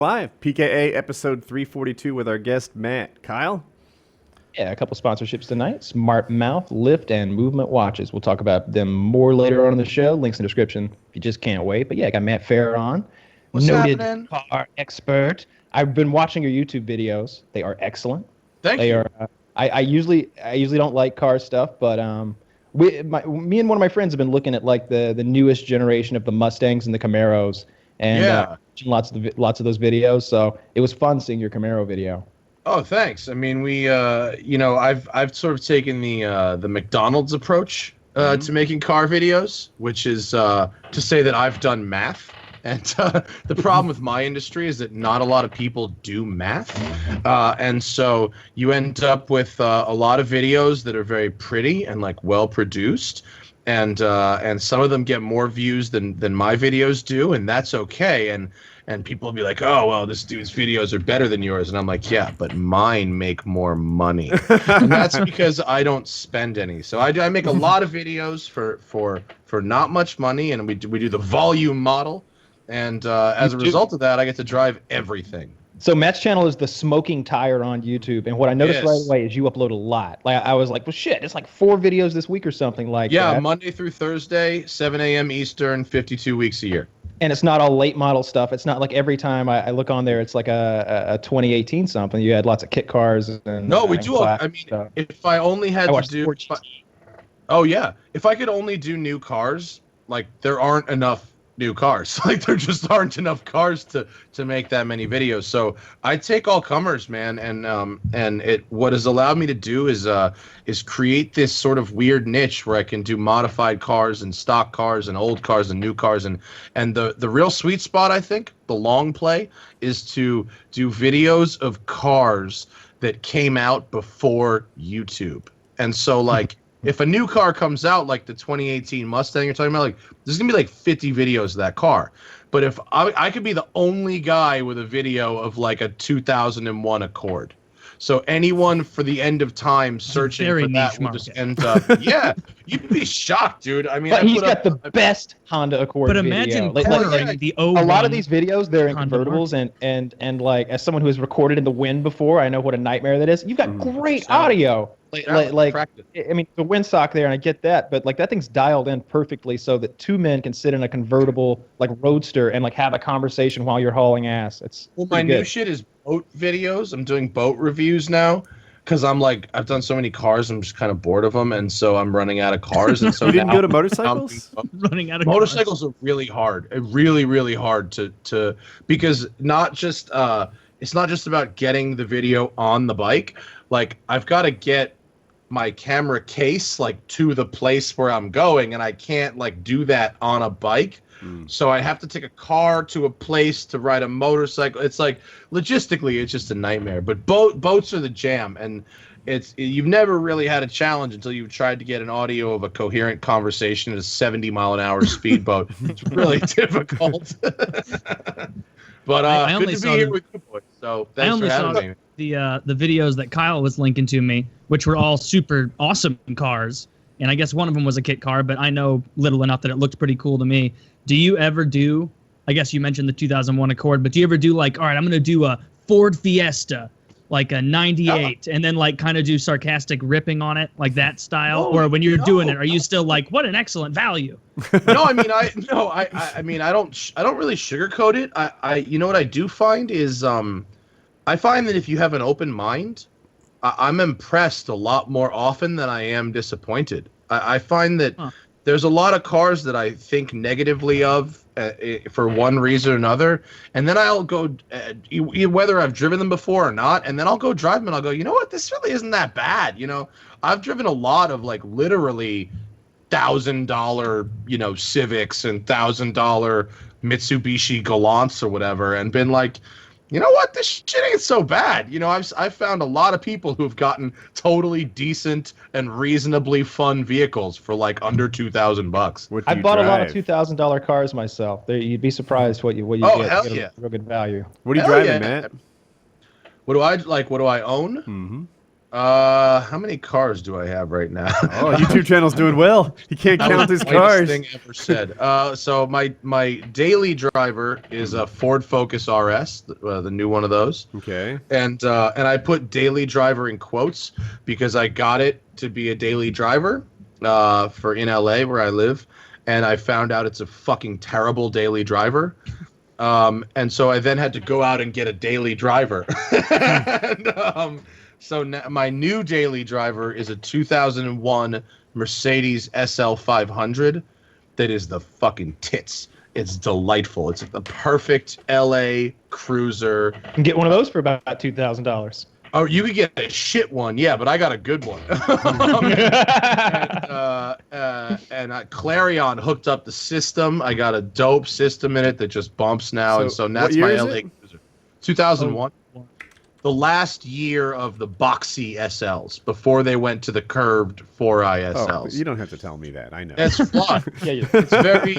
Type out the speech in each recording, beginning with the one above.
Live, PKA episode 342 with our guest Matt. Kyle? Yeah, a couple sponsorships tonight. Smart Mouth, Lift, and Movement Watches. We'll talk about them more later on in the show. Links in the description if you just can't wait. But yeah, I got Matt Farah on. What's noted happening? car expert. I've been watching your YouTube videos. They are excellent. Thank they you. Are, I usually don't like car stuff, but me and one of my friends have been looking at like the newest generation of the Mustangs and the Camaros, and watching lots of those videos. So it was fun seeing your Camaro video. Oh, thanks. I mean, we, I've sort of taken the McDonald's approach to making car videos, which is to say that I've done math. And the problem with my industry is that not a lot of people do math. And so you end up with a lot of videos that are very pretty and like well produced. And some of them get more views than my videos do. And that's okay. And people will be like, oh, well, this dude's videos are better than yours. And I'm like, yeah, but mine make more money. And that's because I don't spend any. So I make a lot of videos for not much money. And we do the volume model. And as a result of that, I get to drive everything. So Matt's channel is TheSmokingTire on YouTube, and what I noticed right away is you upload a lot. Like I was like, well, shit, it's like 4 videos this week or something like that. Yeah, Monday through Thursday, 7 a.m. Eastern, 52 weeks a year. And it's not all late model stuff. It's not like every time I look on there, it's like a 2018 something. You had lots of kit cars. And no, we do. I mean, stuff. If I only had to do, oh yeah, if I could only do new cars, like there aren't enough new cars. Like there just aren't enough cars to make that many videos. So I take all comers, man, and what has allowed me to do is create this sort of weird niche where I can do modified cars and stock cars and old cars and new cars, and the real sweet spot, I think, the long play, is to do videos of cars that came out before YouTube. And so like if a new car comes out, like the 2018 Mustang you're talking about, like there's gonna be like 50 videos of that car. But if I could be the only guy with a video of like a 2001 Accord, so anyone for the end of time searching for that will just end up. Yeah, you'd be shocked, dude. I mean, but he's got the best Honda Accord. But video. imagine cornering the 01. A lot of these videos, they're in Honda convertibles, and like as someone who has recorded in the wind before, I know what a nightmare that is. You've got great audio. Like I mean, the windsock there, and I get that, but like that thing's dialed in perfectly so that 2 men can sit in a convertible like roadster and like have a conversation while you're hauling ass. It's my new shit is boat videos. I'm doing boat reviews now because I'm like I've done so many cars, I'm just kind of bored of them, and so I'm running out of cars. And so you didn't go to motorcycles? Running out of motorcycles are really hard. Really hard to because not just it's not just about getting the video on the bike. Like I've got to get my camera case like to the place where I'm going, and I can't like do that on a bike. So I have to take a car to a place to ride a motorcycle. It's like logistically it's just a nightmare. But boats are the jam, and you've never really had a challenge until you've tried to get an audio of a coherent conversation at a 70-mile-an-hour speedboat. It's really difficult. But good to be here with you boys. So thanks for having me. The videos that Kyle was linking to me, which were all super awesome cars, and I guess one of them was a kit car, but I know little enough that it looked pretty cool to me. Do you ever do, I guess you mentioned the 2001 Accord, but do you ever do like, all right, I'm going to do a Ford Fiesta, like a 98, and then like kind of do sarcastic ripping on it, like that style? Or when you're doing it, are you still like, what an excellent value? No, I mean, I mean, I don't really sugarcoat it. I you know what I do find is, I find that if you have an open mind, I'm impressed a lot more often than I am disappointed. I find that there's a lot of cars that I think negatively of for one reason or another, and then I'll go, whether I've driven them before or not, and then I'll go drive them and I'll go, you know what, this really isn't that bad. You know, I've driven a lot of like literally $1,000, Civics and $1,000 Mitsubishi Galants or whatever, and been like, you know what? This shit ain't so bad. I've found a lot of people who've gotten totally decent and reasonably fun vehicles for like under $2,000. I bought a lot of $2,000 cars myself. You'd be surprised what you get. Hell you get yeah. a real good value. What are you driving, Matt? What do I own? Mm-hmm. How many cars do I have right now? Oh, YouTube channel's doing well. He can't count his cars. Thing ever said. So my daily driver is a Ford Focus RS, the new one of those. Okay. And I put daily driver in quotes because I got it to be a daily driver for in LA where I live, and I found out it's a fucking terrible daily driver. And so I then had to go out and get a daily driver. And, so now my new daily driver is a 2001 Mercedes SL 500 that is the fucking tits. It's delightful. It's the perfect LA cruiser. You can get one of those for about $2,000. Oh, you could get a shit one, yeah, but I got a good one. And Clarion hooked up the system. I got a dope system in it that just bumps now, and so that's my LA cruiser. 2001. The last year of the boxy SLs before they went to the curved 4i SLs. Oh, you don't have to tell me that. I know. It's flawed. It's very,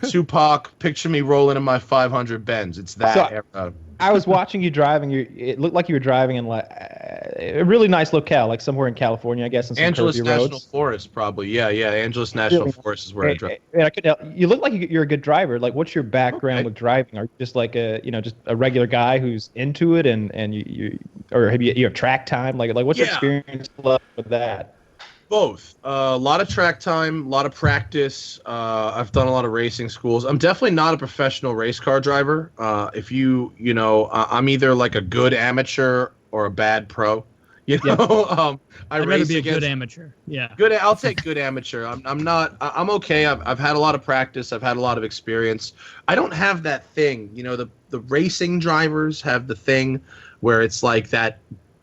Tupac, picture me rolling in my 500 Benz. It's that era. I was watching you driving. It looked like you were driving in like a really nice locale, like somewhere in California, I guess. In some Angeles curvy National roads. Forest, probably. Yeah. Angeles National Forest is where I drive. And I could tell you look like you're a good driver. Like, what's your background with driving? Are you just like just a regular guy who's into it, and you have you have track time? Like what's your experience with that? Both. A lot of track time, a lot of practice. I've done a lot of racing schools. I'm definitely not a professional race car driver. I'm either like a good amateur or a bad pro. I'd rather be a good amateur. Yeah. Good. I'll take good amateur. I'm okay. I've had a lot of practice. I've had a lot of experience. I don't have that thing. The racing drivers have the thing where it's like that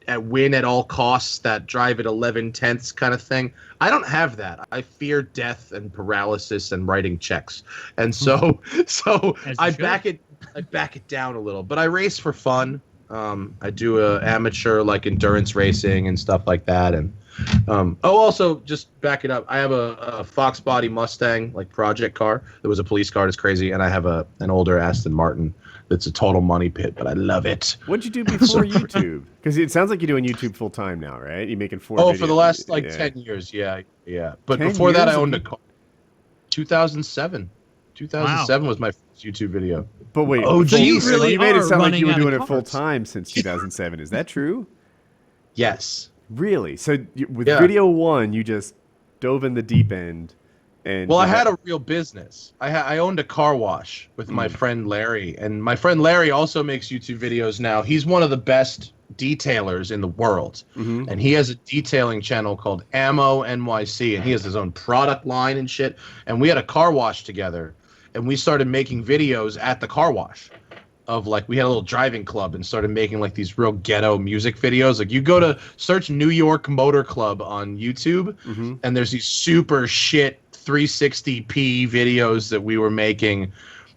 at win at all costs, that drive at 11/10 kind of thing. I don't have that. I fear death and paralysis and writing checks, and so I back it down a little. But I race for fun. I do amateur like endurance racing and stuff like that. And also just back it up. I have a Fox Body Mustang like project car. There was a police car. It's crazy, and I have an older Aston Martin. It's a total money pit, but I love it. What'd you do before YouTube? Because it sounds like you're doing YouTube full time now, right? You're making 4 videos. For the last 10 years, yeah. But before that, I owned a car. 2007. 2007 was my first YouTube video. But wait, so you really made it sound like you were doing it it full time since 2007. Is that true? Yes. Really? So with video 1, you just dove in the deep end. And I had a real business. I owned a car wash with my friend Larry, and my friend Larry also makes YouTube videos now. He's one of the best detailers in the world, and he has a detailing channel called Ammo NYC, and he has his own product line and shit. And we had a car wash together, and we started making videos at the car wash. We had a little driving club and started making like these real ghetto music videos. Like you go to search New York Motor Club on YouTube, and there's these super shit 360p videos that we were making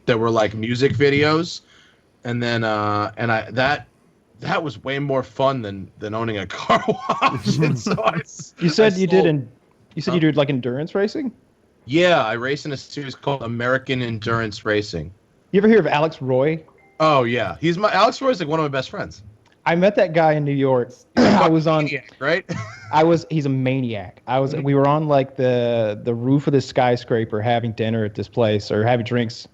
that were like music videos. And then that was way more fun than owning a car wash. And so you said you did like endurance racing? Yeah, I race in a series called American Endurance Racing. You ever hear of Alex Roy? Oh yeah, Alex Roy's like one of my best friends. I met that guy in New York. I was on maniac, right? He's a maniac. We were on like the roof of this skyscraper having dinner at this place or having drinks,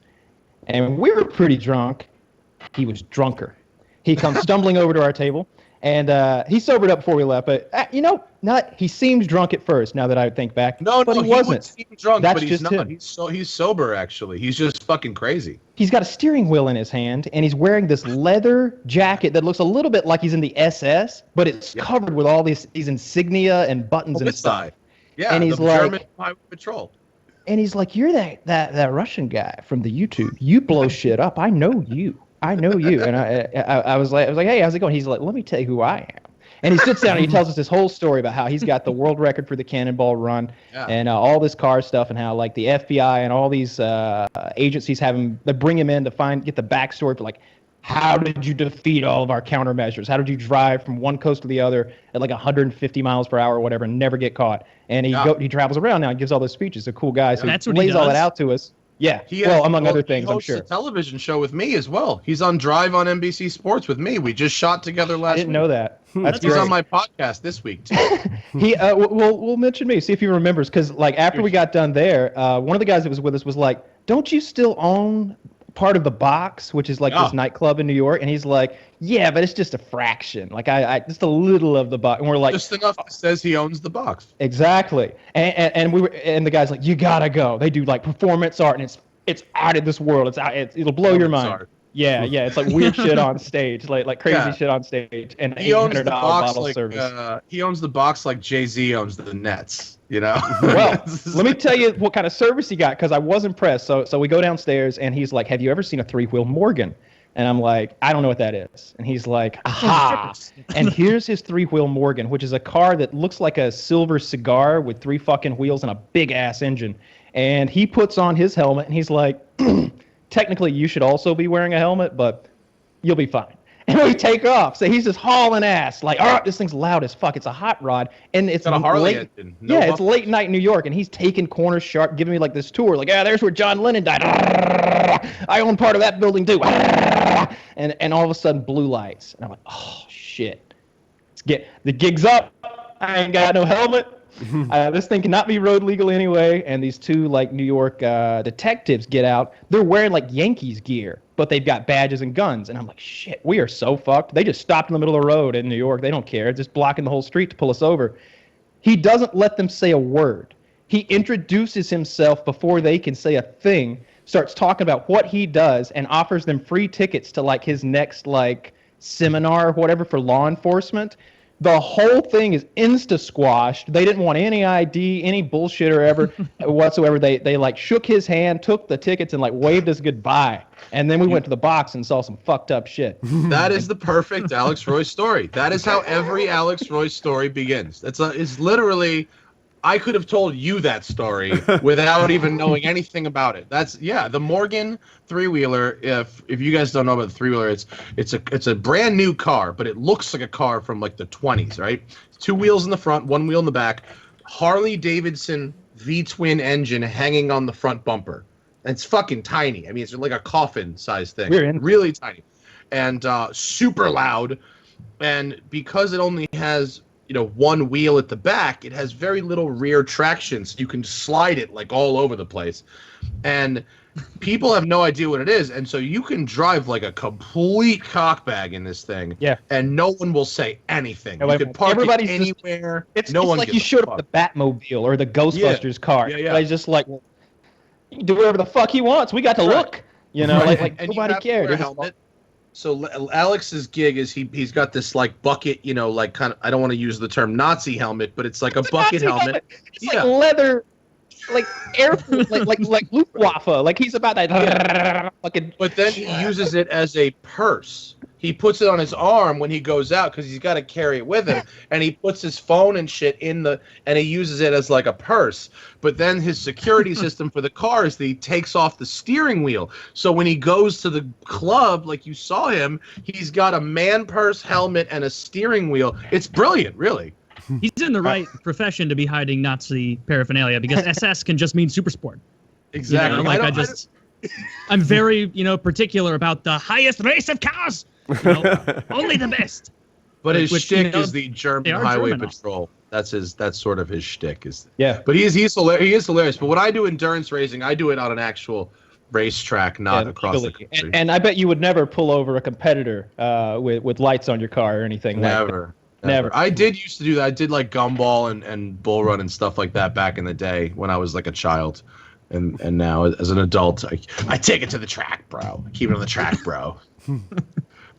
and we were pretty drunk. He was drunker. He comes stumbling over to our table, and he sobered up before we left. But he seemed drunk at first. Now that I think back, but he wasn't. He seemed drunk, That's but he's just not. him. He's sober actually. He's just fucking crazy. He's got a steering wheel in his hand, and he's wearing this leather jacket that looks a little bit like he's in the SS, but it's covered with all these insignia and buttons and stuff. Yeah, and he's the like, German Highway Patrol. And he's like, "You're that Russian guy from the YouTube. You blow shit up. I know you. And I was like, "Hey, how's it going?" He's like, "Let me tell you who I am." And he sits down and he tells us this whole story about how he's got the world record for the cannonball run and all this car stuff, and how like the FBI and all these agencies they bring him in to get the backstory for like, how did you defeat all of our countermeasures? How did you drive from one coast to the other at like 150 miles per hour or whatever and never get caught? And he travels around now and gives all those speeches. A cool guy. So That's he what lays he all that does. out to us. Yeah. Among other things, I'm sure. He hosts a television show with me as well. He's on Drive on NBC Sports with me. We just shot together last week. I didn't know that. He's on my podcast this week, too. We'll mention me, see if he remembers. Because, like, after we got done there, one of the guys that was with us was like, don't you still own part of the Box, which is like this nightclub in New York? And he's like, yeah, but it's just a fraction. Like, I just a little of the Box. And we're like, just enough that says he owns the Box. Exactly. And the guy's like, you gotta go. They do like performance art, and it's out of this world. It'll blow your mind. Art. Yeah, it's like weird shit on stage, like crazy shit on stage, and he owns the Box bottle like service. He owns the Box like Jay-Z owns the Nets. You know. Well, let me tell you what kind of service he got, because I was impressed. So we go downstairs, and he's like, have you ever seen a 3-wheel Morgan? And I'm like, I don't know what that is. And he's like, aha. And here's his 3-wheel Morgan, which is a car that looks like a silver cigar with 3 fucking wheels and a big ass engine. And he puts on his helmet, and he's like, technically you should also be wearing a helmet, but you'll be fine. And we take off. So he's just hauling ass. Like, all right, this thing's loud as fuck. It's a hot rod. And it's got a Harley engine. It's late night New York. And he's taking corners sharp, giving me like this tour. Like, there's where John Lennon died. I own part of that building too. And all of a sudden, blue lights. And I'm like, oh, shit. The gig's up. I ain't got no helmet. This thing cannot be road legal anyway. And these 2 like New York detectives get out. They're wearing like Yankees gear, but they've got badges and guns. And I'm like, shit, we are so fucked. They just stopped in the middle of the road in New York. They don't care. Just blocking the whole street to pull us over. He doesn't let them say a word. He introduces himself before they can say a thing, starts talking about what he does, and offers them free tickets to like his next like seminar or whatever for law enforcement. The whole thing is insta-squashed. They didn't want any ID, any bullshit or ever whatsoever. They like shook his hand, took the tickets, and like waved us goodbye. And then we went to the Box and saw some fucked up shit. That is the perfect Alex Royce story. That is how every Alex Royce story begins. It's literally, I could have told you that story without even knowing anything about it. The Morgan 3-wheeler. If you guys don't know about the 3-wheeler, it's a brand new car, but it looks like a car from like the 20s, right? 2 wheels in the front, 1 wheel in the back. Harley Davidson V-twin engine hanging on the front bumper. And it's fucking tiny. I mean, it's like a coffin-sized thing. Really tiny, and super loud. And because it only has 1 wheel at the back, it has very little rear traction, so you can slide it like all over the place. And people have no idea what it is, and so you can drive like a complete cockbag in this thing. Yeah. And no one will say anything. You can park it anywhere. It's like you showed up the Batmobile or the Ghostbusters car. Yeah. It's just like, well, you can do whatever the fuck he wants. We got to look. Like nobody cared. Helmet. So Alex's gig is he's got this like bucket, like kind of, I don't want to use the term Nazi helmet, but it's like a bucket helmet. It's like leather, like air, like Luftwaffe. Like he's about that fucking. But then he uses it as a purse. He puts it on his arm when he goes out because he's got to carry it with him, and he puts his phone and shit and he uses it as like a purse. But then his security system for the car is that he takes off the steering wheel. So when he goes to the club, like you saw him, he's got a man purse, helmet, and a steering wheel. It's brilliant, really. He's in the right profession to be hiding Nazi paraphernalia, because SS can just mean super sport. Exactly. I'm very, particular about the highest race of cars. Only the best. But his shtick is the German highway patrol. That's sort of his shtick. But he is hilarious. But when I do endurance racing, I do it on an actual racetrack, not across the country. And I bet you would never pull over a competitor with lights on your car or anything. Never. I did used to do that. I did like gumball and bull run and stuff like that back in the day when I was like a child. And now as an adult, I take it to the track, bro. I keep it on the track, bro.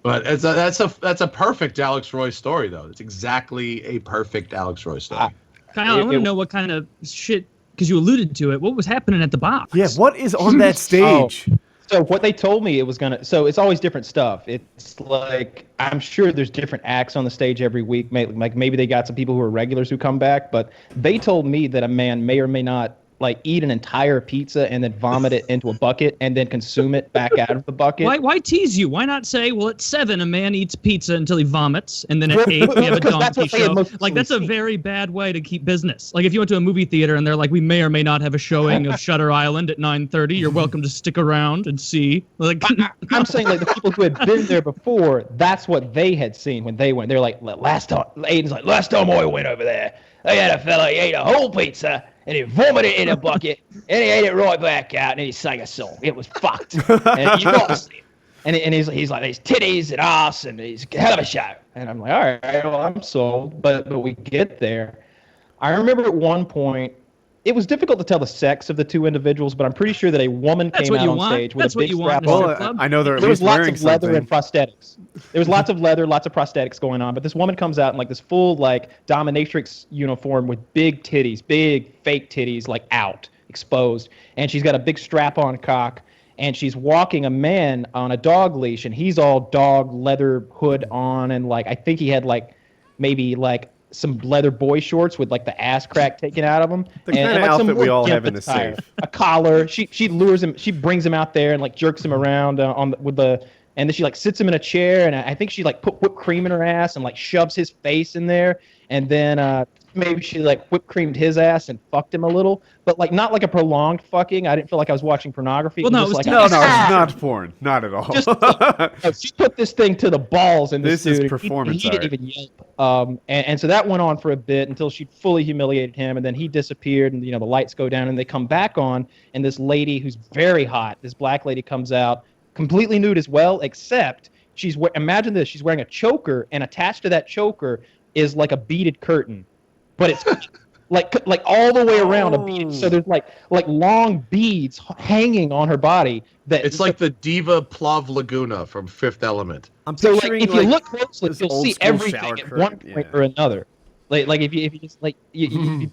But that's a perfect Alex Roy story, though. It's exactly a perfect Alex Roy story. Kyle, I want to know what kind of shit, because you alluded to it. What was happening at the Box? Yeah, what is on that stage? So what they told me it was so it's always different stuff. It's like, I'm sure there's different acts on the stage every week. Like maybe they got some people who are regulars who come back, but they told me that a man may or may not like eat an entire pizza and then vomit it into a bucket and then consume it back out of the bucket. Why tease you? Why not say, well, at 7 a man eats pizza until he vomits, and then at 8 we have a donkey show. Like that's a very bad way to keep business. Like if you went to a movie theater and they're like, we may or may not have a showing of Shutter Island at 9:30. You're welcome to stick around and see. Like I'm saying like the people who had been there before, that's what they had seen when they went. They're like, last time I went over there, they had a fella, he ate a whole pizza and he vomited in a bucket and he ate it right back out and he sang a song. It was fucked. And you got to see it. And he's like, these titties and ass and he's a hell of a show. And I'm like, all right, well, I'm sold. But we get there. I remember at one point, it was difficult to tell the sex of the two individuals, but I'm pretty sure that a woman came out on stage with a big strap on. Well, I know there was lots of leather and prosthetics. There was lots of leather, lots of prosthetics going on, but this woman comes out in like this full like dominatrix uniform with big titties, big fake titties, like out, exposed, and she's got a big strap-on cock, and she's walking a man on a dog leash, and he's all dog leather hood on, and like I think he had like maybe like some leather boy shorts with like the ass crack taken out of them. The kind of outfit we all have in the safe. A collar. She lures him. She brings him out there and like jerks him around and then she like sits him in a chair and I think she like put whipped cream in her ass and like shoves his face in there and then maybe she like whipped creamed his ass and fucked him a little, but like not like a prolonged fucking. I didn't feel like I was watching pornography. Well, no, it's not porn, not at all. She put this thing to the balls in this dude. Is performance he didn't even yelp. And so that went on for a bit until she fully humiliated him, and then he disappeared, and the lights go down, and they come back on, and this lady who's very hot, this black lady comes out completely nude as well, except imagine this, she's wearing a choker, and attached to that choker is like a beaded curtain. But it's like all the way around a bead. So there's like long beads hanging on her body. It's like the Diva Plav Laguna from Fifth Element. So like if you look closely, you'll see everything at one point or another. Like if you just like you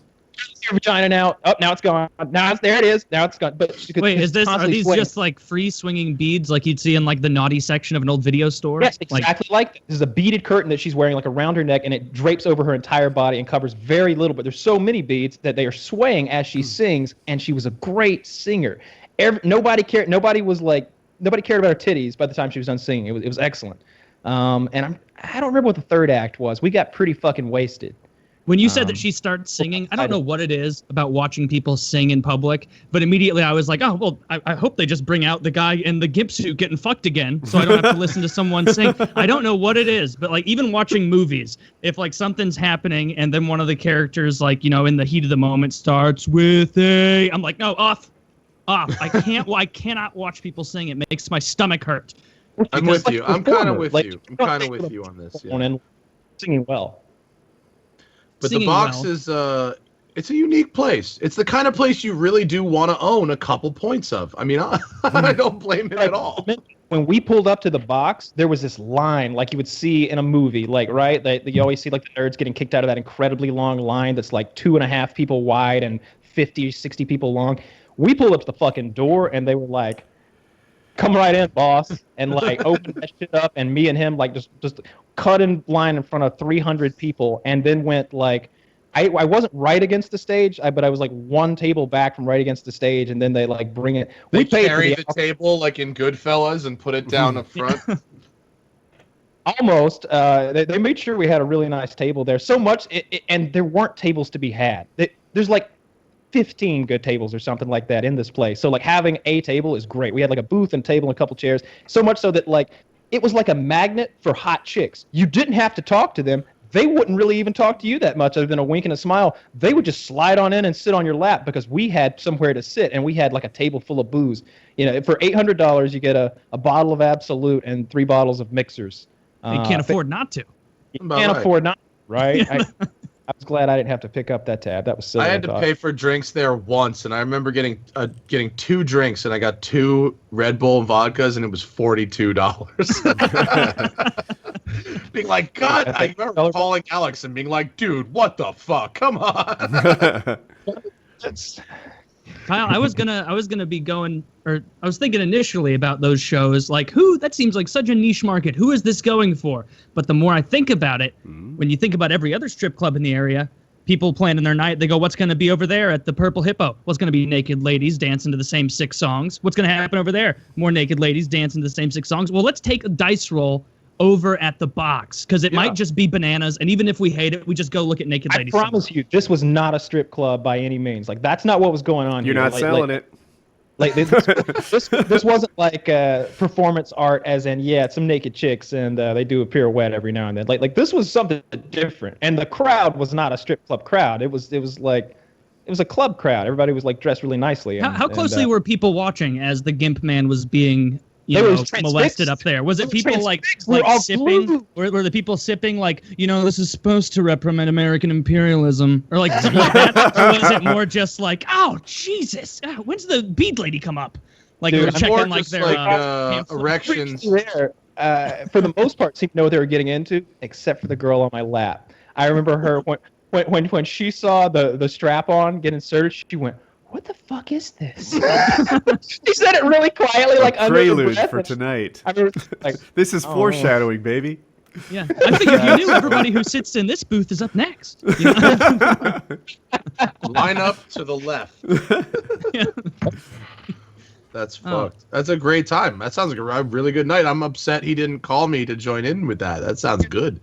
your vagina now. Oh, now it's gone. Now there it is. Now it's gone. But wait, are these just like free swinging beads like you'd see in like the naughty section of an old video store? Yes, exactly like that. This is a beaded curtain that she's wearing like around her neck, and it drapes over her entire body and covers very little. But there's so many beads that they are swaying as she sings, and she was a great singer. Nobody cared. Nobody cared about her titties by the time she was done singing. It was excellent. And I don't remember what the third act was. We got pretty fucking wasted. When you said that she starts singing, I don't know what it is about watching people sing in public, but immediately I was like, oh, well, I hope they just bring out the guy in the gimp suit getting fucked again so I don't have to listen to someone sing. I don't know what it is, but like even watching movies, if like something's happening and then one of the characters like, in the heat of the moment starts with a, I'm like, no, off. I cannot watch people sing. It makes my stomach hurt. I'm with you. I'm kind of with you. I'm kind of with you on this. Yeah. And singing well. But the box is it's a unique place. It's the kind of place you really do want to own a couple points of. I mean, I don't blame it at all. When we pulled up to the box, there was this line like you would see in a movie, like, right? You always see like the nerds getting kicked out of that incredibly long line that's like 2.5 people wide and 50, 60 people long. We pulled up to the fucking door and they were like, come right in, boss, and like open that shit up, and me and him like just cut in line in front of 300 people, and then went like, I wasn't right against the stage, but I was like one table back from right against the stage, and then they like bring it. They carry the table like in Goodfellas and put it down up front. Almost. They made sure we had a really nice table there. So much, and there weren't tables to be had. There's like 15 good tables or something like that in this place. So like having a table is great. We had like a booth and table and a couple chairs. So much so that like it was like a magnet for hot chicks. You didn't have to talk to them. They wouldn't really even talk to you that much other than a wink and a smile. They would just slide on in and sit on your lap because we had somewhere to sit and we had like a table full of booze. For $800 you get a bottle of Absolute and 3 bottles of mixers. You can't afford not to. You can't afford not to, right? I was glad I didn't have to pick up that tab. That was silly. I had to pay for drinks there once, and I remember getting 2 drinks, and I got 2 Red Bull vodkas, and it was $42. Being like, God, I remember calling Alex and being like, dude, what the fuck? Come on. Kyle, I was gonna be going, or I was thinking initially about those shows, like that seems like such a niche market. Who is this going for? But the more I think about it, when you think about every other strip club in the area, people planning their night. They go, what's going to be over there at the Purple Hippo? What's going to be naked ladies dancing to the same 6 songs? What's going to happen over there? More naked ladies dancing to the same 6 songs. Well, let's take a dice roll over at the box, because it might just be bananas, and even if we hate it, we just go look at naked ladies. I promise you, this was not a strip club by any means. Like, that's not what was going on. You're here. not selling it. Like this wasn't like performance art, as in it's some naked chicks and they do a pirouette every now and then. Like this was something different, and the crowd was not a strip club crowd. It was a club crowd. Everybody was like dressed really nicely. How closely were people watching as the Gimp Man was being molested up there? Was it people like sipping? Were the people sipping like, this is supposed to represent American imperialism, or like something like that? Or was it more just like, oh Jesus, when's the bead lady come up? Like, dude, we're checking like their erections. There, for the most part, seemed to know what they were getting into, except for the girl on my lap. I remember her when she saw the strap on get inserted, she went, "What the fuck is this?" She said it really quietly, like under her breath. Prelude for tonight. I remember, like, this is foreshadowing, baby. Yeah, I figured you knew everybody who sits in this booth is up next. Line up to the left. That's fucked. That's a great time. That sounds like a really good night. I'm upset he didn't call me to join in with that. That sounds good.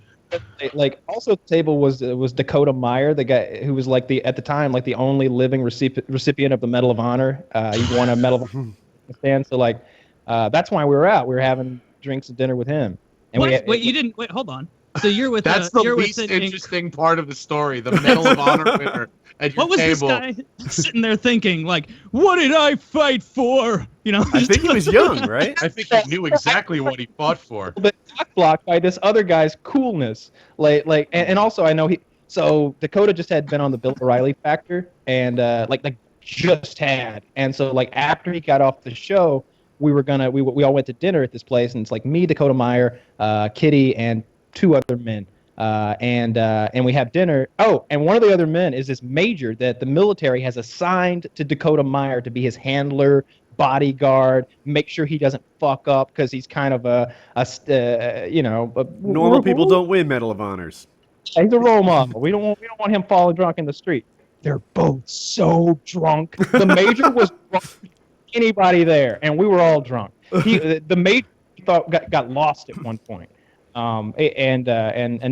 Like, also at the table was Dakota Meyer, the guy who was like at the time the only living recipient of the Medal of Honor. He won a Medal of Honor stand. So like that's why we were out. We were having drinks and dinner with him. And wait, hold on. So you're with that's the least interesting part of the story. The Medal of Honor winner at your table. What was this guy sitting there thinking? Like, what did I fight for? I think he was young, right? I think he knew exactly what he fought for. But blocked by this other guy's coolness, and also I know So Dakota just had been on the Bill O'Reilly Factor, and just had, and so like after he got off the show, we all went to dinner at this place, and it's like me, Dakota Meyer, Kitty, and 2 other men. And we have dinner. Oh, and one of the other men is this major that the military has assigned to Dakota Meyer to be his handler, bodyguard, make sure he doesn't fuck up, because he's kind of normal people don't win Medal of Honors. He's a role model. We don't want him falling drunk in the street. They're both so drunk. The major was drunk than anybody there, and we were all drunk. The major got lost at one point. And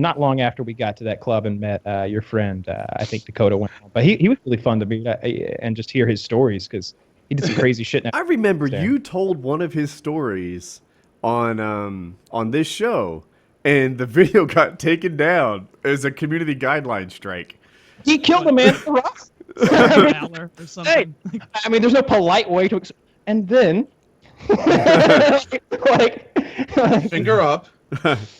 not long after we got to that club and met your friend, I think Dakota went home. But he was really fun to meet and just hear his stories, because he did some crazy shit. I remember you told one of his stories on this show, and the video got taken down as a community guideline strike. He killed a man for us. Or something. Hey, I mean, there's no polite way to. And then, finger up.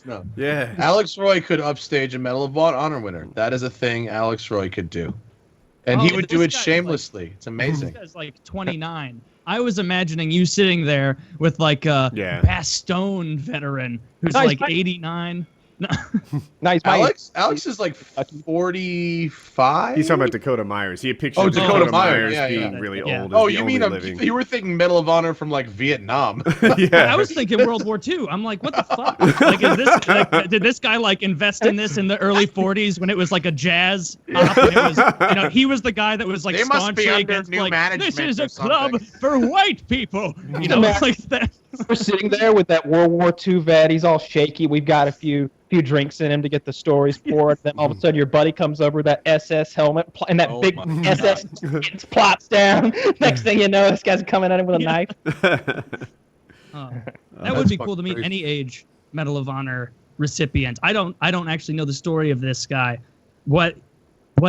No. Yeah. Alex Roy could upstage a Medal of Honor winner. That is a thing Alex Roy could do. And he would do it shamelessly. It's amazing. This guy's like 29. I was imagining you sitting there with like a Bastogne veteran who's like 89. Nice. Alex is like 45. He's talking about Dakota Myers. He had pictures of Dakota Myers being really old. Oh, you mean you were thinking Medal of Honor from like Vietnam? I was thinking World War II. I'm like, what the fuck? Like, is this did this guy like invest in this in the early 40s when it was like a jazz op? And it was, he was the guy that was like staunchly against like, this is a club for white people. Like that. We're sitting there with that World War II vet. He's all shaky. We've got a few drinks in him to get the stories poured. Then all of a sudden, your buddy comes over with that SS helmet and that big SS plops down. Next thing you know, this guy's coming at him with a knife. That would be cool to meet any age Medal of Honor recipient. I don't actually know the story of this guy. What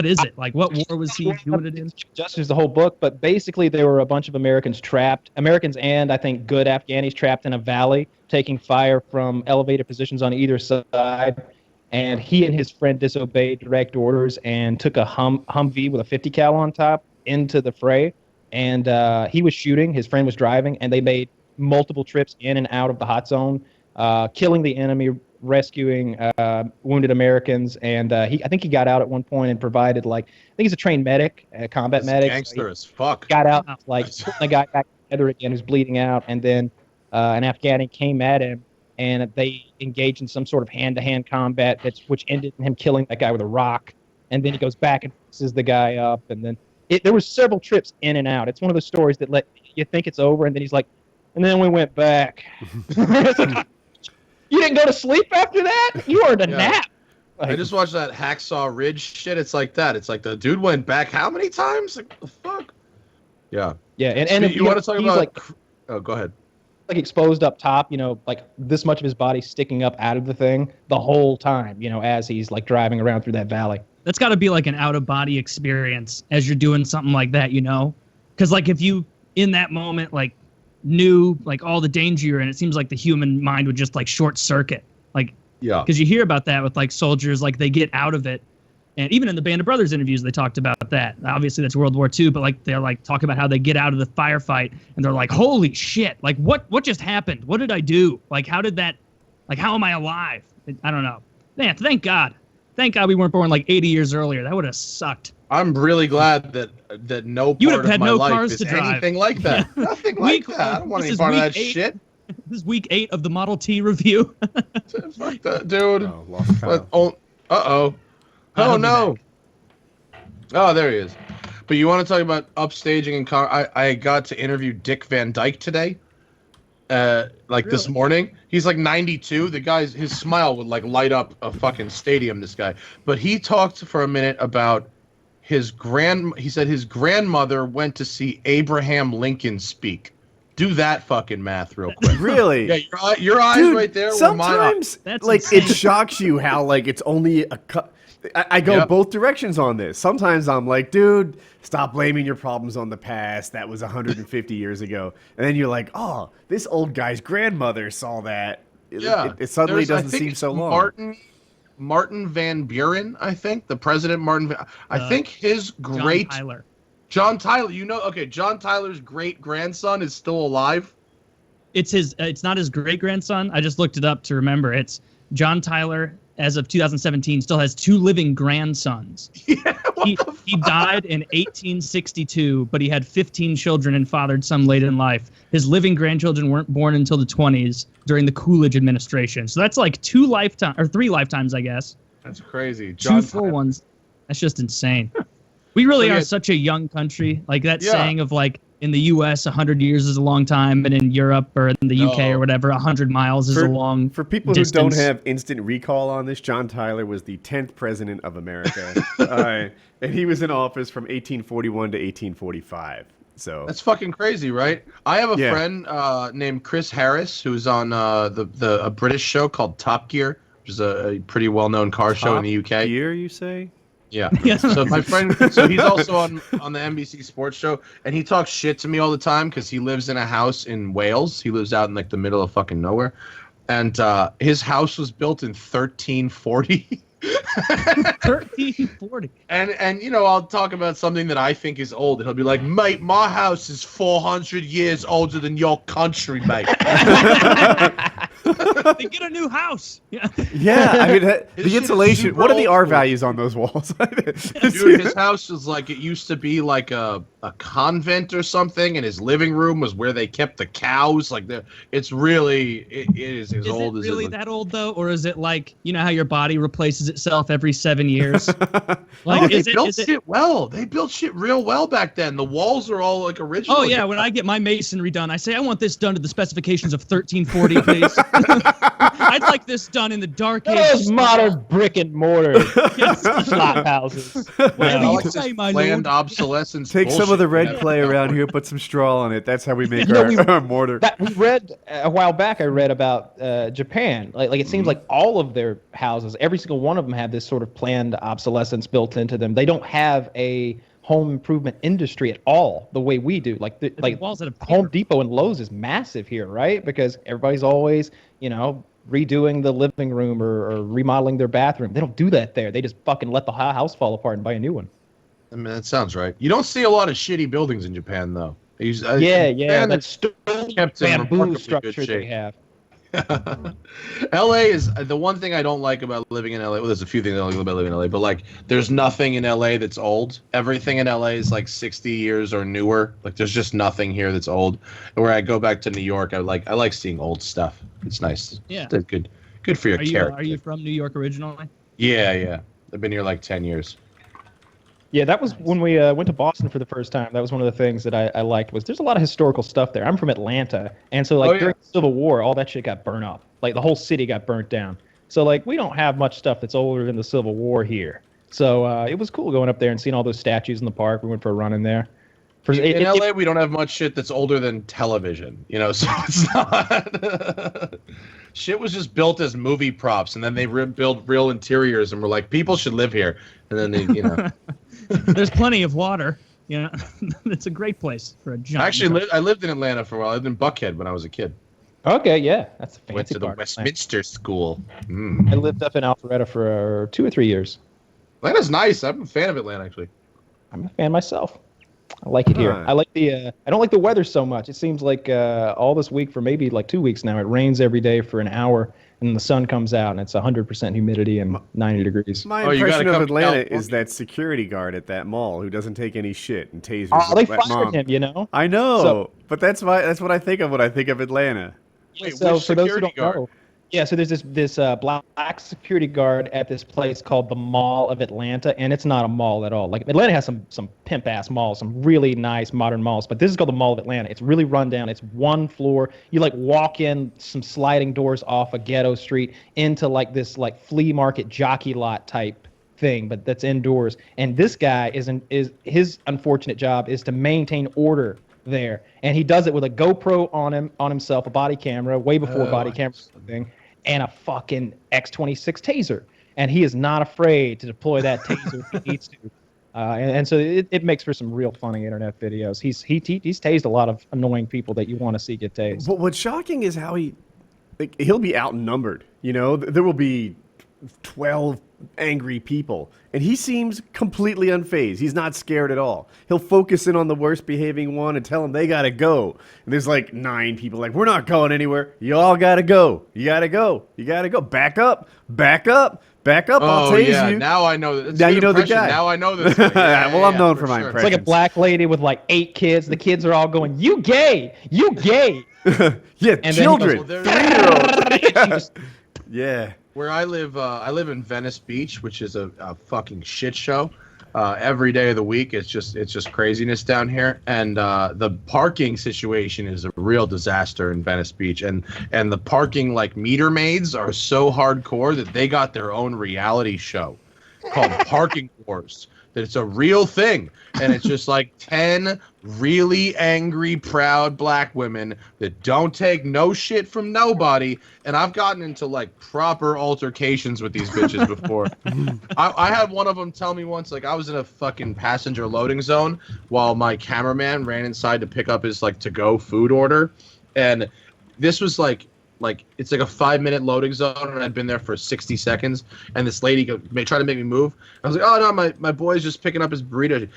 is it? Like, what war was he doing it in? Just the whole book, but basically there were a bunch of Americans and I think good Afghanis trapped in a valley, taking fire from elevated positions on either side. And he and his friend disobeyed direct orders and took a Humvee with a 50 cal on top into the fray. And he was shooting, his friend was driving, and they made multiple trips in and out of the hot zone, killing the enemy, rescuing wounded Americans, and I think he got out at one point and provided I think he's a trained medic, a combat medic. Gangster as fuck. Got out putting the guy back together again who's bleeding out, and then an Afghani came at him, and they engaged in some sort of hand-to-hand combat which ended in him killing that guy with a rock, and then he goes back and fixes the guy up, and then there was several trips in and out. It's one of those stories that let you think it's over, and then he's like, and then we went back. It's like, you didn't go to sleep after that? You were in a nap. Like, I just watched that Hacksaw Ridge shit. It's like that. It's like the dude went back how many times? Like, what the fuck? Yeah. Yeah, and you want to talk about? Like, oh, go ahead. Like exposed up top, like this much of his body sticking up out of the thing the whole time, as he's like driving around through that valley. That's got to be like an out-of-body experience as you're doing something like that, Because like if you in that moment like knew like all the danger you're in, it seems like the human mind would just like short circuit. Like, yeah, because you hear about that with like soldiers, like they get out of it. And even in the Band of Brothers interviews, they talked about that. Obviously, that's World War II, but like they're like talking about how they get out of the firefight, and they're like, "Holy shit! Like, what just happened? What did I do? Like, how did that? Like, how am I alive? I don't know. Man, thank God we weren't born like 80 years earlier. That would have sucked. I'm really glad that no you part would have had of my no life cars is to drive. anything like that. Yeah. Nothing like that. I don't want any part of that shit. This is week 8 of the Model T review. Fuck that, dude. Oh, lost Kyle. Oh no. Oh, there he is. But you want to talk about upstaging and I got to interview Dick Van Dyke today. This morning. He's like 92. The guy's his smile would like light up a fucking stadium, this guy. But he talked for a minute about he said his grandmother went to see Abraham Lincoln speak. Do that fucking math real quick. Really? Yeah, your eyes Dude, right there were my eyes. sometimes That's like insane. it shocks you how like it's only a I go both directions on this. Sometimes I'm like, dude, stop blaming your problems on the past. That was 150 years ago. And then you're like, oh, this old guy's grandmother saw that. It suddenly doesn't seem so long. Martin Van Buren, I think, the president I think his great John Tyler. Okay, John Tyler's great grandson is still alive. It's not his great grandson. I just looked it up to remember. It's John Tyler. As of 2017, still has 2 living grandsons. Yeah, he died in 1862, but he had 15 children and fathered some late in life. His living grandchildren weren't born until the 20s during the Coolidge administration. So that's like 3 lifetimes, I guess. That's crazy. 2 full ones. That's just insane. We really are such a young country. Like that saying of like in the U.S., 100 years is a long time, and in Europe or in the UK or whatever, 100 miles is a long For people distance. who don't have instant recall on this, John Tyler was the 10th president of America. And he was in office from 1841 to 1845. So that's fucking crazy, right? I have a friend named Chris Harris who's on a British show called Top Gear, which is a pretty well-known car show in the UK. Top Gear, you say? Yeah. So my friend, he's also on the NBC Sports show, and he talks shit to me all the time because he lives in a house in Wales. He lives out in like the middle of fucking nowhere, and his house was built in 1340. 1340. And I'll talk about something that I think is old, and he'll be like, "Mate, my house is 400 years older than your country, mate." They get a new house. Yeah. Yeah, I mean the insulation. What are the R values on those walls? Dude, his house was like it used to be like a convent or something, and his living room was where they kept the cows. Like it's really it is as old as it really looks. that old though, or is it like how your body replaces itself every 7 years? Like they built shit well. They built shit real well back then. The walls are all like original. Oh yeah, when I get my masonry done, I say I want this done to the specifications of 1340, please. I'd like this done in the dark age. Those modern brick and mortar slop houses. I like say, this my planned lord. obsolescence. Take some of the red bullshit. clay around here, put some straw on it. That's how we make our mortar. We read a while back. I read about Japan. Like it seems like all of their houses, every single one of them, have this sort of planned obsolescence built into them. They don't have a home improvement industry at all the way we do. Like walls that have Home Depot and Lowe's is massive here, right? Because everybody's always redoing the living room or remodeling their bathroom. They don't do that there. They just fucking let the house fall apart and buy a new one. I mean, that sounds right. You don't see a lot of shitty buildings in Japan, though. Yeah. That stone kept in bamboo remarkably structure good they shape. have. LA is the one thing I don't like about living in LA. Well, there's a few things I don't like about living in LA, but like there's nothing in LA that's old. Everything in LA is like 60 years or newer. Like there's just nothing here that's old. And where I go back to New York, I like seeing old stuff. It's nice. Yeah. It's good for your character. Are you from New York originally? Yeah. I've been here like 10 years. Yeah, that was when we went to Boston for the first time. That was one of the things that I liked was there's a lot of historical stuff there. I'm from Atlanta, and so during the Civil War, all that shit got burned up. Like the whole city got burnt down. So like we don't have much stuff that's older than the Civil War here. So it was cool going up there and seeing all those statues in the park. We went for a run in there. In LA, we don't have much shit that's older than television, so it's not. Shit was just built as movie props, and then they built real interiors, and we're like, people should live here, and then they, There's plenty of water. It's a great place for a giant. Actually, I lived in Atlanta for a while. I lived in Buckhead when I was a kid. Okay, yeah, that's a fancy. Went to the Westminster School. I lived up in Alpharetta for 2 or 3 years. Atlanta's nice. I'm a fan of Atlanta, actually. I'm a fan myself. I like it here. I like I don't like the weather so much. It seems like all this week for maybe like 2 weeks now, it rains every day for an hour, and the sun comes out, and it's 100% humidity and 90 degrees. My impression of Atlanta is that security guard at that mall who doesn't take any shit and tasers. Oh, they fired him, I know, but that's what I think of when I think of Atlanta. Wait, so which for those who security don't guard? know, yeah, so there's this black security guard at this place called the Mall of Atlanta, and it's not a mall at all. Like Atlanta has some pimp ass malls, some really nice modern malls, but this is called the Mall of Atlanta. It's really run down. It's one floor. You like walk in some sliding doors off a ghetto street into like this like flea market jockey lot type thing, but that's indoors. And this guy is his unfortunate job is to maintain order there, and he does it with a GoPro on himself, a body camera, way before body camera thing. And a fucking X26 taser, and he is not afraid to deploy that taser if he needs to, and so it makes for some real funny internet videos. He's tased a lot of annoying people that you want to see get tased. But what's shocking is how he'll be outnumbered. There will be 12 angry people, and he seems completely unfazed. He's not scared at all. He'll focus in on the worst behaving one and tell them they gotta go. And there's like 9 people like, we're not going anywhere. You all gotta go. You gotta go. You gotta go. Back up. Back up. Back up. I'll tase you. Now I know that. Now you know the guy. Now I know this. Well, I'm known for my impressions. It's like a black lady with like 8 kids. The kids are all going, "You gay. You gay." Yeah, and children. Then he goes, 3-year-old. Yeah. Where I live in Venice Beach, which is a fucking shit show. Every day of the week, it's just craziness down here, and the parking situation is a real disaster in Venice Beach, and the parking like meter maids are so hardcore that they got their own reality show called Parking Wars. That it's a real thing, and it's just like 10 really angry, proud black women that don't take no shit from nobody. And I've gotten into like proper altercations with these bitches before. I had one of them tell me once, like I was in a fucking passenger loading zone while my cameraman ran inside to pick up his like to-go food order, and this was like it's like a 5-minute loading zone, and I'd been there for 60 seconds, and this lady tried to make me move. I was like, oh no, my boy's just picking up his burrito.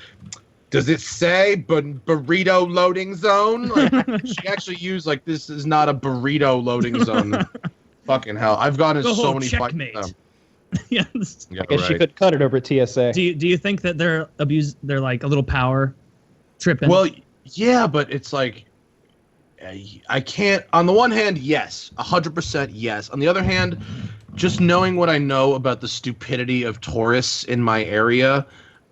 Does it say burrito loading zone? Like, she actually used like, this is not a burrito loading zone. Fucking hell, I've gotten in so many fights with them. Yes. I guess she could cut it over at TSA. Do you think that they're like a little power tripping? Well, yeah, but it's like, I can't. On the one hand, yes, 100% yes. On the other hand, just knowing what I know about the stupidity of tourists in my area,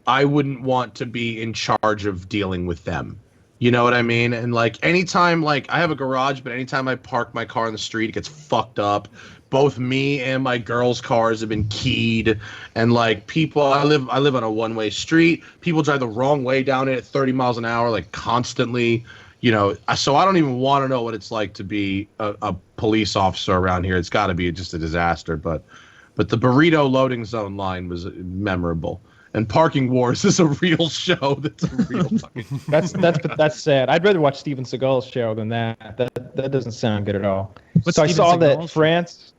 I wouldn't want to be in charge of dealing with them. You know what I mean? And like anytime, like I have a garage, but anytime I park my car in the street, it gets fucked up. Both me and my girls' cars have been keyed, and like people, I live on a one-way street. People drive the wrong way down it at 30 miles an hour, like constantly. So I don't even want to know what it's like to be a police officer around here. It's got to be just a disaster. But the burrito loading zone line was memorable. And Parking Wars is a real show. That's a real fucking. That's sad. I'd rather watch Steven Seagal's show than that. That doesn't sound good at all. What's so I Steven saw Seagal's that France.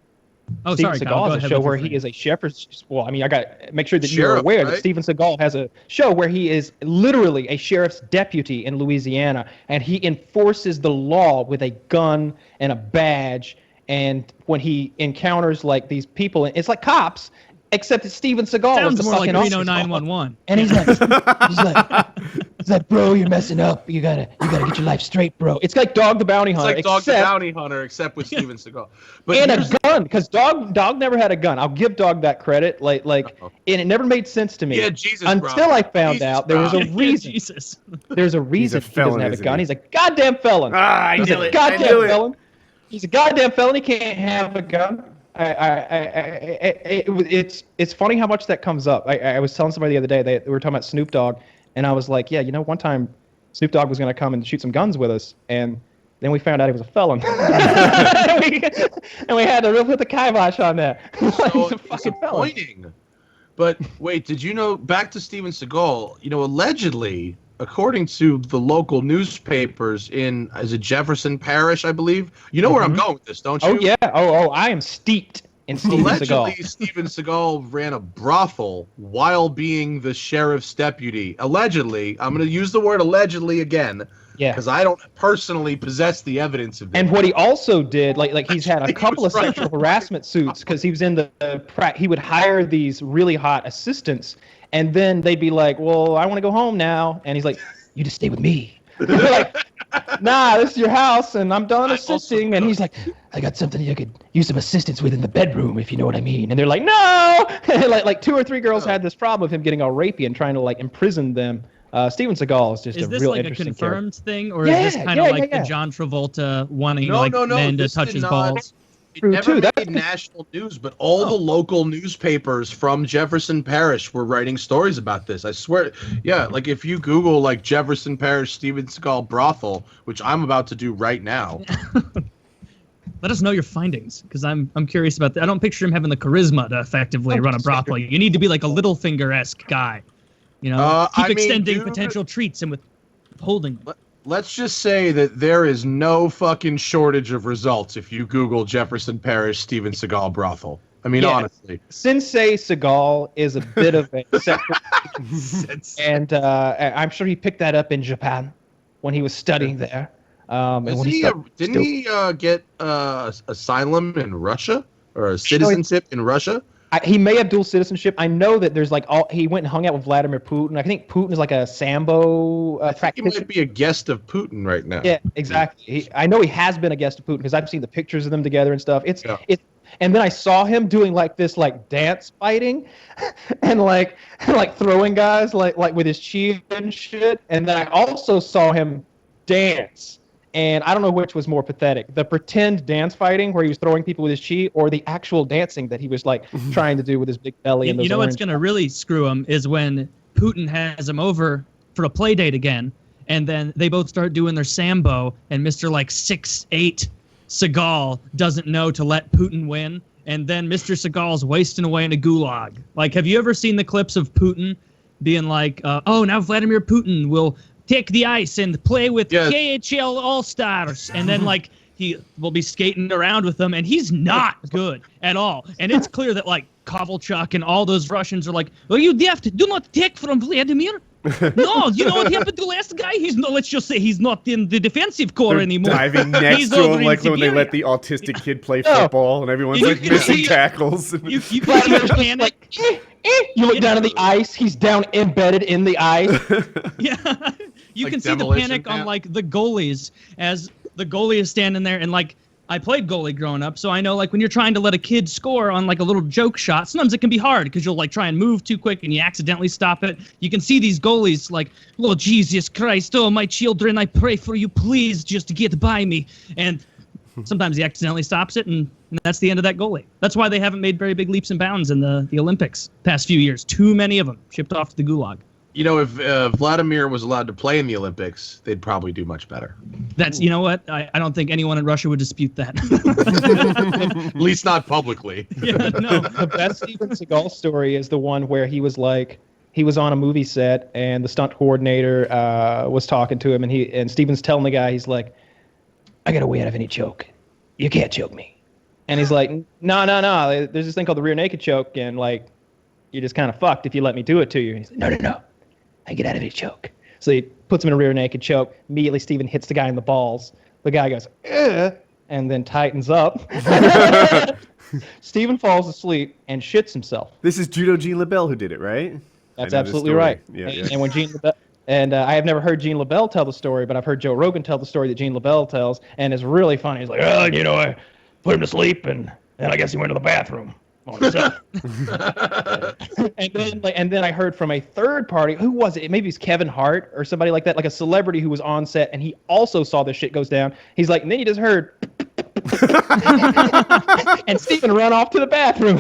Oh, Steven sorry, Seagal has a show where he is a shepherd. Well, I mean, I got to make sure that you're aware that Steven Seagal has a show where he is literally a sheriff's deputy in Louisiana, and he enforces the law with a gun and a badge. And when he encounters like these people, it's like cops, except that Steven Seagal sounds was the more like fucking Reno 911. And he's like, It's like, bro, you're messing up. You gotta get your life straight, bro. It's like Dog the Bounty Hunter. It's like Dog the Bounty Hunter, except with Steven Seagal. But and a gun, because Dog never had a gun. I'll give Dog that credit. And it never made sense to me. Yeah, Jesus, until I found out there was a reason. Jesus. There's a reason he doesn't have a gun. He's a goddamn felon. I He's knew a it. goddamn I knew it. felon. He's a goddamn felon. He can't have a gun. It's funny how much that comes up. I was telling somebody the other day, they were talking about Snoop Dogg, and I was like, yeah, one time Snoop Dogg was going to come and shoot some guns with us, and then we found out he was a felon. and we had to put the kibosh on that. He's a fucking felon. But wait, did you know, back to Steven Seagal, allegedly, according to the local newspapers is it Jefferson Parish, I believe? You know where I'm going with this, don't you? Oh, yeah. Oh, I am steeped in Steven Seagal. Allegedly, Steven Seagal ran a brothel while being the sheriff's deputy. Allegedly. I'm going to use the word allegedly again. Yeah. Because I don't personally possess the evidence of this. And what he also did, like he's had a couple of sexual harassment suits because he was in he would hire these really hot assistants, and then they'd be like, well, I want to go home now. And he's like, you just stay with me. They're like, nah, this is your house, and I'm done assisting. And he's like, I got something you could use some assistance with in the bedroom, if you know what I mean. And they're like, no! like 2 or 3 girls had this problem with him getting all rapey and trying to imprison them. Steven Seagal is just a real interesting this a confirmed character. thing, or is this kind of the John Travolta wanting men to touch his balls? It never made national news, but all the local newspapers from Jefferson Parish were writing stories about this. I swear. Yeah, if you Google Jefferson Parish Steven Seagal brothel, which I'm about to do right now. Let us know your findings, because I'm curious about that. I don't picture him having the charisma to effectively run a brothel. You need to be like a Littlefinger-esque guy. Keep extending potential treats and withholding them. Let's just say that there is no fucking shortage of results if you Google Jefferson Parish Steven Seagal brothel. I mean, honestly. Sensei Seagal is a bit of a separate, and I'm sure he picked that up in Japan when he was studying there. Didn't he get asylum in Russia or a citizenship in Russia? He may have dual citizenship. I know that there's he went and hung out with Vladimir Putin. I think Putin is like a Sambo practitioner. He might be a guest of Putin right now. Yeah, exactly. I know he has been a guest of Putin because I've seen the pictures of them together and stuff. And then I saw him doing this dance fighting, and throwing guys with his chi and shit. And then I also saw him dance. And I don't know which was more pathetic, the pretend dance fighting where he was throwing people with his chi, or the actual dancing that he was trying to do with his big belly. And those what's going to really screw him is when Putin has him over for a play date again, and then they both start doing their Sambo, and Mr. 6'8" Seagal doesn't know to let Putin win, and then Mr. Seagal's wasting away in a gulag. Have you ever seen the clips of Putin being oh, now Vladimir Putin will take the ice and play with KHL All-Stars. And then, he will be skating around with them, and he's not good at all. And it's clear that, Kovalchuk and all those Russians are well, you do not take from Vladimir. No, you know what happened to the last guy? Let's just say he's not in the defensive core anymore. Diving next to him, when they let the autistic kid play football, and everyone's missing tackles. You can panic. You look down at the ice. He's down embedded in the ice. Yeah. You can see the panic on the goalies as the goalie is standing there, and I played goalie growing up, so I know when you're trying to let a kid score on a little joke shot, sometimes it can be hard because you'll try and move too quick and you accidentally stop it. You can see these goalies oh, Jesus Christ, oh my children, I pray for you, please just get by me. And sometimes he accidentally stops it, and that's the end of that goalie. That's why they haven't made very big leaps and bounds in the Olympics past few years. Too many of them shipped off to the gulag. If Vladimir was allowed to play in the Olympics, they'd probably do much better. That's, you know what? I don't think anyone in Russia would dispute that. At least not publicly. Yeah, no. The best Steven Seagal story is the one where he was he was on a movie set, and the stunt coordinator was talking to him, and Steven's telling the guy, he's like, I got a way out of any choke. You can't choke me. And he's like, no. There's this thing called the rear naked choke, and you're just kind of fucked if you let me do it to you. And he's like, no. I get out of any choke. So he puts him in a rear naked choke. Immediately, Steven hits the guy in the balls. The guy goes, ugh, and then tightens up. Steven falls asleep and shits himself. This is Judo Jean LaBelle who did it, right? That's absolutely right. Yeah. And when Jean LaBelle, And I have never heard Gene LaBelle tell the story, but I've heard Joe Rogan tell the story that Gene LaBelle tells, and it's really funny. He's like, oh, I put him to sleep, and I guess he went to the bathroom on himself. and then I heard from a third party. Who was it? Maybe it's Kevin Hart or somebody like that, like a celebrity who was on set, and he also saw this shit goes down. He's like, and then you just heard. And Steven ran off to the bathroom.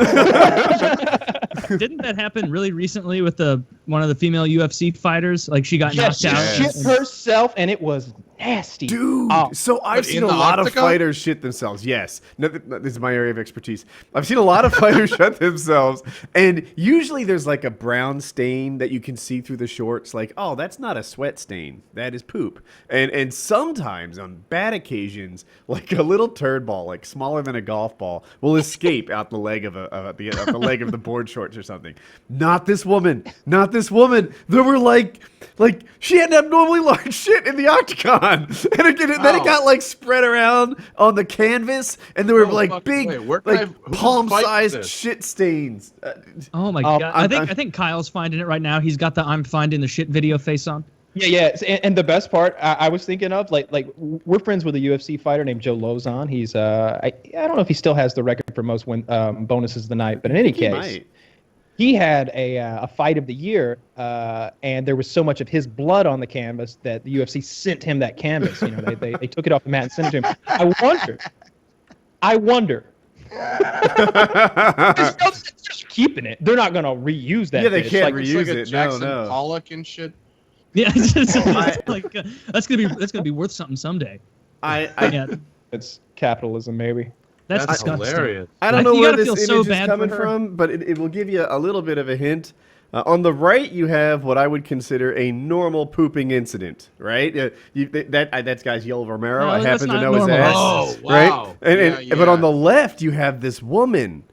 Didn't that happen really recently with one of the female UFC fighters? Like she got knocked out. She shit herself, and it was nasty. Dude, so I've seen a lot of fighters shit themselves. Yes. No, this is my area of expertise. I've seen a lot of fighters shit themselves, and usually there's like a brown stain that you can see through the shorts. Like, oh, that's not a sweat stain. That is poop. And sometimes, on bad occasions, like a little turd ball, like smaller than a golf ball, will escape out the leg of the leg of the board shorts or something. Not this woman. Not this woman. There were like she had abnormally large shit in the Octagon. And then it got like spread around on the canvas, and there were like big, palm-sized shit stains. Oh my god! I think Kyle's finding it right now. He's got the "I'm finding the shit" video face on. Yeah. And the best part I was thinking of, like we're friends with a UFC fighter named Joe Lozon. He's I don't know if he still has the record for most bonuses of the night, but in any case. He had a fight of the year, and there was so much of his blood on the canvas that the UFC sent him that canvas. You know, they took it off the mat and sent it to him. I wonder. Just keeping it. They're not going to reuse that. Yeah, they can't reuse it. Jackson Pollock and shit. Yeah, it's like that's gonna be worth something someday. It's capitalism, maybe. That's hilarious. I don't know where this image is coming from, but it will give you a little bit of a hint. On the right, you have what I would consider a normal pooping incident, right? That's guy's Yoel Romero. I happen to know his ass. Oh, wow. Right? But on the left, you have this woman.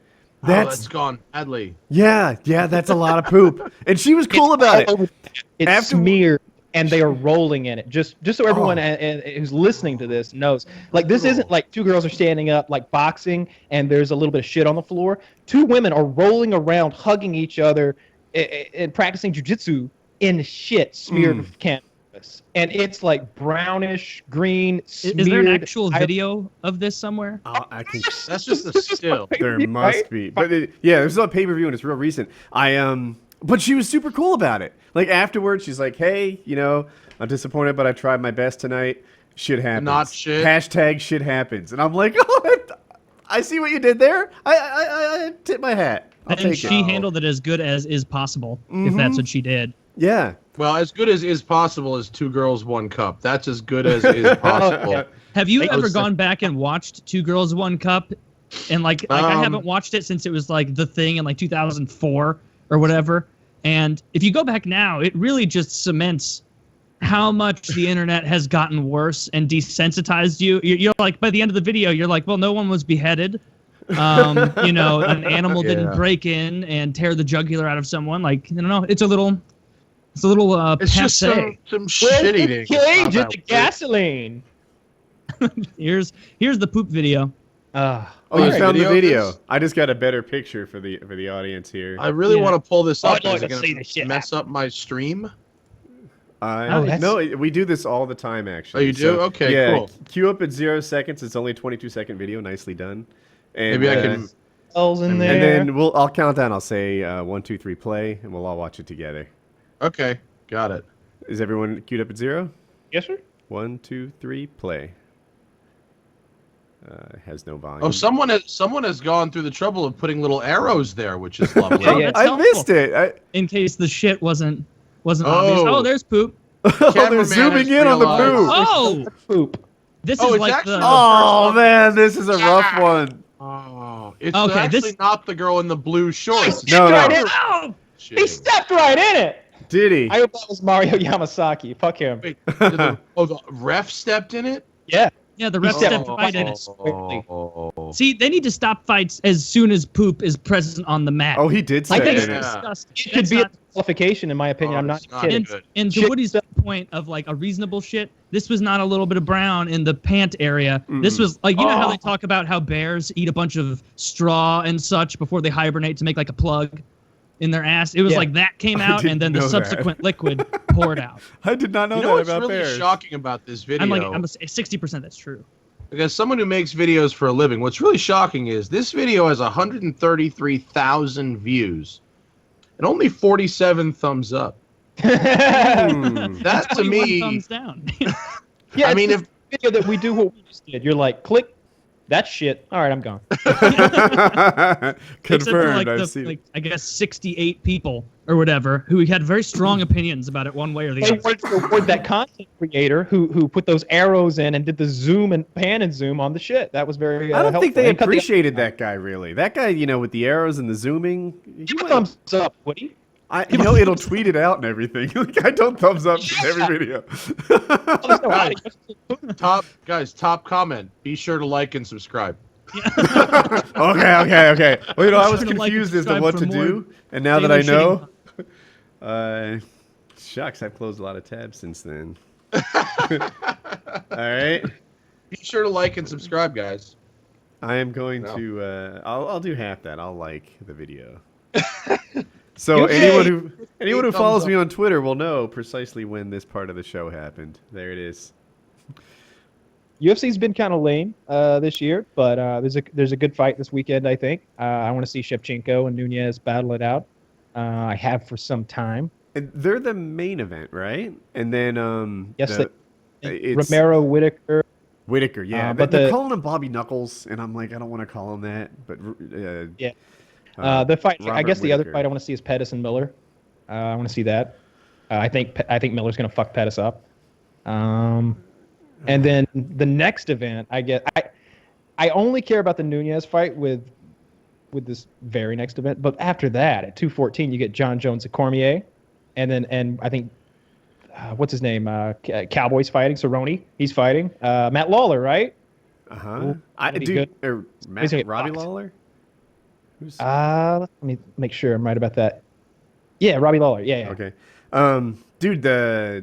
That's gone badly. Yeah, that's a lot of poop. And she was cool about it. It's smeared. And they are rolling in it. Just so everyone who's listening to this knows, like this isn't like two girls are standing up like boxing and there's a little bit of shit on the floor. Two women are rolling around, hugging each other, and practicing jujitsu in shit smeared with canvas. And it's like brownish green. Smeared. Is there an actual video of this somewhere? I think that's just a still. There must be, but there's a pay-per-view and it's real recent. But she was super cool about it. Like afterwards, she's like, "Hey, I'm disappointed, but I tried my best tonight. Shit happens. Not shit. Hashtag shit happens." And I'm like, "Oh, I see what you did there. I tip my hat." And she handled it as good as is possible, if that's what she did. Yeah. Well, as good as is possible is 2 Girls, 1 Cup. That's as good as is possible. Have you ever gone back and watched 2 Girls, 1 Cup? And like I haven't watched it since it was like the thing in like 2004 or whatever. And if you go back now, it really just cements how much the internet has gotten worse and desensitized you. You're like, by the end of the video, you're like, well, no one was beheaded. An animal didn't break in and tear the jugular out of someone. Like, I don't know. It's a little it's just some shit eating. Cage at the gasoline. Here's the poop video. You found the video. I just got a better picture for the audience here. I really want to pull this up. Is it going to mess up my stream? No, we do this all the time, actually. Oh, you do? Okay, cool. Queue up at 0 seconds. It's only a 22-second video. Nicely done. And, maybe I can... And then I'll count down. I'll say 1, 2, 3, play, and we'll all watch it together. Okay, got it. Is everyone queued up at 0? Yes, sir. 1, 2, 3, play. Has no volume. Oh, someone has gone through the trouble of putting little arrows there, which is lovely. I missed it. In case the shit wasn't obvious. Oh, there's poop. They're zooming in on the poop. Oh, poop. This is like the. Oh man, this is a rough one. Oh, it's actually not the girl in the blue shorts. No. He stepped right in it. Did he? I hope that was Mario Yamasaki. Fuck him. Wait, the ref stepped in it? Yeah. Yeah, the ref stepped right in it. See, they need to stop fights as soon as poop is present on the mat. Oh, he did step in it. It should be a qualification, in my opinion. I'm not kidding. And to Woody's point of like a reasonable shit, this was not a little bit of brown in the pant area. This was like, you know how they talk about how bears eat a bunch of straw and such before they hibernate to make like a plug in their ass? It was like that came out and then the subsequent liquid poured out. I did not know that what's about really bears. shocking about this video? I'm 60% that's true. Because someone who makes videos for a living, what's really shocking is this video has 133,000 views and only 47 thumbs up. That to me, thumbs down. Yeah, I mean, if video that we do what we just did, you're like, click, that's shit. All right, I'm gone. Confirmed. I guess 68 people or whatever who had very strong opinions about it one way or the They other. wanted to reward that content creator who put those arrows in and did the zoom and pan and zoom on the shit. That was very I don't think they helpful. And cut the- appreciated that guy really. That guy, with the arrows and the zooming. Give a thumbs up, Woody. It'll tweet it out and everything. I don't thumbs up every video. top comment. Be sure to like and subscribe. Okay. Well, I was Sure to like and confused as to subscribe what for to more do, and now that I daily know, shucks, I've closed a lot of tabs since then. All right. Be sure to like and subscribe, guys. I am going to. I'll do half that. I'll like the video. So anyone who follows me on Twitter will know precisely when this part of the show happened. There it is. UFC's been kind of lame this year, but there's a good fight this weekend, I think. I want to see Shevchenko and Nunez battle it out. I have for some time. And they're the main event, right? And then Yes, it's Romero, Whitaker. Whitaker, yeah. but they're calling him Bobby Knuckles, and I'm like, I don't want to call him that. But The fight, I Robert guess the other Whitaker. fight I want to see is Pettis and Miller. I want to see that. I think Miller's going to fuck Pettis up. And then the next event, I only care about the Nunez fight with this very next event. But after that, at 214, you get John Jones and Cormier, and I think what's his name? Cowboys fighting Cerrone. He's fighting Matt Lawler, right? Robbie Lawler. Let me make sure I'm right about that. Yeah, Robbie Lawler. Yeah. Okay. Dude, I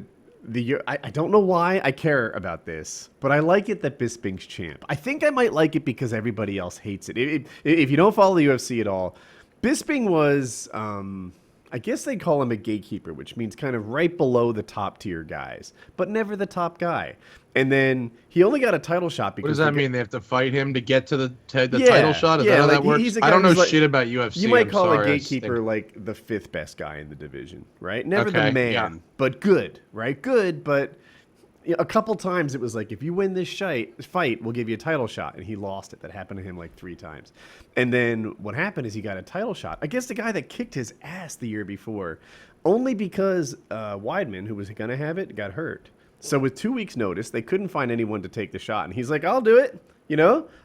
don't know why I care about this, but I like it that Bisping's champ. I think I might like it because everybody else hates it. If you don't follow the UFC at all, Bisping was, I guess they call him a gatekeeper, which means kind of right below the top tier guys, but never the top guy. And then he only got a title shot because. What does that mean? They have to fight him to get to the title shot? Is that how that works? I don't know shit about UFC. You might call a gatekeeper like the fifth best guy in the division, right? Never the man, but good, right? Good, but a couple times it was like, if you win this fight, we'll give you a title shot. And he lost it. That happened to him like 3 times. And then what happened is he got a title shot against a guy that kicked his ass the year before, only because Weidman, who was going to have it, got hurt. So with 2 weeks' notice, they couldn't find anyone to take the shot. And he's like, I'll do it.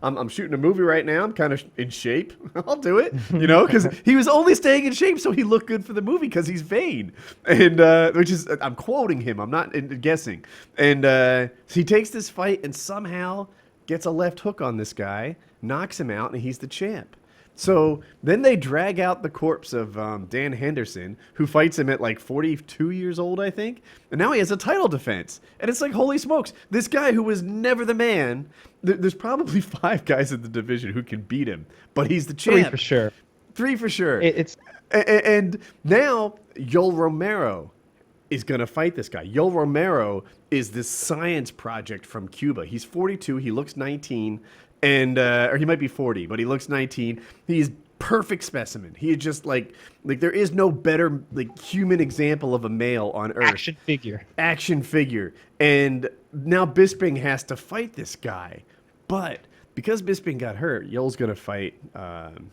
I'm shooting a movie right now. I'm kind of in shape. I'll do it. Because he was only staying in shape so he looked good for the movie because he's vain. And which is, I'm quoting him. I'm not guessing. And so he takes this fight and somehow gets a left hook on this guy, knocks him out, and he's the champ. So then they drag out the corpse of Dan Henderson, who fights him at like 42 years old, I think. And now he has a title defense. And it's like, holy smokes, this guy who was never the man, there's probably 5 guys in the division who can beat him. But he's the champ. 3 for sure. 3 for sure. And now Yoel Romero is going to fight this guy. Yoel Romero is this science project from Cuba. He's 42. He looks 19. And or he might be 40, but he looks 19. He's perfect specimen. He is just like there is no better human example of a male on earth. Action figure. And now Bisping has to fight this guy, but because Bisping got hurt, Yoel's going to fight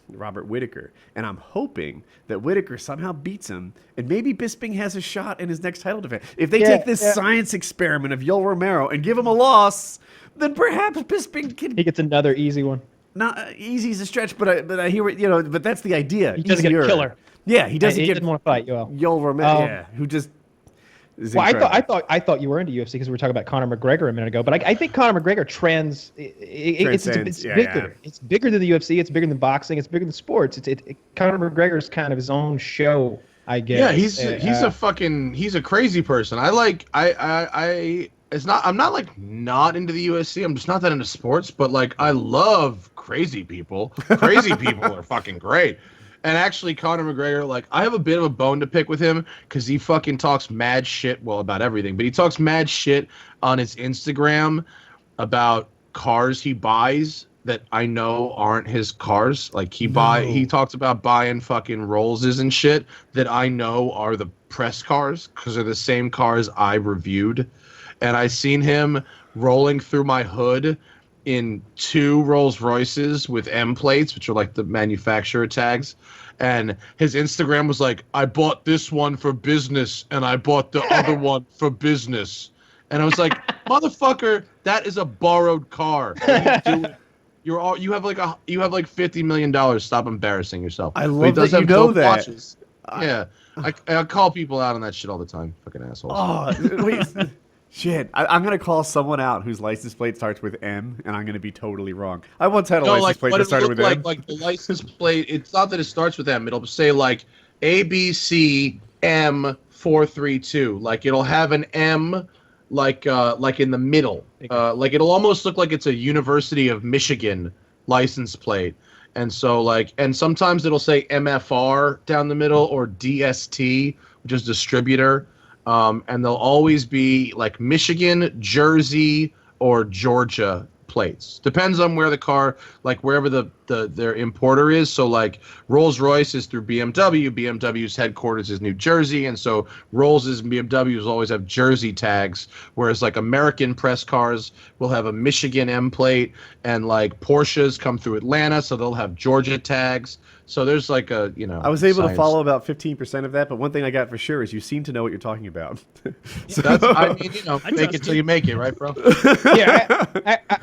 Robert Whitaker, and I'm hoping that Whitaker somehow beats him, and maybe Bisping has a shot in his next title defense. If they take this science experiment of Yoel Romero and give him a loss, then perhaps Bisping can. He gets another easy one. Not easy is a stretch, but I hear it. But that's the idea. He doesn't get a killer. Yeah, he doesn't didn't want to fight Yoel Romero. Who just. Well, I thought you were into UFC because we were talking about Conor McGregor a minute ago, but I think Conor McGregor transcends. It's bigger. Yeah. It's bigger than the UFC. It's bigger than boxing. It's bigger than sports. Conor McGregor's kind of his own show, I guess. Yeah, he's a crazy person. I'm not into the UFC. I'm just not that into sports, but I love crazy people. Crazy people are fucking great. And actually, Conor McGregor, like, I have a bit of a bone to pick with him because he fucking talks mad shit, well, about everything, but he talks mad shit on his Instagram about cars he buys that I know aren't his cars. Like, he talks about buying fucking Rollses and shit that I know are the press cars because they're the same cars I reviewed. And I seen him rolling through my hood in 2 Rolls Royces with M plates, which are like the manufacturer tags. And his Instagram was like, I bought this one for business and I bought the other one for business. And I was like, motherfucker, that is a borrowed car. What are you doing? You have like $50 million. Stop embarrassing yourself. I love that you know that. Watches. Yeah. I call people out on that shit all the time. Fucking assholes. Oh, wait. Shit, I'm going to call someone out whose license plate starts with M, and I'm going to be totally wrong. I once had a license plate that started with M. Like the license plate, it's not that it starts with M. It'll say like ABC M432. Like it'll have an M like in the middle. Like it'll almost look like it's a University of Michigan license plate. And so and sometimes it'll say MFR down the middle or DST, which is distributor. And they'll always be like Michigan, Jersey, or Georgia plates. Depends on where the car, like wherever their importer is. So like Rolls-Royce is through BMW. BMW's headquarters is New Jersey, and so Rolls's and BMWs always have Jersey tags. Whereas like American press cars will have a Michigan M plate, and like Porsches come through Atlanta, so they'll have Georgia tags. So there's like a, I was able to follow about 15% of that, but one thing I got for sure is you seem to know what you're talking about. So I mean, fake it till you make it, right, bro? Yeah,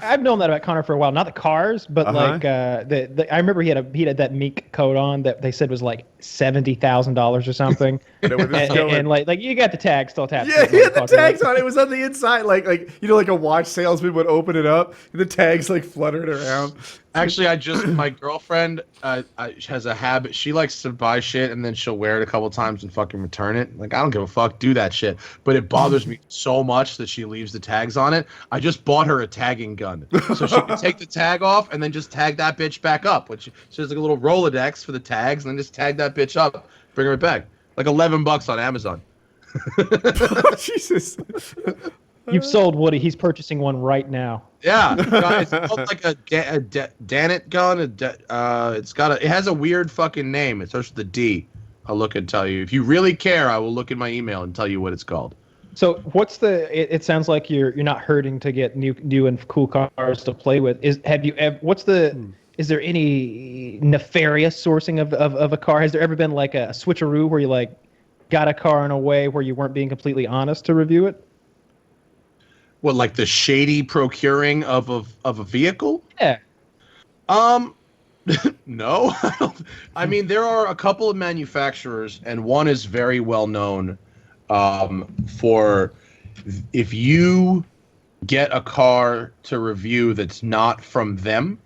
I've known that about Conor for a while. Not the cars, but like I remember he had that mink coat on that they said was like $70,000 or something. and like you got the tag still attached. Yeah, he had the tags on. It was on the inside, like like a watch salesman would open it up, and the tags like fluttered around. Actually, my girlfriend has a habit. She likes to buy shit and then she'll wear it a couple times and fucking return it. Like, I don't give a fuck. Do that shit. But it bothers me so much that she leaves the tags on it. I just bought her a tagging gun. So she can take the tag off and then just tag that bitch back up. Which she has like a little Rolodex for the tags and then just tag that bitch up. Bring her back. Like $11 on Amazon. Jesus. You've sold Woody. He's purchasing one right now. Yeah, it's called like a Danit gun. It has a weird fucking name. It starts with a D. I'll look and tell you. If you really care, I will look in my email and tell you what it's called. So what's it sounds like you're not hurting to get new and cool cars to play with. Is there any nefarious sourcing of a car? Has there ever been like a switcheroo where you like got a car in a way where you weren't being completely honest to review it? What, like the shady procuring of a vehicle? Yeah. No. I mean, there are a couple of manufacturers, and one is very well known for if you get a car to review that's not from them,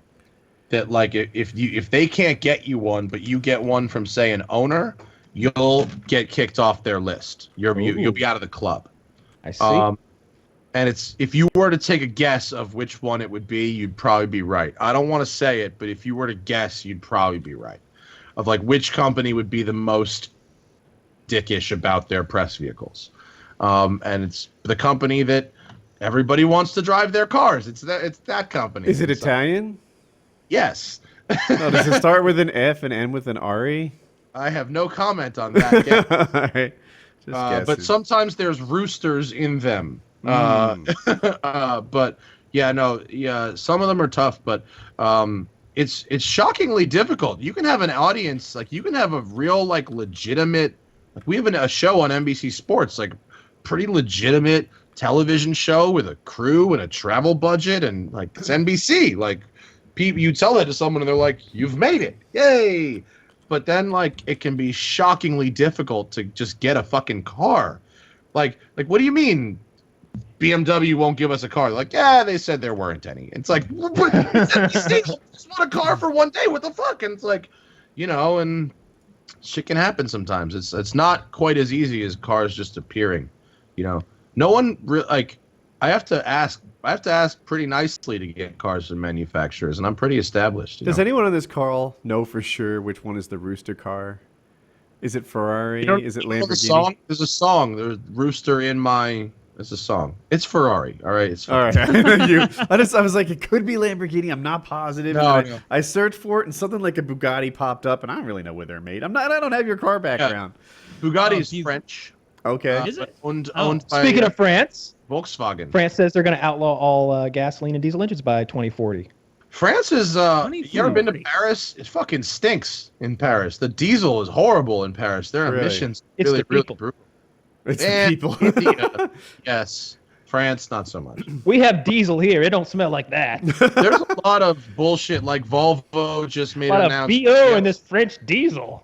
that like if they can't get you one, but you get one from say an owner, you'll get kicked off their list. You'll be out of the club. I see. And if you were to take a guess of which one it would be, you'd probably be right. I don't want to say it, but if you were to guess, you'd probably be right. Of like which company would be the most dickish about their press vehicles. And it's the company that everybody wants to drive their cars. It's that company. Is it Italian? Yes. No, does it start with an F and end with an RE? I have no comment on that yet. All right. But sometimes there's roosters in them. But yeah, some of them are tough, but it's shockingly difficult. You can have an audience, like you can have a real like legitimate, like we have a show on NBC Sports, like pretty legitimate television show with a crew and a travel budget, and like it's NBC. Like you tell that to someone and they're like, "You've made it, yay!" But then like it can be shockingly difficult to just get a fucking car. Like what do you mean? BMW won't give us a car. Like, yeah, they said there weren't any. It's like, just want a car for one day. What the fuck? And it's like, and shit can happen sometimes. It's not quite as easy as cars just appearing. No one like. I have to ask pretty nicely to get cars from manufacturers, and I'm pretty established. Does anyone on this call know for sure which one is the rooster car? Is it Ferrari? Is it Lamborghini? The song? There's a song. There's Rooster in my. It's a song. It's Ferrari. All right. It's Ferrari. All right. I was like, it could be Lamborghini. I'm not positive. No. I searched for it, and something like a Bugatti popped up, and I don't really know where they're made. I don't have your car background. Yeah. Bugatti's French. Okay. Is it? Owned by Speaking of France, Volkswagen. France says they're going to outlaw all gasoline and diesel engines by 2040. France is, you ever been to Paris? It fucking stinks in Paris. The diesel is horrible in Paris. Their emissions it's really, the people. Really brutal. It's the people. India, yes. France, not so much. We have diesel here. It don't smell like that. There's a lot of bullshit, like Volvo just made a lot an of announcement. BO in this French diesel.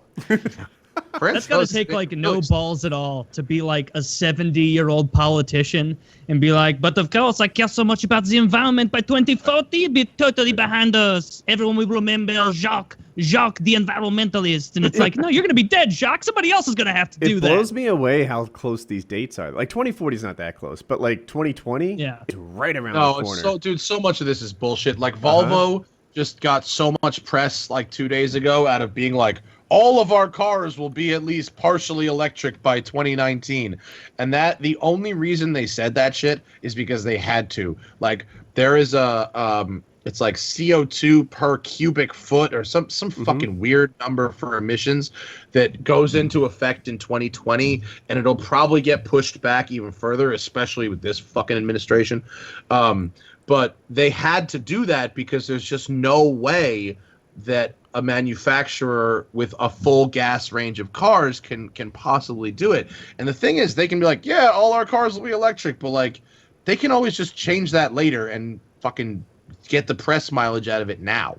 That's got to take like no balls at all to be like a 70-year-old politician and be like, but of course I care so much about the environment. By 2040, it'll be totally behind us. Everyone will remember Jacques the environmentalist. And it's like, no, you're going to be dead, Jacques. Somebody else is going to have to do that. It blows me away how close these dates are. Like 2040 is not that close, but like 2020, it's right around the corner. So much of this is bullshit. Like Volvo just got so much press like 2 days ago out of being like, all of our cars will be at least partially electric by 2019. And that the only reason they said that shit is because they had to. Like there is a it's like CO2 per cubic foot or some fucking weird number for emissions that goes into effect in 2020, and it'll probably get pushed back even further, especially with this fucking administration. But they had to do that because there's just no way that a manufacturer with a full gas range of cars can possibly do it. And the thing is, they can be like, yeah, all our cars will be electric, but like they can always just change that later and fucking get the press mileage out of it now.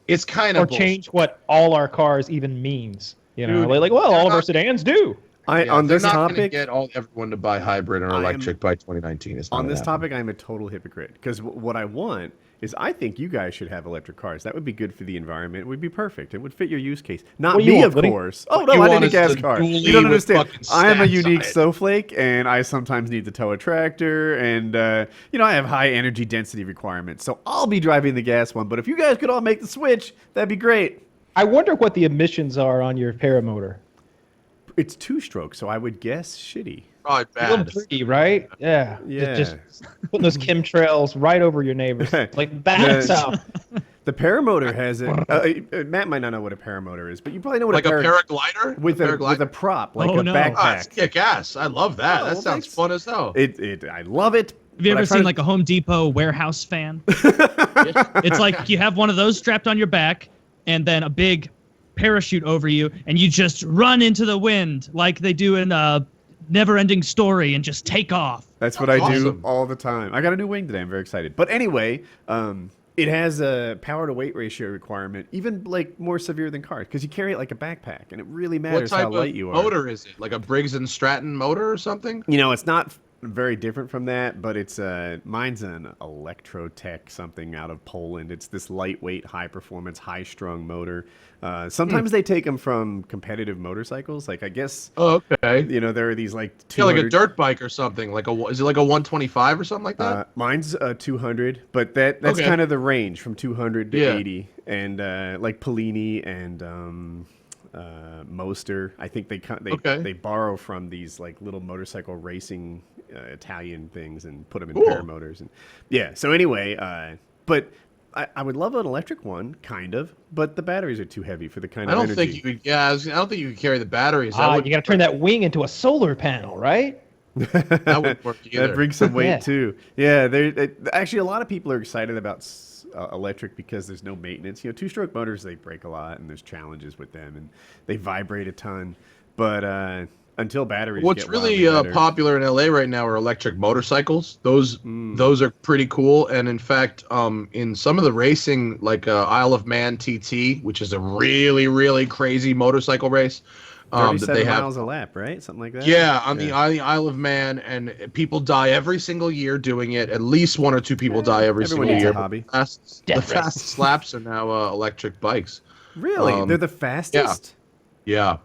It's kind of change what all our cars even means. You know, like well, all of our sedans do. On this topic, get everyone to buy hybrid or electric by 2019. On this topic, I'm a total hypocrite because what I want is I think you guys should have electric cars. That would be good for the environment. It would be perfect. It would fit your use case. Not me, of course. Oh, no, I need a gas car. You don't understand. I am a unique snowflake, and I sometimes need to tow a tractor, and, I have high energy density requirements. So I'll be driving the gas one. But if you guys could all make the switch, that'd be great. I wonder what the emissions are on your Paramotor. It's two-stroke, so I would guess shitty. Probably bad. Pretty, right? Yeah. Just putting those chemtrails right over your neighbors. Like, that's out. The Paramotor has it. Matt might not know what a Paramotor is, but you probably know what a paraglider? With a prop, like a backpack. Oh, it's kick-ass. I love that. That sounds fun as hell. I love it. Have you ever seen like a Home Depot warehouse fan? It's like you have one of those strapped on your back and then a big parachute over you, and you just run into the wind like they do in a Never-Ending Story and just take off. That's what I do all the time. I got a new wing today. I'm very excited. But anyway, it has a power-to-weight ratio requirement, even like more severe than cars, because you carry it like a backpack, and it really matters how light you are. What type of motor is it? Like a Briggs & Stratton motor or something? It's not very different from that, but it's mine's an Electrotech something out of Poland. It's this lightweight, high-performance, high-strung motor. Sometimes they take them from competitive motorcycles. Like I guess. Oh, okay. There are these like 200... like a dirt bike or something. Is it like a 125 or something like that? Mine's 200, but that's kind of the range from 200 to 80, and like Polini and. Moster. I think they borrow from these like little motorcycle racing Italian things and put them in paramotors. And so anyway, but I would love an electric one, kind of, but the batteries are too heavy for the kind of energy. I don't think you could carry the batteries. You got to turn that wing into a solar panel, right? That wouldn't work either. That brings some weight too. Yeah, actually a lot of people are excited about electric because there's no maintenance. Two-stroke motors, they break a lot, and there's challenges with them, and they vibrate a ton. But until batteries what's get really popular in LA right now are electric motorcycles. Those are pretty cool, and in fact, in some of the racing, like Isle of Man TT, which is a really, really crazy motorcycle race, 37 that they have miles a lap, right? Something like that. Yeah, on the Isle of Man, and people die every single year doing it. At least one or two people die every single year. A hobby. The fastest laps are now electric bikes. Really? They're the fastest? Yeah.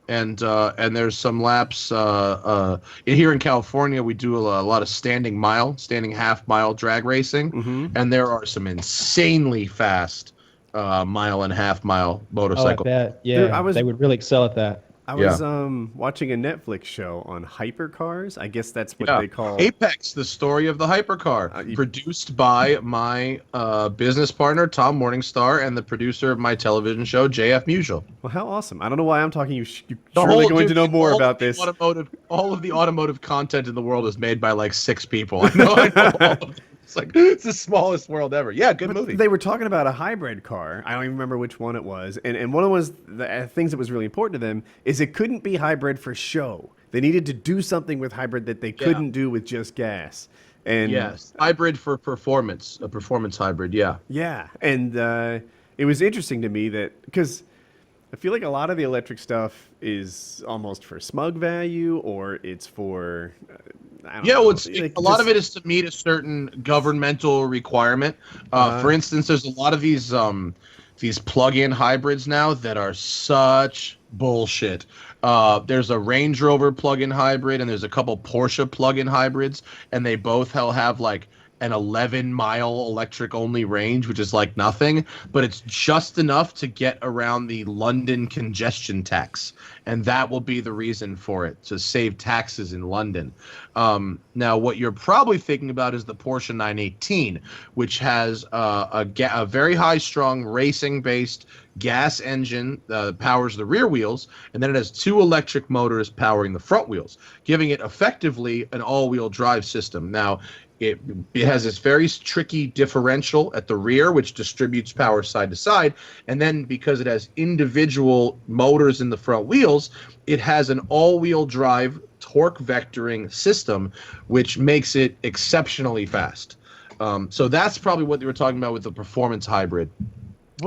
And there's some laps here in California. We do a lot of standing half-mile drag racing, and there are some insanely fast mile and half-mile motorcycles. Oh, I bet. Yeah, Dude, they would really excel at that. I was watching a Netflix show on hypercars. I guess that's what they call Apex, the story of the hypercar, produced by my business partner Tom Morningstar and the producer of my television show JF Musial. Well, how awesome! I don't know why I'm talking. You're surely going to know more about this. All of the automotive content in the world is made by like 6 people. I know all of them. It's the smallest world ever. Yeah, good movie. They were talking about a hybrid car. I don't even remember which one it was. And one of the things that was really important to them is it couldn't be hybrid for show. They needed to do something with hybrid that they couldn't do with just gas. And yes, hybrid for performance, a performance hybrid. Yeah. Yeah, and it was interesting to me that because I feel like a lot of the electric stuff is almost for smug value, or it's for I don't know. A lot of it is to meet a certain governmental requirement. For instance, there's a lot of these plug-in hybrids now that are such bullshit. There's a Range Rover plug-in hybrid, and there's a couple Porsche plug-in hybrids, and they both have like an 11-mile electric-only range, which is like nothing, but it's just enough to get around the London congestion tax, and that will be the reason for it, to save taxes in London. Now, what you're probably thinking about is the Porsche 918, which has a very high-strung racing-based gas engine powers the rear wheels, and then it has 2 electric motors powering the front wheels, giving it effectively an all-wheel drive system. Now, it has this very tricky differential at the rear, which distributes power side to side. And then because it has individual motors in the front wheels, it has an all-wheel drive torque vectoring system, which makes it exceptionally fast. So that's probably what they were talking about with the performance hybrid.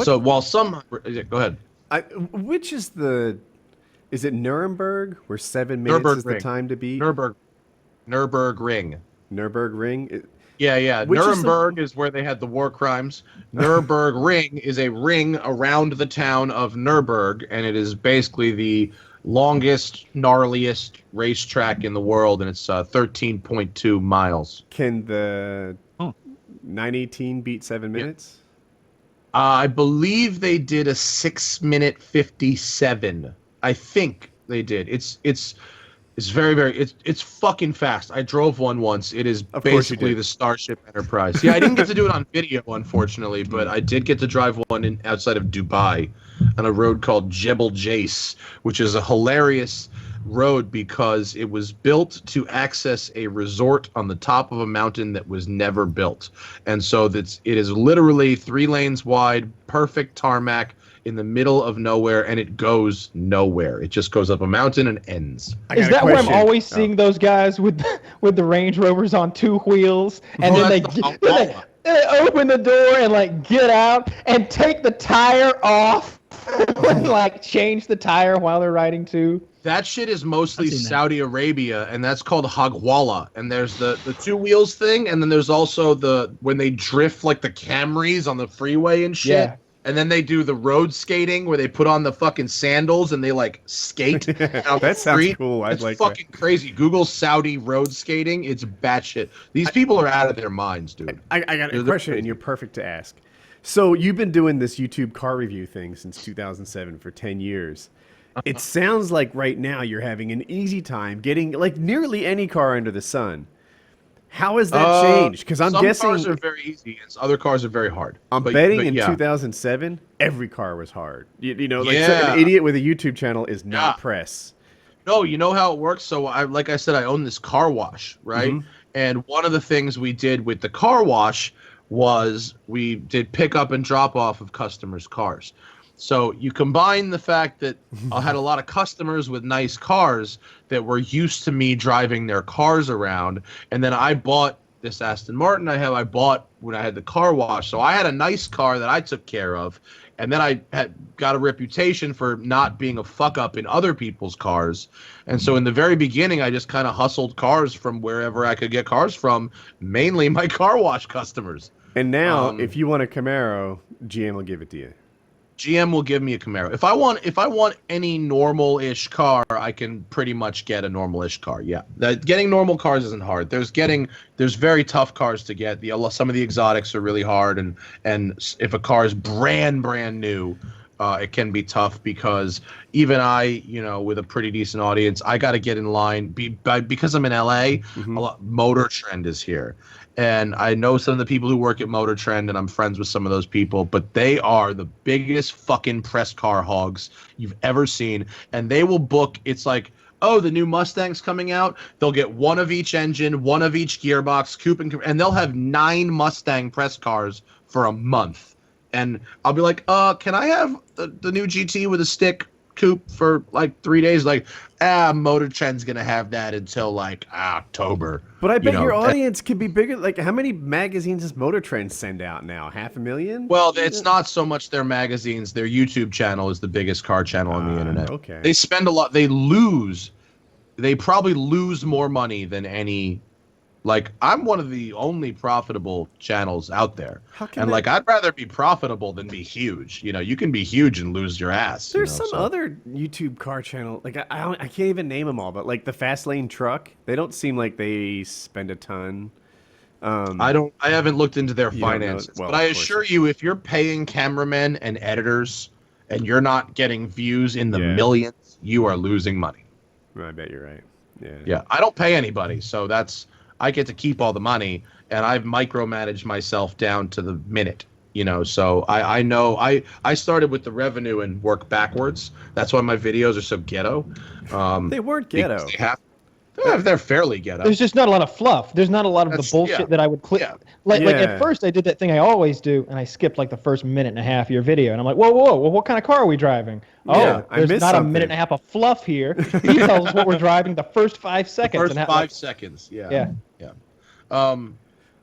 So while some... Go ahead. Which is is it Nuremberg, where 7 minutes is the time to beat? Nürburgring. Nürburgring? Yeah. Nuremberg is where they had the war crimes. Nürburgring is a ring around the town of Nuremberg, and it is basically the longest, gnarliest racetrack in the world, and it's 13.2 miles. Can the 918 beat 7 minutes? I believe they did a 6-minute 57. I think they did. It's very, very, it's fucking fast. I drove one once. It is basically the Starship Enterprise. Yeah, I didn't get to do it on video, unfortunately, but I did get to drive one outside of Dubai on a road called Jebel Jais, which is a hilarious road because it was built to access a resort on the top of a mountain that was never built. And so it is literally 3 lanes wide, perfect tarmac, in the middle of nowhere, and it goes nowhere. It just goes up a mountain and ends. Is that where I'm always seeing those guys with the Range Rovers on 2 wheels, and then they open the door and like get out and take the tire off and like change the tire while they're riding too? That shit is mostly Saudi Arabia, and that's called Hagwala. And there's the 2 wheels thing, and then there's also when they drift like the Camrys on the freeway and shit. Yeah. And then they do the road skating where they put on the fucking sandals and they like skate out that the street. Sounds cool. It's like fucking crazy. Google Saudi road skating. It's batshit. These people are out of their minds, dude. I got a question, and you're perfect to ask. So you've been doing this YouTube car review thing since 2007 for 10 years. It sounds like right now you're having an easy time getting like nearly any car under the sun. How has that changed? Because I'm guessing some cars are very easy, and other cars are very hard. I'm betting in 2007, every car was hard. You know, like an idiot with a YouTube channel is not press. No, you know how it works. So, like I said, I own this car wash, right? Mm-hmm. And one of the things we did with the car wash was we did pick up and drop off of customers' cars. So you combine the fact that I had a lot of customers with nice cars that were used to me driving their cars around, and then I bought this Aston Martin I bought when I had the car wash. So I had a nice car that I took care of, and then I had got a reputation for not being a fuck up in other people's cars. And so in the very beginning, I just kind of hustled cars from wherever I could get cars from, mainly my car wash customers. And now, if you want a Camaro, GM will give it to you. GM will give me a Camaro. If I want any normal-ish car, I can pretty much get a normal-ish car. Yeah, getting normal cars isn't hard. There's very tough cars to get. Some of the exotics are really hard, and if a car is brand new, it can be tough because even I, with a pretty decent audience, I got to get in line because I'm in LA. Motor Trend is here. And I know some of the people who work at Motor Trend, and I'm friends with some of those people, but they are the biggest fucking press car hogs you've ever seen. And they will book, it's like, oh, the new Mustang's coming out. They'll get one of each engine, one of each gearbox, coupe, and they'll have 9 Mustang press cars for a month. And I'll be like, can I have the new GT with a stick coupe for like 3 days? Like, Motor Trend's gonna have that until like October. But I bet your audience can be bigger. Like, how many magazines does Motor Trend send out now? 500,000? Well, it's not so much their magazines. Their YouTube channel is the biggest car channel on the internet. Okay. They spend a lot. They probably lose more money than any. Like, I'm one of the only profitable channels out there. I'd rather be profitable than be huge. You can be huge and lose your ass. There's some other YouTube car channel. Like, I can't even name them all, but like the Fast Lane Truck, they don't seem like they spend a ton. I haven't looked into their finances, but I assure you, if you're paying cameramen and editors and you're not getting views in the millions, you are losing money. I bet you're right. Yeah. I don't pay anybody, so I get to keep all the money, and I've micromanaged myself down to the minute, so I know I started with the revenue and work backwards. That's why my videos are so ghetto. They weren't ghetto. They're fairly ghetto. There's just not a lot of fluff. There's not a lot of the bullshit that I would click. Yeah. Like at first I did that thing I always do, and I skipped like the first minute and a half of your video, and I'm like, whoa, what kind of car are we driving? There's not a minute and a half of fluff here. He tells us what we're driving the first 5 seconds. The first 5 seconds, yeah.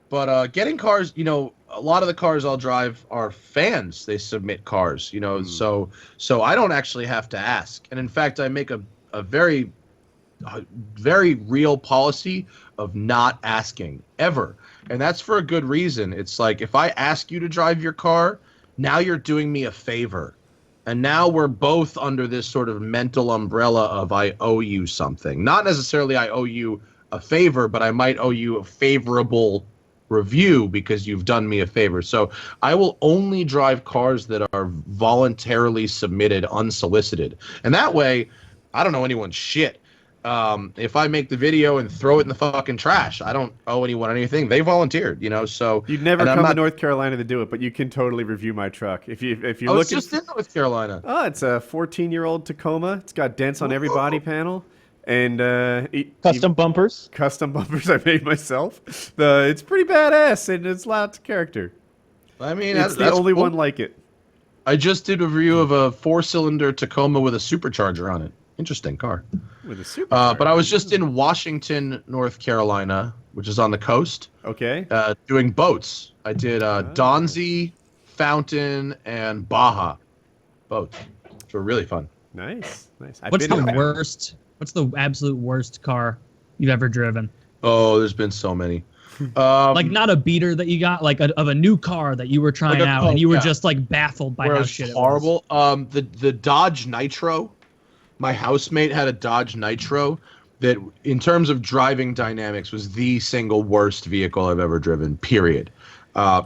But getting cars, a lot of the cars I'll drive are fans. They submit cars, so I don't actually have to ask. And in fact, I make a very real policy of not asking ever. And that's for a good reason. It's like, if I ask you to drive your car, now you're doing me a favor. And now we're both under this sort of mental umbrella of I owe you something. Not necessarily I owe you a favor, but I might owe you a favorable review because you've done me a favor. So I will only drive cars that are voluntarily submitted unsolicited. And that way, I don't know anyone's shit. If I make the video and throw it in the fucking trash, I don't owe anyone anything. They volunteered, so you'd never come to North Carolina to do it, but you can totally review my truck if you look. It's just in North Carolina. Oh, it's a 14-year-old Tacoma. It's got dents on every body panel. And custom bumpers. Custom bumpers I made myself. It's pretty badass, and it's lots of character. I mean, it's the only one like it. I just did a review of a 4-cylinder Tacoma with a supercharger on it. Interesting car. With a supercharger. But I was just in Washington, North Carolina, which is on the coast. Okay. Doing boats. I did Donzi, Fountain, and Baja boats, which were really fun. Nice. What's the absolute worst car you've ever driven? Oh, there's been so many. Like not a beater that you got, like of a new car that you were trying out, and you were just like baffled by how shit horrible. it was. The Dodge Nitro. My housemate had a Dodge Nitro that, in terms of driving dynamics, was the single worst vehicle I've ever driven. Period.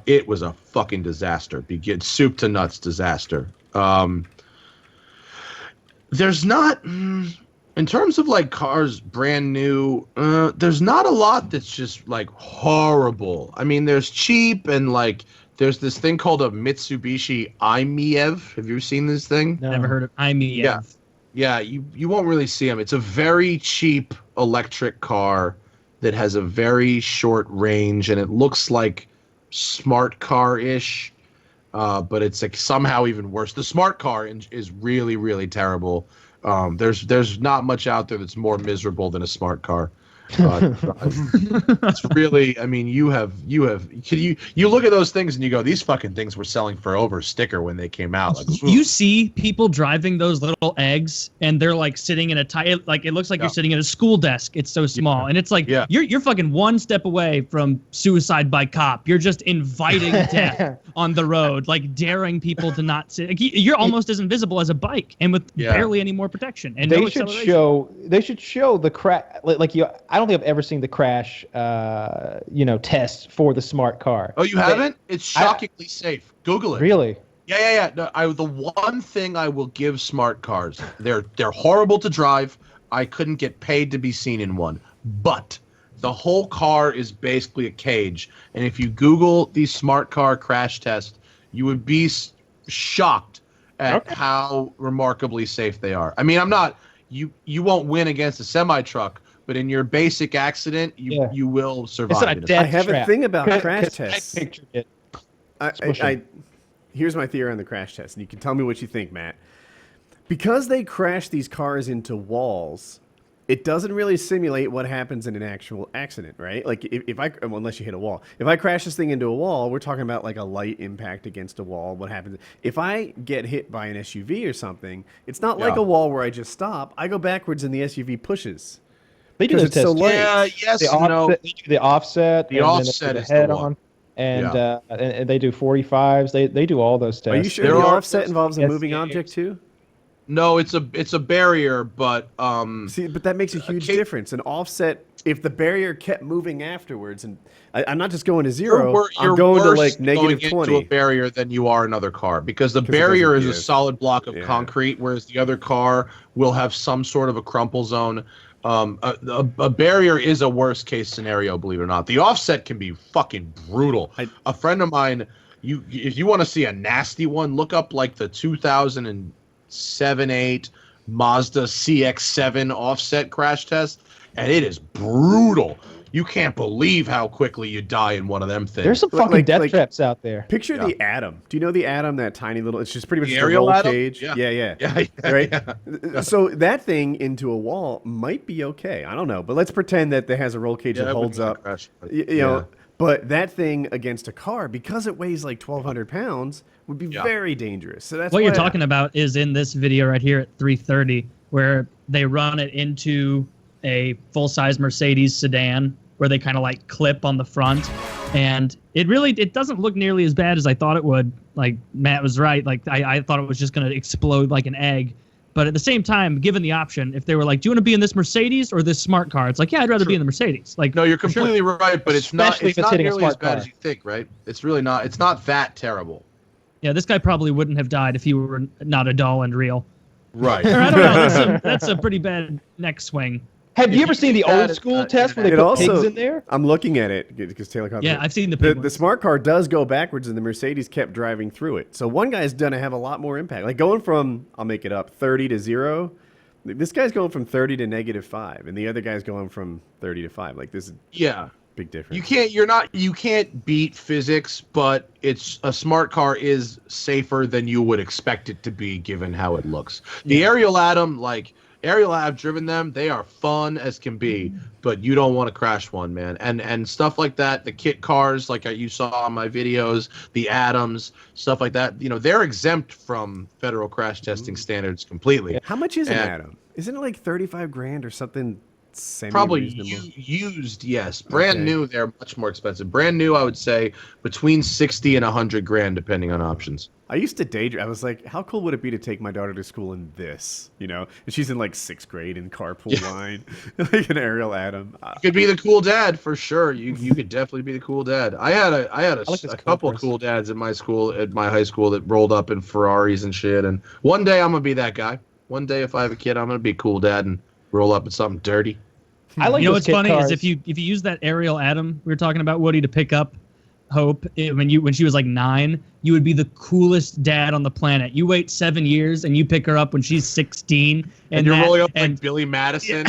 It was a fucking disaster. Soup to nuts disaster. There's not. In terms of like cars brand new, there's not a lot that's just like horrible. I mean, there's cheap and like there's this thing called a Mitsubishi i-MiEV. Have you ever seen this thing? No. Never heard of i-MiEV. Yeah, you won't really see them. It's a very cheap electric car that has a very short range, and it looks like smart car-ish, but it's like somehow even worse. The smart car is really, really terrible. There's not much out there that's more miserable than a smart car. It's really, I mean, you look at those things and you go, these fucking things were selling for over a sticker when they came out. Like, you see people driving those little eggs and they're like sitting in a tight, like it looks like you're sitting at a school desk. It's so small. And it's like, you're fucking one step away from suicide by cop. You're just inviting death on the road, like daring people to not sit. Like, you're almost as invisible as a bike and with barely any more protection. And they should show the crash. Like I don't think I've ever seen the crash, test for the smart car. Oh, you haven't? It's shockingly safe. Google it. Really? Yeah. No, the one thing I will give smart cars, they're horrible to drive. I couldn't get paid to be seen in one, but the whole car is basically a cage. And if you Google the smart car crash test, you would be shocked at how remarkably safe they are. I mean, you won't win against a semi-truck, but in your basic accident, you will survive. I have a thing about crash tests. I pictured it. Here's my theory on the crash test, and you can tell me what you think, Matt. Because they crash these cars into walls, it doesn't really simulate what happens in an actual accident, right? Like unless you hit a wall. If I crash this thing into a wall, we're talking about like a light impact against a wall. What happens if I get hit by an SUV or something? It's not like a wall where I just stop. I go backwards and the SUV pushes. They do it's so light. Yeah, yes, the offset. The offset is the one. And they do 45s. They do all those tests. Are you sure the offset involves a moving object too? No, it's a barrier, but see, but that makes a huge difference. An offset, if the barrier kept moving afterwards, and I'm not just going to zero, I'm going to like negative 20. Into a barrier than you are another car, because the barrier is a solid block of concrete, whereas the other car will have some sort of a crumple zone. A barrier is a worst case scenario, believe it or not. The offset can be fucking brutal. A friend of mine, if you want to see a nasty one, look up like the 2007-8 Mazda CX-7 offset crash test, and it is brutal. You can't believe how quickly you die in one of them things. There's some fucking death traps out there. Picture the Atom. Do you know the Atom? That tiny little. It's just pretty much the a roll Atom? cage. Yeah. Right. Yeah. So that thing into a wall might be okay. I don't know, but let's pretend that it has a roll cage that holds up. You know, but that thing against a car, because it weighs like 1,200 pounds, would be very dangerous. So that's what you're talking about is in this video right here at 3:30, where they run it into a full-size Mercedes sedan, where they kind of like clip on the front, and it doesn't look nearly as bad as I thought it would. Like Matt was right. Like I thought it was just going to explode like an egg. But at the same time, given the option, if they were like, do you want to be in this Mercedes or this smart car? It's like, yeah, I'd rather be in the Mercedes. Like, no, you're completely right, but it's not nearly as bad car. as you think, right? It's really not. It's not that terrible. Yeah, this guy probably wouldn't have died if he were not a doll and real. Right. Or, I don't know. That's a pretty bad neck swing. Have you ever seen the old school test where they put pigs in there? I'm looking at it because Taylor caught it. I've seen the smart car does go backwards, and the Mercedes kept driving through it. So one guy's gonna have a lot more impact. Like going from, I'll make it up, 30 to 0. This guy's going from 30 to -5, and the other guy's going from 30 to 5. Like this is big difference. You can't beat physics, but a smart car is safer than you would expect it to be given how it looks. The Ariel Atom, Ariel, I've driven them. They are fun as can be, but you don't want to crash one, man. And stuff like that, the kit cars, like you saw on my videos, the Atoms, stuff like that, they're exempt from federal crash testing standards completely. How much is an Atom? Isn't it like 35 grand or something? Probably used, yes. Brand new, they're much more expensive. Brand new, I would say between 60 and 100 grand, depending on options. I used to daydream. I was like, how cool would it be to take my daughter to school in this? And she's in like 6th grade in carpool line, like an Ariel Atom. You could be the cool dad for sure. You could definitely be the cool dad. I had a couple of cool dads at my school, at my high school, that rolled up in Ferraris and shit. And one day I'm gonna be that guy. One day if I have a kid, I'm gonna be a cool dad and roll up in something dirty. I like. What's funny is if you use that Ariel Atom we were talking about, Woody, to pick up Hope when she was like 9, you would be the coolest dad on the planet. You wait 7 years and you pick her up when she's 16, and you're rolling up like Billy Madison,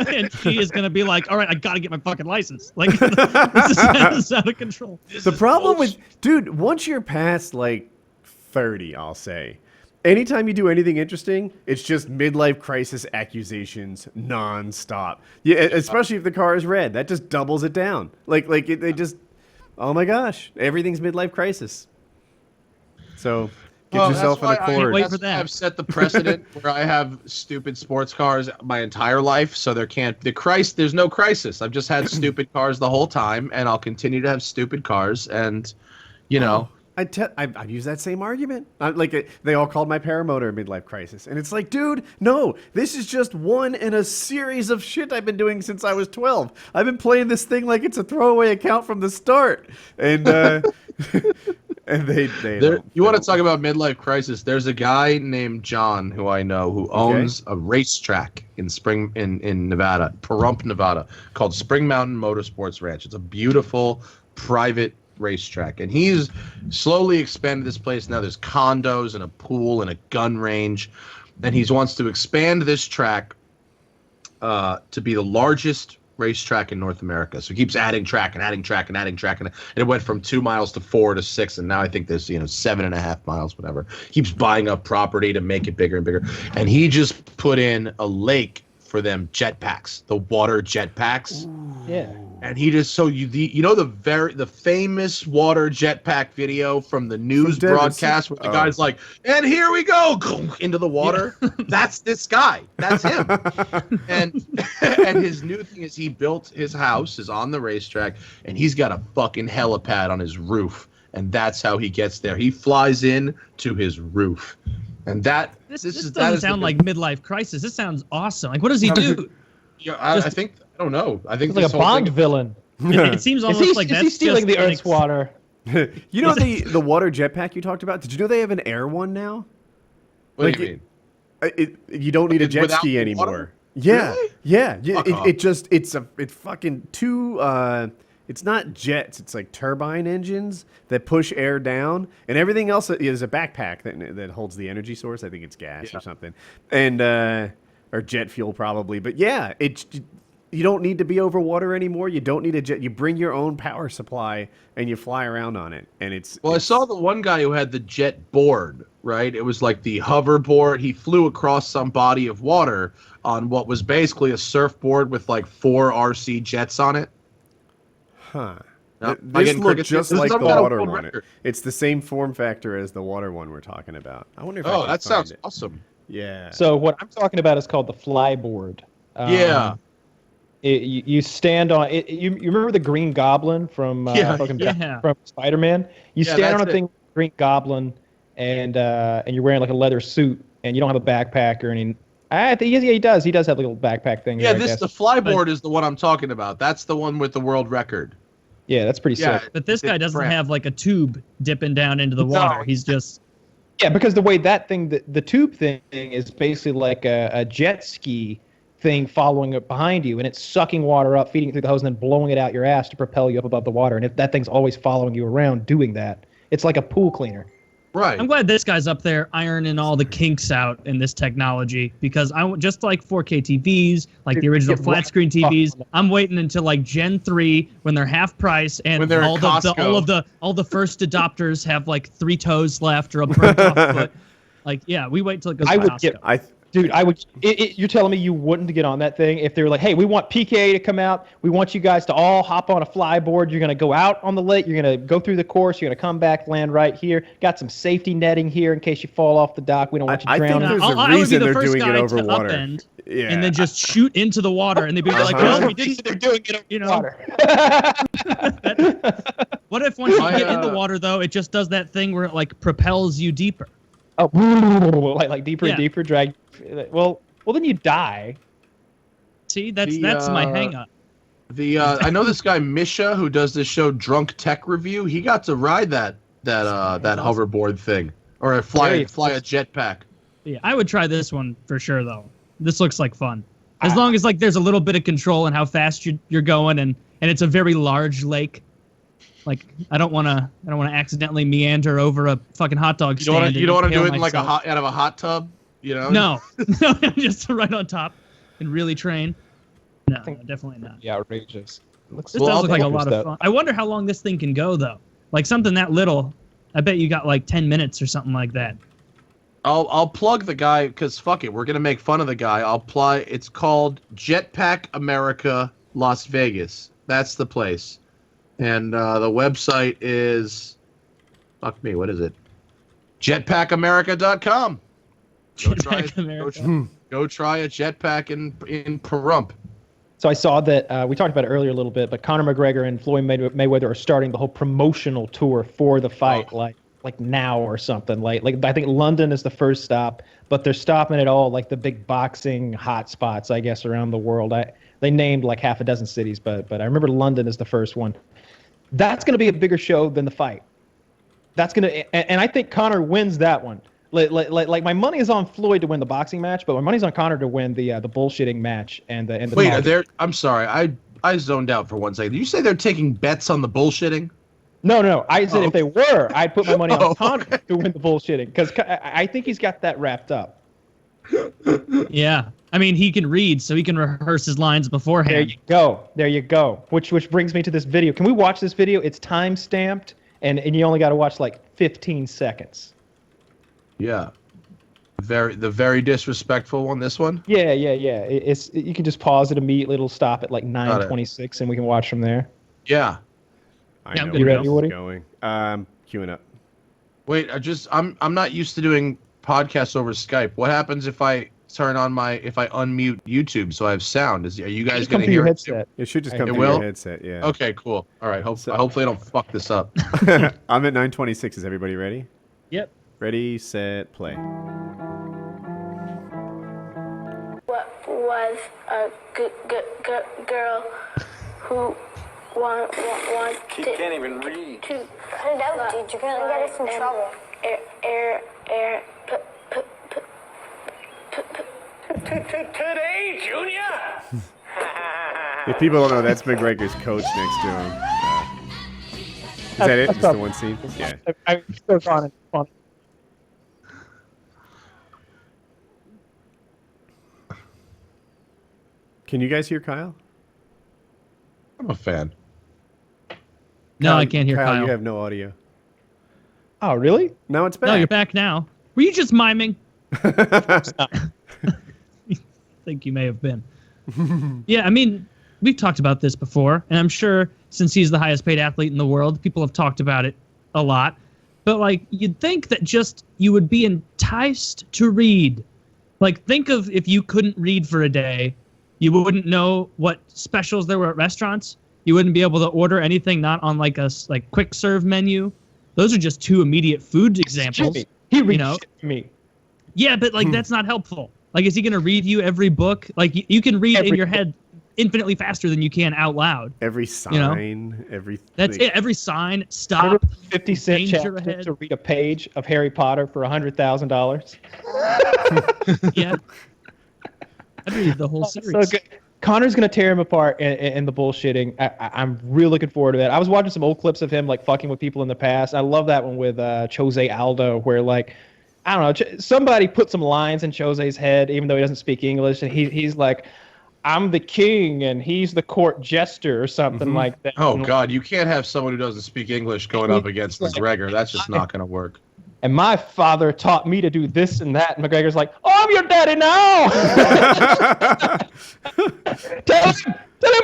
and she is gonna be like, "All right, I gotta get my fucking license." Like this is out of control. The problem with once you're past like 30, I'll say. anytime you do anything interesting, it's just midlife crisis accusations nonstop. Yeah, especially if the car is red, that just doubles it down. They just, oh my gosh, everything's midlife crisis. So get yourself an Accord. Wait for that. I've set the precedent where I have stupid sports cars my entire life, so there's no crisis. I've just had stupid cars the whole time, and I'll continue to have stupid cars, and you know. I've used that same argument. They all called my Paramotor a midlife crisis. And it's like, dude, no, this is just one in a series of shit I've been doing since I was 12. I've been playing this thing like it's a throwaway account from the start. And and you want to talk about midlife crisis? There's a guy named John who I know who owns a racetrack in Nevada, Pahrump, Nevada, called Spring Mountain Motorsports Ranch. It's a beautiful private racetrack, and he's slowly expanded this place. Now there's condos and a pool and a gun range, and he wants to expand this track to be the largest racetrack in North America. So he keeps adding track and adding track and adding track, and it went from 2 miles to 4 to 6, and now I think there's 7.5 miles, whatever. Keeps buying up property to make it bigger and bigger, and he just put in a lake for them jetpacks, the water jetpacks. Yeah. And he just the famous water jetpack video from the news broadcast where the guy's like, and here we go into the water. Yeah. That's this guy. That's him. and his new thing is he built his house is on the racetrack, and he's got a fucking helipad on his roof, and that's how he gets there. He flies in to his roof. And this doesn't sound like midlife crisis. This sounds awesome. Like, what does he do? Yeah, I don't know. I think it's like a Bond villain. It seems almost like that's stealing the Earth's water. You know the water jetpack you talked about? Did you know they have an air one now? What do you mean? You don't need a jet ski anymore. Water? Yeah, really? Yeah. It's fucking two. It's not jets. It's like turbine engines that push air down, and everything else is a backpack that holds the energy source. I think it's gas or something, and or jet fuel probably. But yeah, you don't need to be over water anymore. You don't need a jet. You bring your own power supply and you fly around on it, and I saw the one guy who had the jet board. Right, it was like the hoverboard. He flew across some body of water on what was basically a surfboard with like 4 RC jets on it. Huh. No, this looked just like the water one. It's the same form factor as the water one we're talking about. I wonder if that sounds awesome. Yeah. So what I'm talking about is called the flyboard. You stand on it. You remember the Green Goblin from from Spider-Man? You stand on a thing, Green Goblin, and you're wearing like a leather suit, and you don't have a backpack or anything. I think he does. He does have a little backpack thing. Yeah, the flyboard is the one I'm talking about. That's the one with the world record. Yeah, that's pretty sick. But this guy doesn't have like a tube dipping down into the water. He's just because the way that thing, the tube thing is basically like a jet ski thing following it behind you, and it's sucking water up, feeding it through the hose, and then blowing it out your ass to propel you up above the water. And if that thing's always following you around doing that, it's like a pool cleaner. Right. I'm glad this guy's up there ironing all the kinks out in this technology, because just like 4K TVs, like the original flat screen TVs, I'm waiting until like Gen 3 when they're half price and all the first adopters have like 3 toes left or a burnt off foot. Like, yeah, we wait till it goes to Costco. Dude, I would. You're telling me you wouldn't get on that thing if they were like, "Hey, we want PKA to come out. We want you guys to all hop on a flyboard. You're gonna go out on the lake. You're gonna go through the course. You're gonna come back, land right here. Got some safety netting here in case you fall off the dock. We don't want you drowning." I think there's a reason they're doing it over water. And then just shoot into the water, and they'd be like, "No, we didn't." They're doing it over water. What if once you get in the water, though, it just does that thing where it like propels you deeper? Oh, like deeper and deeper, drag. Well, then you die. See, that's my hang-up. I know this guy Misha who does this show Drunk Tech Review. He got to ride that hoverboard thing or fly a jetpack. Yeah, I would try this one for sure though. This looks like fun. As long as like there's a little bit of control in how fast you're going and it's a very large lake. Like I don't want to accidentally meander over a fucking hot dog stand. You don't want to do it in like out of a hot tub, you know? No, just right on top and really train. No, definitely not. Yeah, outrageous. This does look like a lot of fun. I wonder how long this thing can go though. Like something that little, I bet you got like 10 minutes or something like that. I'll plug the guy because fuck it, we're gonna make fun of the guy. I'll apply. It's called Jetpack America Las Vegas. That's the place, and the website is fuck me. What is it? Jetpackamerica.com. Go try a jetpack in Pahrump. So I saw that we talked about it earlier a little bit, but Conor McGregor and Floyd Mayweather are starting the whole promotional tour for the fight, like now or something. Like I think London is the first stop, but they're stopping at all like the big boxing hot spots, I guess, around the world. They named like half a dozen cities, but I remember London is the first one. That's going to be a bigger show than the fight. That's gonna, and I think Conor wins that one. Like my money is on Floyd to win the boxing match, but my money's on Conor to win the bullshitting match and the. Wait, I'm sorry, I zoned out for 1 second. Did you say they're taking bets on the bullshitting? No. I said if they were, I'd put my money on Conor to win the bullshitting because I think he's got that wrapped up. Yeah, I mean he can read, so he can rehearse his lines beforehand. There you go. Which brings me to this video. Can we watch this video? It's time stamped, and you only got to watch like 15 seconds. Yeah. The very disrespectful one, this one? Yeah. You can just pause it immediately. It'll stop at like 9:26 and we can watch from there. Yeah. I know you ready, where Woody? it's going. Queuing up. Wait, I'm not used to doing podcasts over Skype. What happens if I unmute YouTube so I have sound? Are you guys going to hear it too? It should just come through your headset, yeah. Okay, cool. All right, hopefully I don't fuck this up. I'm at 9:26. Is everybody ready? Yep. Ready, set, play. What was a good girl who wants She can't even read. to Cut it out, dude. You're gonna get us in trouble. Today, Junior. If people don't know, that's McGregor's coach next to him. Is that it? Just the one scene? Yeah. I still on. Can you guys hear Kyle? I'm a fan. No, I can't hear Kyle. You have no audio. Oh, really? No, it's back. No, you're back now. Were you just miming? I think you may have been. Yeah, I mean, we've talked about this before, and I'm sure since he's the highest paid athlete in the world, people have talked about it a lot. But, like, you'd think that just you would be enticed to read. Like, think of if you couldn't read for a day, you wouldn't know what specials there were at restaurants. You wouldn't be able to order anything not on, like, a quick serve menu. Those are just two immediate food examples. He reads me. Yeah, but, like, that's not helpful. Like, is he going to read you every book? Like, you can read in your head infinitely faster than you can out loud. Every sign, everything. That's it. Every sign, stop. 50 cent chapter to read a page of Harry Potter for $100,000. Yeah. I'd read the whole series. So good. Conor's going to tear him apart in the bullshitting. I'm really looking forward to that. I was watching some old clips of him, like, fucking with people in the past. I love that one with Jose Aldo, where, like, I don't know, somebody put some lines in Jose's head, even though he doesn't speak English, and he's like, I'm the king, and he's the court jester, or something like that. Oh, God, you can't have someone who doesn't speak English going up against McGregor. That's just not going to work. And my father taught me to do this and that. And McGregor's like, oh, I'm your daddy now. tell him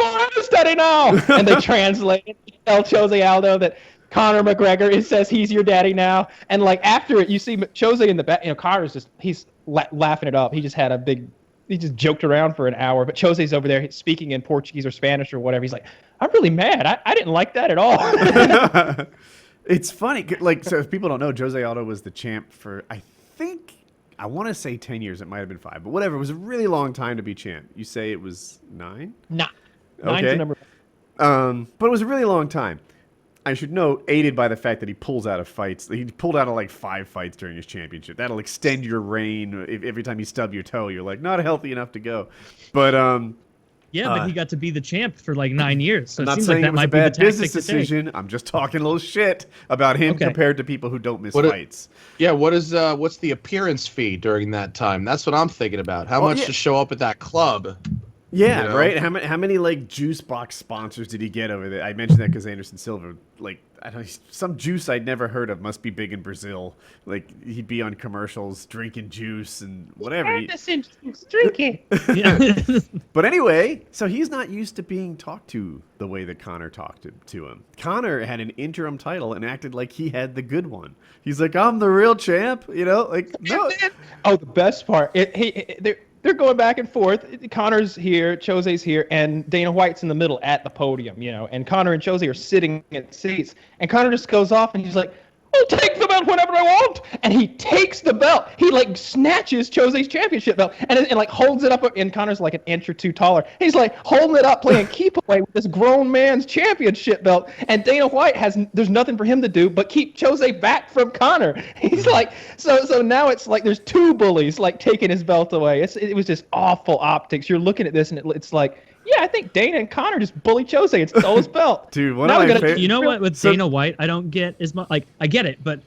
I'm his daddy now. And they translate it. Tell Jose Aldo that Conor McGregor, it says he's your daddy now. And like after it, you see Jose in the back. You know, Conor's just, he's laughing it up. He just joked around for an hour. But Jose's over there speaking in Portuguese or Spanish or whatever. He's like, I'm really mad. I didn't like that at all. It's funny, like, so if people don't know, Jose Aldo was the champ for, I want to say 10 years. It might have been 5, but whatever. It was a really long time to be champ. You say it was 9? Nah. Okay. 9's the number. But it was a really long time. I should note, aided by the fact that he pulls out of fights. He pulled out of like 5 fights during his championship. That'll extend your reign. If every time you stub your toe, you're like, not healthy enough to go. But, yeah, but he got to be the champ for like 9 years. So I'm it not seems saying like that it was might a bad be the business decision. I'm just talking a little shit about him compared to people who don't miss fights. What's the appearance fee during that time? That's what I'm thinking about. How much to show up at that club? Yeah, You know? right. How many like juice box sponsors did he get over there? I mentioned that because Anderson Silva, like, I don't know, some juice I'd never heard of, must be big in Brazil. Like he'd be on commercials drinking juice and whatever. Anderson, drink it. Yeah. But anyway, so he's not used to being talked to the way that Conor talked to him. Conor had an interim title and acted like he had the good one. He's like, I'm the real champ, you know? Like, no. Oh, the best part. They're going back and forth. Conor's here, Chose's here, and Dana White's in the middle at the podium, you know. And Conor and Chose are sitting at seats. And Conor just goes off and he's like, I'll take the belt whenever I want. And he takes the belt. He like snatches Chose's championship belt and like holds it up. And Conor's like an inch or two taller. He's like holding it up, playing keep away with this grown man's championship belt. And Dana White there's nothing for him to do but keep Chose back from Conor. He's like, so now it's like there's two bullies like taking his belt away. It was just awful optics. You're looking at this and it's like, yeah, I think Dana and Conor just bullied Chose and stole his belt. Dude, one of my favorite. You know what? With Dana White, I don't get as much. Like, I get it, but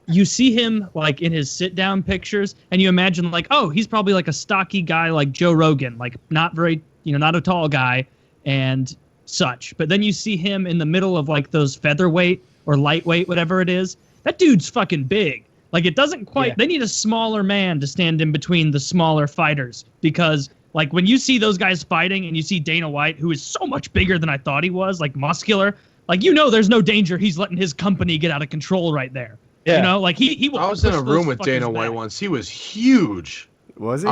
you see him like in his sit-down pictures, and you imagine like, oh, he's probably like a stocky guy like Joe Rogan, like not very, not a tall guy and such. But then you see him in the middle of like those featherweight or lightweight, whatever it is. That dude's fucking big. Like, it doesn't quite. Yeah. They need a smaller man to stand in between the smaller fighters because. Like, when you see those guys fighting and you see Dana White, who is so much bigger than I thought he was, like, muscular, like, there's no danger he's letting his company get out of control right there. Yeah. Like, he will. I was in a room with Dana White once. He was huge. Was he?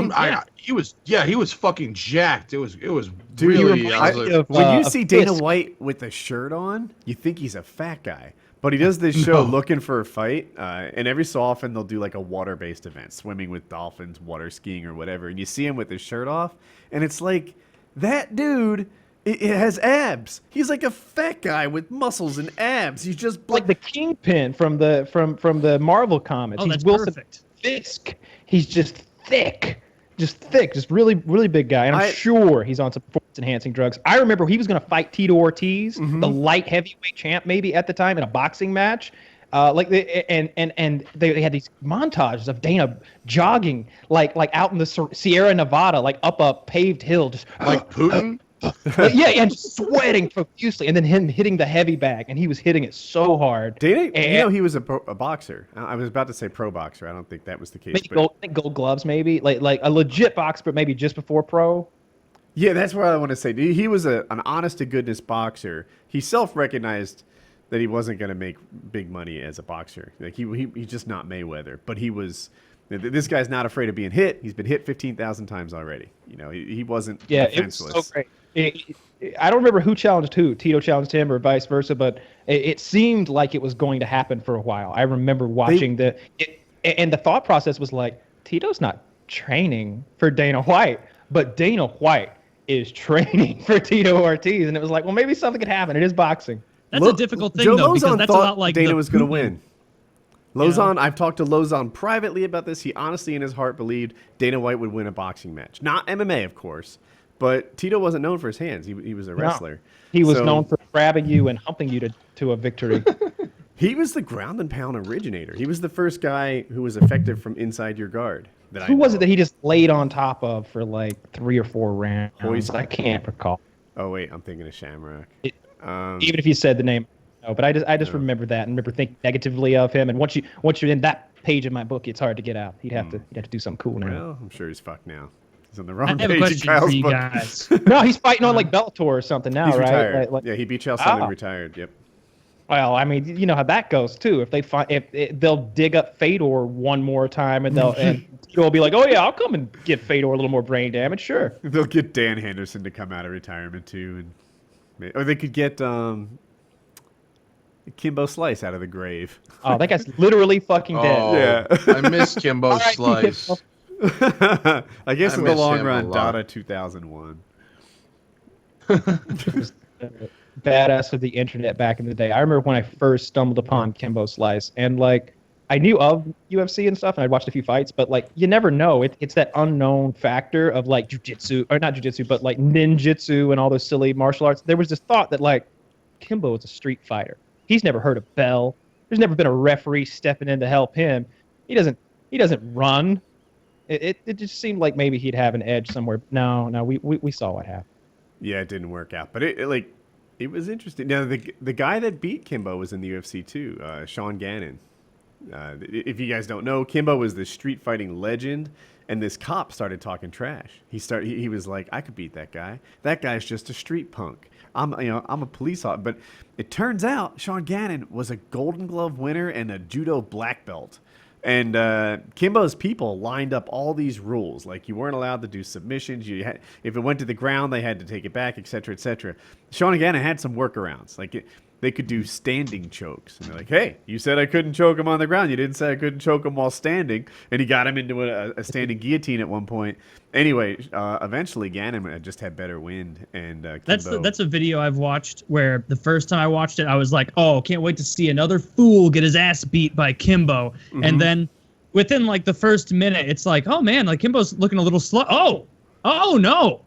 He was fucking jacked. It was Dude, really. When you see Dana White with a shirt on, you think he's a fat guy. But he does this show looking for a fight, and every so often they'll do like a water-based event, swimming with dolphins, water skiing, or whatever. And you see him with his shirt off, and it's like, that dude, it has abs. He's like a fat guy with muscles and abs. He's just like the Kingpin from the Marvel comics. Oh, He's that's Wilson perfect. Fisk. He's just thick. Just really, really big guy. And I'm sure he's on some performance-enhancing drugs. I remember he was going to fight Tito Ortiz, the light heavyweight champ, maybe at the time in a boxing match. They had these montages of Dana jogging, like out in the Sierra Nevada, like up a paved hill, just like Putin. And just sweating profusely, and then him hitting the heavy bag, and he was hitting it so hard. Dana, he was a boxer. I was about to say pro boxer. I don't think that was the case. Maybe gold gloves, maybe like a legit boxer, but maybe just before pro. Yeah, that's what I want to say. He was an honest to goodness boxer. He self-recognized that he wasn't going to make big money as a boxer. Like he's just not Mayweather, but he was. This guy's not afraid of being hit. He's been hit 15,000 times already. He wasn't defenseless. It was so great. I don't remember who challenged who. Tito challenged him or vice versa, but it seemed like it was going to happen for a while. I remember watching and the thought process was like, Tito's not training for Dana White, but Dana White is training for Tito Ortiz. And it was like, well, maybe something could happen. It is boxing. That's a difficult thing, though, because that's a lot like Dana was going to win. Lozon, I've talked to Lozon privately about this. He honestly in his heart believed Dana White would win a boxing match. Not MMA, of course. But Tito wasn't known for his hands. He was a wrestler. He was known for grabbing you and humping you to a victory. He was the ground and pound originator. He was the first guy who was effective from inside your guard. Who was it that he just laid on top of for like 3 or 4 rounds? I can't recall. Oh, wait. I'm thinking of Shamrock. Even if you said the name. No, but I just remember that and remember thinking negatively of him. And once you're in that page of my book, it's hard to get out. He'd have to do something cool now. Well, I'm sure he's fucked now. He's on the wrong page. I have a question for you guys. No, he's fighting on like Bellator or something now, he's right? Retired. Like, yeah, he beat Chael Sonnen and retired. Yep. Well, I mean, you know how that goes too. If they'll dig up Fedor one more time, and Tito will be like, "Oh yeah, I'll come and give Fedor a little more brain damage." Sure. They'll get Dan Henderson to come out of retirement too, or they could get Kimbo Slice out of the grave. Oh, that guy's literally fucking dead. Oh, yeah, I miss Kimbo Slice. I guess in the long run, Dada 2001. Badass of the internet back in the day. I remember when I first stumbled upon Kimbo Slice, and like I knew of UFC and stuff, and I'd watched a few fights, but like you never know. It's that unknown factor of like jujitsu, or not jujitsu, but like ninjutsu and all those silly martial arts. There was this thought that like Kimbo is a street fighter. He's never heard of bell. There's never been a referee stepping in to help him. He doesn't run. It just seemed like maybe he'd have an edge somewhere. No, we saw what happened. Yeah, it didn't work out, but it was interesting. Now the guy that beat Kimbo was in the UFC too, Sean Gannon. If you guys don't know, Kimbo was the street fighting legend, and this cop started talking trash. He was like, I could beat that guy. That guy's just a street punk. I'm a police officer. But it turns out Sean Gannon was a Golden Glove winner and a judo black belt. And Kimbo's people lined up all these rules, like you weren't allowed to do submissions. If it went to the ground, they had to take it back, et cetera, et cetera. Sean Gannon had some workarounds, they could do standing chokes. And they're like, hey, you said I couldn't choke him on the ground. You didn't say I couldn't choke him while standing. And he got him into a standing guillotine at one point. Anyway, eventually Gannon just had better wind. And Kimbo... That's a video I've watched where the first time I watched it, I was like, oh, can't wait to see another fool get his ass beat by Kimbo. Mm-hmm. And then within like the first minute, it's like, oh man, like Kimbo's looking a little slow. Oh no.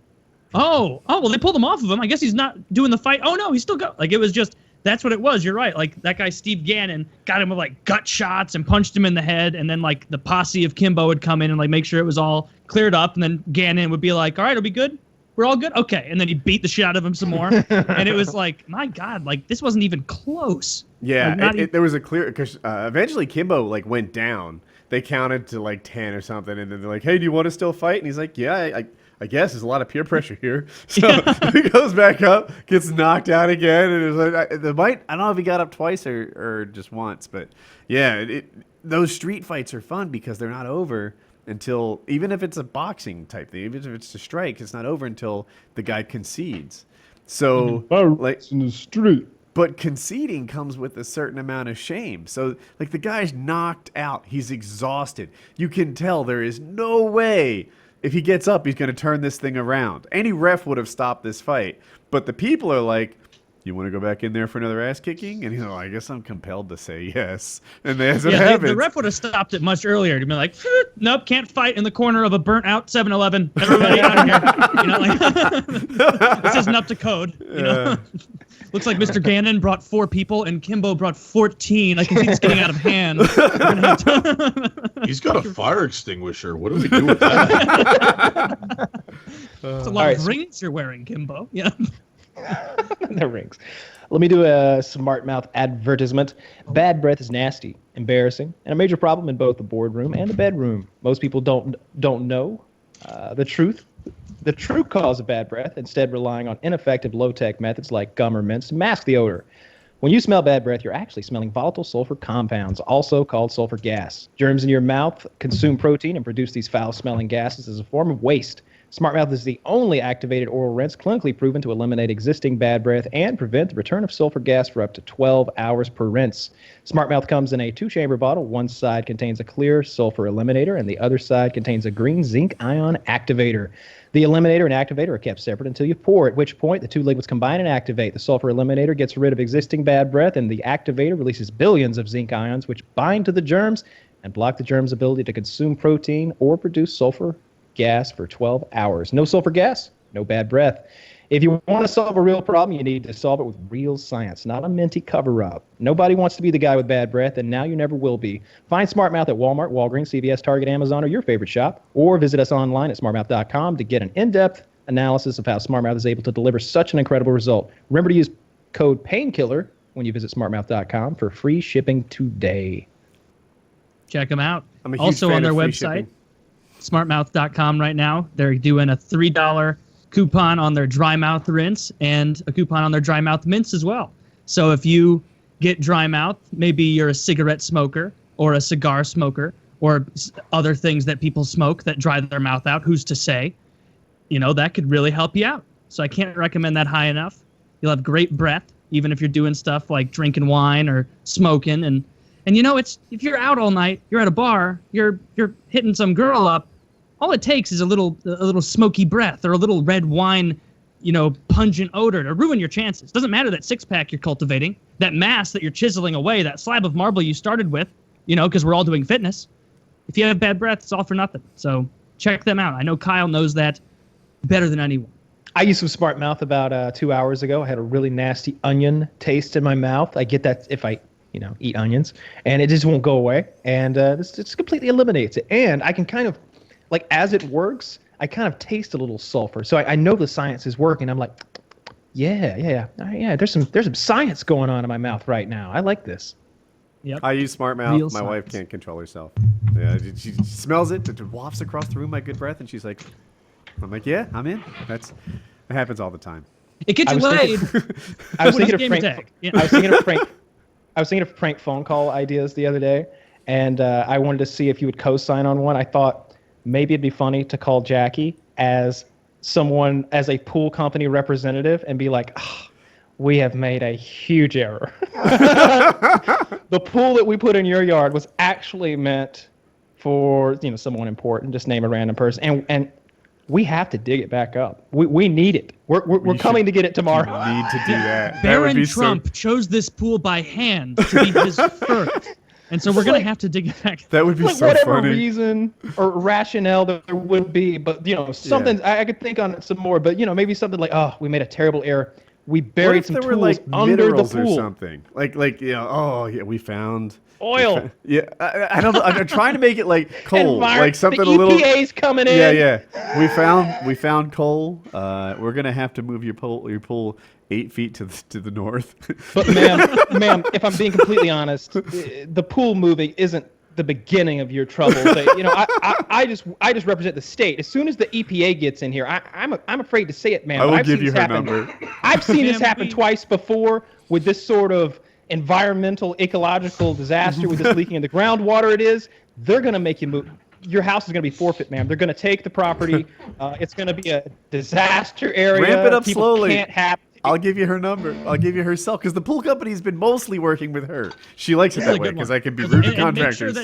Oh, well, they pulled him off of him. I guess he's not doing the fight. Oh no, he's still going. Like it was just... That's what it was. You're right. Like that guy, Steve Gannon, got him with like gut shots and punched him in the head. And then like the posse of Kimbo would come in and like make sure it was all cleared up. And then Gannon would be like, all right, it'll be good. We're all good. Okay. And then he beat the shit out of him some more. And it was like, my God, like this wasn't even close. Yeah. Like, there was a clear, because eventually Kimbo like went down. They counted to like 10 or something. And then they're like, hey, do you want to still fight? And he's like, yeah, I guess there's a lot of peer pressure here. So he goes back up, gets knocked out again, and it's like I don't know if he got up twice or just once, but yeah, those street fights are fun because they're not over until, even if it's a boxing type thing, even if it's a strike, it's not over until the guy concedes. So like in the street. But conceding comes with a certain amount of shame. So, like, the guy's knocked out. He's exhausted. You can tell there is no way if he gets up, he's going to turn this thing around. Any ref would have stopped this fight. But the people are like, you want to go back in there for another ass kicking? And he's like, I guess I'm compelled to say yes. And as it happens, the ref would have stopped it much earlier to be like, nope, can't fight in the corner of a burnt out 7-Eleven. Everybody out of here. You know, like, this isn't up to code. You know? Looks like Mr. Gannon brought 4 people and Kimbo brought 14. I can see this getting out of hand. He's got a fire extinguisher. What do we do with that? It's a lot of rings you're wearing, Kimbo. Yeah. The rings. Let me do a smart mouth advertisement. Bad breath is nasty, embarrassing, and a major problem in both the boardroom and the bedroom. Most people don't know the truth. The true cause of bad breath, instead relying on ineffective low-tech methods like gum or mints to mask the odor. When you smell bad breath, you're actually smelling volatile sulfur compounds, also called sulfur gas. Germs in your mouth consume protein and produce these foul-smelling gases as a form of waste. Smart Mouth is the only activated oral rinse clinically proven to eliminate existing bad breath and prevent the return of sulfur gas for up to 12 hours per rinse. Smart Mouth comes in a 2-chamber bottle. One side contains a clear sulfur eliminator, and the other side contains a green zinc ion activator. The eliminator and activator are kept separate until you pour, at which point the 2 liquids combine and activate. The sulfur eliminator gets rid of existing bad breath, and the activator releases billions of zinc ions, which bind to the germs and block the germs' ability to consume protein or produce sulfur gas for 12 hours. No sulfur gas, no bad breath. If you want to solve a real problem, you need to solve it with real science, not a minty cover-up. Nobody wants to be the guy with bad breath, and now you never will be. Find Smart Mouth at Walmart, Walgreens, CVS, Target, Amazon, or your favorite shop, or visit us online at smartmouth.com to get an in-depth analysis of how Smart Mouth is able to deliver such an incredible result. Remember to use code PAINKILLER when you visit smartmouth.com for free shipping today. Check them out. I'm a huge also fan on their of free website. shipping. Smartmouth.com right now. They're doing a $3 coupon on their dry mouth rinse and a coupon on their dry mouth mints as well. So if you get dry mouth, maybe you're a cigarette smoker or a cigar smoker or other things that people smoke that dry their mouth out, who's to say? You know, that could really help you out. So I can't recommend that high enough. You'll have great breath, even if you're doing stuff like drinking wine or smoking. And you know, it's if you're out all night, you're at a bar, you're hitting some girl up, all it takes is a little smoky breath or a little red wine, you know, pungent odor to ruin your chances. Doesn't matter that six-pack you're cultivating, that mass that you're chiseling away, that slab of marble you started with, you know, because we're all doing fitness. If you have bad breath, it's all for nothing. So check them out. I know Kyle knows that better than anyone. I used some Smart Mouth about 2 hours ago. I had a really nasty onion taste in my mouth. I get that if I, you know, eat onions, and it just won't go away. And this completely eliminates it. And I can kind of like as it works, I kind of taste a little sulfur. So I know the science is working. I'm like, yeah. There's some science going on in my mouth right now. I like this. Yep. I use Smart Mouth. Real My wife science. can't control herself. Yeah, she smells it. It wafts across the room my good breath, and she's like, I'm like, yeah, I'm in. That happens all the time. It gets you laid. I was What is thinking of game prank. attack? Yeah. I was thinking of prank phone call ideas the other day, and I wanted to see if you would co-sign on one. I thought maybe it'd be funny to call Jackie as a pool company representative and be like, we have made a huge error. The pool that we put in your yard was actually meant for someone important. Just name a random person, and we have to dig it back up. We need it. We're coming to get it tomorrow. We need to do that. Baron Trump chose this pool by hand to be his first. And so we're going to have to dig it back. That would be so whatever funny. reason or rationale that there would be, but something I could think on it some more. But maybe something like, we made a terrible error. We buried some tools under the minerals pool. or something. We found Oil. I don't know. I'm trying to make it like coal, like something the a little. EPA's coming in. Yeah. We found coal. We're gonna have to move your pool 8 feet to the north. But ma'am, if I'm being completely honest, the pool moving isn't the beginning of your troubles. I just represent the state. As soon as the EPA gets in here, I'm afraid to say it, ma'am. I will give you her number. I've seen this happen twice before with this sort of environmental, ecological disaster with this leaking in the groundwater. They're going to make you move. Your house is going to be forfeit, ma'am. They're going to take the property. It's going to be a disaster area. Ramp it up People slowly. Can't have. I'll give you her number. I'll give you her cell because the pool company's been mostly working with her. She likes it that way because I can be rude to contractors.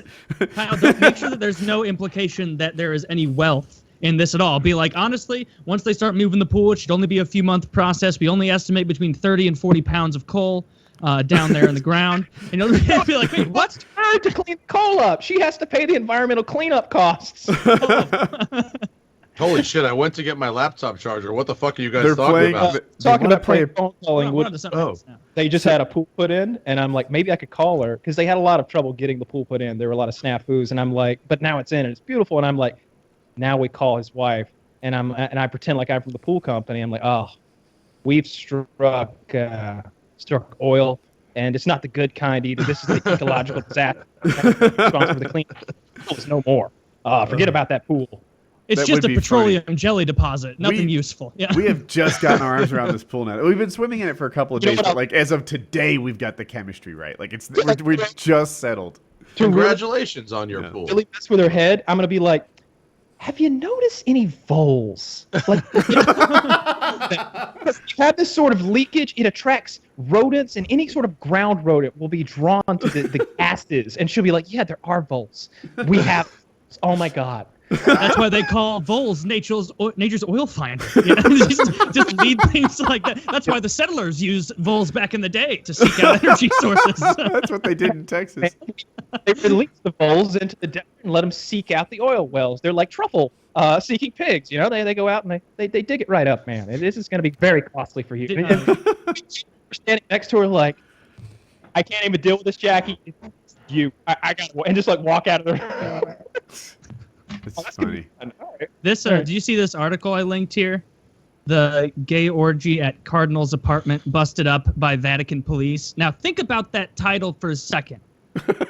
Make sure that there's no implication that there is any wealth in this at all. Be like, honestly, once they start moving the pool, it should only be a few month process. We only estimate between 30 and 40 pounds of coal down there in the ground. And you'll be like, wait, what's her to clean the coal up? She has to pay the environmental cleanup costs. Holy shit, I went to get my laptop charger. What the fuck are you guys talking about? Talking about prank phone calling. They just So- had a pool put in, and I'm like, maybe I could call her, because they had a lot of trouble getting the pool put in. There were a lot of snafus, and I'm like, but now it's in, and it's beautiful, and I'm like, now we call his wife, and I pretend like I'm from the pool company. I'm like, oh, we've struck oil, and it's not the good kind either. This is the ecological disaster. Responsible for the clean. There's no more. Forget about that pool. It's That just would a be petroleum funny. jelly deposit. Nothing useful. Yeah. We have just gotten our arms around this pool now. We've been swimming in it for a couple of days, but like as of today, we've got the chemistry right. Like we're just settled. Congratulations on your pool. Really mess with her head. I'm gonna be like, have you noticed any voles? Like, you have this sort of leakage. It attracts rodents, and any sort of ground rodent will be drawn to the gases. And she'll be like, yeah, there are voles. We have. Oh my god. That's why they call voles nature's oil finder. You know? just lead things like that. That's why the settlers used voles back in the day to seek out energy sources. That's what they did in Texas. They release the voles into the desert and let them seek out the oil wells. They're like truffle seeking pigs. They go out and they dig it right up, man. This is going to be very costly for you. We're standing next to her like, I can't even deal with this, Jackie. I got to, and just like walk out of the It's funny. This do you see this article I linked here? The gay orgy at Cardinal's apartment busted up by Vatican police. Now think about that title for a second.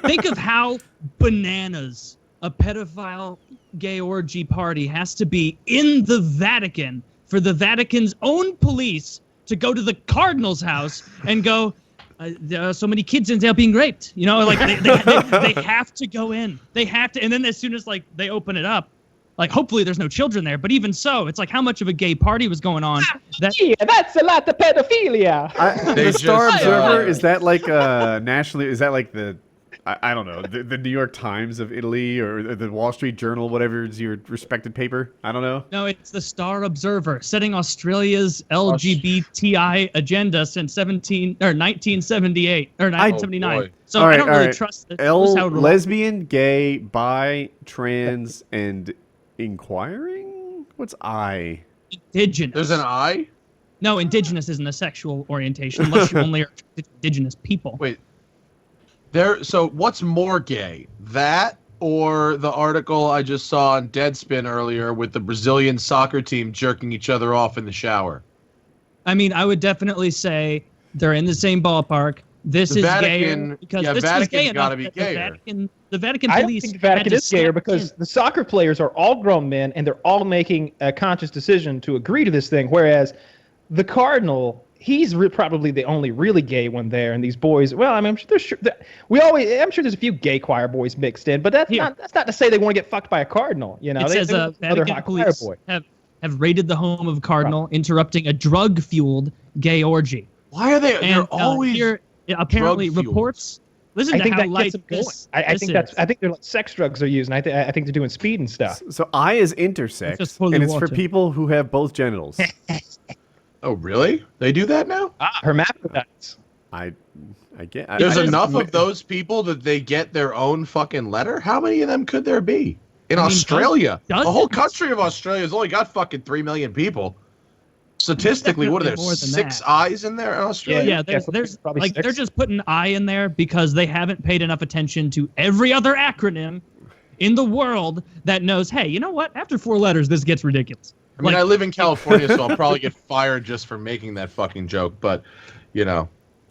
Think of how bananas a pedophile gay orgy party has to be in the Vatican for the Vatican's own police to go to the Cardinal's house and go, there are so many kids in there being raped. Like they have to go in. They have to, and then as soon as like they open it up, like hopefully there's no children there. But even so, it's like how much of a gay party was going on. That's a lot of pedophilia. The Star Observer, is that like nationally? Is that like the I don't know, the New York Times of Italy or the Wall Street Journal, whatever is your respected paper? I don't know. No, it's the Star Observer, setting Australia's LGBTI agenda since 1978 or 1979. So I don't really trust it. Lesbian, gay, bi, trans, and inquiring? What's I? Indigenous. There's an I? No, indigenous isn't a sexual orientation unless you only are indigenous people. Wait. So what's more gay, that or the article I just saw on Deadspin earlier with the Brazilian soccer team jerking each other off in the shower? I mean, I would definitely say they're in the same ballpark. This The is Vatican, gayer because yeah, this Vatican's was gay enough gotta be that gayer. The Vatican I don't police think the Vatican had to is gayer step because in. the soccer players are all grown men and they're all making a conscious decision to agree to this thing. Whereas the Cardinal, he's probably the only really gay one there. And these boys, well, I mean, I'm sure I'm sure there's a few gay choir boys mixed in, but that's not to say they want to get fucked by a Cardinal. You know, It says Vatican police have raided the home of Cardinal, interrupting a drug-fueled gay orgy. Why are they? They're always here, apparently drug-fueled. Reports. Listen I to think how that light gets them going. this. I think they're like sex drugs they're using. I think they're doing speed and stuff. So I is intersex, just holy and it's water. for people who have both genitals. Oh, really? They do that now? Hermaphrodites. I get. There's I enough of those people that they get their own fucking letter? How many of them could there be? In Australia, the whole country of Australia has only got fucking 3 million people. Statistically, what are there? More than 6 that. eyes in there in Australia? Yeah, there's probably like 6. they're just putting I in there because they haven't paid enough attention to every other acronym in the world that knows, hey, you know what? After 4 letters, this gets ridiculous. I mean, Like, I live in California, so I'll probably get fired just for making that fucking joke. But, you know.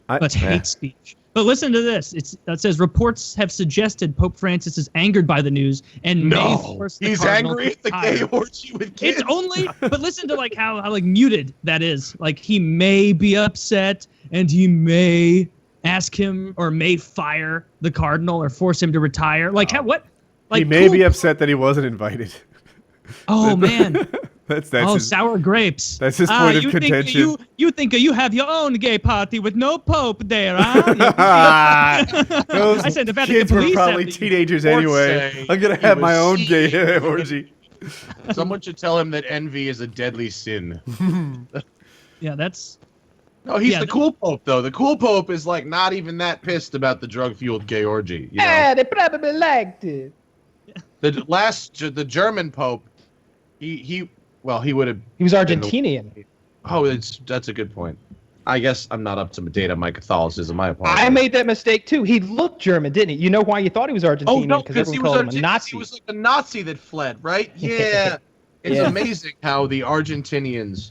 That's hate speech. But listen to this. It says reports have suggested Pope Francis is angered by the news and may force the he's cardinal angry to at the retire. gay orgy with kids. It's only, but listen to like how like muted that is. Like he may be upset and he may ask him or may fire the cardinal or force him to retire. Like what? Like he may be upset that he wasn't invited. Oh man. That's his, sour grapes. That's his point of contention. You think you have your own gay party with no pope there, huh? Those I said the Vatican kids were police probably have teenagers Or anyway. say I'm gonna he have my was own gay orgy. Someone should tell him that envy is a deadly sin. Yeah, that's. No, he's the cool pope, though. The cool pope is like not even that pissed about the drug-fueled gay orgy. You know? They probably liked it. The German pope, he would have. He was Argentinian. Oh, that's a good point. I guess I'm not up to date on my Catholicism. My apologies. I made that mistake too. He looked German, didn't he? You know why you thought he was Argentinian? Oh no, because he everyone was called him a Nazi. He was like a Nazi that fled, right? Yeah. It's amazing how the Argentinians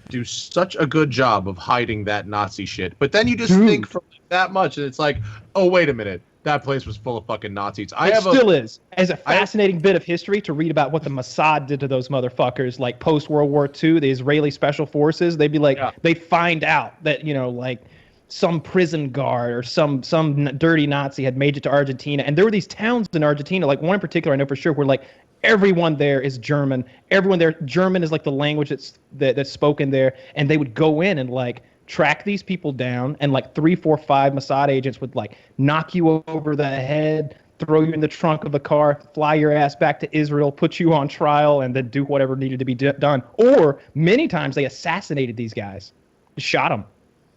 do such a good job of hiding that Nazi shit. But then you just think for that much, and it's like, oh wait a minute, that place was full of fucking Nazis. It still is. As a fascinating bit of history to read about what the Mossad did to those motherfuckers, like post World War II, the Israeli Special Forces. They'd be like, they find out that like some prison guard or some dirty Nazi had made it to Argentina, and there were these towns in Argentina, like one in particular I know for sure, where like everyone there is German. Everyone there, German is like the language that's spoken there, and they would go in and like track these people down, and like 3, 4, 5 Mossad agents would like knock you over the head, throw you in the trunk of the car, fly your ass back to Israel, put you on trial, and then do whatever needed to be done. Or many times they assassinated these guys, shot them.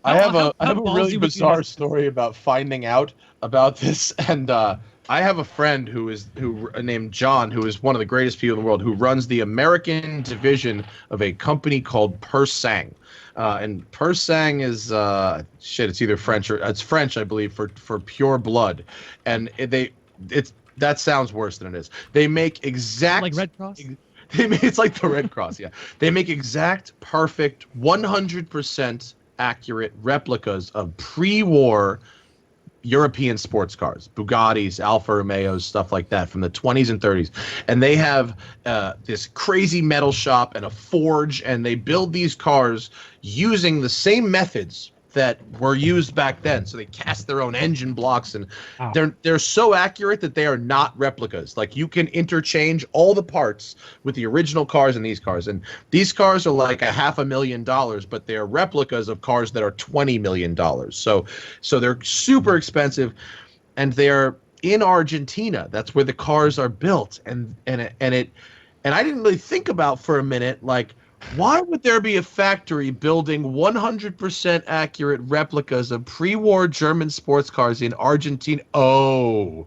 I have a really bizarre story about finding out about this, and I have a friend who named John, who is one of the greatest people in the world, who runs the American division of a company called Persang. And Persang is it's either French or it's French, I believe, for pure blood, and that sounds worse than it is. They make exact like Red Cross. It's like the Red Cross, yeah. They make exact, perfect, 100% accurate replicas of pre-war European sports cars, Bugattis, Alfa Romeos, stuff like that from the 20s and 30s. And they have this crazy metal shop and a forge, and they build these cars using the same methods that were used back then. So they cast their own engine blocks, and they're so accurate that they are not replicas. Like you can interchange all the parts with the original cars in these cars. And these cars are like $500,000, but they are replicas of cars that are $20 million. So they're super expensive, and they're in Argentina. That's where the cars are built. And I didn't really think about for a minute, like, Why would there be a factory building 100% accurate replicas of pre-war German sports cars in Argentina? Oh,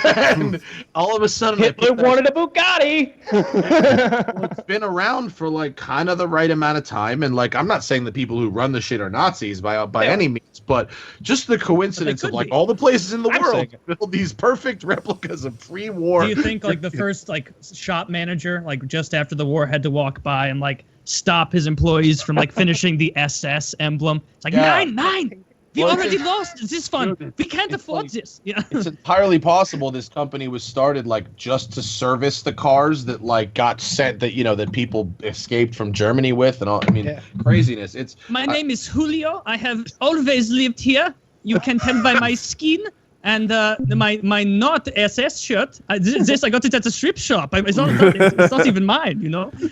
and all of a sudden, Hitler wanted a Bugatti. well, it's been around for like kind of the right amount of time, and like I'm not saying the people who run the shit are Nazis by any means, but just the coincidence of like all the places in the world build these perfect replicas of pre-war. Do you think like the first like shop manager, like just after the war, had to walk by and like stop his employees from like finishing the SS emblem? It's like nine. We already lost this fund. We can't afford this. Yeah. It's entirely possible this company was started like just to service the cars that like got sent that people escaped from Germany with and all. I mean, craziness. It's my name is Julio. I have always lived here. You can tell by my skin. And my not SS shirt, this I got it at a strip shop. It's not even mine,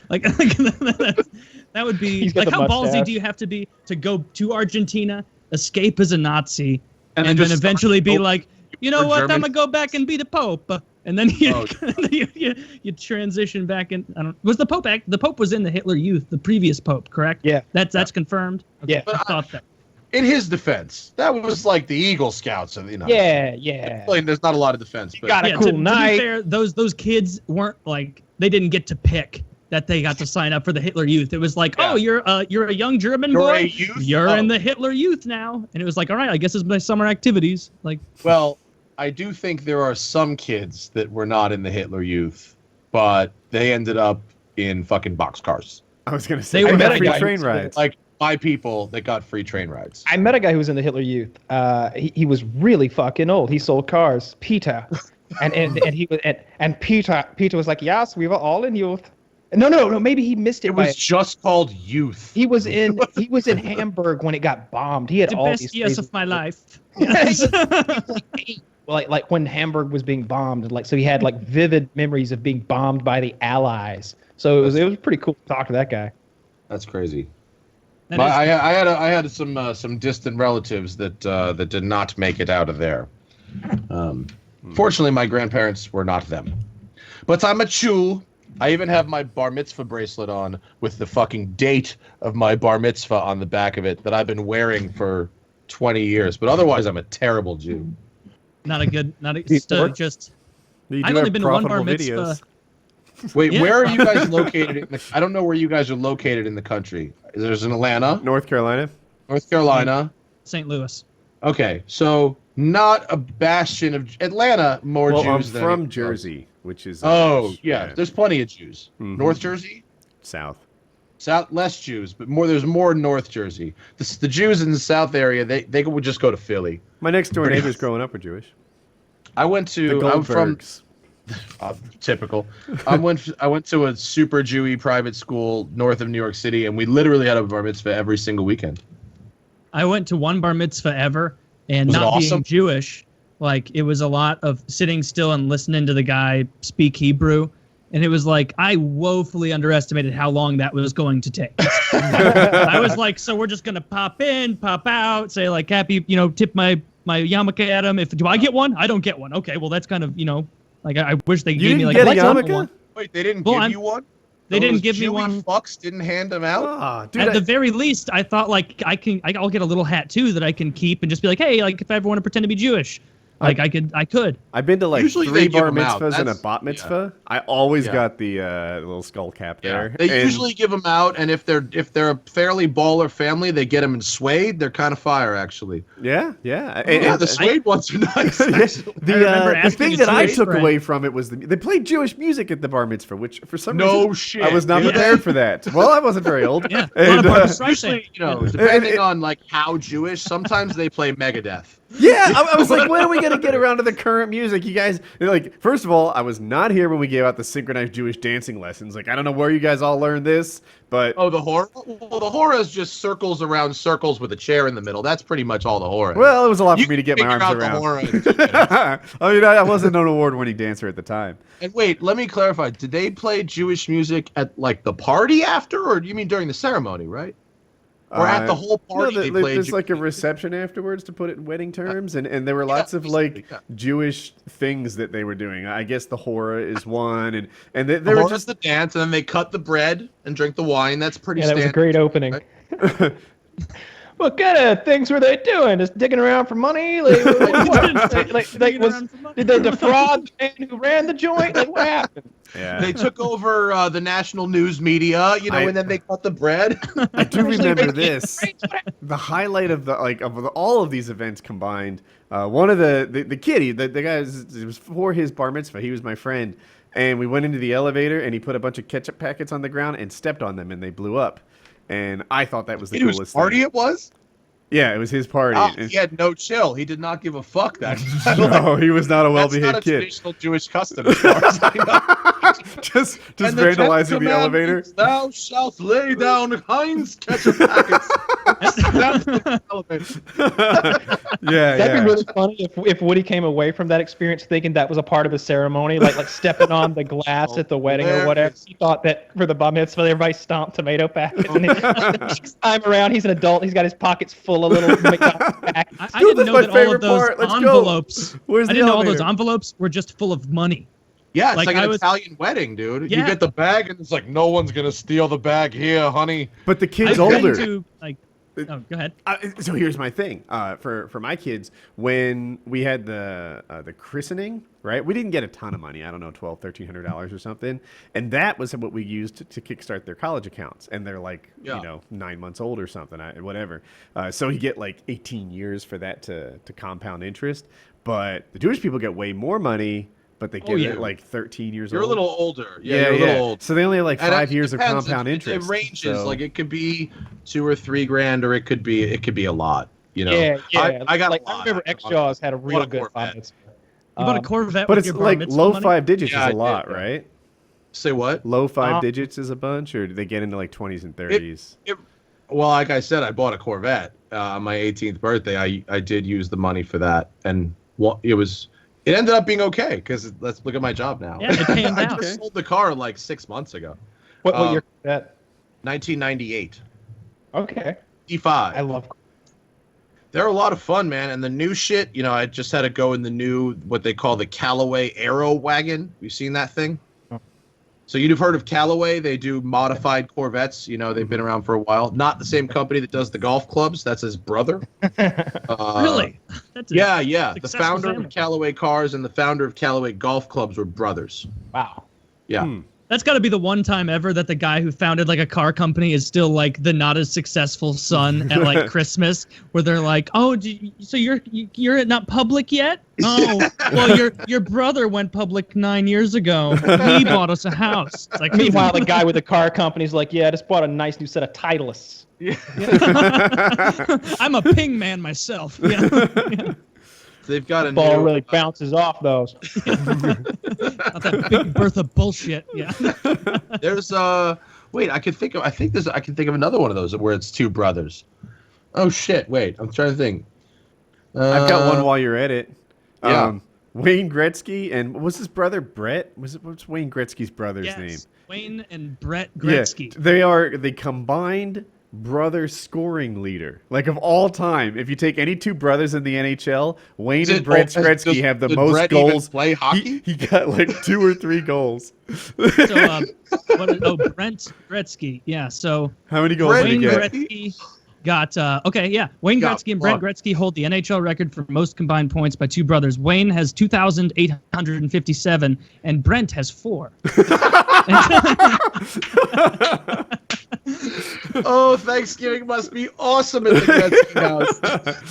Like that would be like how ballsy do you have to be to go to Argentina, escape as a Nazi, and then eventually be like, you know what, I'm gonna go back and be the Pope, and then you transition back in. Was the Pope the Pope was in the Hitler Youth, the previous Pope, correct? Yeah, that's confirmed. Okay. Yeah, I thought that. In his defense, that was like the Eagle Scouts, Yeah. Like, there's not a lot of defense. But got a cool night. To be fair, those kids weren't like they didn't get to pick that they got to sign up for the Hitler Youth. It was like, oh, you're a young German boy. You're in the Hitler Youth now, and it was like, all right, I guess it's my summer activities. Like, well, I do think there are some kids that were not in the Hitler Youth, but they ended up in fucking boxcars. I was gonna say they were free train rides. Like by people that got free train rides. I met a guy who was in the Hitler Youth. He was really fucking old. He sold cars. Peter, and he was and Peter was like, yes, we were all in youth. No. Maybe he missed it. It was just called Youth. He was in Hamburg when it got bombed. He had the all best these years of my life. Yes. like when Hamburg was being bombed, like so he had like vivid memories of being bombed by the Allies. So it was pretty cool to talk to that guy. That's crazy. I had some distant relatives that did not make it out of there. Fortunately, my grandparents were not them. But I'm a Jew. I even have my bar mitzvah bracelet on with the fucking date of my bar mitzvah on the back of it that I've been wearing for 20 years. But otherwise, I'm a terrible Jew. Just. I've only been to one bar mitzvah. Videos. Wait, where are you guys located? I don't know where you guys are located in the country. There's in Atlanta, North Carolina, St. Louis. Okay, so not a bastion of Atlanta. Jews than from Jersey, which is there's plenty of Jews. Mm-hmm. North Jersey, South, less Jews, but there's more North Jersey. The Jews in the South area, they would just go to Philly. My next door neighbors growing up were Jewish. I'm from typical. I went to a super Jewy private school north of New York City, and we literally had a bar mitzvah every single weekend. I went to one bar mitzvah ever, and not being Jewish, like it was a lot of sitting still and listening to the guy speak Hebrew, and it was like I woefully underestimated how long that was going to take. I was like, so we're just gonna pop in, pop out, say like happy, tip my yarmulke at him. Do I get one? I don't get one. Okay, well that's kind of like I wish they gave me like a yarmulke. Wait, they didn't give you one? They didn't give me one. Fucks didn't hand them out. Oh, dude, At the very least, I thought like I'll get a little hat too that I can keep and just be like, hey, like if I ever want to pretend to be Jewish, like I could. I've been to like usually 3 bar mitzvahs and a bat mitzvah. Yeah. I always got the little skull cap there. They usually give them out, and if they're a fairly baller family, they get them in suede. They're kind of fire, actually. Yeah. The suede ones are nice. The thing that I took away from it was they played Jewish music at the bar mitzvah, which for some reason I was not prepared for that. Well, I wasn't very old. Yeah, usually, depending on like how Jewish, sometimes they play Megadeth. Yeah, I was like, when are we going to get around to the current music? You guys, like, first of all, I was not here when we gave out the synchronized Jewish dancing lessons. Like, I don't know where you guys all learned this, but... Oh, the hora? Well, the hora is just circles around circles with a chair in the middle. That's pretty much all the hora. Well, it was a lot for me to get my arms around. I mean, I wasn't an award-winning dancer at the time. And wait, let me clarify. Did they play Jewish music at, like, the party after, or you mean during the ceremony, right? Or at the whole party they played. There's like a reception afterwards, to put it in wedding terms, and there were lots of like Jewish things that they were doing. I guess the hora is one, and they were just the dance, and then they cut the bread and drink the wine. That's pretty. Yeah, that was a great opening. Right? What kind of things were they doing? Just digging around for money? Did they defraud the man who ran the joint? Like, what happened? Yeah. They took over the national news media, and then they cut the bread. I do remember this. The highlight of all of these events combined. One of the kitty, the guy, it was for his bar mitzvah. He was my friend, and we went into the elevator, and he put a bunch of ketchup packets on the ground and stepped on them, and they blew up. And I thought that was the coolest party thing. It was? Yeah, it was his party. Oh, he had no chill. He did not give a fuck. No, he was not a well-behaved kid. That's not a traditional Jewish custom, as far as I know. just vandalizing the elevator. Thou shalt lay down Heinz ketchup packets. That'd be really funny if Woody came away from that experience thinking that was a part of the ceremony, like stepping on the glass at the wedding or whatever. He thought that for the bar mitzvah, everybody stomped tomato packets. And the next time around, he's an adult. He's got his pockets full of little McDonald's packets. I didn't know that all of those envelopes. I didn't know all those envelopes were just full of money. Yeah, it's like an Italian wedding, dude. Yeah. You get the bag, and it's like, no one's going to steal the bag here, honey. But the kid's older. Go ahead. So here's my thing. For my kids, when we had the christening, right? We didn't get a ton of money. I don't know, $1,200, $1,300 or something. And that was what we used to kickstart their college accounts. And they're like, 9 months old or something, whatever. So you get like 18 years for that to compound interest. But the Jewish people get way more money, but they get it like 13 years old. You're a little older. Yeah, you're a little older. So they only have like 5 years of compound interest. It ranges. Like it could be $2,000 or $3,000, or it could be a lot. Yeah. I got like I remember X-Jaws had a real good finance. You bought a Corvette, but with it's your like low money? 5 digits is a lot, right? Say what? Low 5 digits is a bunch, or do they get into like 20s and 30s? Well, like I said, I bought a Corvette on my 18th birthday. I did use the money for that, and it ended up being okay, because let's look at my job now. Yeah, it panned I out. just sold the car like 6 months ago. What year was that? 1998. Okay. D5. I love. They're a lot of fun, man. And the new shit, I just had to go in the new, what they call the Callaway Aero wagon. You seen that thing? So you'd have heard of Callaway. They do modified Corvettes. They've been around for a while. Not the same company that does the golf clubs. That's his brother. Really? Yeah. The founder of Callaway Cars and the founder of Callaway Golf Clubs were brothers. Wow. Yeah. That's got to be the one time ever that the guy who founded like a car company is still like the not as successful son at like Christmas, where they're like, "Oh, so you're not public yet? Oh, well, your brother went public 9 years ago. He bought us a house." It's like, meanwhile, the guy with the car company's like, "Yeah, I just bought a nice new set of Titleists." Yeah. I'm a ping man myself. Yeah. They've got a ball really bounces off those. Not that Big Bertha bullshit. Yeah. There's wait, I can think of another one of those where it's two brothers. Oh shit! Wait, I'm trying to think. I've got one while you're at it. Yeah. Wayne Gretzky and what's his brother Brett? What's Wayne Gretzky's brother's name? Wayne and Brent Gretzky. Yeah, they combined brother scoring leader, like of all time. If you take any two brothers in the NHL, Wayne and Brent Gretzky have the most Brett goals. Even play hockey? He got like 2 or 3 goals. So, Brent Gretzky. Yeah. So how many goals did he get? Gretzky got Wayne Gretzky and Brent Gretzky hold the NHL record for most combined points by two brothers. Wayne has 2,857 and Brent has 4. Oh, Thanksgiving must be awesome at the Gretzky house.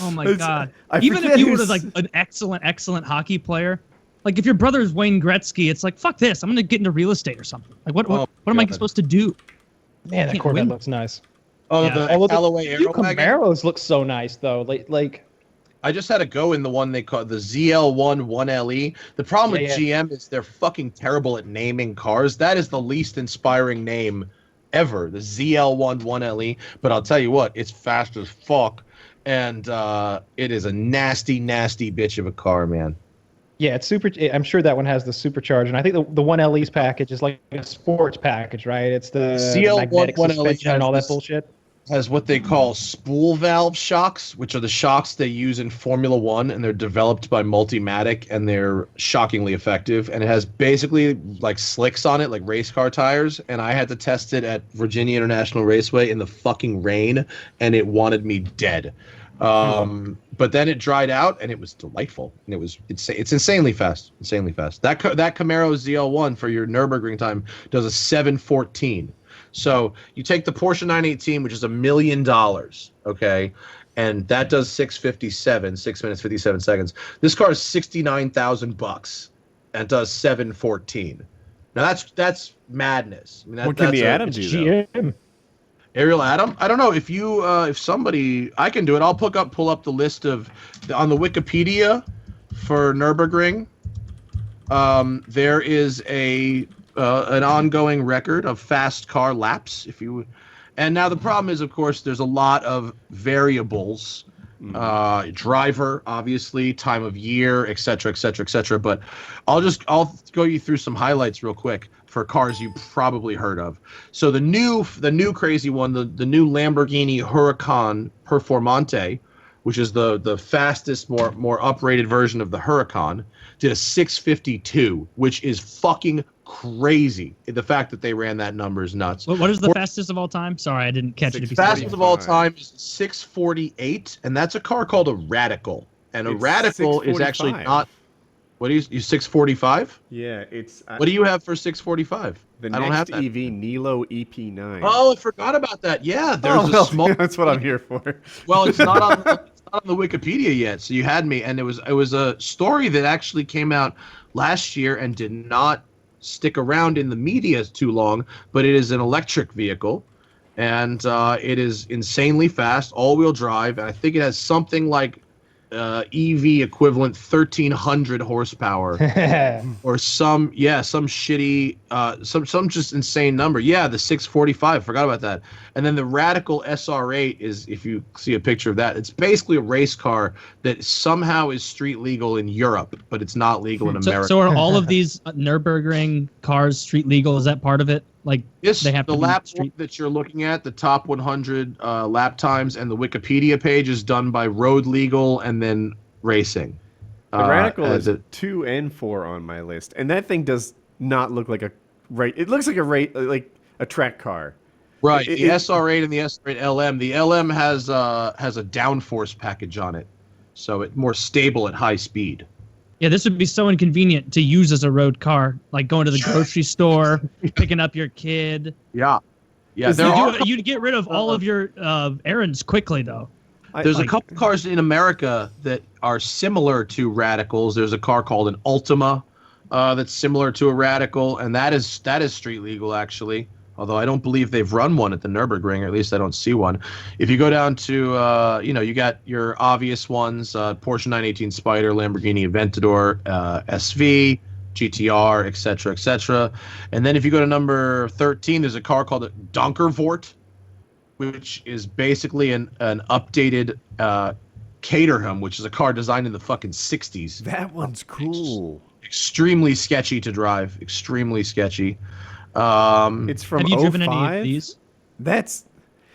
Oh my God! Even if you were like an excellent hockey player, like if your brother's Wayne Gretzky, it's like fuck this. I'm gonna get into real estate or something. Like what am I supposed to do? Man, that Corvette looks nice. Oh, yeah. The Callaway Aero Camaros look so nice though. Like I just had to go in the one they call the ZL1 1LE. The problem with GM is they're fucking terrible at naming cars. That is the least inspiring name ever, the ZL1 1LE. But I'll tell you what, it's fast as fuck, and it is a nasty bitch of a car, man. Yeah, it's super. I'm sure that one has the supercharger, and I think the 1LE's package is like a sports package, right? It's the ZL1 magnetic 1LE suspension and all that bullshit. has what they call spool valve shocks, which are the shocks they use in Formula One, and they're developed by Multimatic, and they're shockingly effective. And it has basically like slicks on it, like race car tires. And I had to test it at Virginia International Raceway in the fucking rain, and it wanted me dead. But then it dried out, and it was delightful, and it's insanely fast, That Camaro ZL1 for your Nürburgring time does a 7:14. So you take the Porsche 918, which is $1 million, okay, and that does 6:57, 6 minutes 57 seconds. This car is $69,000 and does 7:14. Now that's madness. I mean, what can the Atom do? Though? Ariel Atom? I don't know if you if somebody I can do it. I'll pull up the list of on the Wikipedia for Nürburgring. There is an ongoing record of fast car laps. And now the problem is, of course, there's a lot of variables. Driver, obviously, time of year, etc., etc., etc. But I'll go you through some highlights real quick for cars you probably heard of. So the new crazy one, the new Lamborghini Huracan Performante, which is the fastest, more uprated version of the Huracan, did a 6:52, which is fucking crazy. The fact that they ran that number is nuts. What is the fastest of all time? Sorry, I didn't catch it. Fastest of all time is 6:48, and that's a car called a Radical. And a Radical is actually not. What do you 6:45? Yeah, it's. What do you have for 6:45? The next EV Nilo EP9. Oh, I forgot about that. Yeah, there's a small. That's what I'm here for. Well, it's not on the Wikipedia yet, so you had me. And it was a story that actually came out last year and did not stick around in the media too long, but it is an electric vehicle, and it is insanely fast, all-wheel drive, and I think it has something like EV equivalent 1,300 horsepower, or some shitty, some just insane number. Yeah, the 645. Forgot about that. And then the Radical SR8 is, if you see a picture of that, it's basically a race car that somehow is street legal in Europe, but it's not legal in America. So are all of these Nürburgring cars street legal? Is that part of it? Like, yes, they have the to lap street... that you're looking at, the top 100 lap times, and the Wikipedia page is done by Road Legal and then Racing. The Radical is 2 and 4 on my list, and that thing does not look like a right. It looks like a track car. Right, the SR8 and the SR8 LM. The LM has a downforce package on it, so it's more stable at high speed. Yeah, this would be so inconvenient to use as a road car, like going to the grocery store, picking up your kid. Yeah. You'd get rid of all of your errands quickly, though. There's a couple cars in America that are similar to Radicals. There's a car called an Ultima that's similar to a Radical, and that is street legal, actually. Although I don't believe they've run one at the Nürburgring, or at least I don't see one. If you go down to, you got your obvious ones, Porsche 918 Spider, Lamborghini Aventador, SV, GTR, etc., etc. And then if you go to number 13, there's a car called a Donkervoort, which is basically an updated Caterham, which is a car designed in the fucking 60s. That one's cool. Extremely sketchy to drive. Extremely sketchy. It's from 05? Have you driven any of these?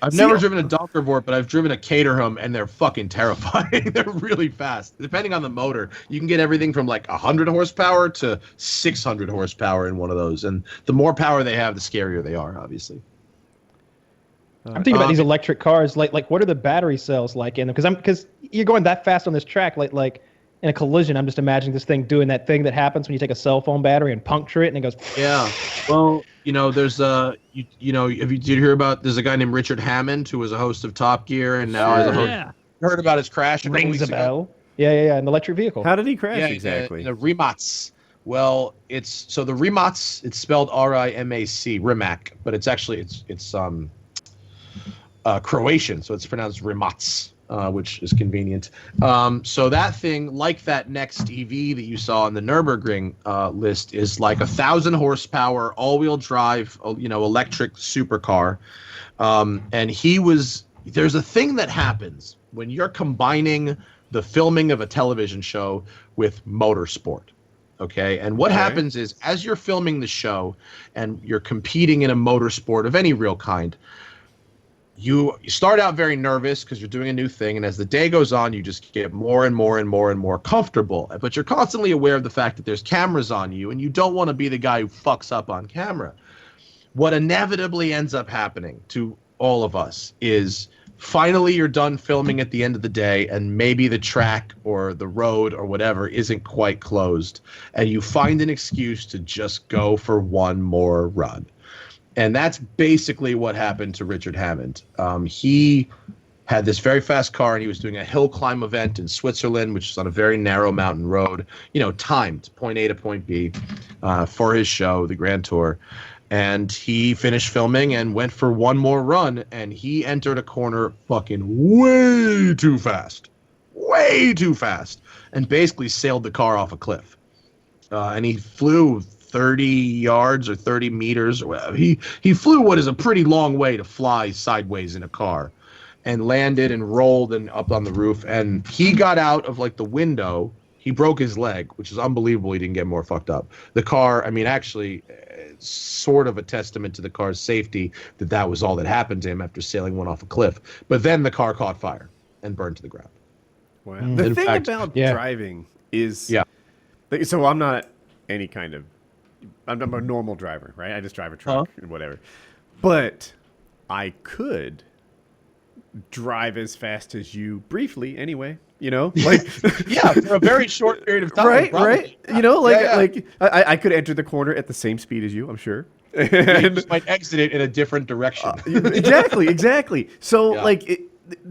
I've never driven a Donkervoort, but I've driven a Caterham, and they're fucking terrifying. They're really fast. Depending on the motor, you can get everything from like 100 horsepower to 600 horsepower in one of those. And the more power they have, the scarier they are, obviously. I'm thinking about these electric cars. Like what are the battery cells like in them? Because you're going that fast on this track, like in a collision, I'm just imagining this thing doing that thing that happens when you take a cell phone battery and puncture it, and it goes. Yeah. Well, there's did you hear about? There's a guy named Richard Hammond who was a host of Top Gear, and now is a host. Yeah. Heard about his crash? Rings a bell. Yeah, an electric vehicle. How did he crash exactly? The Rimac. Well, the Rimac. It's spelled RIMAC, Rimac, but it's actually it's Croatian, so it's pronounced Rimac. Which is convenient. So that thing, like that next EV that you saw on the Nürburgring list, is like 1,000 horsepower, all-wheel drive, electric supercar. And there's a thing that happens when you're combining the filming of a television show with motorsport. Okay, and what happens is, as you're filming the show and you're competing in a motorsport of any real kind, you start out very nervous because you're doing a new thing, and as the day goes on, you just get more and more and more and more comfortable. But you're constantly aware of the fact that there's cameras on you, and you don't want to be the guy who fucks up on camera. What inevitably ends up happening to all of us is finally you're done filming at the end of the day, and maybe the track or the road or whatever isn't quite closed, and you find an excuse to just go for one more run. And that's basically what happened to Richard Hammond. He had this very fast car, and he was doing a hill climb event in Switzerland, which is on a very narrow mountain road, timed point A to point B for his show, the Grand Tour. And he finished filming and went for one more run, and he entered a corner fucking way too fast, and basically sailed the car off a cliff. And he flew 30 yards or 30 meters or whatever. He flew what is a pretty long way to fly sideways in a car, and landed and rolled and up on the roof. And he got out of like the window. He broke his leg, which is unbelievable. He didn't get more fucked up. The car, I mean, actually, sort of a testament to the car's safety that was all that happened to him after sailing one off a cliff. But then the car caught fire and burned to the ground. Wow. The thing about driving is, so I'm not any kind of, I'm a normal driver, right? I just drive a truck and whatever. But I could drive as fast as you briefly anyway, like for a very short period of time, right probably. Like I could enter the corner at the same speed as you, I'm sure. And you just might exit it in a different direction. Exactly. So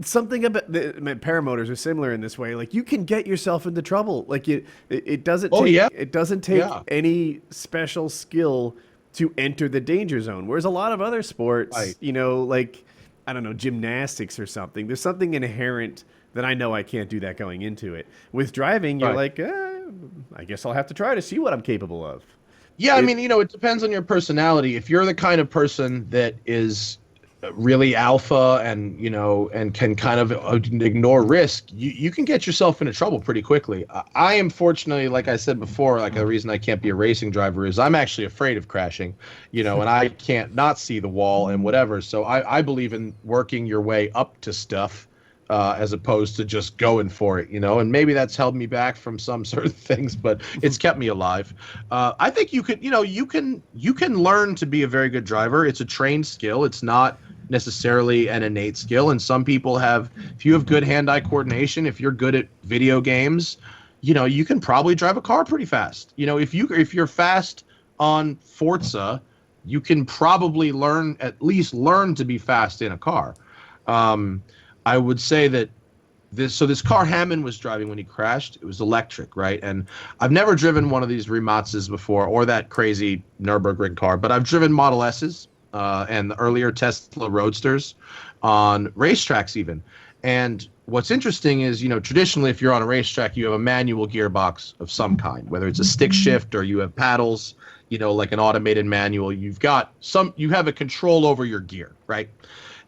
something about the paramotors are similar in this way. Like, you can get yourself into trouble. Like, it doesn't take any special skill to enter the danger zone. Whereas a lot of other sports, like, I don't know, gymnastics or something, there's something inherent that I know I can't do that going into it. With driving, you're like, I guess I'll have to try to see what I'm capable of. Yeah, I mean, it depends on your personality. If you're the kind of person that is really alpha and can kind of ignore risk, you can get yourself into trouble pretty quickly. I am fortunately, like I said before, like the reason I can't be a racing driver is I'm actually afraid of crashing, and I can't not see the wall and whatever. So I believe in working your way up to stuff as opposed to just going for it, and maybe that's held me back from some certain things, but it's kept me alive. I think you could, you can learn to be a very good driver. It's a trained skill. It's not necessarily an innate skill. And some people if you have good hand-eye coordination, if you're good at video games, you can probably drive a car pretty fast. If you're fast on Forza, you can probably at least learn to be fast in a car. I would say that this car Hammond was driving when he crashed, it was electric, right? And I've never driven one of these Rimatzes before, or that crazy Nürburgring car, but I've driven Model S's and the earlier Tesla Roadsters on racetracks even. And what's interesting is, traditionally, if you're on a racetrack, you have a manual gearbox of some kind, whether it's a stick shift or you have paddles, like an automated manual. You have a control over your gear, right?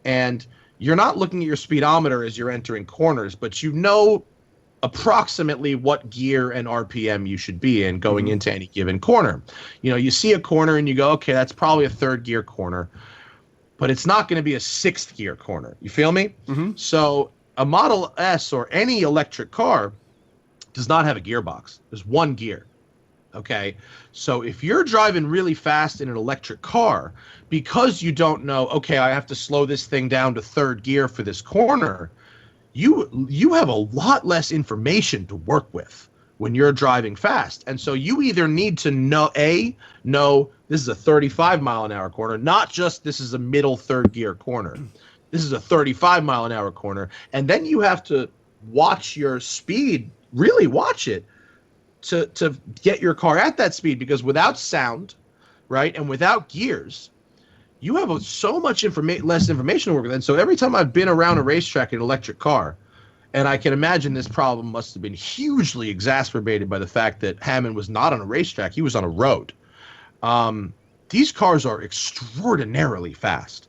And you're not looking at your speedometer as you're entering corners, but approximately what gear and RPM you should be in going into any given corner. You see a corner and you go, okay, that's probably a third gear corner, but it's not going to be a sixth gear corner. You feel me? Mm-hmm. So a Model S or any electric car does not have a gearbox. There's one gear. Okay, so if you're driving really fast in an electric car, because you don't know, okay, I have to slow this thing down to third gear for this corner, you have a lot less information to work with when you're driving fast. And so you either need to know this is a 35 mile an hour corner, not just this is a middle third gear corner. This is a 35 mile an hour corner. And then you have to watch your speed, really watch it, to get your car at that speed, because without sound, right, and without gears, you have so much less information to work with. And so every time I've been around a racetrack in an electric car, and I can imagine this problem must have been hugely exacerbated by the fact that Hammond was not on a racetrack, he was on a road. These cars are extraordinarily fast.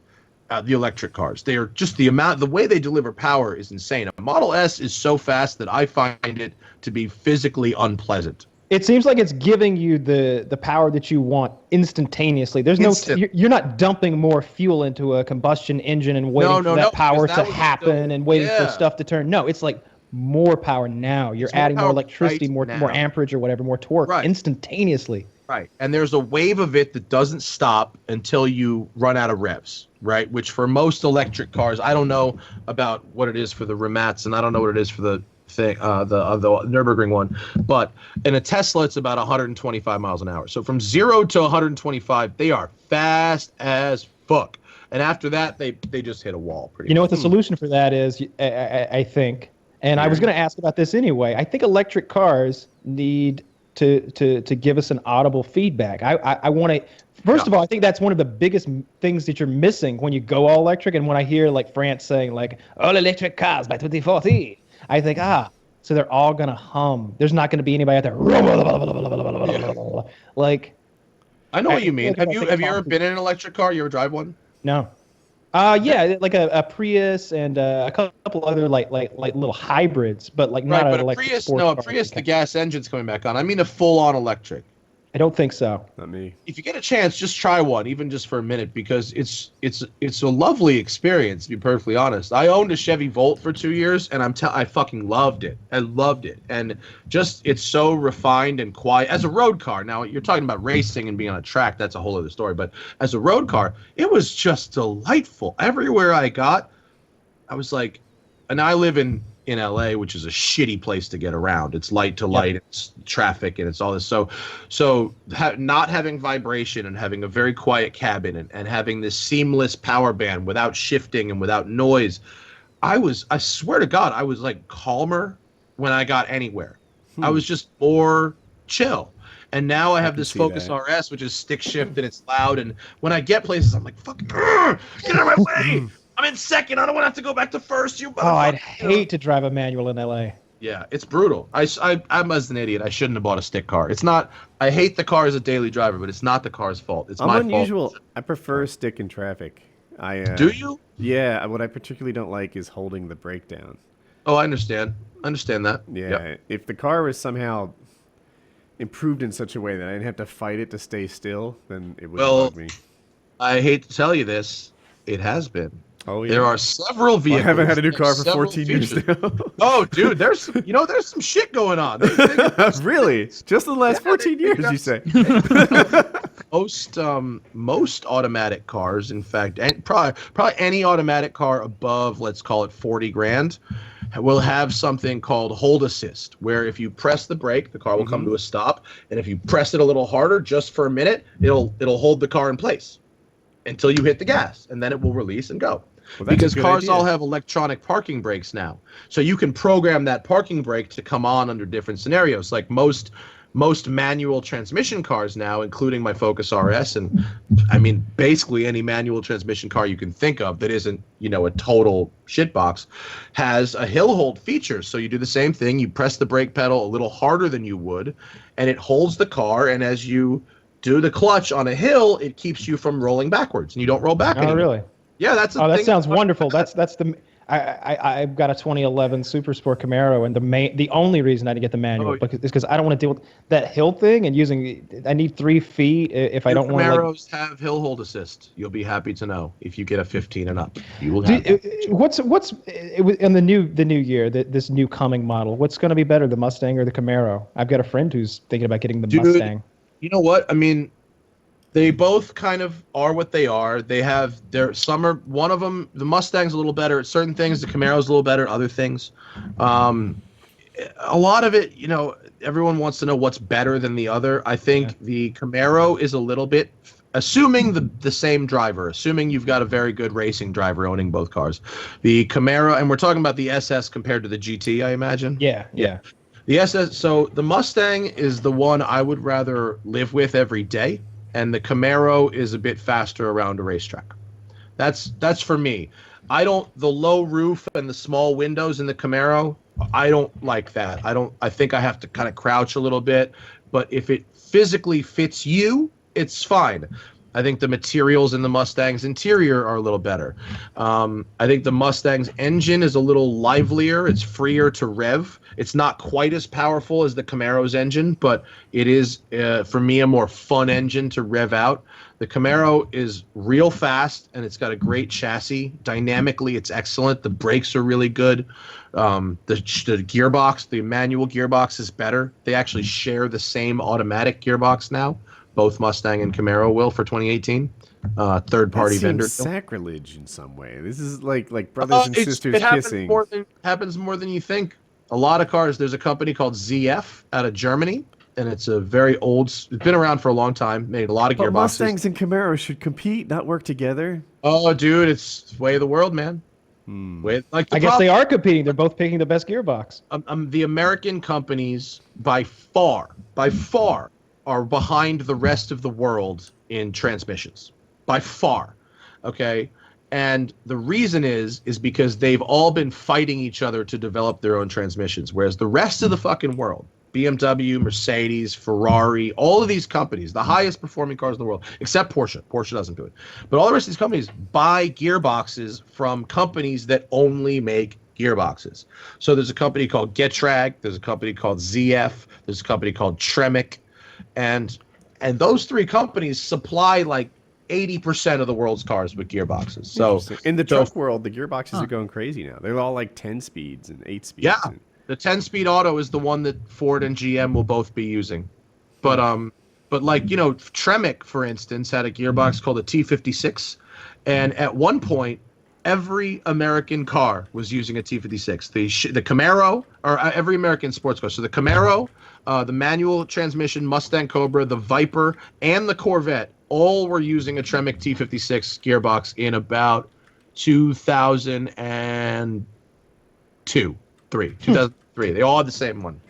The electric cars, they are just the way they deliver power is insane. A Model S is so fast that I find it to be physically unpleasant It seems like it's giving you the power that you want instantaneously. There's you're not dumping more fuel into a combustion engine and waiting for that power to happen and waiting for stuff to turn. No, it's like more power now. You're adding more electricity, more amperage or whatever, more torque instantaneously. Right. And there's a wave of it that doesn't stop until you run out of revs, right? Which for most electric cars, I don't know about what it is for the Rimats, and I don't know what it is for the Nürburgring one, but in a Tesla it's about 125 miles an hour. So from 0 to 125 they are fast as fuck, and after that they just hit a wall pretty much. What the solution for that is, I think, and I was going to ask about this anyway, I think electric cars need to give us an audible feedback. I want to first of all, I think that's one of the biggest things that you're missing when you go all electric. And when I hear like France saying like all electric cars by 2040, I think, so they're all going to hum. There's not going to be anybody out there. Like, I know what you mean. Have you ever been in an electric car? You ever drive one? No. Yeah, like a Prius and a couple other like little hybrids, but like not an electric Prius. sports No, a car. Prius, the gas engine's coming back on. I mean a full-on electric. I don't think so. Not me. If you get a chance, just try one, even just for a minute, because it's a lovely experience, to be perfectly honest. I owned a Chevy Volt for 2 years, and I fucking loved it. I loved it, and just it's so refined and quiet as a road car. Now you're talking about racing and being on a track, that's a whole other story. But as a road car, it was just delightful. Everywhere I got, I was like, and I live in LA, which is a shitty place to get around. It's light to light, it's traffic, and it's all this. So not having vibration and having a very quiet cabin and having this seamless power band without shifting and without noise, I swear to God, I was like calmer when I got anywhere. I was just more chill. And now I have this Focus RS, which is stick shift and it's loud. And when I get places, I'm like, fucking, get out of my way. I'm in second. I don't want to have to go back to first. I'd hate to drive a manual in LA. Yeah, it's brutal. I'm as an idiot. I shouldn't have bought a stick car. It's not. I hate the car as a daily driver, but it's not the car's fault. It's my unusual. fault. I prefer stick in traffic. Do you? Yeah. What I particularly don't like is holding the brake down. Oh, I understand. I understand that. Yeah. Yep. If the car was somehow improved in such a way that I didn't have to fight it to stay still, then it would bug me. I hate to tell you this. It has been. Oh, yeah. There are several vehicles. I haven't had a new car for 14 years now. Oh, dude, there's some shit going on. Really? Just in the last 14 years, you say? Most automatic cars, in fact, and probably any automatic car above, let's call it 40 grand, will have something called hold assist, where if you press the brake, the car will come to a stop, and if you press it a little harder, just for a minute, it'll hold the car in place until you hit the gas, and then it will release and go. Well, because cars all have electronic parking brakes now. So you can program that parking brake to come on under different scenarios. Like most manual transmission cars now, including my Focus RS, and I mean basically any manual transmission car you can think of that isn't, a total shitbox, has a hill hold feature. So you do the same thing. You press the brake pedal a little harder than you would, and it holds the car, and as you do the clutch on a hill, it keeps you from rolling backwards, and you don't roll back anymore. Oh, really? Yeah, that's a thing. That sounds wonderful. That's the I've got a 2011 Super Sport Camaro, and the only reason I didn't get the manual is because I don't want to deal with that hill thing and I need 3 feet if I don't want to. Camaros have hill hold assist. You'll be happy to know if you get a 15 and up. You will have what's in the new year, this new coming model? What's going to be better, the Mustang or the Camaro? I've got a friend who's thinking about getting the Mustang. You know what? I mean, they both kind of are what they are. They have one of them, the Mustang's a little better at certain things. The Camaro's a little better at other things. A lot of it, everyone wants to know what's better than the other. I think the Camaro is a little bit, assuming the same driver, assuming you've got a very good racing driver owning both cars. The Camaro, and we're talking about the SS compared to the GT, I imagine. Yeah. The SS, so the Mustang is the one I would rather live with every day. And the Camaro is a bit faster around a racetrack. That's for me. The low roof and the small windows in the Camaro, I don't like that. I think I have to kind of crouch a little bit, but if it physically fits you, it's fine. I think the materials in the Mustang's interior are a little better. I think the Mustang's engine is a little livelier. It's freer to rev. It's not quite as powerful as the Camaro's engine, but it is, for me, a more fun engine to rev out. The Camaro is real fast, and it's got a great chassis. Dynamically, it's excellent. The brakes are really good. The gearbox, the manual gearbox is better. They actually share the same automatic gearbox now. Both Mustang and Camaro will for 2018. Third-party vendor. Sacrilege in some way. This is like brothers and sisters kissing. Happens more than you think. A lot of cars. There's a company called ZF out of Germany, and it's a very old. It's been around for a long time. Made a lot of gearboxes. Mustangs and Camaros should compete, not work together. Oh, dude, it's way of the world, man. I guess they are competing. They're both picking the best gearbox. The American companies by far are behind the rest of the world in transmissions. By far. Okay? And the reason is because they've all been fighting each other to develop their own transmissions, whereas the rest of the fucking world, BMW, Mercedes, Ferrari, all of these companies, the highest performing cars in the world, except Porsche. Porsche doesn't do it. But all the rest of these companies buy gearboxes from companies that only make gearboxes. So there's a company called Getrag, there's a company called ZF, there's a company called Tremec, and those three companies supply like 80% of the world's cars with gearboxes. So in the truck world, the gearboxes are going crazy now. They're all like 10 speeds and 8 speeds. Yeah. The 10-speed auto is the one that Ford and GM will both be using. But like, Tremec, for instance, had a gearbox called a T56. And at one point, every American car was using a T56. The Camaro, or every American sports car. So the Camaro, the manual transmission, Mustang Cobra, the Viper, and the Corvette all were using a Tremec T56 gearbox in about 2003. They all had the same one.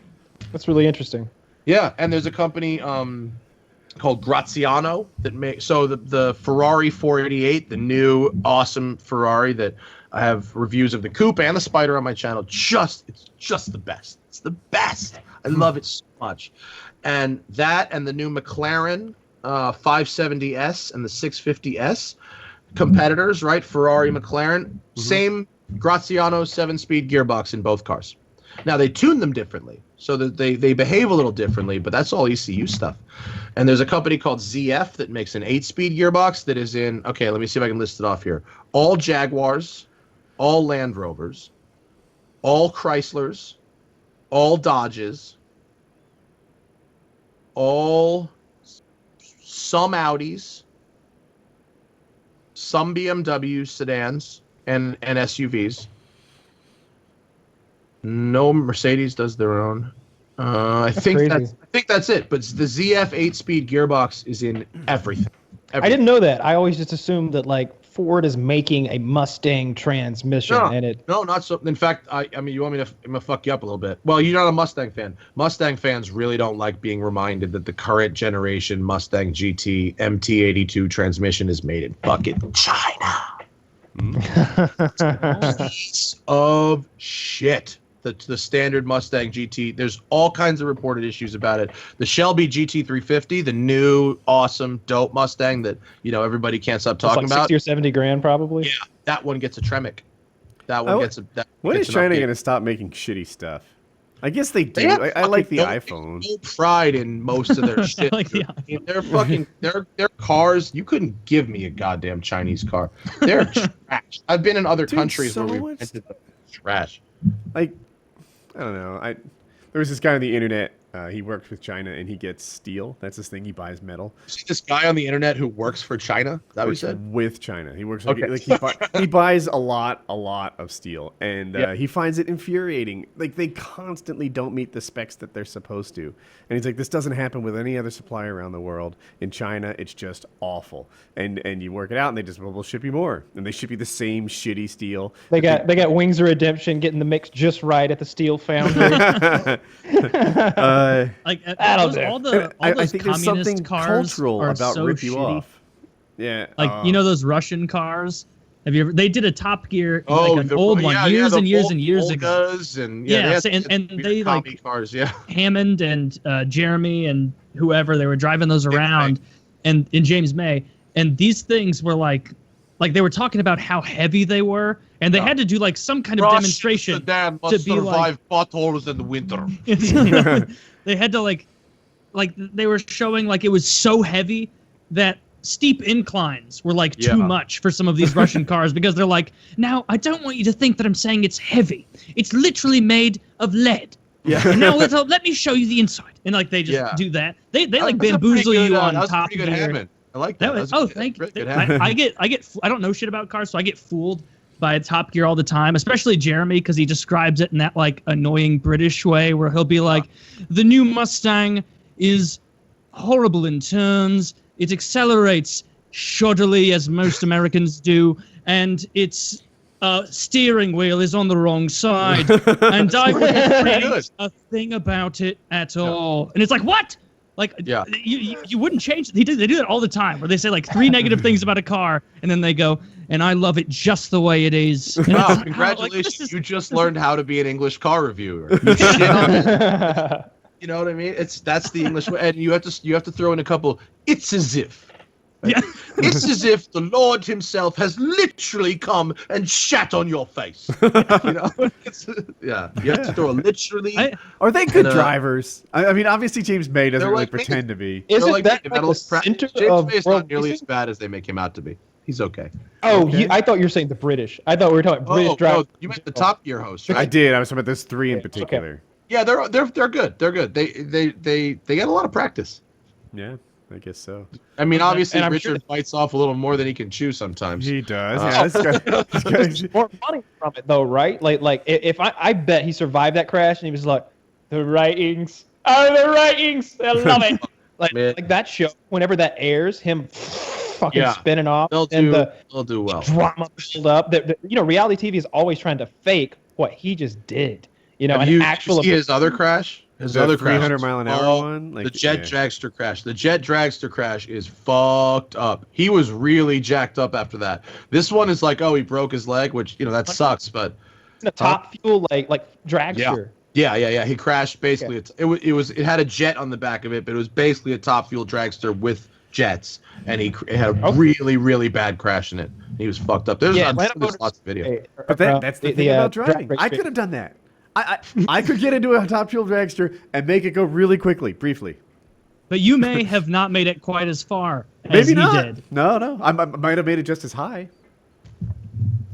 That's really interesting. Yeah, and there's a company called Graziano that makes the Ferrari 488, the new awesome Ferrari that I have reviews of the coupe and the Spider on my channel. It's just the best. It's the best. I love it so much. And that and the new McLaren 570S and the 650S competitors, right? Ferrari, McLaren, same Graziano 7-speed gearbox in both cars. Now they tune them differently, so that they behave a little differently, but that's all ECU stuff. And there's a company called ZF that makes an 8-speed gearbox that is in, okay, let me see if I can list it off here. All Jaguars, all Land Rovers, all Chryslers, all Dodges, some Audis, some BMW sedans and SUVs. No, Mercedes does their own. I think that's it. But the ZF 8-speed gearbox is in everything. I didn't know that. I always just assumed that like Ford is making a Mustang transmission, No, not so. In fact, I mean, you want me to? I'm gonna fuck you up a little bit. Well, you're not a Mustang fan. Mustang fans really don't like being reminded that the current generation Mustang GT MT82 transmission is made in fucking China. Piece of shit. The standard Mustang GT, there's all kinds of reported issues about it. The Shelby GT350, the new awesome dope Mustang that everybody can't stop talking about, 60 or 70 grand probably. Yeah, that one gets a Tremec. That one gets a. When is China going to stop making shitty stuff? I guess they do. I like the iPhone. No pride in most of their shit. They're fucking their cars. You couldn't give me a goddamn Chinese car. They're trash. I've been in other countries where we rented them. Trash. Like, I don't know. There was this guy on the internet. He works with China and he gets steel. That's his thing. He buys metal. See this guy on the internet who works for China? Is that what you said? With China. He works he buys a lot of steel, and he finds it infuriating. Like, they constantly don't meet the specs that they're supposed to. And he's like, this doesn't happen with any other supplier around the world. In China, it's just awful. And you work it out and they just, we'll ship you more. And they ship you the same shitty steel. They got Wings of Redemption getting the mix just right at the steel foundry. Like all those I think there's something cars cultural are about so rip you shitty. off. Yeah, like those Russian cars. Have you ever? They did a Top Gear, an old one, years and years ago. And they like cars, Hammond and Jeremy and whoever, they were driving those around, and in James May, and these things were like they were talking about how heavy they were, and they had to do like some kind of demonstration sedan must to be survive potholes in the winter. They had to like they were showing like it was so heavy that steep inclines were like too much for some of these Russian cars, because they're like, now I don't want you to think that I'm saying it's heavy. It's literally made of lead. Yeah. And now let me show you the inside. And like they just do that. They like bamboozle you on Top Gear. I like that. Thank you. I don't know shit about cars, so I get fooled by Top Gear all the time, especially Jeremy, because he describes it in that like annoying British way where he'll be like, the new Mustang is horrible in turns. It accelerates shoddily, as most Americans do, and its steering wheel is on the wrong side. And I wouldn't say a thing about it at all. And it's like, what? Like, you wouldn't change. They do that all the time, where they say like 3 negative things about a car, and then they go, and I love it just the way it is. Wow, congratulations! Like, you just learned how to be an English car reviewer. You shit on it. You know what I mean? That's the English way, and you have to throw in a couple. It's as if. Right? Yeah. It's as if the Lord himself has literally come and shat on your face. You know? You have to throw a literally. Are they good drivers? I mean, obviously James May doesn't really pretend to be. Isn't like that like the center James May is not nearly as bad as they make him out to be. He's okay. Oh, okay. I thought you were saying the British. I thought we were talking British drivers. No, you meant the Top Gear host, right? I did. I was talking about those 3 in particular. Okay. Yeah, they're good. They're good. They get a lot of practice. Yeah, I guess so. I mean, obviously Richard bites off a little more than he can chew sometimes. He does. Yeah, this guy. More money from it though, right? Like if I bet he survived that crash and he was like, the ratings. Oh, the ratings. I love it. like that show. Whenever that airs, him fucking spinning off. They'll do well. Drama build up. Reality TV is always trying to fake what he just did. You know, did you see his other crash? His other 300-mile-an-hour one? Like, the Jet Dragster crash. The Jet Dragster crash is fucked up. He was really jacked up after that. This one is like, he broke his leg, which, that sucks, but... The Top Fuel, like dragster. Yeah. He crashed, basically. Okay. It had a jet on the back of it, but it was basically a Top Fuel dragster with jets, and it had a really, really bad crash in it. He was fucked up. There's lots of video. But that's the thing about driving. I could have done that. I could get into a Top Fuel dragster and make it go really quickly, briefly. But you may have not made it quite as far as he did. No. I might have made it just as high.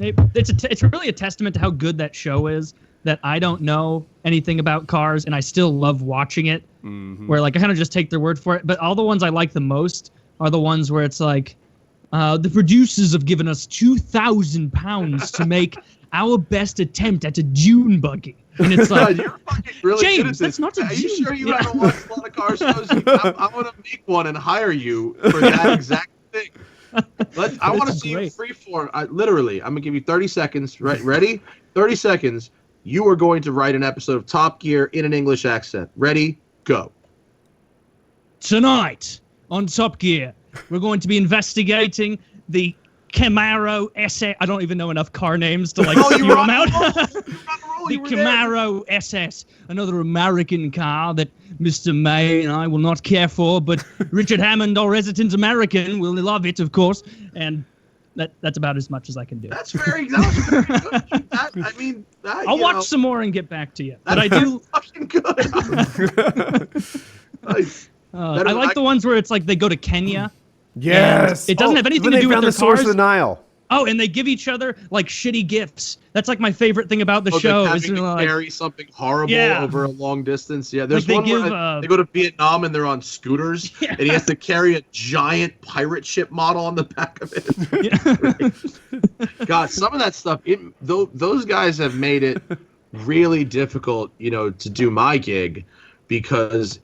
It's really a testament to how good that show is that I don't know anything about cars and I still love watching it. Mm-hmm. Where like I kind of just take their word for it. But all the ones I like the most are the ones where it's like, the producers have given us £2,000 to make our best attempt at a dune buggy. And it's like, you're fucking really James, that's not a Are you sure you haven't watched a lot of car shows? I want to make one and hire you for that exact thing. I want to see you freeform. Literally, I'm going to give you 30 seconds. Right, ready? 30 seconds. You are going to write an episode of Top Gear in an English accent. Ready? Go. Tonight on Top Gear, we're going to be investigating the Camaro SS. I don't even know enough car names to like spew them out. The Camaro SS, another American car that Mr. May and I will not care for, but Richard Hammond, our resident American, will love it, of course. And that's about as much as I can do. That's very good. I'll watch some more and get back to you. But I do fucking good. I like the ones where it's like they go to Kenya. Yes. It doesn't have anything to do with their the source cars. of the Nile. Oh, and they give each other like shitty gifts. That's like my favorite thing about the show. Having to carry something horrible over a long distance. Yeah, there's one where they go to Vietnam and they're on scooters, and he has to carry a giant pirate ship model on the back of it. God, some of that stuff. Those guys have made it really difficult, to do my gig, because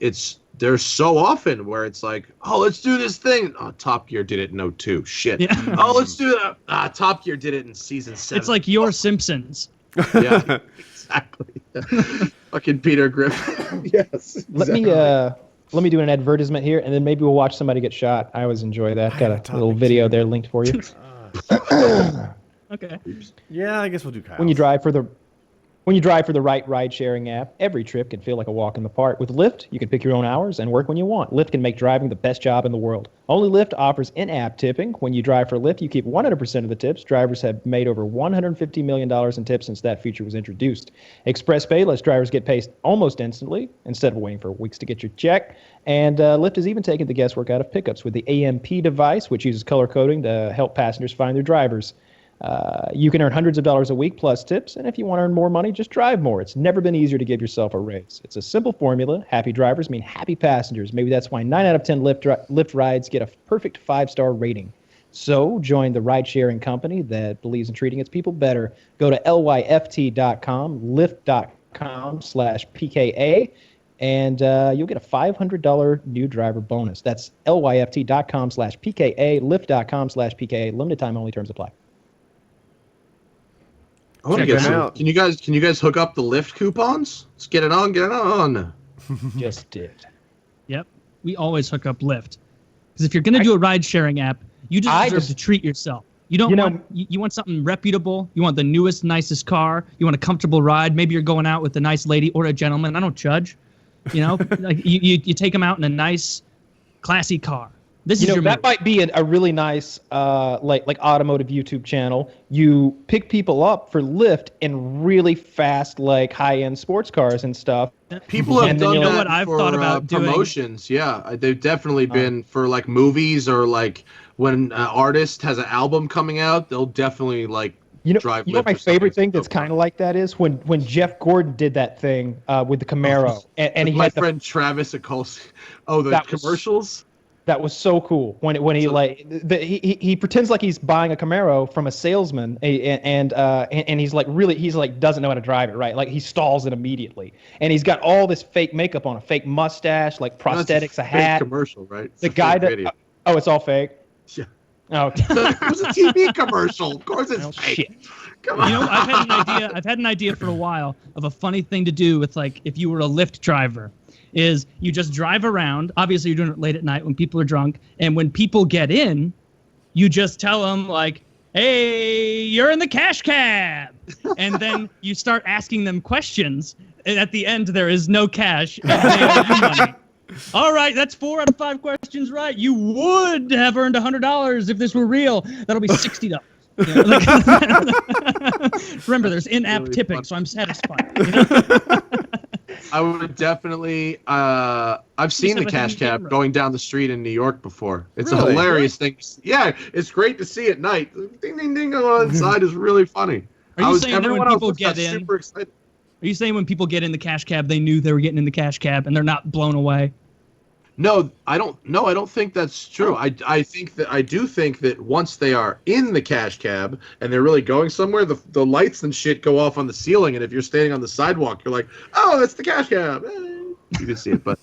there's so often where it's like, let's do this thing. Oh, Top Gear did it in 02. Shit. Yeah. Oh, let's do that. Top Gear did it in season 7. It's like your Simpsons. Yeah, exactly. Fucking Peter Griffin. Yes. Exactly. Let me do an advertisement here, and then maybe we'll watch somebody get shot. I always enjoy that. Got a little video there linked for you. Okay. Yeah, I guess we'll do Kyle. When you drive for the When you drive for the right ride-sharing app, every trip can feel like a walk in the park. With Lyft, you can pick your own hours and work when you want. Lyft can make driving the best job in the world. Only Lyft offers in-app tipping. When you drive for Lyft, you keep 100% of the tips. Drivers have made over $150 million in tips since that feature was introduced. Express Pay lets drivers get paid almost instantly instead of waiting for weeks to get your check. And Lyft has even taken the guesswork out of pickups with the AMP device, which uses color coding to help passengers find their drivers. You can earn hundreds of dollars a week plus tips, and if you want to earn more money, just drive more. It's never been easier to give yourself a raise. It's a simple formula. Happy drivers mean happy passengers. Maybe that's why 9 out of 10 Lyft rides get a perfect 5-star rating. So join the ride-sharing company that believes in treating its people better. Go to lyft.com, lyft.com/PKA, and you'll get a $500 new driver bonus. That's lyft.com/PKA, lyft.com/PKA. Limited time only, terms apply. I want to get some. Can you guys hook up the Lyft coupons? Let's get it on. Just did. Yep. We always hook up Lyft. Because if you're going to do a ride-sharing app, you just deserve to treat yourself. You don't want you want something reputable. You want the newest, nicest car. You want a comfortable ride. Maybe you're going out with a nice lady or a gentleman. I don't judge. You know, like you take them out in a nice, classy car. This is your that might be a really nice like automotive YouTube channel. You pick people up for Lyft in really fast, like high-end sports cars and stuff. People have done that what I've for thought about promotions. Yeah, they've definitely been for like movies or like when an artist has an album coming out, they'll definitely like drive. You know my favorite thing that's kind of like that is when Jeff Gordon did that thing with the Camaro, and he my had friend Travis Acolsi. Oh, the commercials. That was so cool when he he pretends like he's buying a Camaro from a salesman and he's like doesn't know how to drive it right, like he stalls it immediately, and he's got all this fake makeup on, a fake mustache, like prosthetics, a hat. Commercial, right? It's the guy that it's all fake. Yeah. Oh, it was a TV commercial. Of course it's fake. Shit. Come on. You know, I've had an idea for a while of a funny thing to do with like if you were a Lyft driver. Is you just drive around. Obviously, you're doing it late at night when people are drunk. And when people get in, you just tell them, like, hey, you're in the cash cab. And then you start asking them questions. And at the end, there is no cash. And they owe you money. All right, that's 4 out of 5 questions right. You would have earned $100 if this were real. That'll be $60. You know, remember, there's in-app tipping, so I'm satisfied. You know? I would definitely. I've seen the cash cab going down the street in New York before. It's a hilarious thing. Yeah, it's great to see at night. Ding, ding, ding on the side is really funny. Are you saying that when people get in? Super excited. Are you saying when people get in the cash cab, they knew they were getting in the cash cab and they're not blown away? No, I don't. No, I don't think that's true. I do think that once they are in the cash cab and they're really going somewhere, the lights and shit go off on the ceiling, and if you're standing on the sidewalk, you're like, oh, that's the cash cab. You can see it, but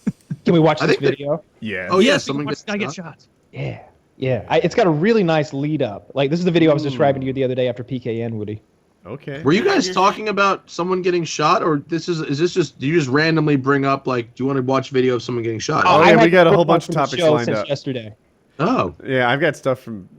can we watch this video? Yeah. Oh yeah, someone gets shot. Yeah. It's got a really nice lead up. Like this is the video I was describing to you the other day after PKN, Woody. Okay. Were you guys talking about someone getting shot, or is this just do you just randomly bring up like, do you want to watch video of someone getting shot? Oh yeah, we got a whole bunch of topics lined up yesterday. Oh yeah, I've got stuff from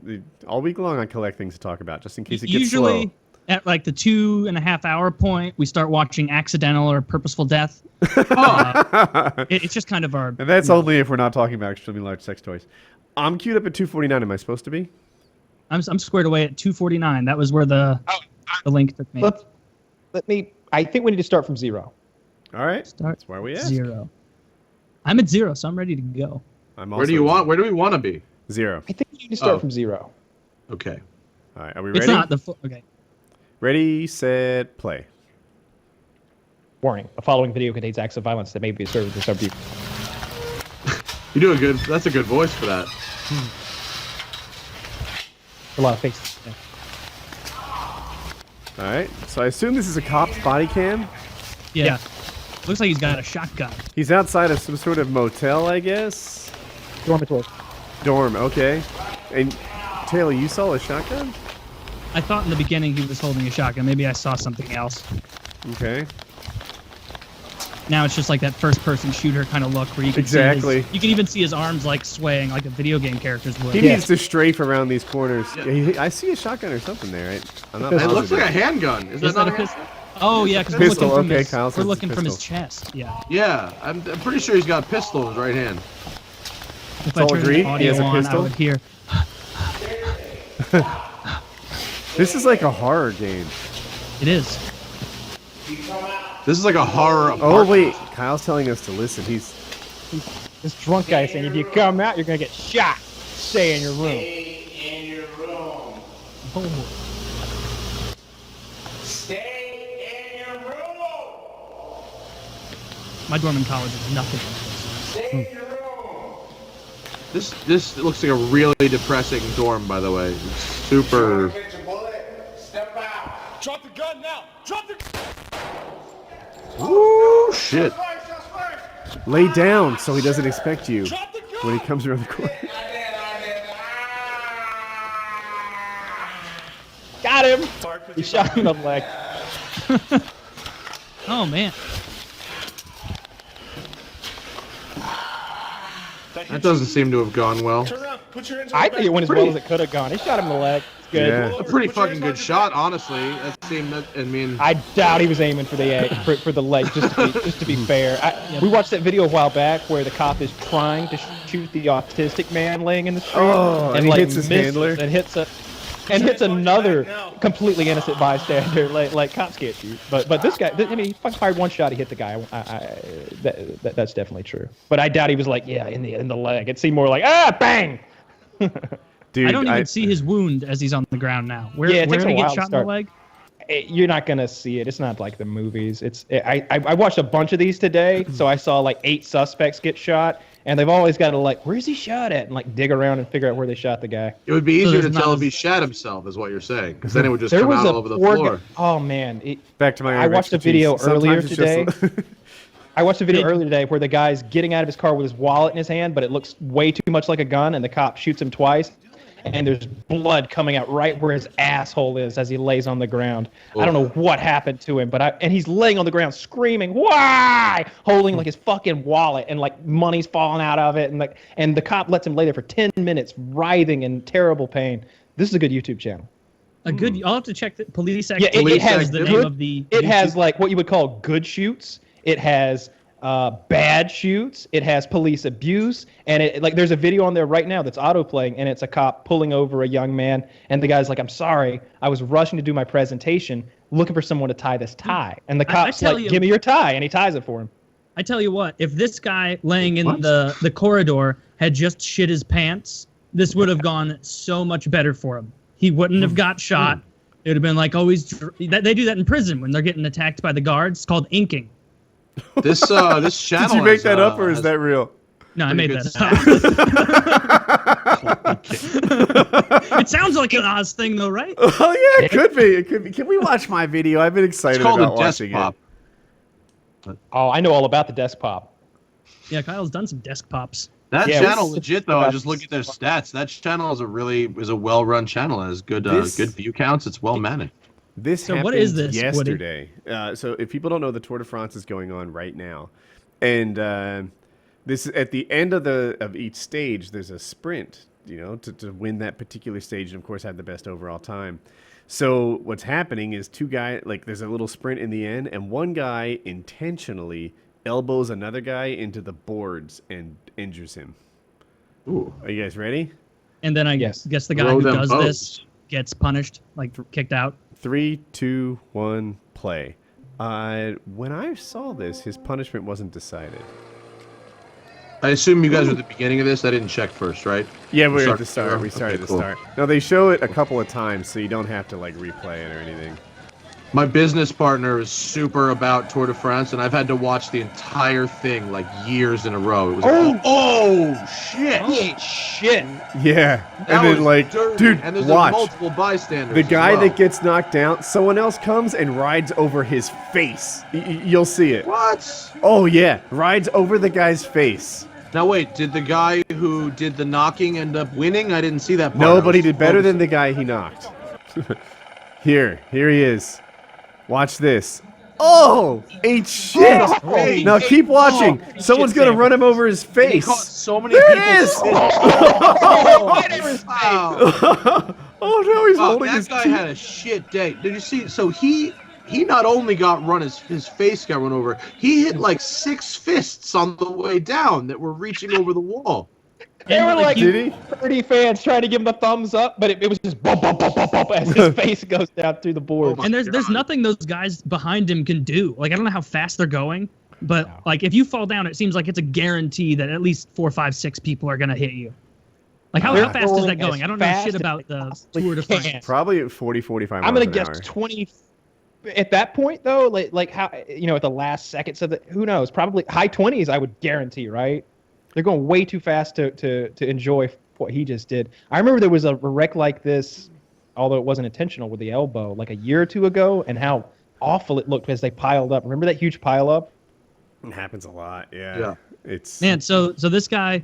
all week long. I collect things to talk about just in case it gets usually slow. At like the 2.5 hour point, we start watching accidental or purposeful death. It's just kind of our. And that's only if we're not talking about extremely large sex toys. I'm queued up at 249. Am I supposed to be? I'm squared away at 249. That was where the link took me. Let me. I think we need to start from 0. All right. That's why we asked. 0. I'm at 0, so I'm ready to go. Where do we want to be? 0. I think we need to start from 0. Okay. All right. Are we ready? It's not the okay. Ready, set, play. Warning: the following video contains acts of violence that may be disturbing to some people. You're doing good. That's a good voice for that. A lot of faces. Yeah. All right. So I assume this is a cop's body cam. Yeah. Looks like he's got a shotgun. He's outside of some sort of motel, I guess. Dormitory. Dorm. Okay. And Taylor, you saw a shotgun? I thought in the beginning he was holding a shotgun. Maybe I saw something else. Okay. Now it's just like that first-person shooter kind of look where you can see you can even see his arms like swaying like a video game character's would. He needs to strafe around these corners. Yeah. I see a shotgun or something there. I'm not it looks like a handgun. Is that not a pistol? Oh yeah, because Pistol, we're looking from okay, his, Kyle we're says looking it's from his pistol. chest. Yeah. Yeah, I'm pretty sure he's got a pistol in his right hand. If all I turn agreed? the He audio has a on, I pistol? would hear. This is like a horror game. It is. This is like a horror. Oh wait, Kyle's telling us to listen. He's This drunk guy saying, if you come out, you're gonna get shot. Stay in your room. Stay in your room. Oh. Stay in your room. My dorm in college is nothing like this. Stay in your room. This looks like a really depressing dorm, by the way. It's super. Get your bullet. Step out. Drop the gun now. Drop the. Ooh, shit. lay down so he doesn't expect you Drop the gun. when he comes around the corner. Got him! He shot him in the leg. Oh man. That doesn't seem to have gone well. Turn around. Put your hands on I your think it back. went as well as it could have gone. He shot him in the leg. It's good. Yeah. A pretty fucking good shot, honestly. That seemed. I mean, I doubt he was aiming for the egg, for the leg. Just to be fair, we watched that video a while back where the cop is trying to shoot the autistic man laying in the street, Oh, and he hits his misses handler? and hits another completely innocent bystander. Like cops can't shoot, but this guy, I mean, he fucking fired one shot. He hit the guy. That's definitely true. But I doubt he was like, yeah, in the leg. It seemed more like bang. Dude, I don't even see his wound as he's on the ground now. Where Yeah, it takes did a he while get to shot in the start. leg? You're not gonna see it. It's not like the movies. I watched a bunch of these today, so I saw like 8 suspects get shot, and they've always got to like, where's he shot at, and like dig around and figure out where they shot the guy. it would be easier to there's tell not if he as- shat himself, is what you're saying, because then it would just There come was out a all over the poor floor. guy. Oh man, back to my I watched a expertise. video Sometimes earlier it's just- today. I watched a video earlier today where the guy's getting out of his car with his wallet in his hand, but it looks way too much like a gun, and the cop shoots him twice, and there's blood coming out right where his asshole is as he lays on the ground. I don't know what happened to him, and he's laying on the ground screaming, "Why?" holding like his fucking wallet, and like money's falling out of it, and the cop lets him lay there for 10 minutes, writhing in terrible pain. This is a good YouTube channel. A good. I'll have to check the police. Yeah, Police it has act- the good, name of the. It has YouTube- like what you would call good shoots. It has bad shoots. It has police abuse, and it like there's a video on there right now that's autoplaying, and it's a cop pulling over a young man, and the guy's like, "I'm sorry, I was rushing to do my presentation, looking for someone to tie this tie," and the cop's tell like, you- "Give me your tie," and he ties it for him. I tell you what, if this guy laying in the corridor had just shit his pants, this would have gone so much better for him. He wouldn't have got shot. It would have been like always. They do that in prison when they're getting attacked by the guards. It's called inking. This channel. Did you make has, that up, or is has- that real? No, I Pretty made good that up. It sounds like an Oz thing, though, right? Oh yeah, it could be. It could be. Can we watch my video? I've been excited It's called about a desk watching pop. Oh, I know all about the desk pop. Yeah, Kyle's done some desk pops. That Yeah, channel, what's- legit though. I just look at their stats. That channel is a well-run channel. It has good good view counts. It's well managed. This So happened what is this, Woody? yesterday. So if people don't know, the Tour de France is going on right now, and this at the end of each stage. There's a sprint, to win that particular stage, and of course have the best overall time. So what's happening is two guys, like there's a little sprint in the end, and one guy intentionally elbows another guy into the boards and injures him. Ooh. Are you guys ready? And then I Yes. guess the guy Throw who them does bows. this gets punished, like kicked out. 3, 2, 1, play. When I saw this, his punishment wasn't decided. I assume you guys were at the beginning of this. I didn't check first, right? Yeah, we're Start at the start. zero? We started Okay, at cool. the start. No, they show it a couple of times, so you don't have to like replay it or anything. My business partner is super about Tour de France, and I've had to watch the entire thing like years in a row. It was oh shit! He ain't shit. Yeah, That and was then like, dirty. dude, and there's watch. multiple bystanders. The as guy well. that gets knocked down, someone else comes and rides over his face. You'll see it. What? Oh yeah, rides over the guy's face. Now wait, did the guy who did the knocking end up winning? I didn't see that part. No, but he did better than the guy he knocked. Here he is. Watch this. Oh, ate shit. Oh, Now keep watching. oh, Someone's shit gonna sandwich. run him over his He face. caught so many There people. it is. Wow. Oh no, he's Wow, holding that his guy teeth. had a shit day. Did you see? So he he not only got run, his face got run over, he hit like 6 fists on the way down that were reaching over the wall. There were like 30 fans trying to give him the thumbs up, but it was just bump, bump, bump, bump, bump as his face goes down through the board. And there's nothing those guys behind him can do. Like, I don't know how fast they're going, but like if you fall down, it seems like it's a guarantee that at least 4, 5, 6 people are gonna hit you. Like how fast is that going? I don't know shit about the Tour de France. Probably at 40, 45 miles I'm gonna an guess hour. 20. At that point, though, like how at the last seconds of the, who knows? Probably high 20s, I would guarantee, right? They're going way too fast to enjoy what he just did. I remember there was a wreck like this, although it wasn't intentional, with the elbow, like a year or two ago, and how awful it looked as they piled up. Remember that huge pile up? It happens a lot. Yeah. It's Man, so this guy,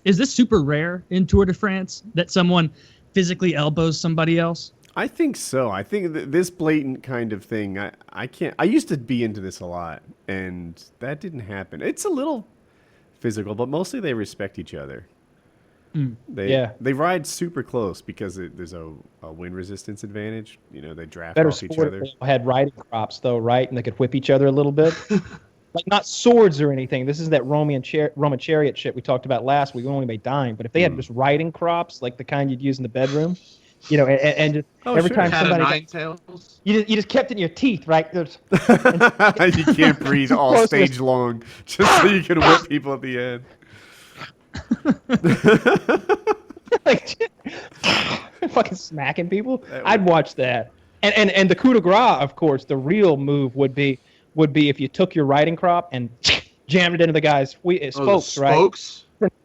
is this super rare in Tour de France that someone physically elbows somebody else? I think so. I think this blatant kind of thing, I can't. I used to be into this a lot, and that didn't happen. It's a little physical, but mostly they respect each other. They ride super close because there's a wind resistance advantage. You know, they draft off each other. They had riding crops though, right? And they could whip each other a little bit. Like not swords or anything. This is that Roman chariot shit we talked about last week. We only made dime, but if they had just riding crops, like the kind you'd use in the bedroom, you know, and just every time somebody you just kept it in your teeth, right? You can't breathe all stage long, just so you can whip people at the end. Like fucking smacking people. I'd watch that. And the coup de grace, of course, the real move would be if you took your riding crop and jammed it into the guy's spokes, right?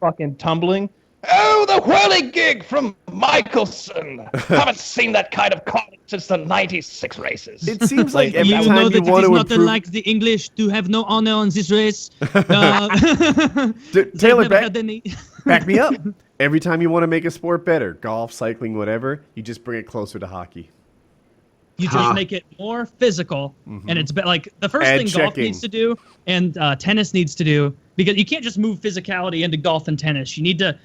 Fucking tumbling. Oh, the whirling gig from Michelson. Haven't seen that kind of car since the 96 races. It seems like every you time know you that want it is to not improve... unlike the English to have no honor on this race. Taylor, back me up. Every time you want to make a sport better, golf, cycling, whatever, you just bring it closer to hockey. You just make it more physical, and it's like the first thing golf needs to do and tennis needs to do, because you can't just move physicality into golf and tennis. You need to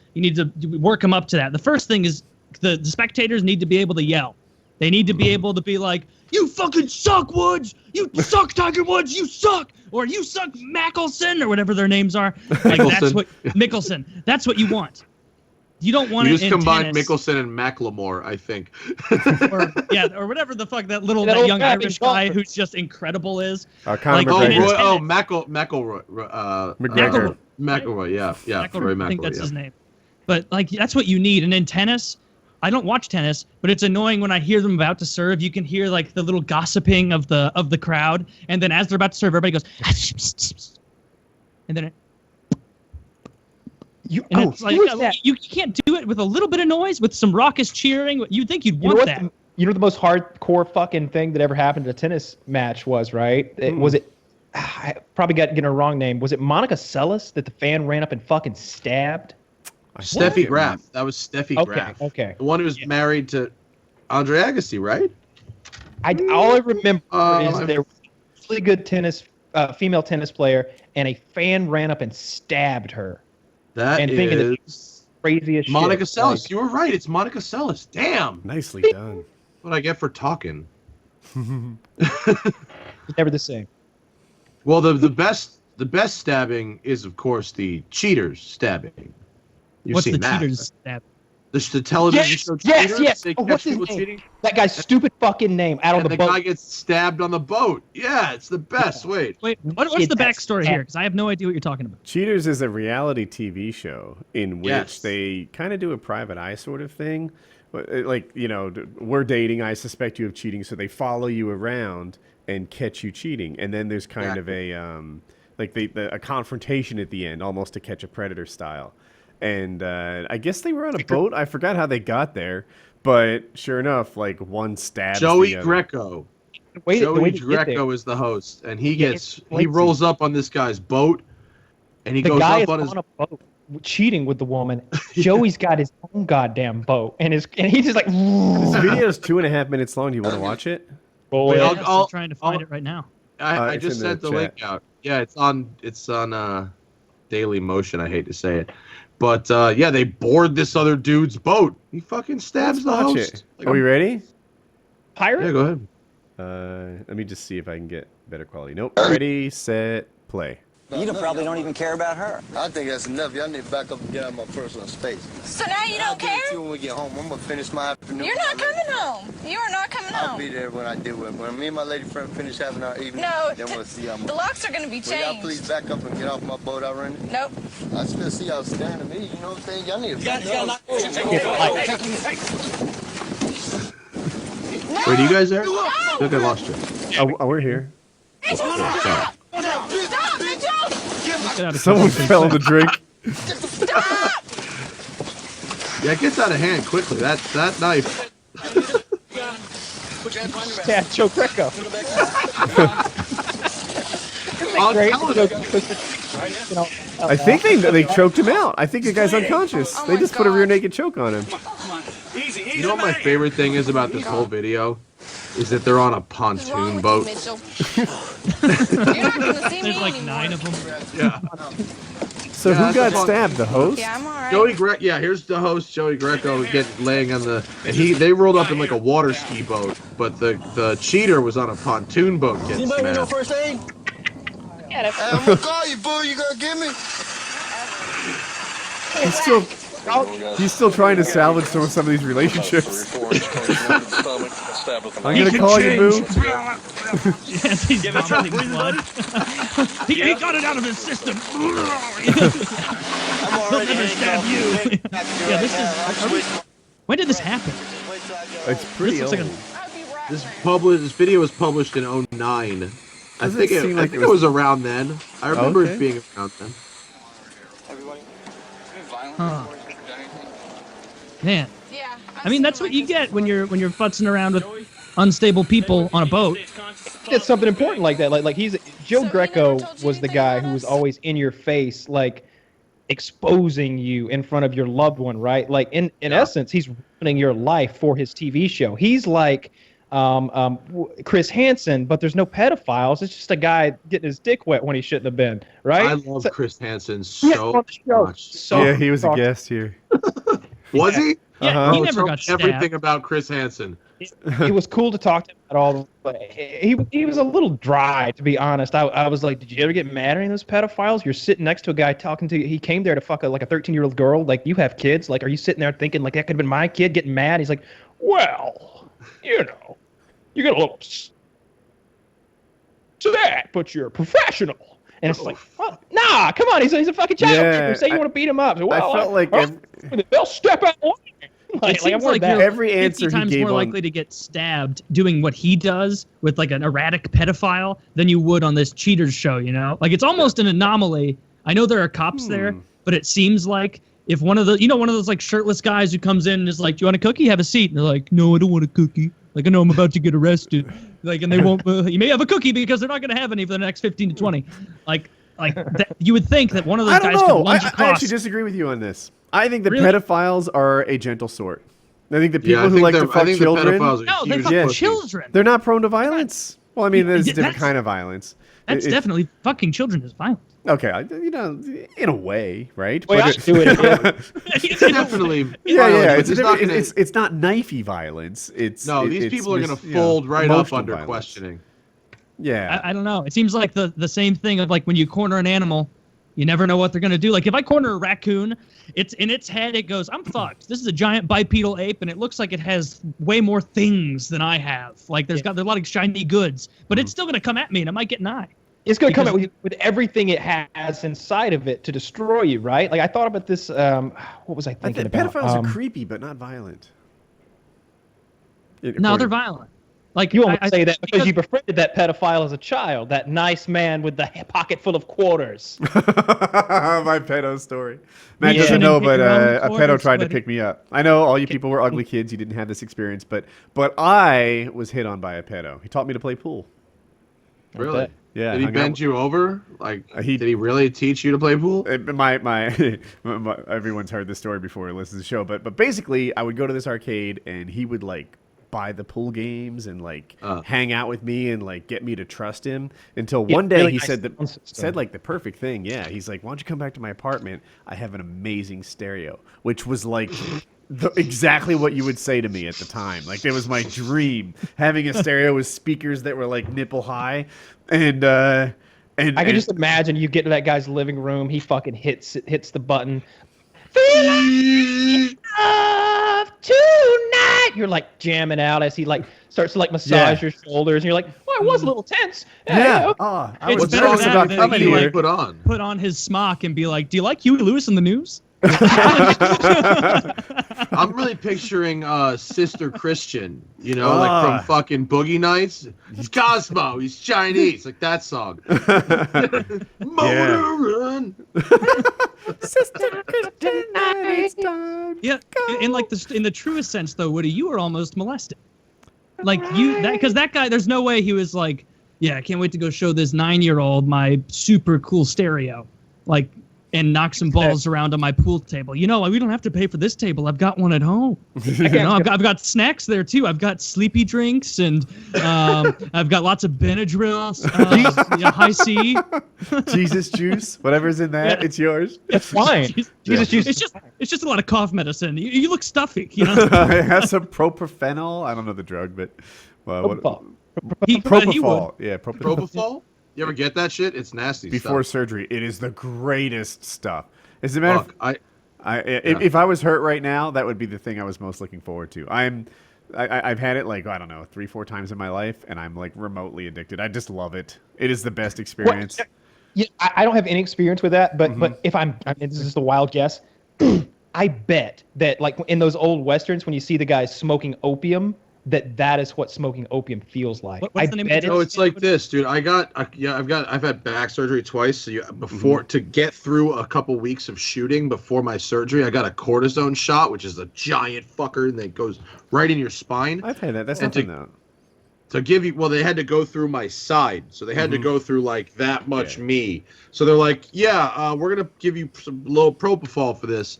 work them up to that. The first thing is the spectators need to be able to yell. They need to be able to be like, "You fucking suck, Woods! You suck, Tiger Woods! You suck!" Or "You suck, Mickelson!" or whatever their names are. Like that's what Mickelson. That's what you want. You don't want you it just in combine tennis. Mickelson and Macklemore, I think. or whatever the fuck that young Irish guy who's just incredible is. Conor McGregor. McGregor. McElroy, yeah. McElroy, I think that's his name. But like that's what you need. And in tennis, I don't watch tennis, but it's annoying when I hear them about to serve. You can hear like the little gossiping of the crowd, and then as they're about to serve, everybody goes, and then you can't do it with a little bit of noise, with some raucous cheering. You'd think you'd want that. You know the most hardcore fucking thing that ever happened at a tennis match was, right? I probably getting a wrong name. Was it Monica Seles that the fan ran up and fucking stabbed? Steffi Graf. That was Steffi Graf. Okay. The one who was married to Andre Agassi, right? All I remember is there was a really good female tennis player, and a fan ran up and stabbed her. That is craziest Monica shit. Seles. You were right. It's Monica Seles. Damn. Nicely done. What I get for talking. Never the same. Well, the best stabbing is, of course, the cheaters stabbing. What's the cheaters stabbing? The television show Cheaters? Yes. They what's catch his people name? cheating. That guy's stupid fucking name out on the boat. The guy gets stabbed on the boat. Yeah, it's the best. Wait, what's the backstory here? Because I have no idea what you're talking about. Cheaters is a reality TV show in which they kind of do a private eye sort of thing. Like, you know, we're dating, I suspect you of cheating, so they follow you around and catch you cheating. And then there's kind of a a confrontation at the end, almost to Catch a Predator style. And I guess they were on a boat. I forgot how they got there, but sure enough, like one stabs Joey the other. Greco. Joey Greco is the host, and he rolls up on this guy's boat, and he goes up on his a boat cheating with the woman. Joey's got his own goddamn boat, and he's just like. This video is 2.5 minutes long. Do you want to watch it? Boy, I'm trying to find it right now. I just sent the link out. Yeah, it's on Daily Motion. I hate to say it. But, they board this other dude's boat. He fucking stabs the host. Are we ready? Pirate? Yeah, go ahead. Let me just see if I can get better quality. Nope. Ready, set, play. You probably don't even care about her. I think that's enough. Y'all need to back up and get out of my personal space. So now you don't care? When we get home, I'm gonna finish my afternoon. You're not coming home. You are not coming home. I'll be there when I do it. When me and my lady friend finish having our evening, then we'll see how much. The locks are gonna be Will changed. y'all please back up and get off my boat I rented? Nope. I still see y'all staring at me. You know what I'm saying? Y'all need to back up. Wait, are you guys there? I think I lost you. Oh, we're here. Sorry. Someone fell in the drink. Yeah, it gets out of hand quickly. That knife. Yeah, Joe Greco. I think they choked him out. I think the guy's unconscious. They just put a rear naked choke on him. You know what my favorite thing is about this whole video? Is that they're on a pontoon boat. There's like 9 of them. Yeah. So who got stabbed? The host? Yeah, I'm alright. Joey Greco. Yeah, here's the host, Joey Greco, laying on the. And they rolled up in like a water ski boat, but the cheater was on a pontoon boat getting Anybody need no smashed. first aid? Yeah, Hey, I'm gonna call you, boo. You gonna get me? He's still trying to salvage some of these relationships. I'm gonna call you, boo. Yes, he's vomiting blood. he got it out of his system. He'll never stab you. Yeah, this is. When did this happen? It's pretty This old. looks like This video was published in 2009. I think it was around then. I remember it being around then. Huh. Man. Yeah. I mean, that's what you get when you're futzing around with unstable people on a boat. It's something important like that. Like Joe Greco was the guy who was always in your face, like exposing you in front of your loved one, right? Like in essence, he's ruining your life for his TV show. He's like Chris Hansen, but there's no pedophiles. It's just a guy getting his dick wet when he shouldn't have been, right? I love Chris Hansen so much. Yeah, he was a guest here. Was he? Yeah, he never got stabbed. Everything about Chris Hansen. It was cool to talk to him about all, but he was a little dry, to be honest. I was like, did you ever get mad at any of those pedophiles? You're sitting next to a guy talking to you. He came there to fuck like a 13-year-old girl. Like, you have kids. Like, are you sitting there thinking like that could have been my kid getting mad? He's like, well, you know, you get a little to that, but you're a professional. And it's like, well, nah, come on, he's a fucking child. Yeah, Say you want to beat him up. So, well, I felt like they'll step out. It seems like you're every answer 50 times he gave more likely to get stabbed doing what he does with like an erratic pedophile than you would on this cheaters show, you know? Like, it's almost an anomaly. I know there are cops there, but it seems like if one of those like shirtless guys who comes in and is like, do you want a cookie? Have a seat. And they're like, no, I don't want a cookie. Like, I know I'm about to get arrested. Like, and they won't, you may have a cookie because they're not going to have any for the next 15 to 20. Like that, you would think that one of those guys could lunge across. I actually disagree with you on this. I think the pedophiles are a gentle sort. I think the people who like to fuck children, they fuck children. They're not prone to violence. Well, I mean, there's a different kind of violence. That's definitely fucking children is violence. Okay, you know, in a way, right? Well, but do it. It's definitely yeah. It's not knifey violence. These people are gonna fold right up under violence. Questioning. Yeah, I don't know. It seems like the same thing of like when you corner an animal, you never know what they're gonna do. Like if I corner a raccoon, it's in its head. It goes, I'm fucked. This is a giant bipedal ape, and it looks like it has way more things than I have. Like there's a lot of shiny goods, but it's still gonna come at me, and I might get an eye. It's going to come out with everything it has inside of it to destroy you, right? Like I thought about this. What was I thinking about? Pedophiles are creepy, but not violent. No, they're violent. Like you won't say that because you befriended that pedophile as a child, that nice man with the pocket full of quarters. My pedo story. Matt doesn't know, but a pedo tried to pick me up. I know all you people were ugly kids. You didn't have this experience, but I was hit on by a pedo. He taught me to play pool. Really? Yeah. Did he bend you over? Like, did he really teach you to play pool? My everyone's heard this story before and listens to the show, but basically, I would go to this arcade and he would like buy the pool games and like hang out with me and like get me to trust him until one day he said like the perfect thing. Yeah, he's like, why don't you come back to my apartment? I have an amazing stereo, which was like exactly what you would say to me at the time. Like, it was my dream, having a stereo with speakers that were like nipple high, and I can just imagine you get to that guy's living room, he fucking hits the button. Love tonight. You're like jamming out as he like starts to like massage your shoulders, and you're like, "Well, I was a little tense." Yeah. Okay. I It's was better nervous about than coming he, here. like, put on his smock and be like, "Do you like Huey Lewis in the news?" I'm really picturing Sister Christian, like from fucking Boogie Nights. He's Cosmo, he's Chinese, like that song. Motor run. Sister Christian, it's time. Yeah, in the truest sense though, Woody, you were almost molested. Like because that guy, there's no way he was like, yeah, I can't wait to go show this 9-year-old my super cool stereo, like, and knock some balls around on my pool table. We don't have to pay for this table. I've got one at home. I've got snacks there too. I've got sleepy drinks, and I've got lots of Benadryl, high C, Jesus juice, whatever's in that, it's yours. It's fine. Jesus juice. It's just a lot of cough medicine. You look stuffy. It has some propofol. I don't know the drug, but Propofol. Propofol. Yeah, Propofol? You ever get that shit? It's nasty before stuff. surgery. It is the greatest stuff. As a matter of Fuck, if I was hurt right now, that would be the thing I was most looking forward to. I've had it like, I don't know, 3-4 times in my life, and I'm like remotely addicted. I just love it. It is the best experience. Well, yeah, I don't have any experience with that, but if I mean, this is just a wild guess. I bet that like in those old westerns, when you see the guys smoking opium, that is what smoking opium feels like. What's the name of No, it's like this, dude. I've had back surgery twice. So to get through a couple weeks of shooting before my surgery, I got a cortisone shot, which is a giant fucker, and that goes right in your spine. I've had that. That's nothing though. To give you, well, they had to go through my side, so they had to go through like that much me. So they're like, we're gonna give you some low propofol for this.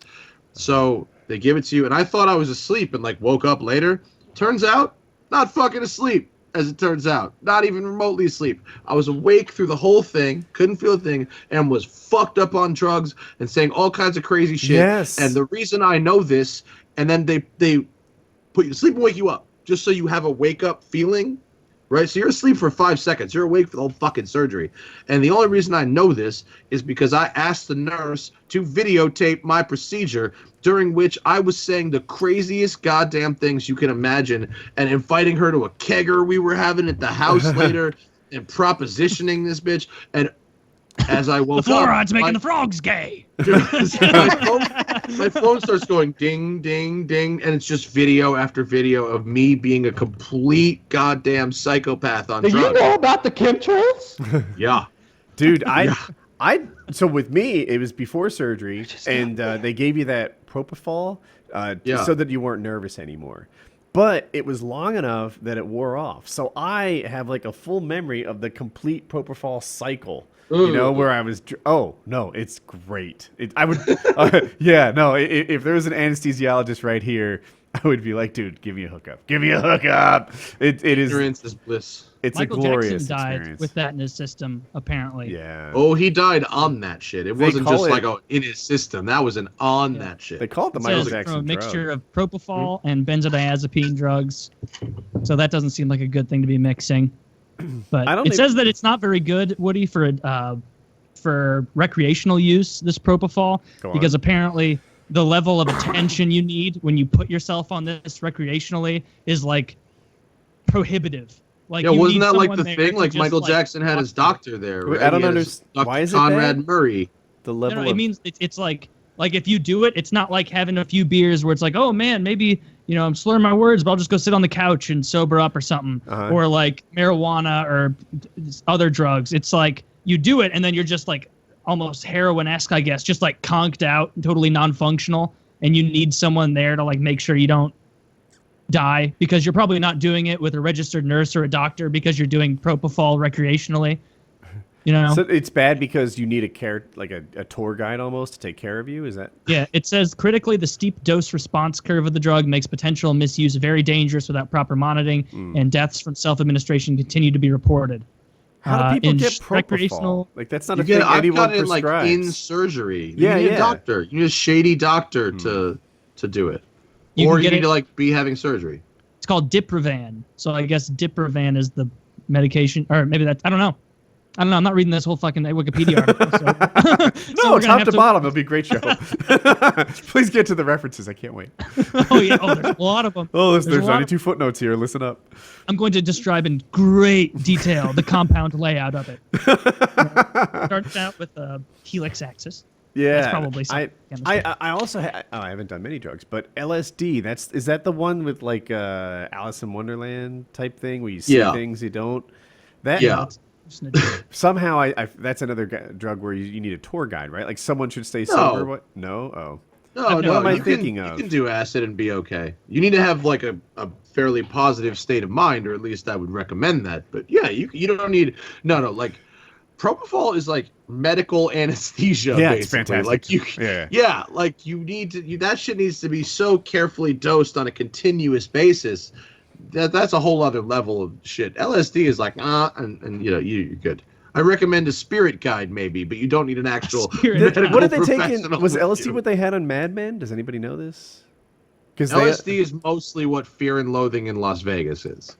So they give it to you, and I thought I was asleep, and like woke up later. Turns out, not fucking asleep, as it turns out. Not even remotely asleep. I was awake through the whole thing, couldn't feel a thing, and was fucked up on drugs and saying all kinds of crazy shit. Yes. And the reason I know this, and then they put you to sleep and wake you up, just so you have a wake-up feeling, right? So you're asleep for 5 seconds. You're awake for the whole fucking surgery. And the only reason I know this is because I asked the nurse to videotape my procedure, during which I was saying the craziest goddamn things you can imagine, and inviting her to a kegger we were having at the house later, and propositioning this bitch. And as I woke the up, fluoride's making the frogs gay. My phone starts going ding, ding, ding, and it's just video after video of me being a complete goddamn psychopath on drugs. Do you know about the chemtrails? Yeah. Dude, so with me, it was before surgery, and they gave you that propofol so that you weren't nervous anymore. But it was long enough that it wore off. So I have like a full memory of the complete propofol cycle. Where I was. Oh no, it's great. I would. If there was an anesthesiologist right here, I would be like, dude, give me a hookup. Give me a hookup. It is. Ignorance is bliss. It's Michael a glorious Jackson died experience. with that in his system, apparently. Yeah. Oh, he died on that shit. It wasn't just like in his system. That was that shit. They call it the Michael Jackson from a mixture drug. of propofol and benzodiazepine drugs. So that doesn't seem like a good thing to be mixing. But it says that it's not very good, Woody, for recreational use, this propofol, because apparently the level of attention you need when you put yourself on this recreationally is like prohibitive. Like, wasn't that like the thing? Like Michael Jackson had his doctor there. Right? I don't understand. Why is it Conrad Murray? The level. It means it's like if you do it, it's not like having a few beers where it's like, oh man, maybe I'm slurring my words, but I'll just go sit on the couch and sober up or something, or like marijuana or other drugs. It's like you do it and then you're just like almost heroin-esque, I guess, just like conked out, totally non-functional, and you need someone there to like make sure you don't die, because you're probably not doing it with a registered nurse or a doctor, because you're doing propofol recreationally. So it's bad because you need a tour guide almost to take care of you. Is that? Yeah, it says critically, the steep dose response curve of the drug makes potential misuse very dangerous without proper monitoring, and deaths from self-administration continue to be proporded. How do people get propofol? Like, that's not a thing anyone prescribes. Like in surgery. You need a doctor. You need a shady doctor to do it. or you need to like be having surgery. It's called Diprivan. So I guess Diprivan is the medication, or maybe that's, I don't know. I'm not reading this whole fucking Wikipedia article. So. No, top to bottom. It'll be a great show. Please get to the references. I can't wait. Oh, yeah. Oh, there's a lot of them. Oh, there's 92 footnotes here. Listen up. I'm going to describe in great detail the compound layout of it. Starts out with a helix axis. Yeah. That's probably I also I haven't done many drugs, but LSD, is that the one with like Alice in Wonderland type thing where you see things you don't? Somehow that's another drug where you need a tour guide, right? Like someone should stay sober. What? No. Oh. No. What am I thinking of? You can do acid and be okay. You need to have like a fairly positive state of mind, or at least I would recommend that. But yeah, you don't need like propofol is like medical anesthesia. Yeah, basically. it's fantastic. Like you need to. That shit needs to be so carefully dosed on a continuous basis. That's a whole other level of shit. LSD is like and you're good. I recommend a spirit guide maybe, but you don't need an actual medical What did they take in? professional Was with LSD you. what they had on Mad Men? Does anybody know this? Because LSD is mostly what Fear and Loathing in Las Vegas is.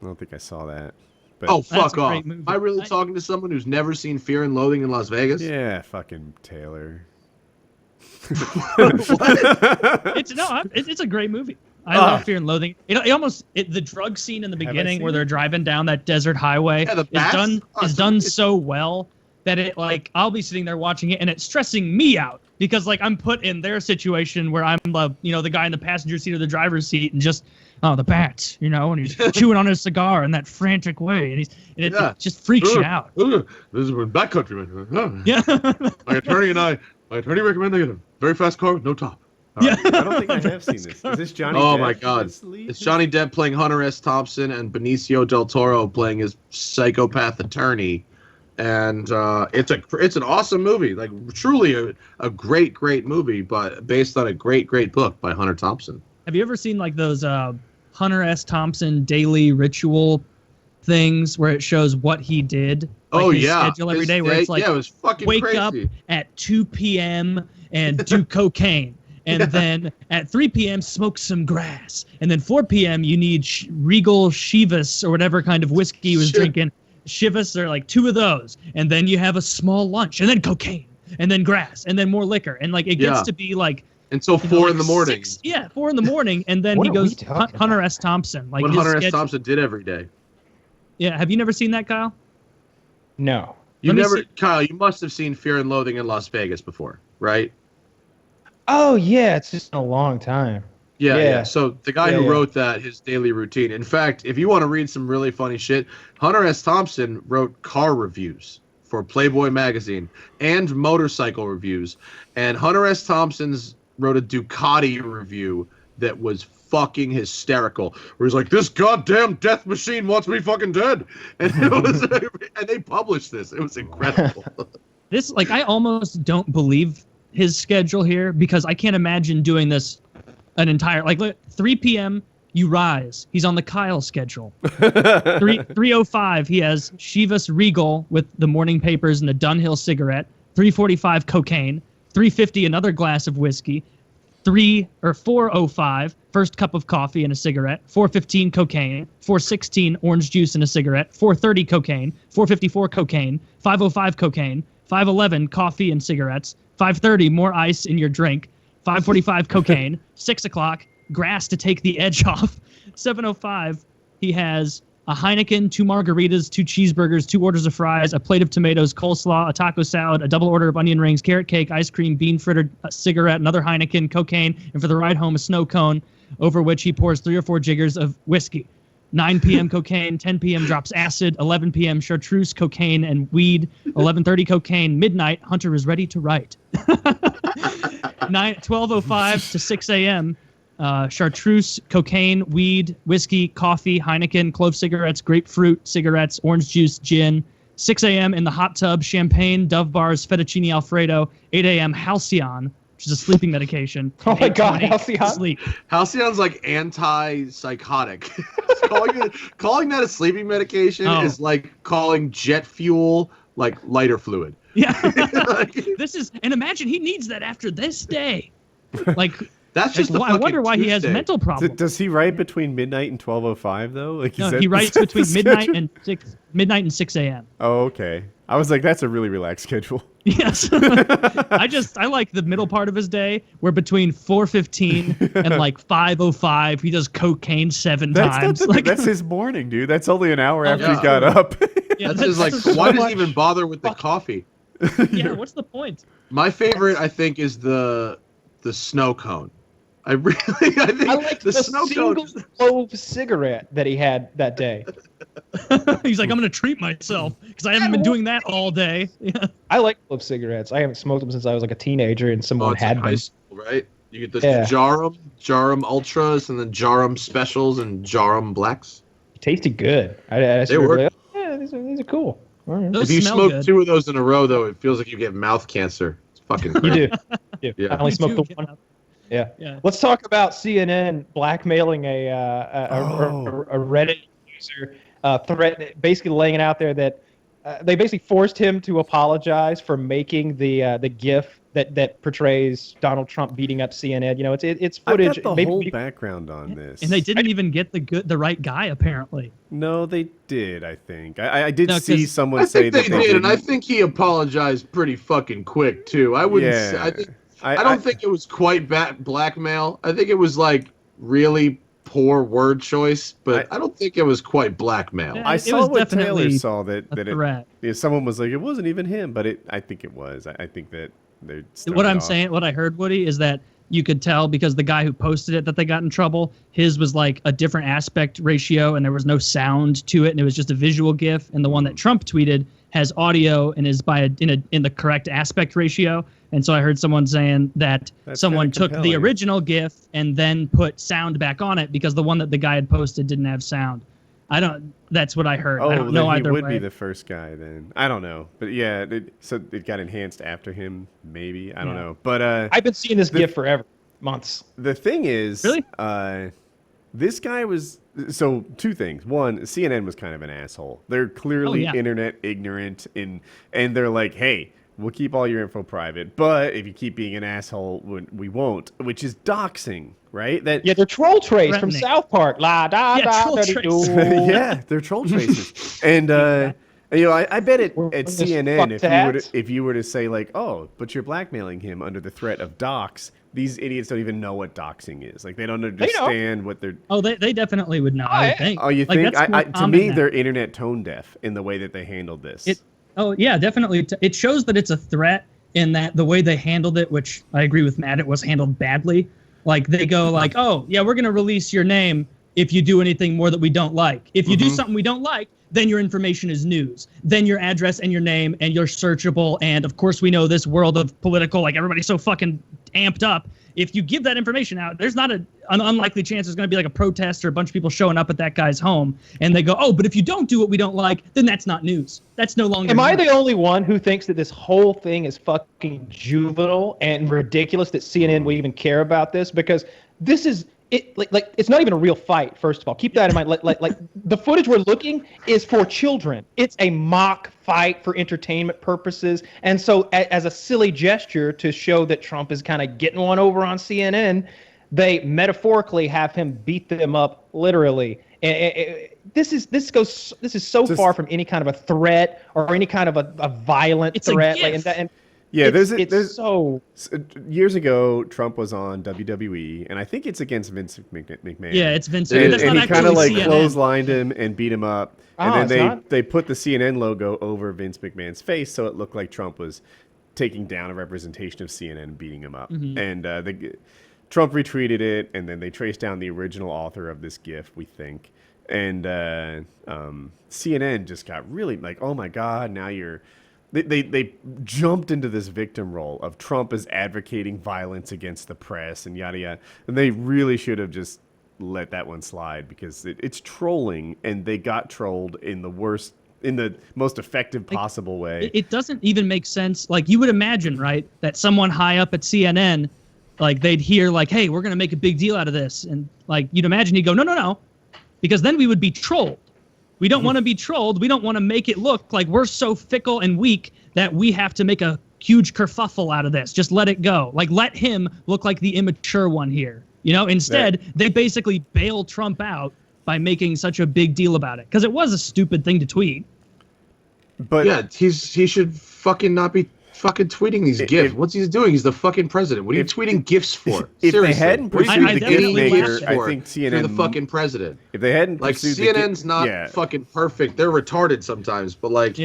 I don't think I saw that. But Oh, fuck off. Am I really talking to someone who's never seen Fear and Loathing in Las Vegas? Yeah, fucking Taylor. It's a great movie. I love Fear and Loathing. The drug scene in the beginning where they're driving down that desert highway is done so well that it like I'll be sitting there watching it and it's stressing me out because like I'm put in their situation where I'm the guy in the passenger seat or the driver's seat and just the bats, and he's chewing on his cigar in that frantic way and it just freaks you out. This is backcountry, man. Yeah. My attorney recommends I get a very fast car with no top. Yeah. I don't think I have seen this. Is this Johnny Depp? Oh my God. It's Johnny Depp playing Hunter S. Thompson and Benicio del Toro playing his psychopath attorney. And it's an awesome movie. Like truly a great movie, but based on a great book by Hunter Thompson. Have you ever seen like those Hunter S. Thompson daily ritual things where it shows what he did? Like his schedule every day, where it's like it was fucking wake crazy. up at 2 p.m. and do cocaine. And then at 3 p.m., smoke some grass. And then 4 p.m., you need Regal Chivas or whatever kind of whiskey he was drinking. Chivas are like 2 of those. And then you have a small lunch. And then cocaine. And then grass. And then more liquor. And like it gets to be like... Until 4 in the morning. 4 in the morning. And then he goes Hunter S. Thompson. Like what Hunter S. Thompson did every day. Yeah. Have you never seen that, Kyle? No. Kyle, you must have seen Fear and Loathing in Las Vegas before, right? Oh, yeah. It's just a long time. Yeah. So the guy who wrote that, his daily routine. In fact, if you want to read some really funny shit, Hunter S. Thompson wrote car reviews for Playboy magazine and motorcycle reviews. And Hunter S. Thompson's wrote a Ducati review that was fucking hysterical. Where he's like, this goddamn death machine wants me fucking dead. And and they published this. It was incredible. This, like, I almost don't believe his schedule here because I can't imagine doing this an entire, like, 3 p.m. you rise. He's on the Kyle schedule. 3:05 he has Chivas Regal with the morning papers and a Dunhill cigarette. 3:45 cocaine. 3:50 another glass of whiskey. 4:05 first cup of coffee and a cigarette. 4:15 cocaine. 4:16 orange juice and a cigarette. 4:30 cocaine. 4:54 cocaine. 5:05 cocaine. 5:11 coffee and cigarettes. 5:30 more ice in your drink. 5:45 cocaine. 6 o'clock grass to take the edge off. 7:05 he has a Heineken, 2 margaritas, 2 cheeseburgers, 2 orders of fries, a plate of tomatoes, coleslaw, a taco salad, a double order of onion rings, carrot cake, ice cream, bean fritter, a cigarette, another Heineken, cocaine, and for the ride home, a snow cone, over which he pours 3 or 4 jiggers of whiskey. 9 p.m. cocaine, 10 p.m. drops acid, 11 p.m. chartreuse, cocaine, and weed, 11:30 cocaine, midnight, Hunter is ready to write. 12:05 to 6 a.m., chartreuse, cocaine, weed, whiskey, coffee, Heineken, clove cigarettes, grapefruit cigarettes, orange juice, gin. 6 a.m. in the hot tub, champagne, Dove bars, fettuccine Alfredo. 8 a.m. Halcyon, which is a sleeping medication. Oh my God, Halcyon. Sleep. Halcyon's like anti-psychotic. calling that a sleeping medication is like calling jet fuel like lighter fluid. Yeah. And imagine he needs that after this day. Like That's just I wonder why he has mental problems. Does he write between midnight and 12:05 though? Like, no, he writes between midnight and 6 a.m. Oh, okay. I was like, that's a really relaxed schedule. Yes. I like the middle part of his day where between 4:15 and like 5:05 he does cocaine 7 times. That's his morning, dude. That's only an hour after he got up. Yeah, that's just like, why does he even bother with the coffee? Yeah, what's the point? My favorite, I think, is the snow cone. I like the snow cone. Single cigarette that he had that day. He's like, I'm gonna treat myself because I haven't been doing that all day. Yeah. I like clove cigarettes. I haven't smoked them since I was like a teenager, and someone had high school, right? You get the Jarum Ultras, and then Jarum Specials, and Jarum Blacks. Tasted good. They were. Like, yeah, these are cool. Right. If you smoke good. 2 of those in a row, though, it feels like you get mouth cancer. It's fucking crazy. You do. Yeah. I only smoked the one. Yeah. Let's talk about CNN blackmailing a Reddit user, basically laying it out there that they basically forced him to apologize for making the GIF that portrays Donald Trump beating up CNN. You know, it's footage. I got the whole background on this, and they didn't even get the right guy apparently. No, they did. I think I did see someone say that they did, and I think he apologized pretty fucking quick too. I wouldn't. Yeah. I don't think it was quite blackmail. I think it was like really poor word choice, but I don't think it was quite blackmail. I saw what Taylor saw that someone was like, it wasn't even him, but I think it was. I think that they. What I'm saying, what I heard, Woody, is that you could tell because the guy who posted it that they got in trouble. His was like a different aspect ratio, and there was no sound to it, and it was just a visual GIF. And the one that Trump tweeted has audio and is in the correct aspect ratio. And so I heard someone saying that someone took the original GIF and then put sound back on it because the one that the guy had posted didn't have sound. That's what I heard. I don't know either way. He would be the first guy then. I don't know. But yeah, so it got enhanced after him, maybe. I don't know. But I've been seeing this GIF forever. Months. The thing is, really? This guy was... So, 2 things. One, CNN was kind of an asshole. They're clearly internet ignorant, and they're like, hey, we'll keep all your info private, but if you keep being an asshole, we won't, which is doxing, right? They're troll trace from South Park. Yeah, they're troll traces. And, I bet at CNN, if you were to say like, oh, but you're blackmailing him under the threat of dox, these idiots don't even know what doxing is. Like, they don't understand what they're... Oh, they definitely would know, I think. Oh, you think? To me, they're internet tone deaf in the way that they handled this. Oh, yeah, definitely. It shows that it's a threat in that the way they handled it, which I agree with Matt, it was handled badly. Like, they go like, oh, yeah, we're going to release your name if you do anything more that we don't like. If you do something we don't like, then your information is news. Then your address and your name and you're searchable. And, of course, we know this world of political, like, everybody's so fucking amped up. If you give that information out, there's not an unlikely chance there's going to be like a protest or a bunch of people showing up at that guy's home. And they go, oh, but if you don't do what we don't like, then that's not news. That's no longer Am news. I the only one who thinks that this whole thing is fucking juvenile and ridiculous that CNN will even care about this? Because this is... Like it's not even a real fight. First of all, keep that in mind. Like the footage we're looking is for children. It's a mock fight for entertainment purposes, and so as a silly gesture to show that Trump is kind of getting one over on CNN, they metaphorically have him beat them up literally. And this is so far from any kind of a threat or any kind of a violent threat. Yeah, there's years ago, Trump was on WWE, and I think it's against Vince McMahon. Yeah, it's Vince. And he kind of like clotheslined him and beat him up, and then they put the CNN logo over Vince McMahon's face, so it looked like Trump was taking down a representation of CNN and beating him up. And Trump retweeted it, and then they traced down the original author of this GIF, we think, and CNN just got really like, oh my God, now you're... They jumped into this victim role of Trump as advocating violence against the press and yada yada, and they really should have just let that one slide because it's trolling, and they got trolled in the most effective possible way. It doesn't even make sense. Like, you would imagine, right, that someone high up at CNN, like, they'd hear like, hey, we're gonna make a big deal out of this, and like you'd imagine he'd go, no, because then we would be trolled. We don't want to be trolled. We don't want to make it look like we're so fickle and weak that we have to make a huge kerfuffle out of this. Just let it go. Like, let him look like the immature one here. You know, instead, they basically bail Trump out by making such a big deal about it. Because it was a stupid thing to tweet. But yeah, he should fucking not be fucking tweeting these gifs. What's he doing? He's the fucking president. What are you tweeting gifs for? If Seriously. they hadn't pursued the gift maker, I think CNN. You're the fucking president. If they hadn't like pursued CNN's not fucking perfect. They're retarded sometimes, but like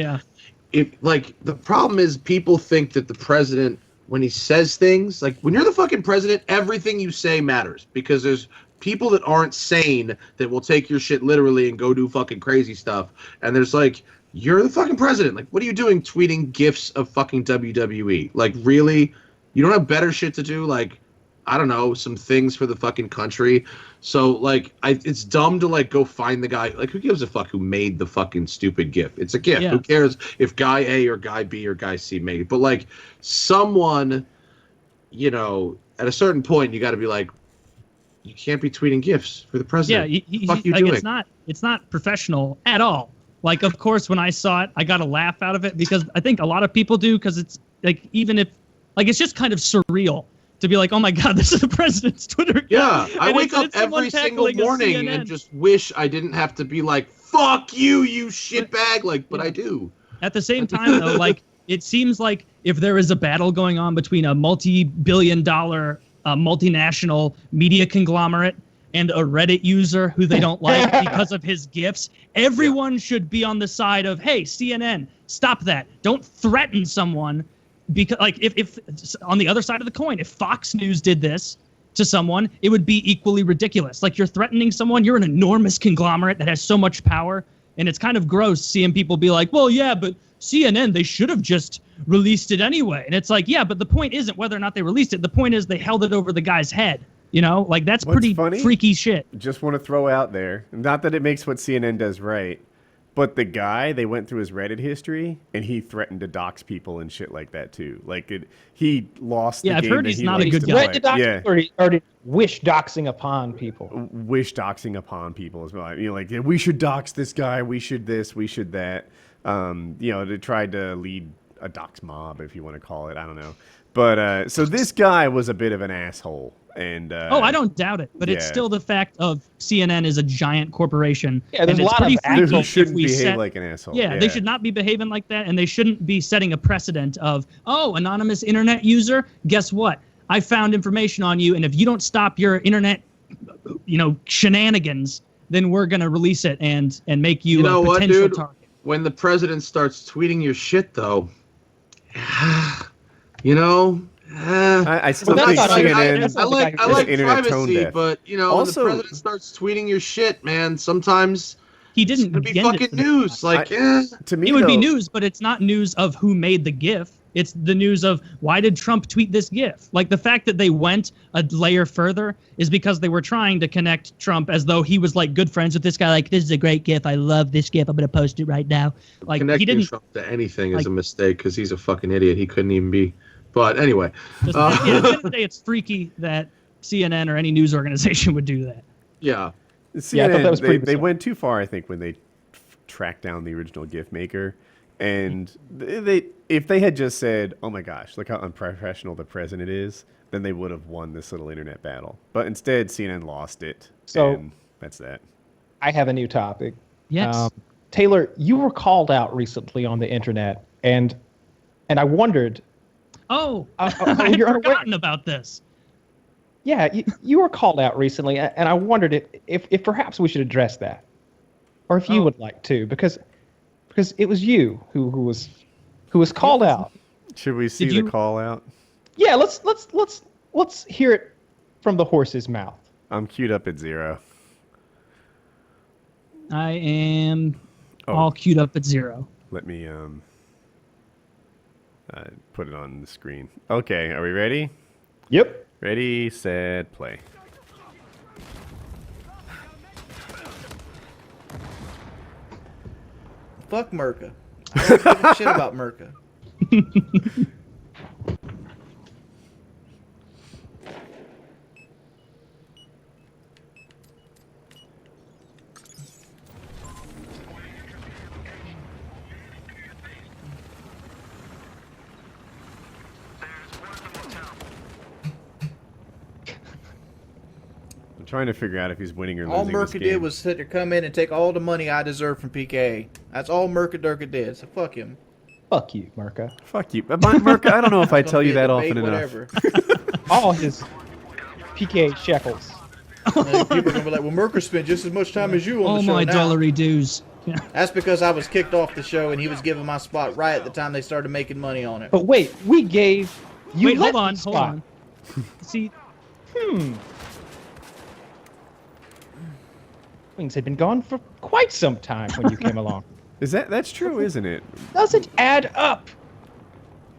if like the problem is people think that the president, when he says things, like when you're the fucking president, everything you say matters because there's people that aren't sane that will take your shit literally and go do fucking crazy stuff. And there's like, you're the fucking president. Like, what are you doing tweeting gifs of fucking WWE? Like, really? You don't have better shit to do? Like, I don't know, some things for the fucking country. So, like, it's dumb to, like, go find the guy. Like, who gives a fuck who made the fucking stupid gif? It's a gif. Yeah. Who cares if guy A or guy B or guy C made it? But, like, someone, you know, at a certain point, you got to be like, you can't be tweeting gifs for the president. Yeah, what the fuck you doing? It's not professional at all. Like, of course, when I saw it, I got a laugh out of it because I think a lot of people do because it's like, even if, like, it's just kind of surreal to be like, oh my God, this is the president's Twitter account. Yeah, I wake up every single morning and just wish I didn't have to be like, fuck you, you shitbag. Like, but I do. At the same time, though, like, it seems like if there is a battle going on between a multi-billion-dollar multinational media conglomerate and a Reddit user who they don't like because of his gifts, everyone should be on the side of, hey, CNN, stop that. Don't threaten someone. Because, like, if on the other side of the coin, if Fox News did this to someone, it would be equally ridiculous. Like, you're threatening someone, you're an enormous conglomerate that has so much power, and it's kind of gross seeing people be like, well, yeah, but CNN, they should have just released it anyway. And it's like, yeah, but the point isn't whether or not they released it. The point is they held it over the guy's head. You know, like, that's pretty freaky shit. Just want to throw out there, not that it makes what CNN does right, but the guy, they went through his Reddit history, and he threatened to dox people and shit like that, too. Like, he lost the game. Yeah, I've heard he's not a good guy. Or wish doxing upon people. Wish doxing upon people as well. You know, like, we should dox this guy, we should this, we should that. You know, they tried to lead a dox mob, if you want to call it. I don't know. But, so this guy was a bit of an asshole. And I don't doubt it, but it's still the fact of CNN is a giant corporation. Yeah, there's and a lot of actors who shouldn't behave like an asshole. Yeah, they should not be behaving like that, and they shouldn't be setting a precedent of, oh, anonymous internet user, guess what? I found information on you, and if you don't stop your internet, you know, shenanigans, then we're gonna release it and make you a potential target. When the president starts tweeting your shit, though, you know. I still think CNN. I like privacy, but you know, also, when the president starts tweeting your shit, man, sometimes he didn't be fucking news. Like, to me, it would be news, but it's not news of who made the GIF. It's the news of why did Trump tweet this GIF? Like, the fact that they went a layer further is because they were trying to connect Trump as though he was like good friends with this guy. Like, this is a great GIF. I love this GIF. I'm gonna post it right now. Like, connecting he didn't Trump to anything is a mistake because he's a fucking idiot. He couldn't even be. But anyway, at the end of the day, it's freaky that CNN or any news organization would do that. Yeah. CNN, I thought that was they went too far, I think, when they tracked down the original GIF maker. And if they had just said, oh my gosh, look how unprofessional the president is, then they would have won this little internet battle. But instead, CNN lost it. So and that's that. I have a new topic. Yes. Taylor, you were called out recently on the internet, and I wondered. Oh, I'd forgotten about this. Yeah, you were called out recently, and I wondered if perhaps we should address that, or if you would like to, because it was you who was called out. Should we see the call out? Yeah, let's hear it from the horse's mouth. I'm queued up at 0. I am all queued up at 0. Let me put it on the screen. Okay, are we ready? Yep. Ready, set, play. Fuck Merca. I don't give a shit about Merca. trying to figure out if he's winning or losing. All Merca did was sit there, come in and take all the money I deserved from PKA. That's all Merca Durka did. So fuck him. Fuck you, Merca. Fuck you, Merca. I don't know if I tell you that often enough. All his PKA shekels. People are gonna be like, "Well, Merca spent just as much time as you on the show." All my now. dollary dues. Yeah. That's because I was kicked off the show and he was given my spot right at the time they started making money on it. But wait, we gave you. Wait, hold on. See, Wings had been gone for quite some time when you came along. That's true, isn't it? Doesn't add up.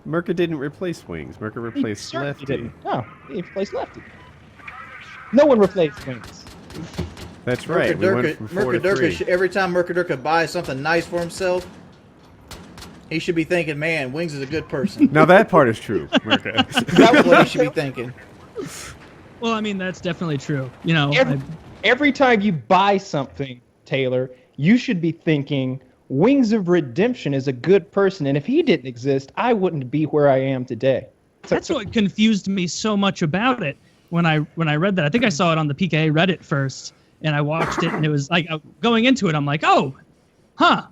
Merca didn't replace Wings. Merca replaced Lefty. Didn't. No, he replaced Lefty. No one replaced Wings. That's right. We went from 4 to 3. Every time Merca Durka buys something nice for himself, he should be thinking, "Man, Wings is a good person." Now that part is true, Merca. That's what he should be thinking. Well, I mean, that's definitely true. You know, every time you buy something, Taylor, you should be thinking, Wings of Redemption is a good person, and if he didn't exist, I wouldn't be where I am today. That's what confused me so much about it when I read that. I think I saw it on the PKA Reddit first, and I watched it, and it was like going into it, I'm like, oh, huh.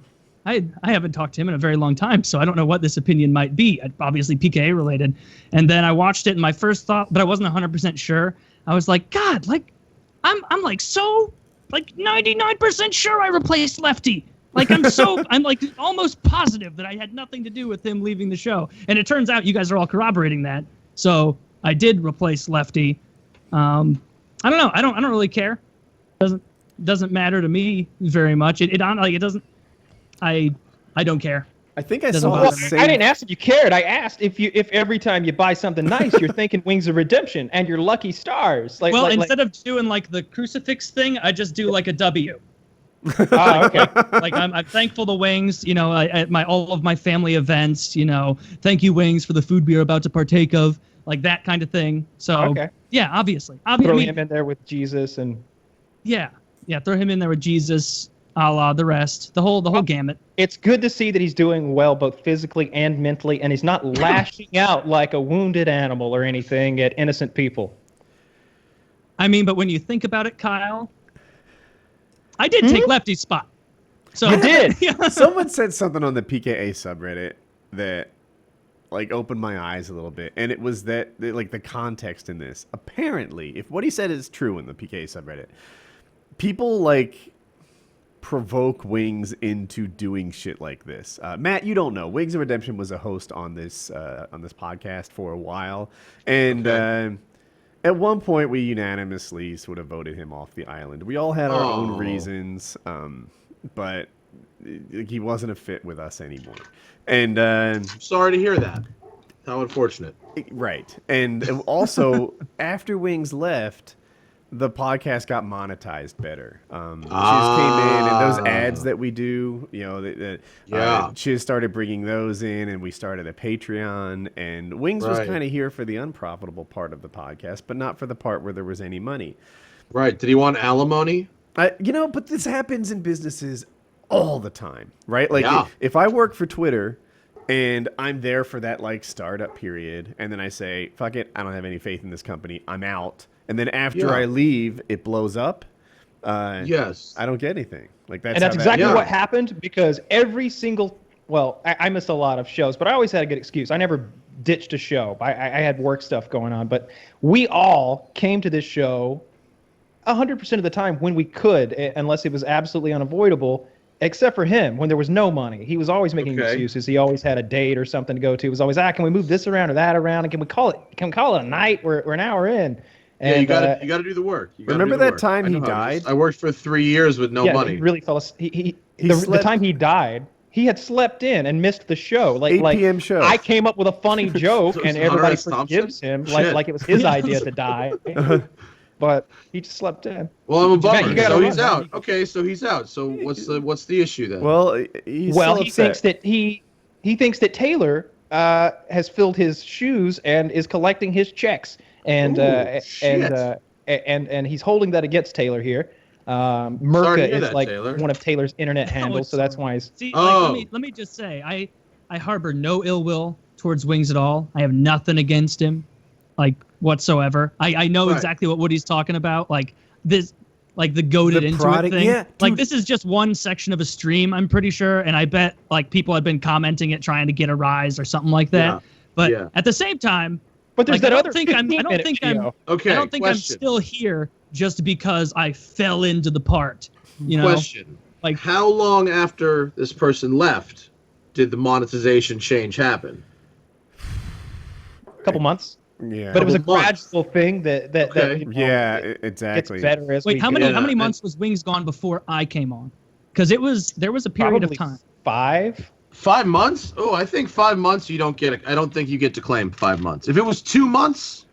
I haven't talked to him in a very long time, so I don't know what this opinion might be. Obviously PKA related. And then I watched it, and my first thought, but I wasn't 100% sure. I was like, God, like I'm like so like 99% sure I replaced Lefty. Like I'm like almost positive that I had nothing to do with him leaving the show. And it turns out you guys are all corroborating that. So I did replace Lefty. I don't know. I don't really care. Doesn't matter to me very much. It doesn't. I don't care. I think I saw the same. I didn't ask if you cared. I asked if every time you buy something nice, you're thinking Wings of Redemption and your lucky stars. Instead of doing like the crucifix thing, I just do like a W. Oh, okay. Like I'm thankful to Wings. You know, at all of my family events. You know, thank you Wings for the food we are about to partake of. Like that kind of thing. So okay. Yeah, obviously. Throw him in there with Jesus and. Yeah, throw him in there with Jesus. A la the rest, the whole gamut. It's good to see that he's doing well, both physically and mentally, and he's not lashing out like a wounded animal or anything at innocent people. I mean, but when you think about it, Kyle, I did take Lefty's spot. So you did. Someone said something on the PKA subreddit that like opened my eyes a little bit, and it was that like the context in this. Apparently, if what he said is true in the PKA subreddit, people like provoke Wings into doing shit like this. Matt, you don't know. Wings of Redemption was a host on this podcast for a while, and at one point we unanimously sort of voted him off the island. We all had our own reasons, but he wasn't a fit with us anymore. And sorry to hear that. How unfortunate. Right, and also after Wings left, the podcast got monetized better. Chiz came in, and those ads that we do, you know, Chiz started bringing those in, and we started a Patreon. And Wings was kind of here for the unprofitable part of the podcast, but not for the part where there was any money. Right? Did he want alimony? But this happens in businesses all the time, right? Like if I work for Twitter and I'm there for that like startup period, and then I say, "Fuck it, I don't have any faith in this company. I'm out." And then after I leave, it blows up. Yes. I don't get anything. Like that's exactly what happened, because every single, I missed a lot of shows, but I always had a good excuse. I never ditched a show. I had work stuff going on, but we all came to this show 100% of the time when we could, unless it was absolutely unavoidable, except for him when there was no money. He was always making excuses. He always had a date or something to go to. It was always, can we move this around or that around? And can we call it a night? We're an hour in. And, you gotta do the work. Remember that time he died? I worked for 3 years with no money. He really fell asleep. The time he died, he had slept in and missed the show. 8 p.m. show. I came up with a funny joke, and everybody forgives him, like it was his idea to die. But he just slept in. Well, I'm a bummer. So he's out. Okay, so he's out. So what's the issue then? Well, he thinks that he thinks that Taylor has filled his shoes and is collecting his checks. And he's holding that against Taylor here. Merca is like Taylor. One of Taylor's internet handles, so that's why he's. See, let me just say, I harbor no ill will towards Wings at all. I have nothing against him, like whatsoever. I know exactly what Woody's talking about. Like this, like the goaded The into product- it thing. yeah, like dude. this is just one section of a stream, I'm pretty sure, and I bet like people have been commenting it, trying to get a rise or something like that. Yeah. But Yeah. at the same time, But there's like, that I other don't think I'm. I don't 15-minute think I'm. video. Okay. I don't think I'm question. still here just because I fell into the part. You know. Question. Like- how long after this person left did the monetization change happen? A couple months. Yeah. But it was a Couple months. gradual thing that Okay. you know, Yeah, it exactly. gets better as Wait, we how get. many Yeah, how many and- months was Wings gone before I came on? Because there was a period Probably of time. 5. 5 months? Oh, I think 5 months you don't get it. I don't think you get to claim 5 months. If it was 2 months,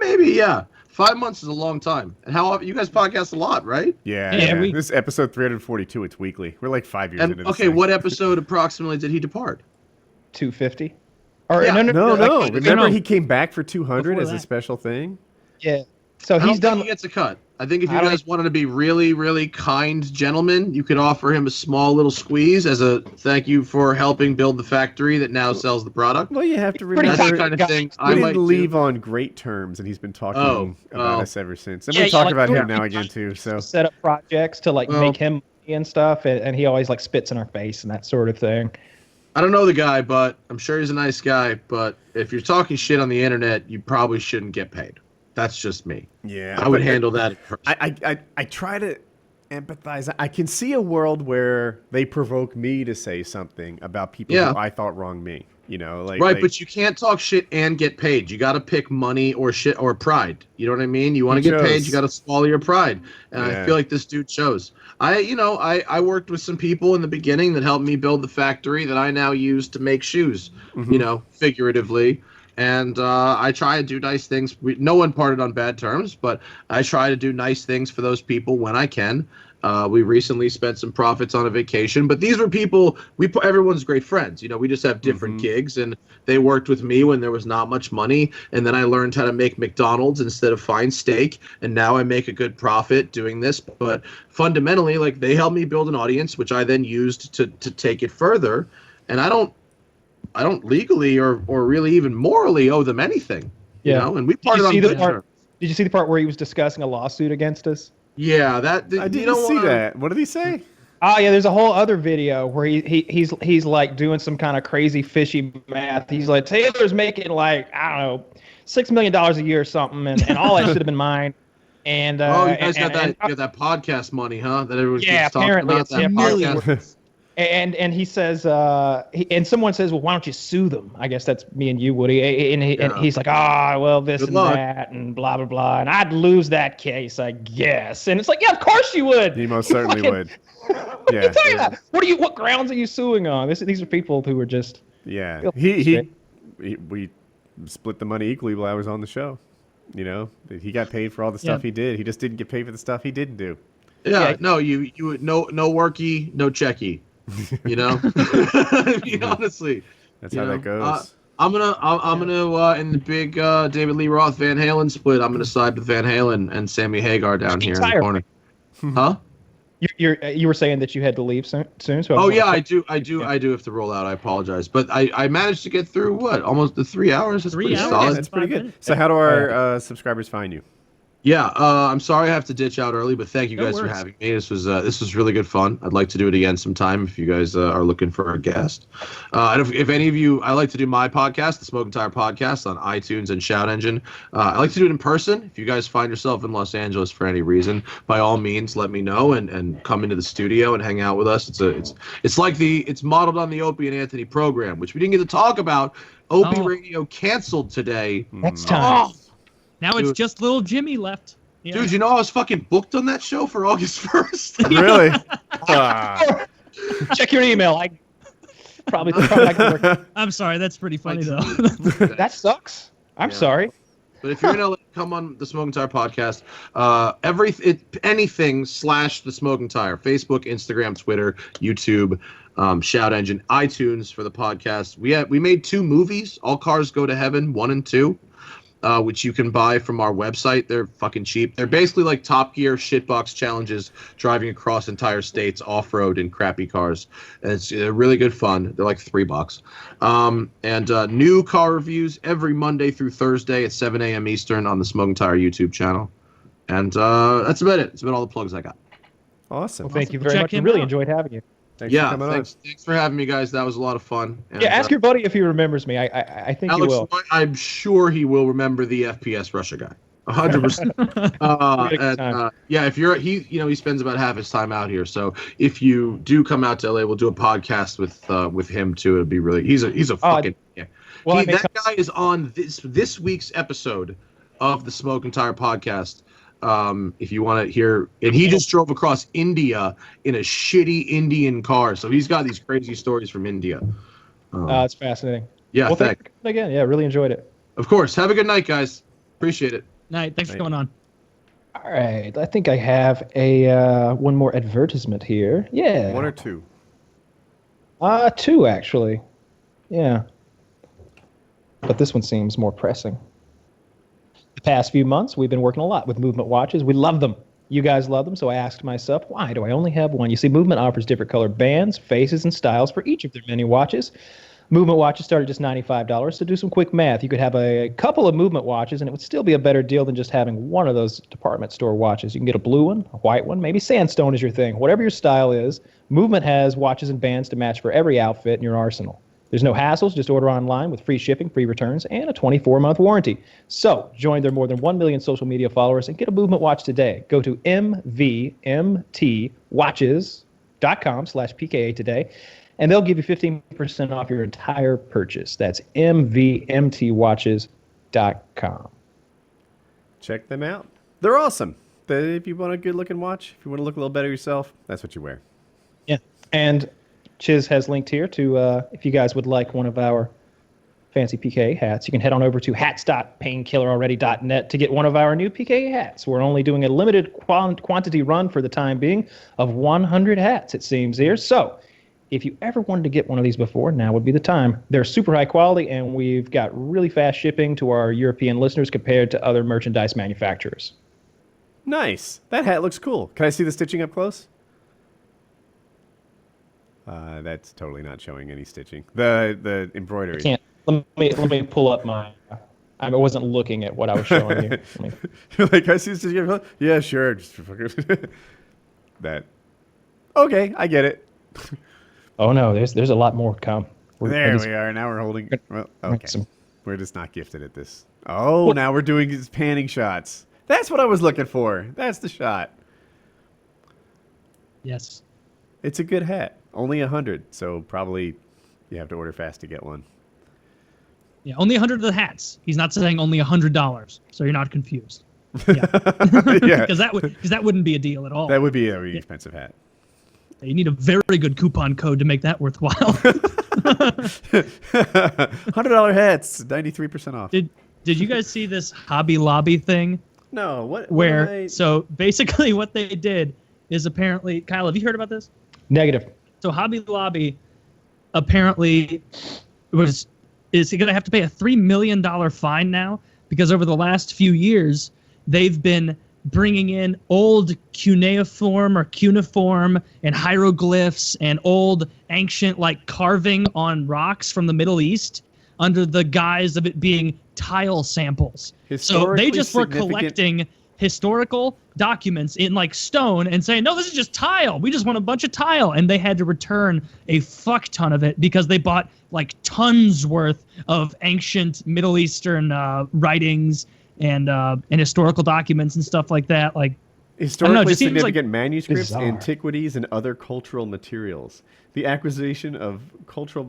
maybe, yeah. 5 months is a long time. And how often you guys podcast a lot, right? Yeah, Yeah, yeah. This is episode 342. It's weekly. We're like 5 years And into this okay, thing. what episode approximately did he depart? 250. Or Yeah. No, like, remember he came back for 200 Before as a that. special thing? Yeah. So I don't he's done. think he gets a cut. I think if you I don't- guys wanted to be really, really kind gentlemen, you could offer him a small little squeeze as a thank you for helping build the factory that now sells the product. Well, you have to Pretty That's remember the kind of thing we I might didn't leave do. on great terms, and he's been talking Oh, about well. us ever since. And Yeah, we talk like, about we're- him now again too. So set up projects to like Well- make him money and stuff, and he always like spits in our face and that sort of thing. I don't know the guy, but I'm sure he's a nice guy. But if you're talking shit on the internet, you probably shouldn't get paid. That's just me. yeah, I would but handle that in person. I try to empathize. I can see a world where they provoke me to say something about people Yeah. who I thought wronged me. You know, like Right, but you can't talk shit and get paid. You got to pick money or shit or pride. You know what I mean? You want to He get paid, chose. you got to swallow your pride. And Yeah. I feel like this dude chose. I worked with some people in the beginning that helped me build the factory that I now use to make shoes, Mm-hmm. you know, figuratively. And I try to do nice things. No one parted on bad terms, but I try to do nice things for those people when I can. We recently spent some profits on a vacation, but these were people, everyone's great friends. You know, we just have different gigs, and they worked with me when there was not much money. And then I learned how to make McDonald's instead of fine steak. And now I make a good profit doing this. But fundamentally, like, they helped me build an audience, which I then used to take it further. And I don't legally or really even morally owe them anything. You Yeah. know, and we Did you parted on see the good part? terms. Did you see the part where he was discussing a lawsuit against us? Yeah, that I you didn't don't see wanna- that. What did he say? Oh yeah, there's a whole other video where he's like doing some kind of crazy fishy math. He's like, Taylor's making like, I don't know, $6 million a year or something, and all that should have been mine. And Oh, you guys and, got that and- you got that podcast money, huh? That everyone Yeah, keeps talking apparently about. it's That podcast. And he says, and someone says, well, why don't you sue them? I guess that's me and you, Woody. And Yeah. he's like, well, this Good and luck. that, and blah, blah, blah. And I'd lose that case, I guess. And it's like, yeah, of course you would. He most certainly Fucking- would. What are you Yeah, talking about? What grounds are you suing on? These are people who are just, yeah. We split the money equally while I was on the show. You know, he got paid for all the stuff he did. He just didn't get paid for the stuff he didn't do. Yeah, no, you no worky, no checky. You know, I mean, honestly, That's you how know, that goes. I'm gonna in the big David Lee Roth Van Halen split. I'm gonna side with Van Halen and Sammy Hagar down here in the Tire. corner. Huh? you were saying that you had to leave soon. So Oh yeah, I do have to roll out. I apologize, but I managed to get through almost the 3 hours. That's 3 pretty hours? solid. That's pretty good. minutes. So how do our subscribers find you? Yeah, I'm sorry I have to ditch out early, but thank you No guys for worries. having me. This was really good fun. I'd like to do it again sometime if you guys are looking for a guest. And if any of you, I like to do my podcast, the Smoking Tire Podcast, on iTunes and Shout Engine. I like to do it in person. If you guys find yourself in Los Angeles for any reason, by all means, let me know and come into the studio and hang out with us. It's modeled on the Opie and Anthony program, which we didn't get to talk about. Opie Oh. Radio canceled today. Next time. Oh, Now it's Dude. just little Jimmy left. Yeah. dude, you know I was fucking booked on that show for August 1st. Really? Ah. Check your email. I probably I can work. I'm sorry, that's pretty funny though. That sucks. I'm Yeah. sorry. But if you're in LA, come on the Smoking Tire Podcast. Anything / the Smoking Tire. Facebook, Instagram, Twitter, YouTube, Shout Engine, iTunes for the podcast. We made 2 movies, All Cars Go to Heaven 1 and 2, which you can buy from our website. They're fucking cheap. They're basically like Top Gear shitbox challenges, driving across entire states off-road in crappy cars. And it's really good fun. They're like $3. And new car reviews every Monday through Thursday at 7 a.m. Eastern on the Smoking Tire YouTube channel. And that's about it. It's about all the plugs I got. Awesome. Well, thank you very much. I really enjoyed having you. Thanks for coming thanks for having me, guys. That was a lot of fun. And, ask your buddy if he remembers me. I think Alex, he will. I'm sure he will remember the FPS Russia guy. 100%. Yeah, if you're he spends about half his time out here. So if you do come out to LA, we'll do a podcast with him too. It'd be really he's a fucking Well, that guy is on this week's episode of the Smoking Tire podcast. If you want to hear, and he just drove across India in a shitty Indian car. So he's got these crazy stories from India. It's fascinating. Yeah, well, thanks again. Yeah, really enjoyed it. Of course. Have a good night, guys. Appreciate it. Night. Thanks for coming on. All right. I think I have a one more advertisement here. Yeah. One or two? Two, actually. Yeah. But this one seems more pressing. The past few months, we've been working a lot with Movement watches. We love them. You guys love them, so I asked myself, why do I only have one? You see, Movement offers different colored bands, faces, and styles for each of their many watches. Movement watches start at just $95, so do some quick math. You could have a couple of Movement watches, and it would still be a better deal than just having one of those department store watches. You can get a blue one, a white one, maybe sandstone is your thing. Whatever your style is, Movement has watches and bands to match for every outfit in your arsenal. There's no hassles. Just order online with free shipping, free returns, and a 24-month warranty. So join their more than 1 million social media followers and get a Movement watch today. Go to mvmtwatches.com/PKA today, and they'll give you 15% off your entire purchase. That's mvmtwatches.com. Check them out. They're awesome. If you want a good-looking watch, if you want to look a little better yourself, that's what you wear. Yeah, and Chiz has linked here to if you guys would like one of our fancy PKA hats, you can head on over to hats.painkilleralready.net to get one of our new PKA hats. We're only doing a limited quantity run for the time being of 100 hats, it seems here. So if you ever wanted to get one of these before, now would be the time. They're super high quality, and we've got really fast shipping to our European listeners compared to other merchandise manufacturers. Nice. That hat looks cool. Can I see the stitching up close? That's totally not showing any stitching. The embroidery. I can't. Let me pull up my. I wasn't looking at what I was showing you. You're like, I see the stitching. Yeah, sure. Just that. Okay, I get it. Oh no, there's a lot more to come. There we are. Now we're holding. Well, okay. We're just not gifted at this. Oh, now we're doing these panning shots. That's what I was looking for. That's the shot. Yes. It's a good hat. Only 100, so probably you have to order fast to get one. Yeah, only 100 of the hats. He's not saying only $100, so you're not confused. Yeah, because that wouldn't be a deal at all. That would be a really expensive hat. You need a very good coupon code to make that worthwhile. $100 hats, 93% off. Did you guys see this Hobby Lobby thing? No. What? So basically, what they did is apparently, Kyle, have you heard about this? Negative. So Hobby Lobby apparently is going to have to pay a $3 million fine now because over the last few years, they've been bringing in old cuneiform and hieroglyphs and old ancient carving on rocks from the Middle East under the guise of it being tile samples. So they just were collecting historical documents in stone and saying, no, this is just tile. We just want a bunch of tile. And they had to return a fuck ton of it because they bought tons worth of ancient Middle Eastern writings and historical documents and stuff like that. Historically significant manuscripts, bizarre. Antiquities, and other cultural materials. The acquisition of cultural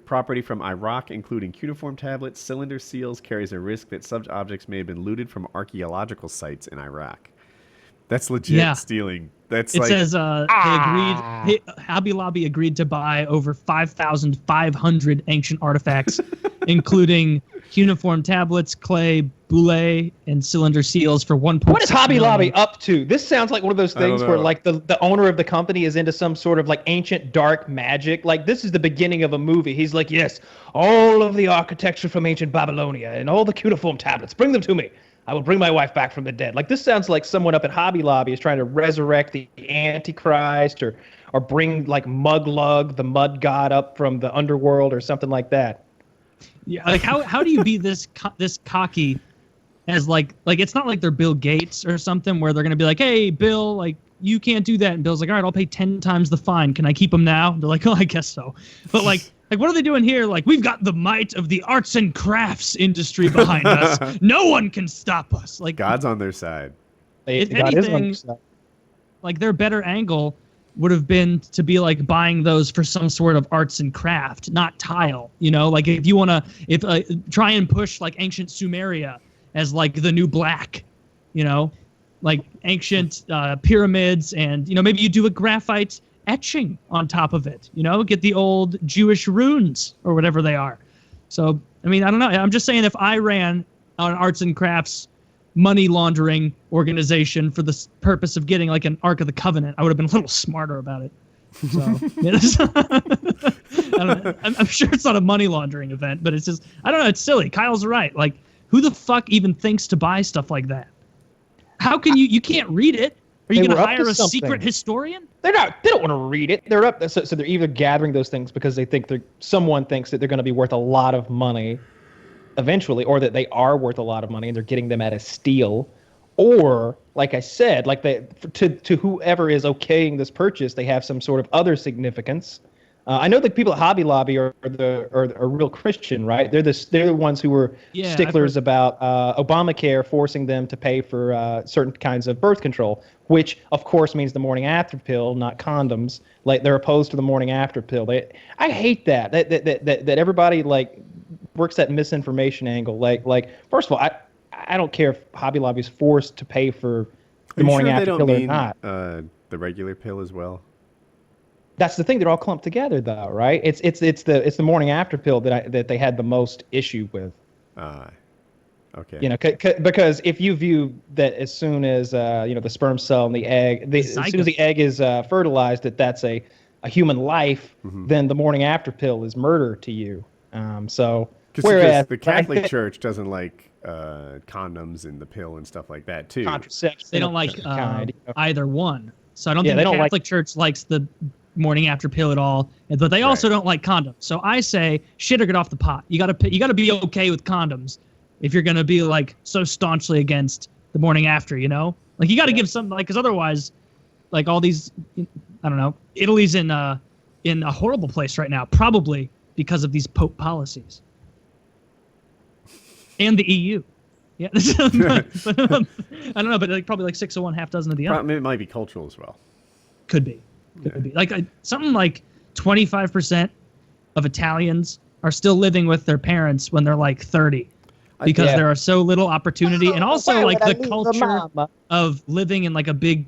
property from Iraq, including cuneiform tablets, cylinder seals, carries a risk that such objects may have been looted from archaeological sites in Iraq. That's legit stealing. It says Hobby Lobby agreed to buy over 5,500 ancient artifacts, including cuneiform tablets, clay, boule, and cylinder seals for $1.6 What is Hobby Lobby up to? This sounds like one of those things where the owner of the company is into some sort of ancient dark magic. This is the beginning of a movie. He's like, yes, all of the architecture from ancient Babylonia and all the cuneiform tablets, bring them to me. I will bring my wife back from the dead. This sounds like someone up at Hobby Lobby is trying to resurrect the Antichrist or bring Muglug, the mud god, up from the underworld or something like that. Yeah, how do you be this cocky as like it's not like they're Bill Gates or something where they're gonna be like, hey, Bill, like you can't do that, and Bill's like, all right, I'll pay 10 times the fine. Can I keep them now? They're like, oh, I guess so. But like what are they doing here? Like, we've got the might of the arts and crafts industry behind us. No one can stop us. Like God's on their side. If anything, like their better angle would have been to be like buying those for some sort of arts and craft, not tile. You know, like if you want to, try and push like ancient Sumeria as like the new black, you know, like ancient pyramids, and you know maybe you do a graphite etching on top of it. You know, get the old Jewish runes or whatever they are. So I mean, I don't know. I'm just saying if I ran an arts and crafts money laundering organization for the purpose of getting like an Ark of the Covenant, I would have been a little smarter about it. So I don't know. I'm sure it's not a money laundering event, but it's just, I don't know. It's silly. Kyle's right. Like, who the fuck even thinks to buy stuff like that? How can you can't read it? Are you going to hire a secret historian? They don't want to read it. They're up. So they're either gathering those things because they think someone thinks that they're going to be worth a lot of money eventually, or that they are worth a lot of money and they're getting them at a steal, or like I said, like to whoever is okaying this purchase, they have some sort of other significance. I know the people at Hobby Lobby are real Christian, right? They're the ones who were sticklers about Obamacare forcing them to pay for certain kinds of birth control, which of course means the morning after pill, not condoms. Like they're opposed to the morning after pill. I hate that everybody like works that misinformation angle. Like first of all, I don't care if Hobby Lobby is forced to pay for the morning after pill or not. The regular pill as well. That's the thing; they're all clumped together, though, right? It's the morning after pill that they had the most issue with. Okay. You know, because if you view that as soon as the sperm cell and the egg, as soon as the egg is fertilized, that's a human life, then the morning after pill is murder to you. Whereas the Catholic Church doesn't like condoms and the pill and stuff like that too. Contraception. They don't like either one. So I don't think the Catholic Church likes the morning after pill at all, but they also don't like condoms. So I say shit or get off the pot. You gotta be okay with condoms if you're gonna be like so staunchly against the morning after. You know, like you got to give something, like, because otherwise, like all these, I don't know, Italy's in a horrible place right now, probably because of these Pope policies. And the EU. Yeah. I don't know, but like probably like 6 of one, half dozen of the other. It might be cultural as well. Could be. Could be. Like something like 25% of Italians are still living with their parents when they're like 30 because there are so little opportunity. And also like the culture of living in like a big,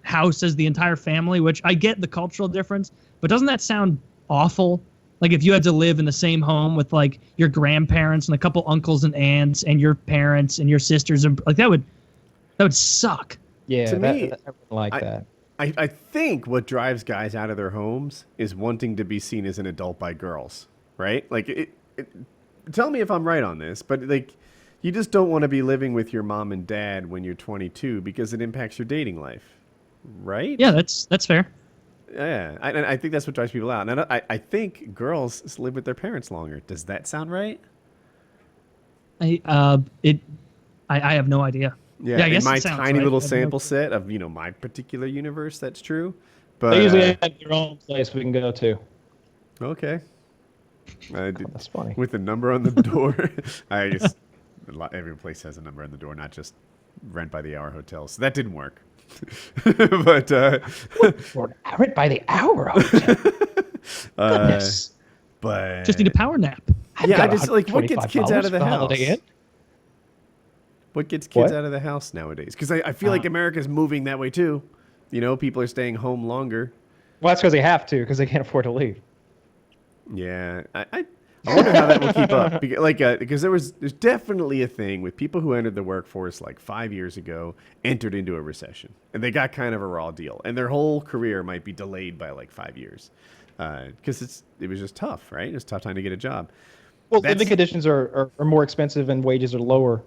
house as the entire family, which I get the cultural difference, but doesn't that sound awful? Like if you had to live in the same home with like your grandparents and a couple uncles and aunts and your parents and your sisters, and like that would suck. Yeah, to me, I wouldn't like that. I think what drives guys out of their homes is wanting to be seen as an adult by girls, right? Like, tell me if I'm right on this, but like, you just don't want to be living with your mom and dad when you're 22 because it impacts your dating life, right? Yeah, that's fair. Yeah, I think that's what drives people out. And I think girls live with their parents longer. Does that sound right? I have no idea. Yeah, I guess in my tiny little sample set of my particular universe, that's true. But they usually have their own place we can go to. Okay. That's funny. With a number on the door. I guess every place has a number on the door, not just rent by the hour hotels. So that didn't work. But rent by the hour hotel. Goodness. But just need a power nap. Yeah, I just like what gets kids out of the house. What gets kids out of the house nowadays? Because I feel like America's moving that way too. People are staying home longer. Well, that's because they have to, because they can't afford to leave. Yeah, I wonder how that will keep up. Because there's definitely a thing with people who entered the workforce like 5 years ago, entered into a recession, and they got kind of a raw deal, and their whole career might be delayed by like 5 years, because it was just tough, right? It was a tough time to get a job. Well, living conditions are more expensive and wages are lower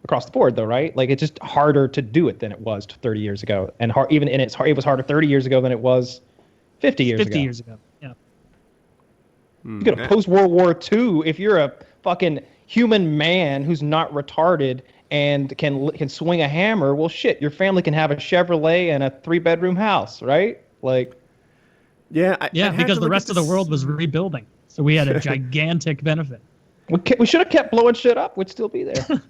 across the board, though, right? Like, it's just harder to do it than it was 30 years ago, and it was harder 30 years ago than it was 50 years ago. 50 years ago, yeah. You go to post-World War II, if you're a fucking human man who's not retarded and can swing a hammer, well, shit, your family can have a Chevrolet and a 3-bedroom house, right? Like, yeah, because the rest of the world was rebuilding, so we had a gigantic benefit. We should have kept blowing shit up. We'd still be there.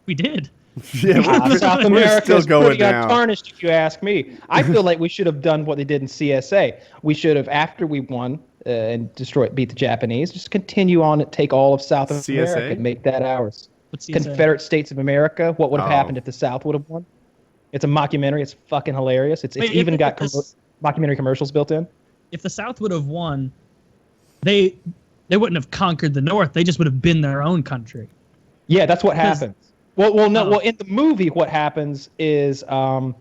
We did. Yeah, South America is pretty now. untarnished, if you ask me. I feel like we should have done what they did in CSA. We should have, after we won and beat the Japanese, just continue on and take all of South America and make that ours. Confederate States of America. What would have happened if the South would have won? It's a mockumentary. It's fucking hilarious. It's even got mockumentary commercials built in. If the South would have won, they wouldn't have conquered the North. They just would have been their own country. Yeah, that's what happens. Well, no. Well, in the movie, what happens is, okay.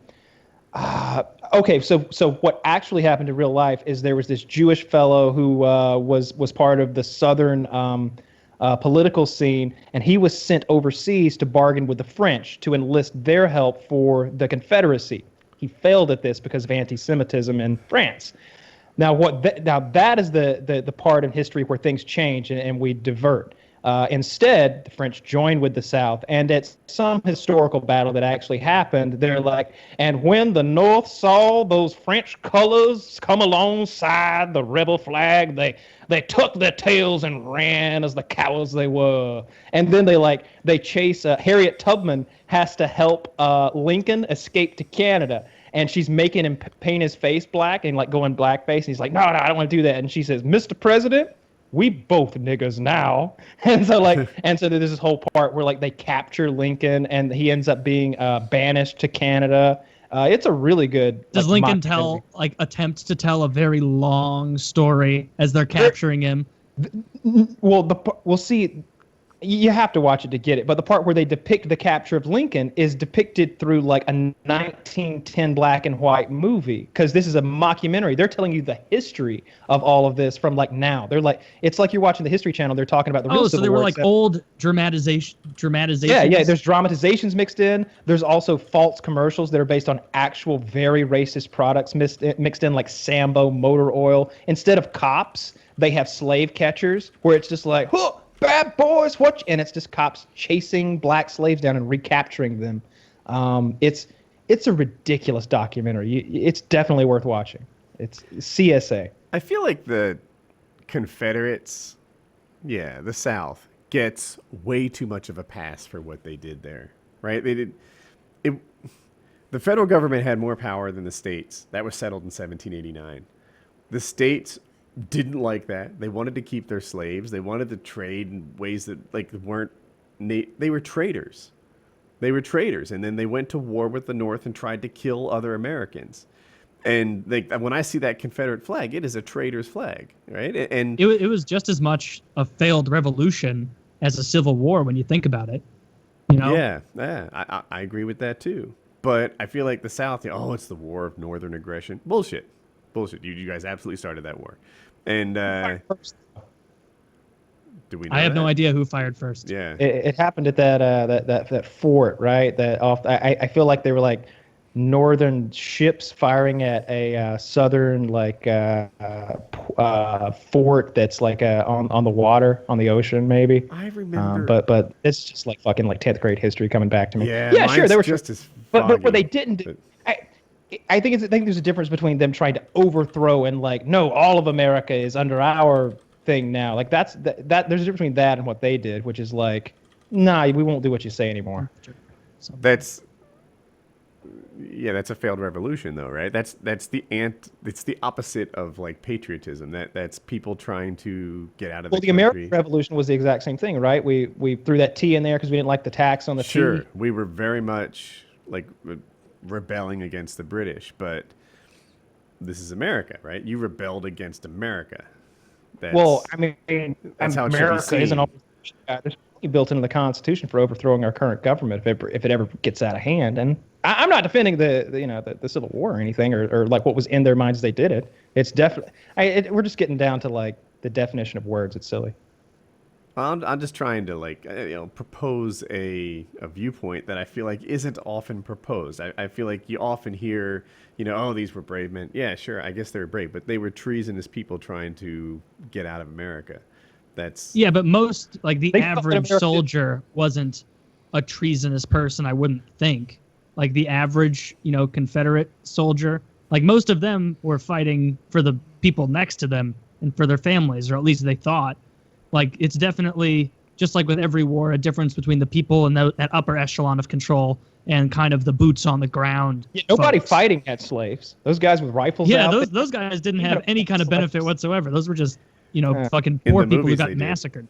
So what actually happened in real life is there was this Jewish fellow who was part of the Southern political scene, and he was sent overseas to bargain with the French to enlist their help for the Confederacy. He failed at this because of anti-Semitism in France. Now, that is the part in history where things change and we divert. Instead, the French joined with the South, and at some historical battle that actually happened, they're like, and when the North saw those French colors come alongside the rebel flag, they took their tails and ran as the cowards they were. And then they chase, Harriet Tubman has to help Lincoln escape to Canada. And she's making him paint his face black and going blackface. And he's like, no, I don't want to do that. And she says, Mr. President, we both niggers now. And so there's this whole part where they capture Lincoln and he ends up being banished to Canada. It's a really good. Does Lincoln attempt to tell a very long story as they're capturing him? We'll see. You have to watch it to get it. But the part where they depict the capture of Lincoln is depicted through a 1910 black and white movie, because this is a mockumentary. They're telling you the history of all of this from now. They're it's like you're watching the History Channel. They're talking about the real Civil War. So they were old dramatizations. Yeah. There's dramatizations mixed in. There's also false commercials that are based on actual very racist products mixed in, like Sambo motor oil. Instead of cops, they have slave catchers, where it's just like, huh, bad boys, and it's just cops chasing black slaves down and recapturing them. It's a ridiculous documentary. It's definitely worth watching. It's CSA. I feel like the Confederates, the South, gets way too much of a pass for what they did there, right? The federal government had more power than the states. That was settled in 1789. The states didn't like that. They wanted to keep their slaves. They wanted to trade in ways that weren't. They were traitors. They were traitors, and then they went to war with the North and tried to kill other Americans. And when I see that Confederate flag, it is a traitor's flag, right? And it was just as much a failed revolution as a civil war when you think about it. Yeah, I agree with that too. But I feel like the South, it's the war of Northern aggression. Bullshit. You guys absolutely started that war. And do we know I have that? no idea who fired first. Yeah. It happened at that fort, right? I feel like they were northern ships firing at a southern fort that's on the water, on the ocean, maybe. I remember. But it's just fucking 10th grade history coming back to me. Yeah, sure. They were just as but what they didn't do. I think there's a difference between them trying to overthrow and no, all of America is under our thing now. There's a difference between that and what they did, which is nah, we won't do what you say anymore. That's a failed revolution though, right? It's the opposite of patriotism. That's people trying to get out of the country. American Revolution was the exact same thing, right? We threw that T in there because we didn't like the tax on the tea. Sure, we were very much rebelling against the British, but this is America, right? You rebelled against America. That's how America isn't always there's built into the Constitution for overthrowing our current government if it ever gets out of hand. And I'm not defending the Civil War or anything or what was in their minds as they did it. It's definitely we're just getting down to the definition of words. It's silly. I'm just trying to propose a viewpoint that I feel isn't often proposed. I feel you often hear, these were brave men. Yeah, sure, I guess they were brave, but they were treasonous people trying to get out of America. That's yeah, but most like the They fought average America. soldier wasn't a treasonous person. I wouldn't think. Like the average, Confederate soldier, like most of them were fighting for the people next to them and for their families, or at least they thought. Like it's definitely just like with every war, a difference between the people in that upper echelon of control and kind of the boots on the ground. Yeah, nobody folks. fighting had slaves. Those guys with rifles. Yeah, out, those guys didn't have any kind of benefit whatsoever. Those were just fucking In poor the people who movies got they did. massacred.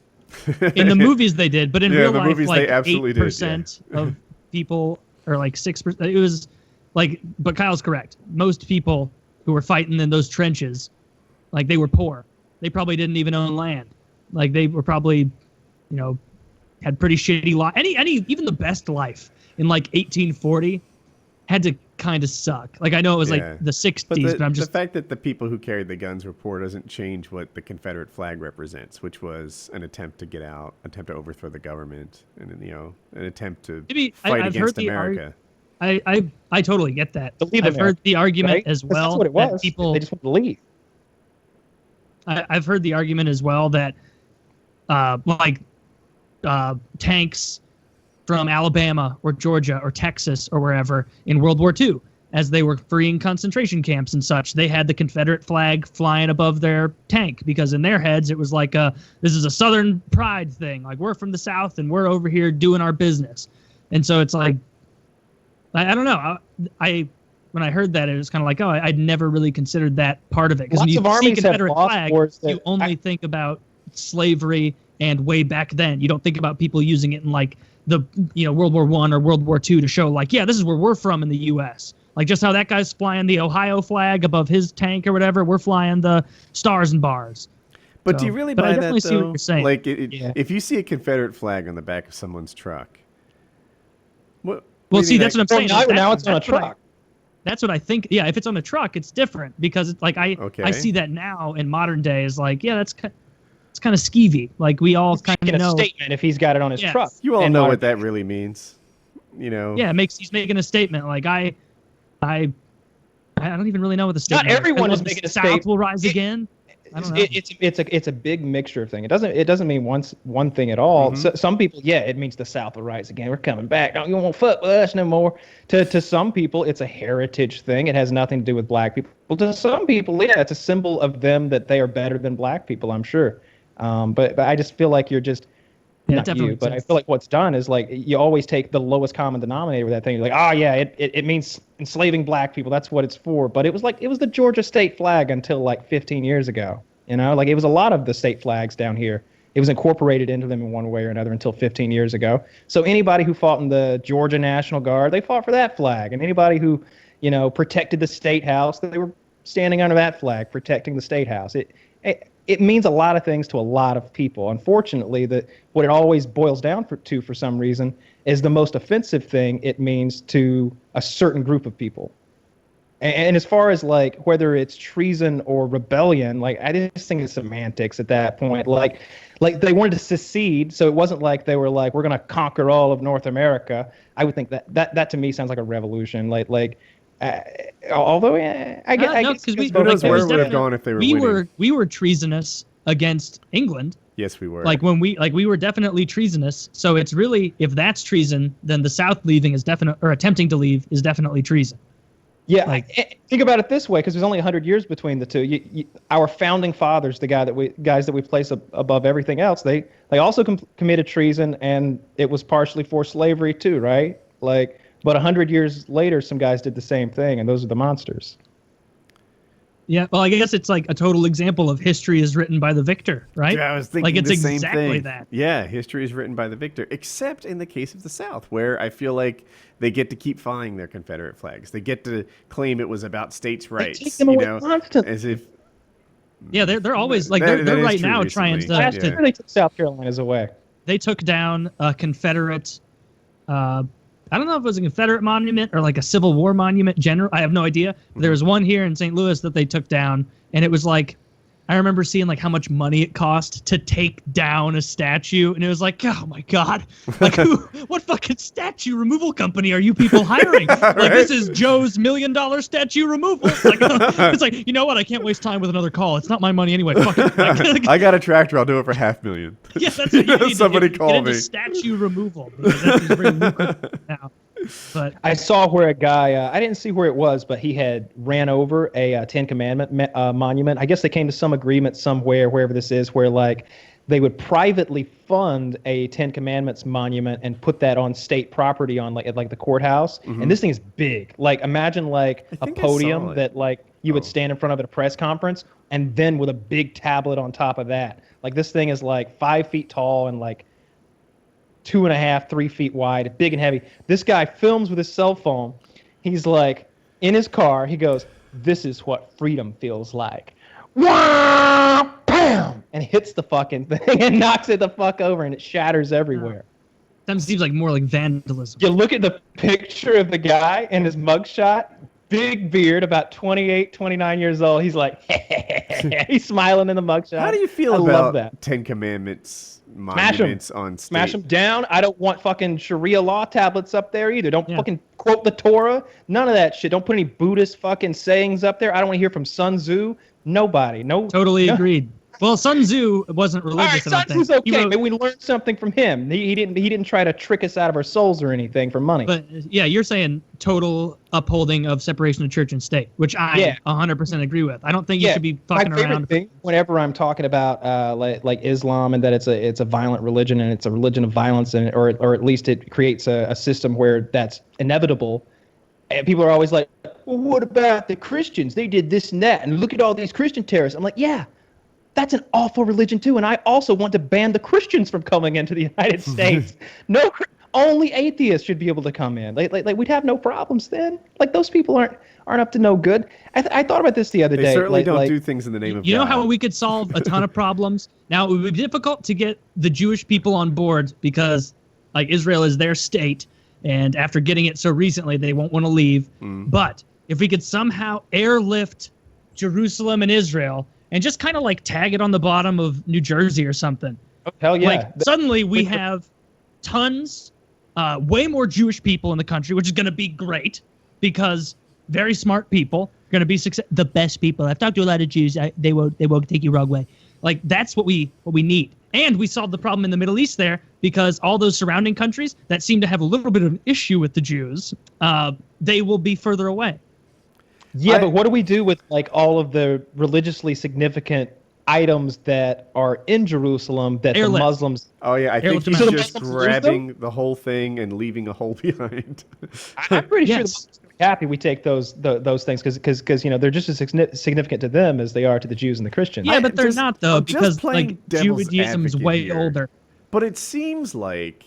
In the movies they did, but in Yeah, real the life, movies like they absolutely did, 8% of people, or like 6%. It was like, but Kyle's correct. Most people who were fighting in those trenches, like they were poor. They probably didn't even own land. Like they were probably, had pretty shitty life. Even the best life in like 1840 had to kind of suck. Like I know it was like the 60s, but I'm just the fact that the people who carried the guns were poor doesn't change what the Confederate flag represents, which was an attempt to get out, attempt to overthrow the government, and an attempt to fight I've against heard the America. I totally get that. To leave I've America, heard the argument right? as 'Cause well that's what it that was. people. They just want to leave. I've heard the argument as well that, tanks from Alabama or Georgia or Texas or wherever in World War II, as they were freeing concentration camps and such, they had the Confederate flag flying above their tank because in their heads it was like this is a Southern pride thing. Like we're from the South and we're over here doing our business. And so it's like, I don't know. When I heard that, it was kind of like, oh, I'd never really considered that part of it. Because when you see Confederate flag, you only think about slavery and way back then. You don't think about people using it in like the World War I or World War II to show like, yeah, this is where we're from in the U.S. Like just how that guy's flying the Ohio flag above his tank or whatever, we're flying the stars and bars. But do you really buy I that, definitely see what you're saying. Like, if you see a Confederate flag on the back of someone's truck, well, see, that's what I'm saying. Now it's on a truck. That's what I think. Yeah, if it's on a truck, it's different because it's like I see that now in modern day is like, yeah, it's kind of skeevy. Like we all kind of know. A statement if he's got it on his truck. You all know what that really means, Yeah, he's making a statement. Like I don't even really know what the statement. Not everyone is making a statement. South will rise again. I don't know. It's a big mixture of things. It doesn't mean one thing at all. Mm-hmm. So, some people, it means the South will rise again. We're coming back. Don't you want to fuck with us no more? To some people, it's a heritage thing. It has nothing to do with black people. To some people, it's a symbol of them that they are better than black people. I'm sure. But I just feel like you're just. Not you, but I feel like what's done is like you always take the lowest common denominator with that thing. You're like, it means enslaving black people. That's what it's for. But it was the Georgia state flag until like 15 years ago. Like it was a lot of the state flags down here. It was incorporated into them in one way or another until 15 years ago. So anybody who fought in the Georgia National Guard, they fought for that flag. And anybody who, protected the state house, they were standing under that flag, protecting the state house. It means a lot of things to a lot of people. Unfortunately, what it always boils down to for some reason is the most offensive thing it means to a certain group of people. And as far as like whether it's treason or rebellion, like I just think it's semantics at that point. Like they wanted to secede, so it wasn't like they were like, we're going to conquer all of North America. I would think that to me sounds like a revolution. Although I guess who knows where it would have gone if they were winning. We were treasonous against England. Yes, we were. Like we were definitely treasonous. So it's really, if that's treason, then the South leaving is definite, or attempting to leave is definitely treason. Yeah, think about it this way, because there's only 100 years between the two. Our founding fathers, the guys that we place above everything else, they also committed treason, and it was partially for slavery too, right? But 100 years later, some guys did the same thing, and those are the monsters. Yeah, well, I guess it's like a total example of history is written by the victor, right? Yeah, I was thinking it's the same exactly thing. that. Yeah, history is written by the victor, except in the case of the South, where I feel like they get to keep flying their Confederate flags. They get to claim it was about states' rights, take them away constantly. as if. Yeah, they're always like they're right now trying to. Last year they took South Carolina's away. They took down a Confederate. I don't know if it was a Confederate monument or like a Civil War monument. I have no idea. There was one here in St. Louis that they took down, and it was like I remember seeing like how much money it cost to take down a statue, and it was like, oh my god, like what fucking statue removal company are you people hiring? Like this is Joe's $1 million statue removal. Like, it's like, you know what? I can't waste time with another call. It's not my money anyway. Fuck it. Like, I got a tractor. I'll do it for $500,000. Yeah, that's what you need. Somebody to call get me. into statue removal because that's very lucrative now. But I saw where a guy, I didn't see where it was, but he had ran over a Ten Commandment monument. I guess they came to some agreement somewhere, wherever this is, where like they would privately fund a Ten Commandments monument and put that on state property on like at like the courthouse. Mm-hmm. And this thing is big. Like imagine like a podium that like you would stand in front of at a press conference, and then with a big tablet on top of that. Like this thing is like 5 feet tall and like 2.5, 3 feet wide, big and heavy. This guy films with his cell phone. He's like, in his car, he goes, "This is what freedom feels like." Wah! Bam! And hits the fucking thing and knocks it the fuck over, and it shatters everywhere. That seems like more like vandalism. You look at the picture of the guy in his mugshot, big beard, about 28, 29 years old. He's like, he's smiling in the mugshot. How do you feel about that? Ten Commandments monuments on state? Smash them down. I don't want fucking Sharia law tablets up there either. Don't fucking quote the Torah. None of that shit. Don't put any Buddhist fucking sayings up there. I don't want to hear from Sun Tzu. Nobody. No. Totally agreed. Well, Sun Tzu wasn't religious. All right, Sun Tzu's okay, but we learned something from him. He didn't try to trick us out of our souls or anything for money. But yeah, you're saying total upholding of separation of church and state, which I 100% agree with. I don't think you should be fucking My favorite around. Thing, whenever I'm talking about like Islam and that it's a violent religion and it's a religion of violence, and or at least it creates a system where that's inevitable. And people are always like, well, what about the Christians? They did this and that, and look at all these Christian terrorists. I'm like, yeah. That's an awful religion too, and I also want to ban the Christians from coming into the United States. No, only atheists should be able to come in. Like we'd have no problems then. Like those people aren't up to no good. I thought about this the other day. They certainly don't do things in the name of God. You know how we could solve a ton of problems? Now it would be difficult to get the Jewish people on board because like Israel is their state, and after getting it so recently, they won't want to leave. But if we could somehow airlift Jerusalem and Israel and just kind of like tag it on the bottom of New Jersey or something. Oh, hell yeah. Like suddenly we have tons, way more Jewish people in the country, which is going to be great because very smart people are going to be the best people. I've talked to a lot of Jews. They won't take you wrong way. Like that's what we need. And we solved the problem in the Middle East there because all those surrounding countries that seem to have a little bit of an issue with the Jews, they will be further away. Yeah, but what do we do with like all of the religiously significant items that are in Jerusalem that the Muslims? Oh yeah, I think he's just grabbing the whole thing and leaving a hole behind. I'm pretty sure the Muslims are happy we take those things because you know they're just as significant to them as they are to the Jews and the Christians. Yeah, but they're not though because like Judaism is way older. But it seems like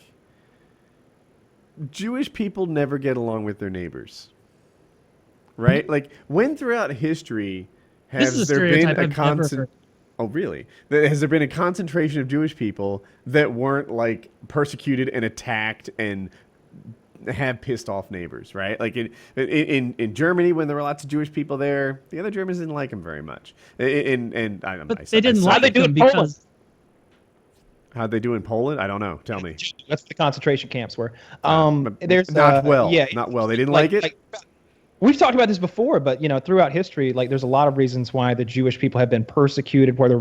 Jewish people never get along with their neighbors. Right? Like, when throughout history has there been a concentration... Oh, really? Has there been a concentration of Jewish people that weren't, like, persecuted and attacked and have pissed off neighbors, right? Like, in Germany, when there were lots of Jewish people there, the other Germans didn't like them very much. But they didn't like them because... How'd they do in Poland? I don't know. Tell me. That's what the concentration camps were. There's not well. Yeah, not well. They didn't like it? We've talked about this before, but you know, throughout history, like there's a lot of reasons why the Jewish people have been persecuted, whether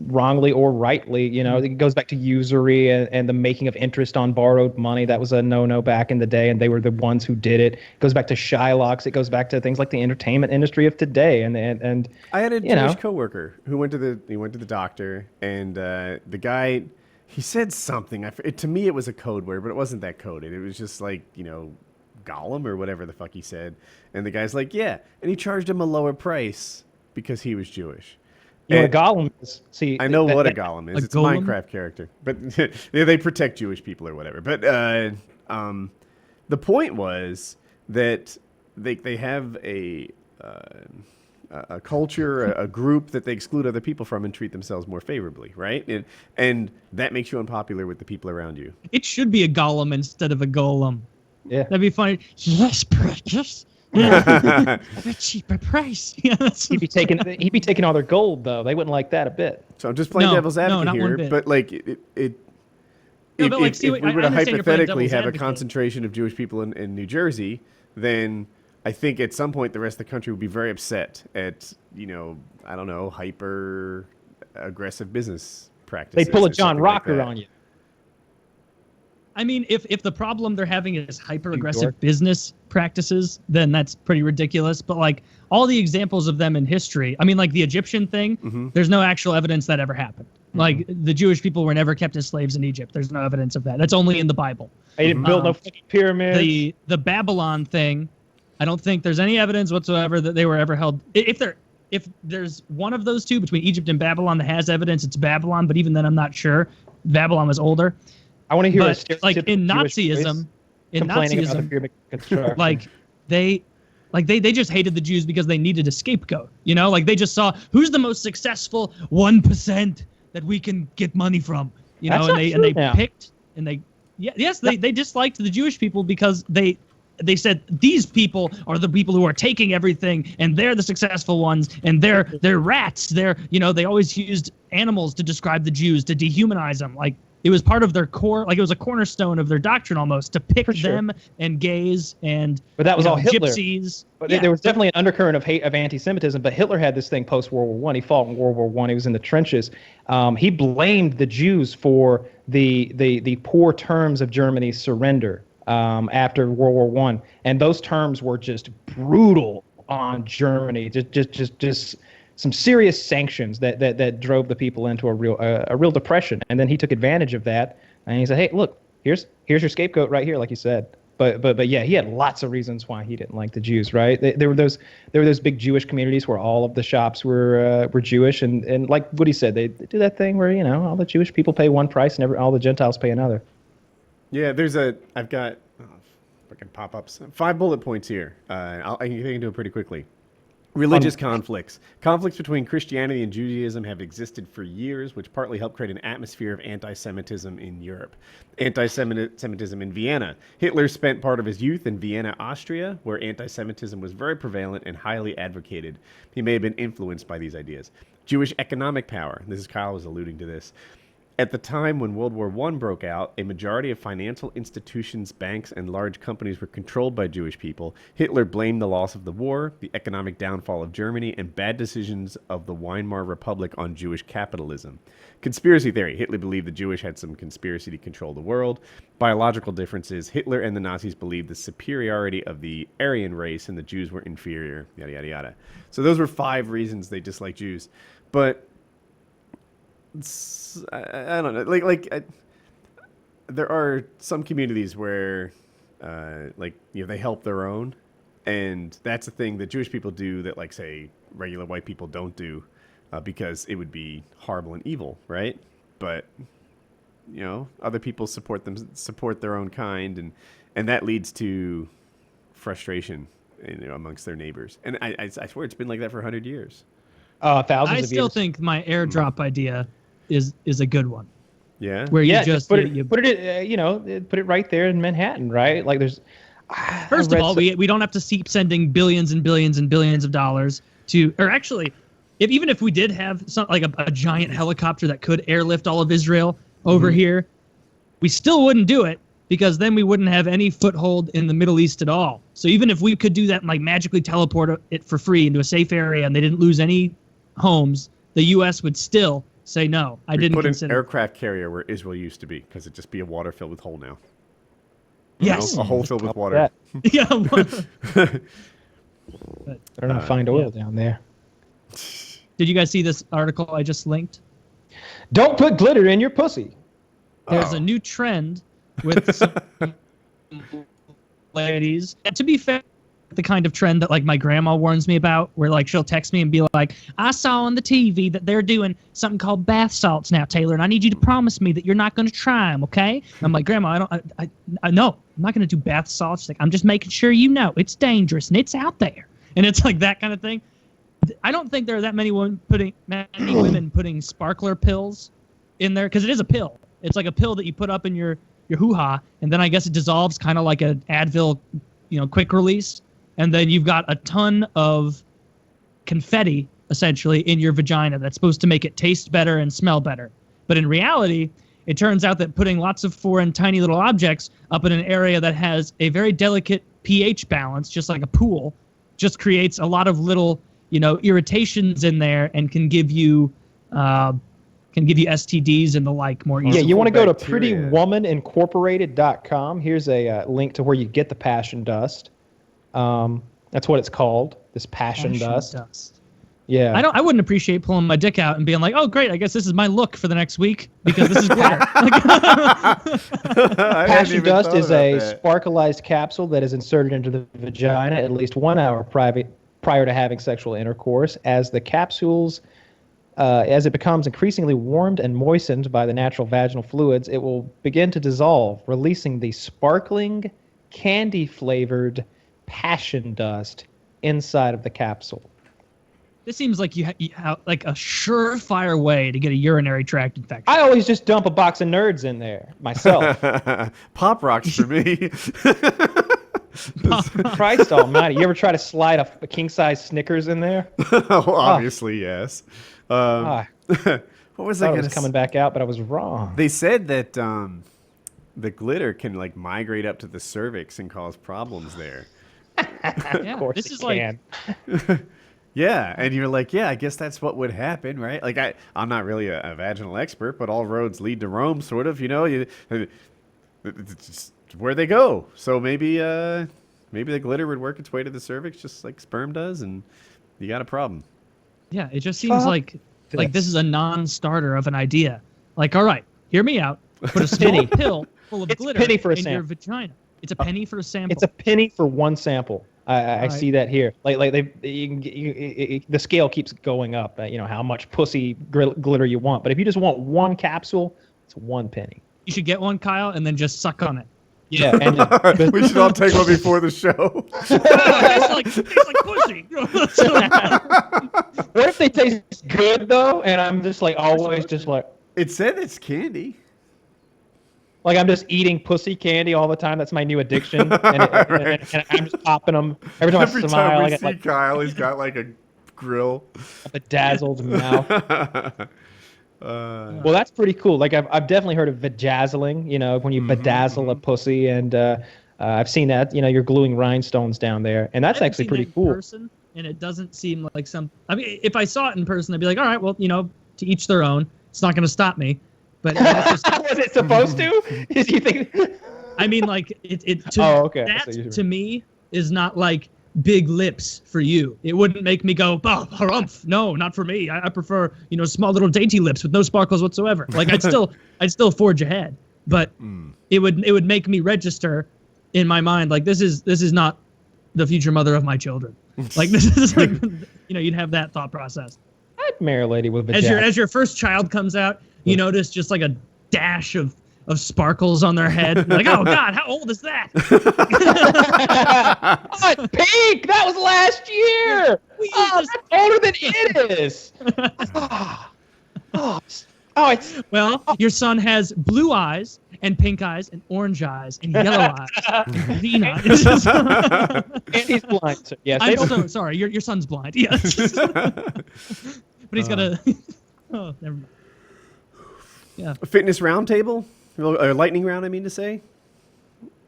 wrongly or rightly. You know, it goes back to usury and the making of interest on borrowed money. That was a no-no back in the day, and they were the ones who did it. It goes back to Shylocks. It goes back to things like the entertainment industry of today. And I had a Jewish coworker who went to the doctor, and the guy, he said something. To me, it was a code word, but it wasn't that coded. It was just like, you know, Gollum or whatever the fuck he said. And the guy's like, yeah. And he charged him a lower price because he was Jewish. You know what a golem is? See, I know what a golem is. It's a Minecraft character. But they protect Jewish people or whatever. But the point was that they have a culture, a group that they exclude other people from and treat themselves more favorably, right? And that makes you unpopular with the people around you. It should be a golem instead of a golem. Yeah. That'd be funny. Yes, precious. A cheaper price. He'd be taking all their gold though. They wouldn't like that a bit. So I'm just playing devil's advocate here, but like if we were to hypothetically have a concentration of Jewish people in New Jersey, then I think at some point the rest of the country would be very upset at, I don't know, hyper aggressive business practices. They pull a John Rocker on you. I mean, if the problem they're having is hyper-aggressive business practices, then that's pretty ridiculous. But like all the examples of them in history, I mean, like the Egyptian thing, there's no actual evidence that ever happened. Like the Jewish people were never kept as slaves in Egypt. There's no evidence of that. That's only in the Bible. They didn't build no fucking pyramids. The Babylon thing, I don't think there's any evidence whatsoever that they were ever held. If there's one of those two between Egypt and Babylon that has evidence, it's Babylon. But even then, I'm not sure. Babylon was older. I want to hear like in Nazism, like they just hated the Jews because they needed a scapegoat. Like they just saw who's the most successful 1% that we can get money from. They picked and they disliked the Jewish people because they said these people are the people who are taking everything and they're the successful ones and they're rats. They always used animals to describe the Jews to dehumanize them. Like it was part of their core, like it was a cornerstone of their doctrine almost to pick them and gays and but that was all Hitler. Gypsies. But there was definitely an undercurrent of hate of anti-Semitism. But Hitler had this thing post World War I. He fought in World War I. He was in the trenches. He blamed the Jews for the poor terms of Germany's surrender after World War I, and those terms were just brutal on Germany. Just some serious sanctions that drove the people into a real depression. And then he took advantage of that, and he said, "Hey, look, here's your scapegoat right here," like you said. But yeah, he had lots of reasons why he didn't like the Jews, right? There were those big Jewish communities where all of the shops were Jewish, and like Woody said, they do that thing where all the Jewish people pay one price and all the Gentiles pay another. Yeah, I've got fucking pop-ups. 5 bullet points here. I can do it pretty quickly. Religious conflicts. Conflicts between Christianity and Judaism have existed for years, which partly helped create an atmosphere of anti-Semitism in Europe. Anti-Semitism in Vienna. Hitler spent part of his youth in Vienna, Austria, where anti-Semitism was very prevalent and highly advocated. He may have been influenced by these ideas. Jewish economic power. Kyle was alluding to this. At the time when World War I broke out, a majority of financial institutions, banks, and large companies were controlled by Jewish people. Hitler blamed the loss of the war, the economic downfall of Germany, and bad decisions of the Weimar Republic on Jewish capitalism. Conspiracy theory. Hitler believed the Jewish had some conspiracy to control the world. Biological differences. Hitler and the Nazis believed the superiority of the Aryan race and the Jews were inferior, yada, yada, yada. So those were 5 reasons they dislike Jews. But I don't know. There are some communities where, they help their own, and that's a thing that Jewish people do that, like, say, regular white people don't do, because it would be horrible and evil, right? But other people support their own kind, and that leads to frustration, amongst their neighbors. And I swear it's been like that for 100 years. Thousands of years. I still think my airdrop idea is a good one. Yeah. Where you just put it right there in Manhattan, right? Like there's. First of all, we don't have to keep sending billions and billions and billions of dollars to, or actually, even if we did have a giant helicopter that could airlift all of Israel over here, we still wouldn't do it because then we wouldn't have any foothold in the Middle East at all. So even if we could do that and magically teleport it for free into a safe area and they didn't lose any homes, the U.S. would still say no. I didn't consider. Put an aircraft carrier where Israel used to be, because it'd just be a water filled with hole now. Yes, a hole filled with water. Yeah. They're not find oil down there. Did you guys see this article I just linked? Don't put glitter in your pussy. There's a new trend with some ladies. And to be fair, the kind of trend that my grandma warns me about, where she'll text me and be like, "I saw on the TV that they're doing something called bath salts now, Taylor, and I need you to promise me that you're not going to try them, okay?" And I'm like, "Grandma, I know I'm not going to do bath salts. She's like, I'm just making sure you know it's dangerous and it's out there." And it's like that kind of thing. I don't think there are that many women putting sparkler pills in there, because it is a pill. It's like a pill that you put up in your hoo-ha, and then I guess it dissolves kind of like an Advil, quick release. and then you've got a ton of confetti, essentially, in your vagina that's supposed to make it taste better and smell better. But in reality, it turns out that putting lots of foreign tiny little objects up in an area that has a very delicate pH balance, just like a pool, just creates a lot of little, irritations in there and can give you STDs and the like more easily. Yeah, you want to go to prettywomanincorporated.com. Here's a link to where you get the passion dust. That's what it's called, this passion dust. Yeah. I wouldn't appreciate pulling my dick out and being like, oh, great, I guess this is my look for the next week because this is glitter. Passion dust is a sparkleized capsule that is inserted into the vagina at least 1 hour prior to having sexual intercourse. As the capsules, as it becomes increasingly warmed and moistened by the natural vaginal fluids, it will begin to dissolve, releasing the sparkling, candy-flavored passion dust inside of the capsule. This seems like you have like a surefire way to get a urinary tract infection. I always just dump a box of nerds in there myself. Pop rocks for me. Christ almighty. You ever try to slide a king-size Snickers in there? Well, obviously, yes. What was I was coming back out, but I was wrong. They said that the glitter can like migrate up to the cervix and cause problems there. Of course this is can. Like... Yeah, and you're like, yeah, I guess that's what would happen, right? Like, I'm not really a vaginal expert, but all roads lead to Rome, sort of, it's where they go. So maybe the glitter would work its way to the cervix just like sperm does, and you got a problem. Yeah, it just seems like this is a non-starter of an idea. Like, all right, hear me out. Put a small pill full of glitter in your vagina. It's a penny for a sample. It's a penny for one sample. I see that here. The scale keeps going up. How much pussy glitter you want. But if you just want one capsule, it's 1 penny. You should get one, Kyle, and then just suck on it. Yeah, and we should all take one before the show. Tastes like pussy. What if they taste good though? And I'm just like always just like. It said it's candy. Like I'm just eating pussy candy all the time. That's my new addiction, and I'm just popping them every time I smile. Time we see Kyle, he's got like a grill, a bedazzled mouth. Well, that's pretty cool. Like I've definitely heard of vajazzling. When you bedazzle a pussy, and I've seen that. You're gluing rhinestones down there, and that's actually pretty cool. In person, and it doesn't seem like some. I mean, if I saw it in person, I'd be like, all right, well, to each their own. It's not going to stop me. But was it supposed to? Did you think? I mean, like okay. That to me is not like big lips for you. It wouldn't make me go, oh, harumph. No, not for me. I prefer small little dainty lips with no sparkles whatsoever. Like I'd still forge ahead, but it would make me register in my mind like this is not the future mother of my children. Like this is like you'd have that thought process. I'd marry a lady with vagina. As your first child comes out. You notice just like a dash of sparkles on their head. You're like, oh God, how old is that? Oh, it's pink. That was last year. That's older than it is. Well, your son has blue eyes and pink eyes and orange eyes and yellow eyes, and green eyes. And he's blind. So yes, I'm so sorry. Your son's blind. Yes. But he's got a. Oh, never mind. Yeah. A fitness roundtable? Or lightning round, I mean to say?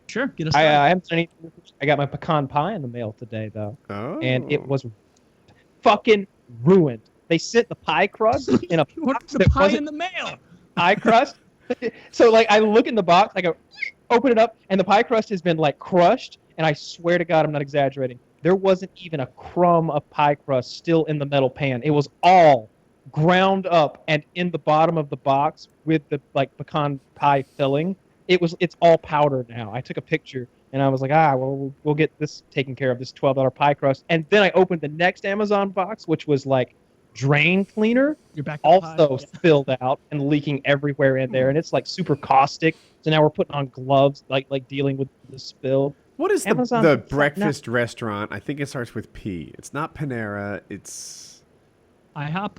Sure, get us I haven't done anything. I got my pecan pie in the mail today, though. Oh. And it was fucking ruined. They sent the pie crust in a box that pie in the mail. Pie crust? So, I look in the box, I go, open it up, and the pie crust has been, crushed, and I swear to God, I'm not exaggerating. There wasn't even a crumb of pie crust still in the metal pan. It was all ground up and in the bottom of the box with the pecan pie filling. It's all powder now. I took a picture and I was like, well, we'll get this taken care of, this $12 pie crust. And then I opened the next Amazon box, which was drain cleaner, also filled out and leaking everywhere in there. And it's super caustic. So now we're putting on gloves, dealing with the spill. What is the breakfast restaurant? I think it starts with P. It's not Panera. It's IHOP.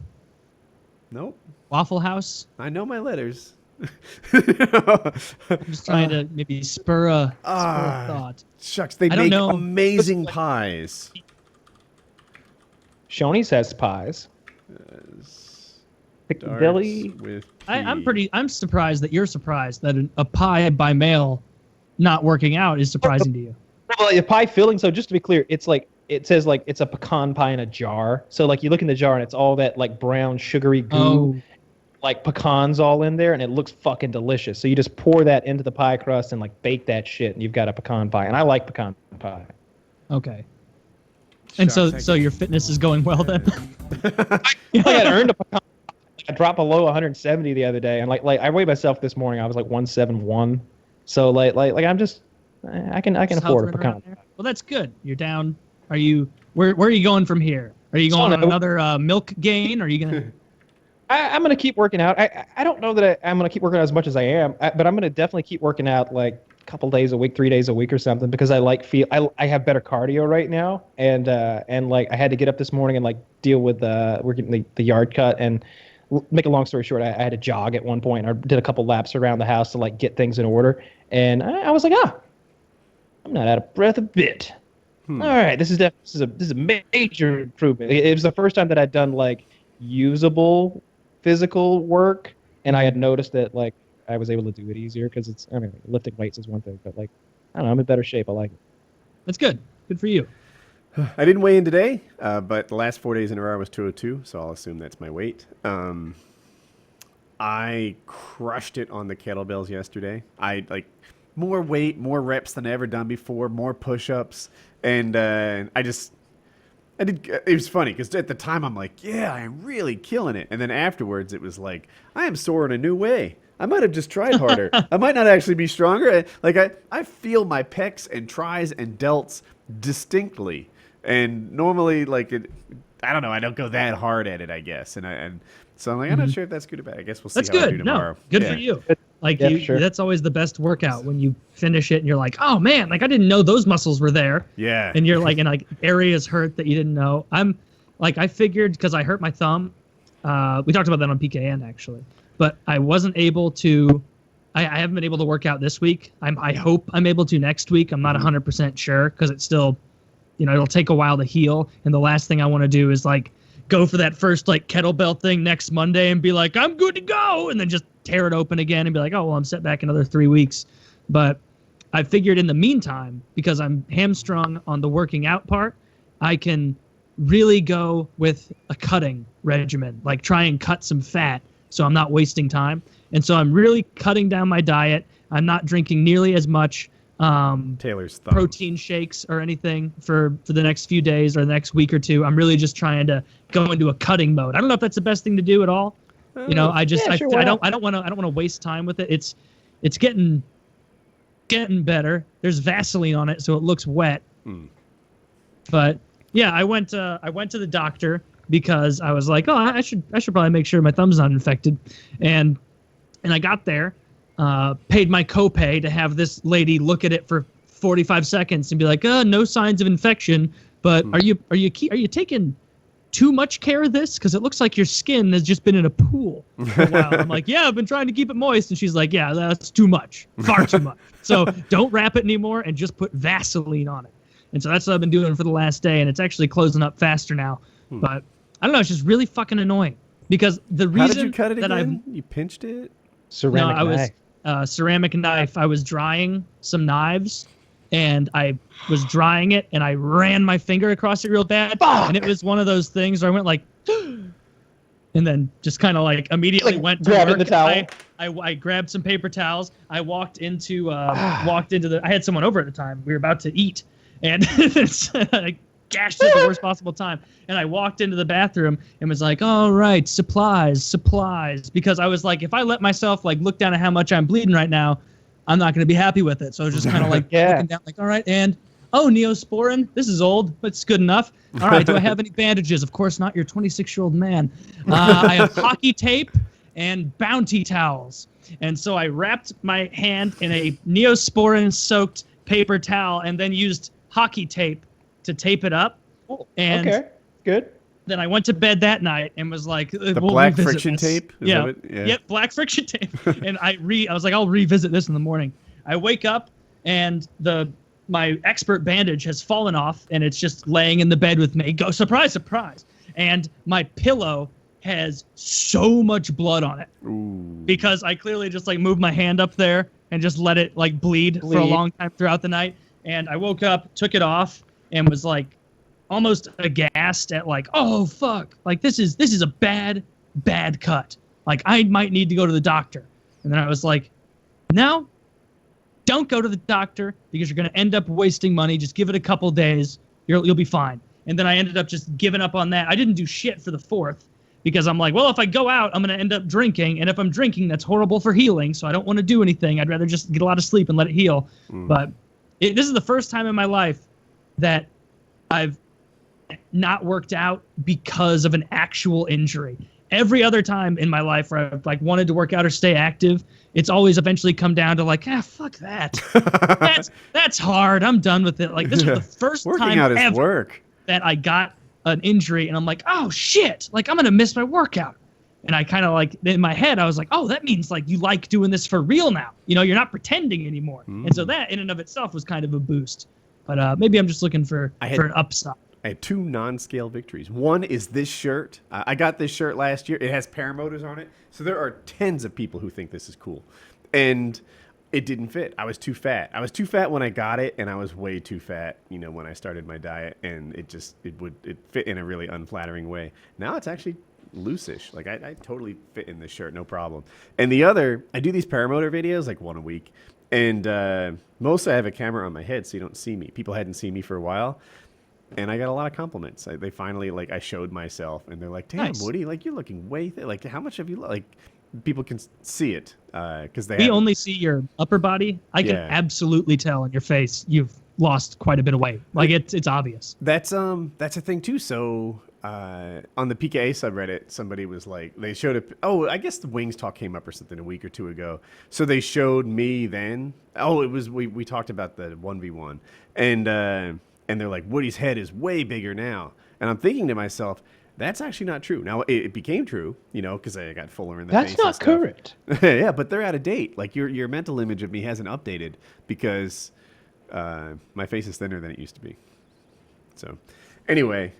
Nope. Waffle House. I know my letters. I'm just trying to maybe spur a thought. Shucks, they make amazing pies. Shoney's has pies. Piccadilly with I'm surprised that you're surprised that a pie by mail not working out is surprising to you. Well, the pie filling. So just to be clear, it's like it says like it's a pecan pie in a jar. So like you look in the jar and it's all that like brown sugary goo, like pecans all in there, and it looks fucking delicious. So you just pour that into the pie crust and like bake that shit, and you've got a pecan pie. And I like pecan pie. Okay. And so your fitness is going well then. I had earned a pecan. I dropped below 170 the other day, and like I weighed myself this morning. I was like 171. So like I'm just I can afford a pecan. Well, that's good. You're down. Are you where are you going from here? Are you going on another milk gain? Or are you gonna? I'm gonna keep working out. I don't know that I'm gonna keep working out as much as I am, but I'm gonna definitely keep working out like a couple days a week, 3 days a week or something, because I have better cardio right now, and like I had to get up this morning and like deal with we're getting the yard cut, and make a long story short, I had to jog at one point. I did a couple laps around the house to like get things in order, and I was like, I'm not out of breath a bit. All right, this is a major improvement. It was the first time that I'd done like usable physical work, and I had noticed that like I was able to do it easier because lifting weights is one thing, but like I don't know, I'm in better shape. I like it. That's good. Good for you. I didn't weigh in today, but the last 4 days in a row I was 202, so I'll assume that's my weight. I crushed it on the kettlebells yesterday. I like more weight, more reps than I ever done before, more push-ups, and I did. It was funny because at the time I'm like, yeah, I'm really killing it, and then afterwards it was like, I am sore in a new way. I might have just tried harder. I might not actually be stronger. Like I feel my pecs and tris and delts distinctly. And normally, like, I don't know, I don't go that hard at it, I guess. And so I'm like, I'm not sure if that's good or bad. I guess we'll see how I do tomorrow. No, good for you. Like, that's always the best workout, when you finish it and you're like, oh, man, like, I didn't know those muscles were there. Yeah. And you're like, in like areas hurt that you didn't know. I figured, because I hurt my thumb. We talked about that on PKN, actually. But I wasn't able to, I haven't been able to work out this week. I hope I'm able to next week. I'm not 100% sure, because it's still, it'll take a while to heal. And the last thing I want to do is like go for that first like kettlebell thing next Monday and be like, I'm good to go. And then just tear it open again and be like, oh, well, I'm set back another 3 weeks. But I figured in the meantime, because I'm hamstrung on the working out part, I can really go with a cutting regimen, like try and cut some fat so I'm not wasting time. And so I'm really cutting down my diet. I'm not drinking nearly as much Taylor's thumb. Protein shakes or anything for the next few days or the next week or two. I'm really just trying to go into a cutting mode. I don't know if that's the best thing to do at all. I don't want to waste time with it. It's getting better. There's Vaseline on it, so it looks wet. But yeah, I went to the doctor because I was like, oh, I should probably make sure my thumb's not infected, and I got there. Paid my copay to have this lady look at it for 45 seconds and be like, no signs of infection, but are you taking too much care of this? Because it looks like your skin has just been in a pool for a while. I'm like, yeah, I've been trying to keep it moist. And she's like, yeah, that's too much, far too much. So don't wrap it anymore and just put Vaseline on it. And so that's what I've been doing for the last day, and it's actually closing up faster now. But I don't know, it's just really fucking annoying because the reason How did you cut it again? You pinched it? Ceramic knife. I was drying some knives, and I was drying it, and I ran my finger across it real bad. Fuck! And it was one of those things where I went like, and then just kind of like immediately went to grabbing work. the towel. I grabbed some paper towels. I walked into I had someone over at the time. We were about to eat, and I gashed it at the worst possible time. And I walked into the bathroom and was like, all right, supplies. Because I was like, if I let myself like look down at how much I'm bleeding right now, I'm not going to be happy with it. So I was just kind of like looking down like, all right, and Neosporin, this is old, but it's good enough. All right, do I have any bandages? Of course not, you're a 26-year-old man. I have hockey tape and Bounty towels. And so I wrapped my hand in a Neosporin-soaked paper towel and then used hockey tape to tape it up. And okay, good. then I went to bed that night and was like, the black friction this. tape? Yeah. Yep, black friction tape. And I was like, I'll revisit this in the morning. I wake up and my expert bandage has fallen off and it's just laying in the bed with me. Go, surprise, surprise. And my pillow has so much blood on it. Ooh. Because I clearly just like moved my hand up there and just let it like bleed for a long time throughout the night. And I woke up, took it off, and was like almost aghast at like, oh fuck, like this is a bad cut. Like I might need to go to the doctor. And then I was like, no, don't go to the doctor because you're gonna end up wasting money. Just give it a couple days. You'll be fine. And then I ended up just giving up on that. I didn't do shit for the 4th because I'm like, well, if I go out, I'm gonna end up drinking, and if I'm drinking, that's horrible for healing. So I don't want to do anything. I'd rather just get a lot of sleep and let it heal. But this is the first time in my life that I've not worked out because of an actual injury. Every other time in my life where I've like wanted to work out or stay active, it's always eventually come down to like, fuck that. That's hard. I'm done with it. Like this was the first time ever that I got an injury, and I'm like, oh shit, like I'm gonna miss my workout. And I kind of like in my head, I was like, oh, that means like you like doing this for real now. You know, you're not pretending anymore. And so that in and of itself was kind of a boost. But maybe I'm just looking for an upside. I had 2 non-scale victories. One is this shirt. I got this shirt last year. It has Paramotors on it. So there are tens of people who think this is cool. And it didn't fit. I was too fat. I was too fat when I got it, and I was way too fat, when I started my diet. And it fit in a really unflattering way. Now it's actually loose-ish. Like I totally fit in this shirt, no problem. And the other, I do these Paramotor videos like 1 a week. And mostly I have a camera on my head so you don't see me. People hadn't seen me for a while. And I got a lot of compliments. They finally, I showed myself, and they're like, damn, nice. Woody, you're looking way thin. Like, how much have you, people can see it. Because we only see your upper body. I can absolutely tell in your face you've lost quite a bit of weight. Like, it's obvious. That's a thing, too. So, on the PKA subreddit, somebody was like, they showed it. Oh, I guess the Wings Talk came up or something a week or 2 ago. So they showed me then. Oh, it was, we talked about the 1v1. And they're like, Woody's head is way bigger now. And I'm thinking to myself, that's actually not true. Now, it became true, because I got fuller in the face. That's not current. Yeah, but they're out of date. Like, your mental image of me hasn't updated because my face is thinner than it used to be. So, anyway,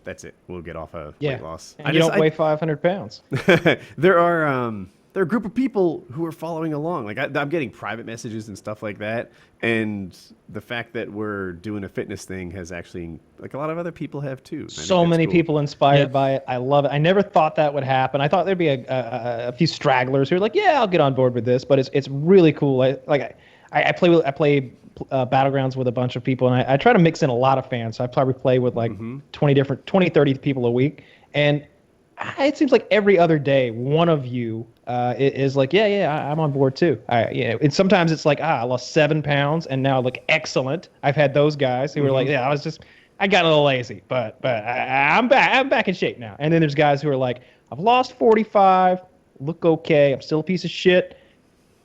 that's it. We'll get off of weight loss. And you don't weigh 500 pounds. There are a group of people who are following along. Like, I'm getting private messages and stuff like that. And the fact that we're doing a fitness thing has actually, a lot of other people have too. So many people inspired by it. I love it. I never thought that would happen. I thought there'd be a few stragglers who are like, yeah, I'll get on board with this. But it's really cool. I play Battlegrounds with a bunch of people, and I try to mix in a lot of fans. So I probably play with 20, 30 people a week. And it seems like every other day, one of you is like, I'm on board too. And sometimes it's like, I lost 7 pounds and now I look excellent. I've had those guys who were like, I got a little lazy, but I'm back in shape now. And then there's guys who are like, I've lost 45, look okay, I'm still a piece of shit,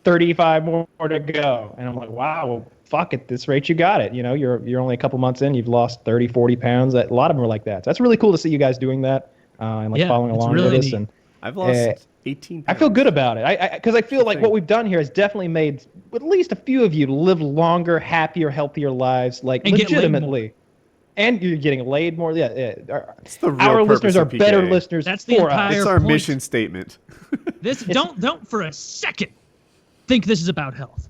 35 more to go. And I'm like, wow, well, fuck, at this rate you got it. You're only a couple months in, you've lost 30, 40 pounds. A lot of them are like that. So that's really cool to see you guys doing that. And following along with this, and I've lost 18 pounds. I feel good about it. Because I feel like what we've done here has definitely made at least a few of you live longer, happier, healthier lives, and legitimately. And you're getting laid more. Yeah. It's the real our listeners are PKA. Better listeners. That's the entire It's our point. mission statement. This don't for a second think this is about health.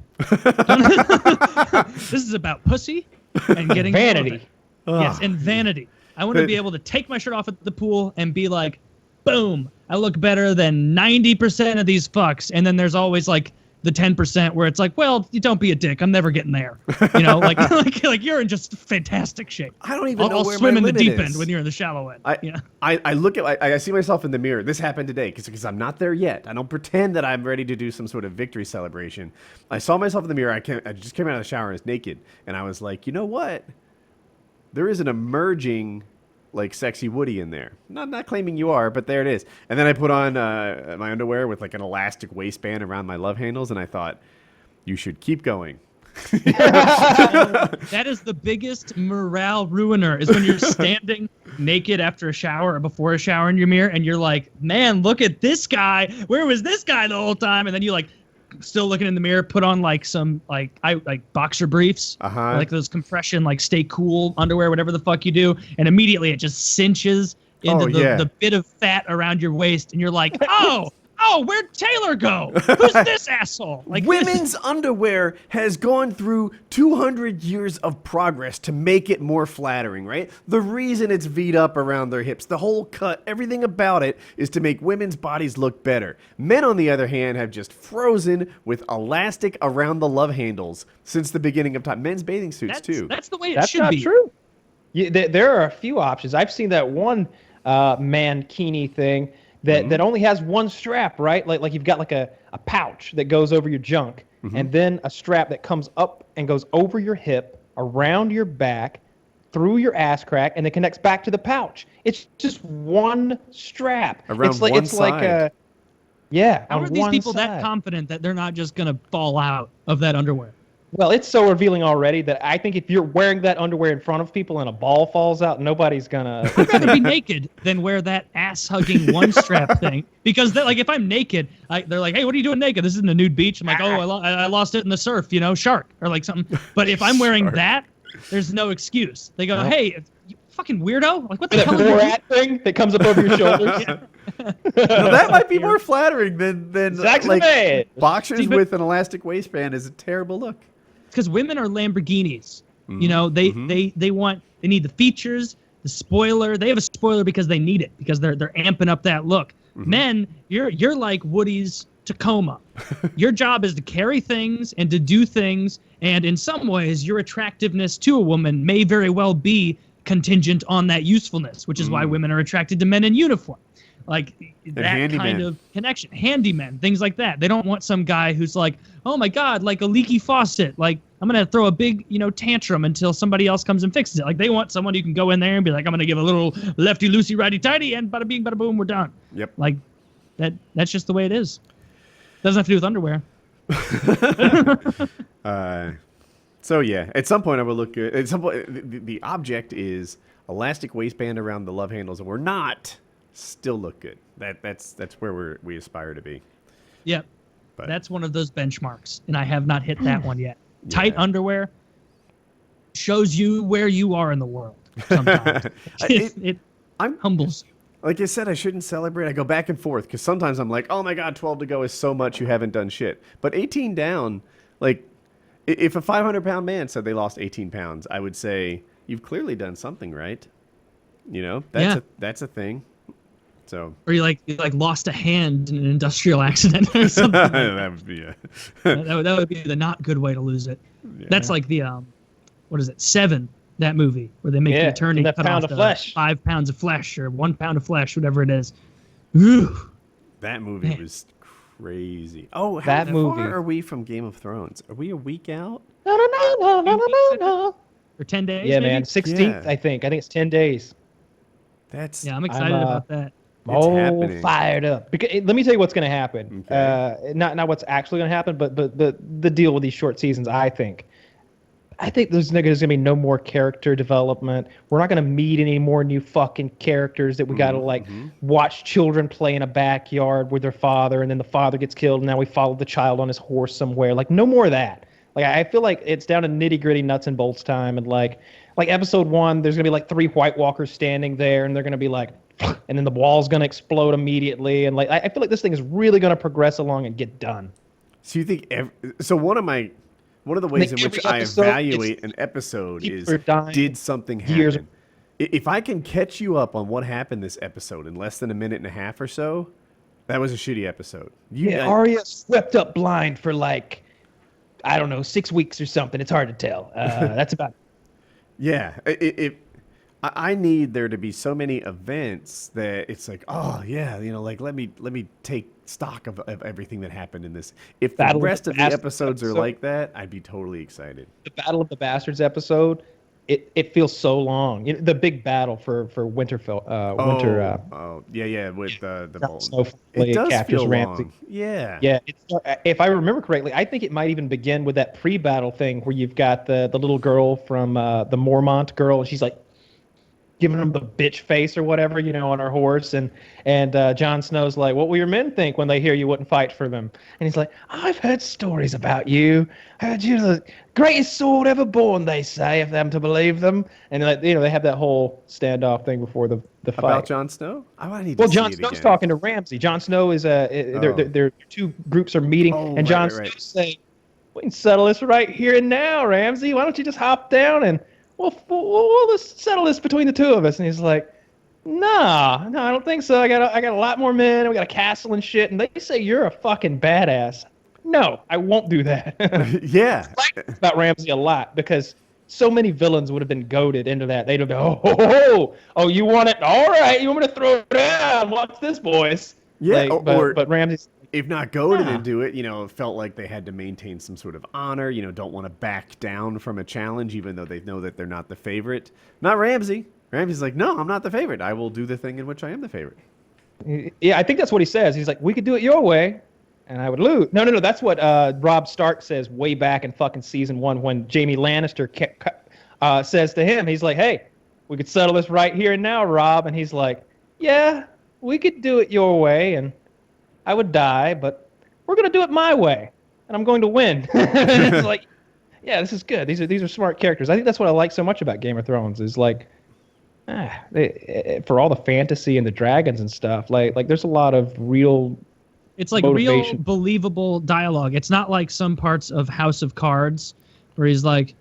This is about pussy and getting vanity. Yes, and vanity. I want to be able to take my shirt off at the pool and be like, boom, I look better than 90% of these fucks. And then there's always the 10% where it's like, well, you don't be a dick. I'm never getting there. Like you're in just fantastic shape. I don't even know I'll where swim my in the limit deep is. end when you're in the shallow end. I look at, I see myself in the mirror. This happened today because I'm not there yet. I don't pretend that I'm ready to do some sort of victory celebration. I saw myself in the mirror. I just came out of the shower and was naked. And I was like, you know what? There is an emerging sexy Woody in there. Not claiming you are, but there it is. And then I put on my underwear with an elastic waistband around my love handles, and I thought, you should keep going. That is the biggest morale ruiner, is when you're standing naked after a shower or before a shower in your mirror, and you're like, man, look at this guy. Where was this guy the whole time? And then you like still looking in the mirror, put on like some like boxer briefs, like those compression like stay cool underwear, whatever the fuck you do, and immediately it just cinches into the bit of fat around your waist, and you're like, where'd Taylor go? Who's this asshole? Like women's underwear has gone through 200 years of progress to make it more flattering, right? The reason it's V'd up around their hips, the whole cut, everything about it is to make women's bodies look better. Men, on the other hand, have just frozen with elastic around the love handles since the beginning of time. Men's bathing suits, too. That's the way it should be. That's not true. There are a few options. I've seen that one mankini thing that only has one strap, right? Like you've got like a pouch that goes over your junk, and then a strap that comes up and goes over your hip, around your back, through your ass crack, and it connects back to the pouch. It's just one strap. Around it's like, one it's side. Like how are these people that confident that they're not just gonna fall out of that underwear? Well, it's so revealing already that I think if you're wearing that underwear in front of people and a ball falls out, nobody's gonna. I'd rather be naked than wear that ass-hugging one-strap thing. Because like if I'm naked, they're like, "Hey, what are you doing naked? This isn't a nude beach." I'm like, "Oh, I lost it in the surf, shark or like something." But if I'm wearing that, there's no excuse. They go, "Hey, you fucking weirdo! Like what the hell are you doing?" That thing that comes up over your shoulders. Now, that might be more flattering than like boxers with an elastic waistband is a terrible look. Because women are Lamborghinis. They need the features, the spoiler. They have a spoiler because they need it, because they're amping up that look. Men, you're like Woody's Tacoma. Your job is to carry things and to do things, and in some ways your attractiveness to a woman may very well be contingent on that usefulness, which is why women are attracted to men in uniform. Like that kind of connection. Handymen, things like that. They don't want some guy who's like, oh my God, like a leaky faucet. Like I'm going to throw a big, tantrum until somebody else comes and fixes it. Like they want someone who can go in there and be like, I'm going to give a little lefty loosey righty tighty and bada bing, bada boom, we're done. Yep. Like that's just the way it is. Doesn't have to do with underwear. So yeah, at some point I will look good. At some point, the object is elastic waistband around the love handles, and we're not still look good. That's where we aspire to be. Yep. But that's one of those benchmarks, and I have not hit that one yet. Yeah. Tight underwear shows you where you are in the world sometimes. it humbles you. Like I said, I shouldn't celebrate. I go back and forth because sometimes I'm like, oh my God, 12 to go is so much, you haven't done shit. But 18 down, like if a 500-pound man said they lost 18 pounds, I would say, you've clearly done something right. That's a thing. So, or you lost a hand in an industrial accident or something. That would be that would be the not good way to lose it. Yeah. That's like the what is it? 7, that movie where they make the attorney cut off the 5 pounds of flesh or 1 pound of flesh, whatever it is. Ooh. That movie was crazy. Oh, how far are we from Game of Thrones? Are we a week out? No. Or 10 days? Yeah, maybe? man. 16th, I think. I think it's 10 days. I'm excited about that. Happening. Fired up. Because let me tell you what's going to happen. Okay. Not what's actually going to happen, but the deal with these short seasons. I think there's going to be no more character development. We're not going to meet any more new fucking characters that we got to watch children play in a backyard with their father, and then the father gets killed, and now we follow the child on his horse somewhere. Like no more of that. Like I feel like it's down to nitty gritty nuts and bolts time, and like episode 1, there's gonna be 3 White Walkers standing there, and they're gonna be like, and then the wall's gonna explode immediately, and I feel like this thing is really gonna progress along and get done. So you think one of the ways in which I evaluate an episode is did something happen? If I can catch you up on what happened this episode in less than a minute and a half or so, that was a shitty episode. Arya swept up blind for I don't know, 6 weeks or something. It's hard to tell. That's about it. Yeah. I need there to be so many events that it's like, oh, yeah, let me take stock of everything that happened in this. If the rest of the episodes are like that, I'd be totally excited. The Battle of the Bastards episode, it feels so long. The big battle for Winterfell. With the Snowflake it does captures feel Ramsay. long. Yeah. Yeah. If I remember correctly, I think it might even begin with that pre-battle thing where you've got the little girl from the Mormont girl, and she's like, giving him the bitch face or whatever, on her horse. And Jon Snow's like, what will your men think when they hear you wouldn't fight for them? And he's like, I've heard stories about you. Heard you're the greatest sword ever born, they say, if them to believe them. And they have that whole standoff thing before the fight. About Jon Snow? I need to see Jon it Snow's again. talking to Ramsay. Jon Snow is their two groups are meeting, and Jon Snow's saying, we can settle this right here and now, Ramsay. Why don't you just hop down and we'll just settle this between the two of us? And he's like, no, I don't think so. I got a lot more men. We got a castle and shit. And they say you're a fucking badass. No, I won't do that. Yeah. I like about Ramsay a lot because so many villains would have been goaded into that. They'd have been, oh, you want it? All right, you want me to throw it down? Watch this, boys. Yeah, but Ramsay's, if not goaded into it, it felt like they had to maintain some sort of honor, don't want to back down from a challenge, even though they know that they're not the favorite. Not Ramsay. Ramsay's like, no, I'm not the favorite. I will do the thing in which I am the favorite. Yeah, I think that's what he says. He's like, we could do it your way, and I would lose. No, that's what Robb Stark says way back in fucking season 1 when Jaime Lannister says to him, he's like, hey, we could settle this right here and now, Robb. And he's like, yeah, we could do it your way, and I would die, but we're going to do it my way, and I'm going to win. It's like, yeah, this is good. These are smart characters. I think that's what I like so much about Game of Thrones is like, for all the fantasy and the dragons and stuff, like there's a lot of real. It's like motivation. Real believable dialogue. It's not like some parts of House of Cards where he's like,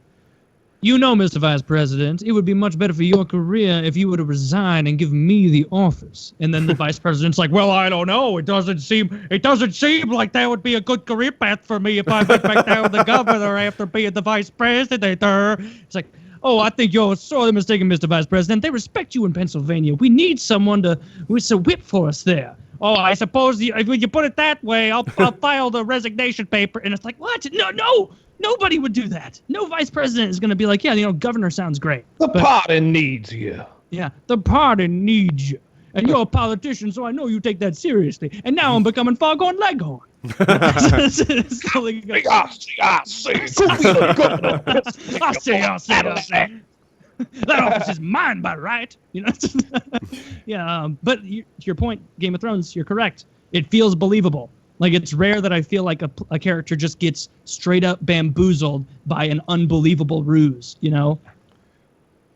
Mr. Vice President, it would be much better for your career if you were to resign and give me the office. And then the Vice President's like, well, I don't know. It doesn't seem like that would be a good career path for me if I went back down the governor after being the Vice President. It's like, oh, I think you're sorely mistaken, Mr. Vice President. They respect you in Pennsylvania. We need someone to whip for us there. Oh, I suppose when you put it that way, I'll file the resignation paper. And it's like, what? No, nobody would do that. No vice president is going to be like, yeah, governor sounds great. The party needs you. Yeah, the party needs you. And you're a politician, so I know you take that seriously. And now I'm becoming Foghorn Leghorn. I see. That office is mine by right. Yeah, but to your point, Game of Thrones, you're correct. It feels believable. Like, it's rare that I feel like a character just gets straight up bamboozled by an unbelievable ruse,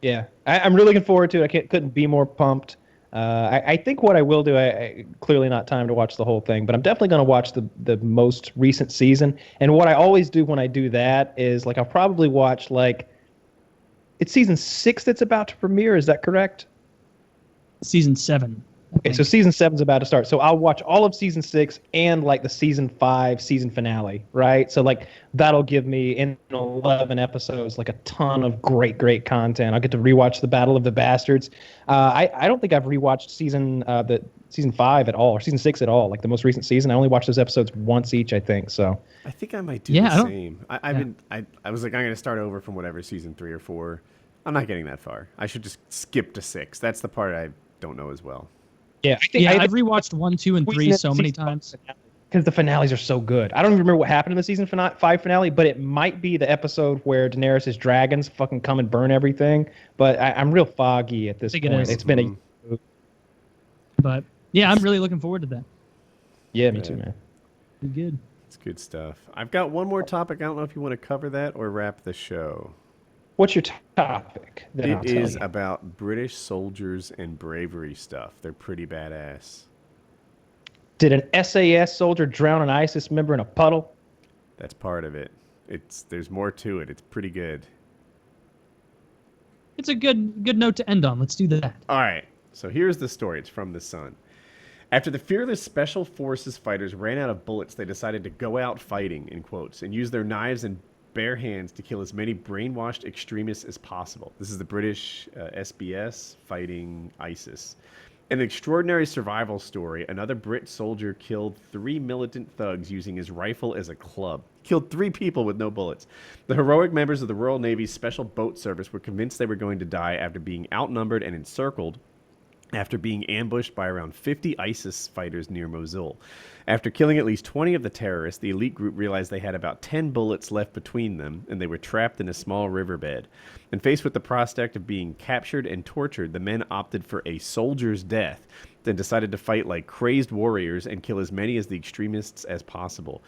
Yeah, I'm really looking forward to it. Couldn't be more pumped. I think what I will do, I clearly not time to watch the whole thing, but I'm definitely going to watch the most recent season. And what I always do when I do that is, like, I'll probably watch, like, it's season 6 that's about to premiere. Is that correct? Season 7. Okay, so season 7's about to start. So I'll watch all of season 6 and like the season 5 season finale, right? So like that'll give me in 11 episodes like a ton of great content. I'll get to rewatch the Battle of the Bastards. I don't think I've rewatched season 5 at all or season 6 at all. Like the most recent season, I only watched those episodes once each, I think. So I think I might do the same. I was like, I'm going to start over from whatever season 3 or 4. I'm not getting that far. I should just skip to 6. That's the part I don't know as well. Yeah, I've rewatched 1, 2, and 3 so many times because the finales are so good. I don't even remember what happened in the season 5 finale, but it might be the episode where Daenerys' dragons fucking come and burn everything. But I'm real foggy at this point. It's been a. But yeah, I'm really looking forward to that. Yeah, me too, man. Be good. It's good stuff. I've got one more topic. I don't know if you want to cover that or wrap the show. What's your topic? It is about British soldiers and bravery stuff. They're pretty badass. Did an SAS soldier drown an ISIS member in a puddle? That's part of it. There's more to it. It's pretty good. It's a good note to end on. Let's do that. All right. So here's the story. It's from The Sun. After the fearless Special Forces fighters ran out of bullets, they decided to go out fighting, in quotes, and use their knives and bare hands to kill as many brainwashed extremists as possible. This is the British SBS fighting ISIS. An extraordinary survival story. Another Brit soldier killed 3 militant thugs using his rifle as a club. Killed 3 people with no bullets. The heroic members of the Royal Navy's Special Boat Service were convinced they were going to die after being outnumbered and encircled after being ambushed by around 50 ISIS fighters near Mosul. After killing at least 20 of the terrorists, the elite group realized they had about 10 bullets left between them, and they were trapped in a small riverbed. And faced with the prospect of being captured and tortured, the men opted for a soldier's death, then decided to fight like crazed warriors and kill as many of the extremists as possible.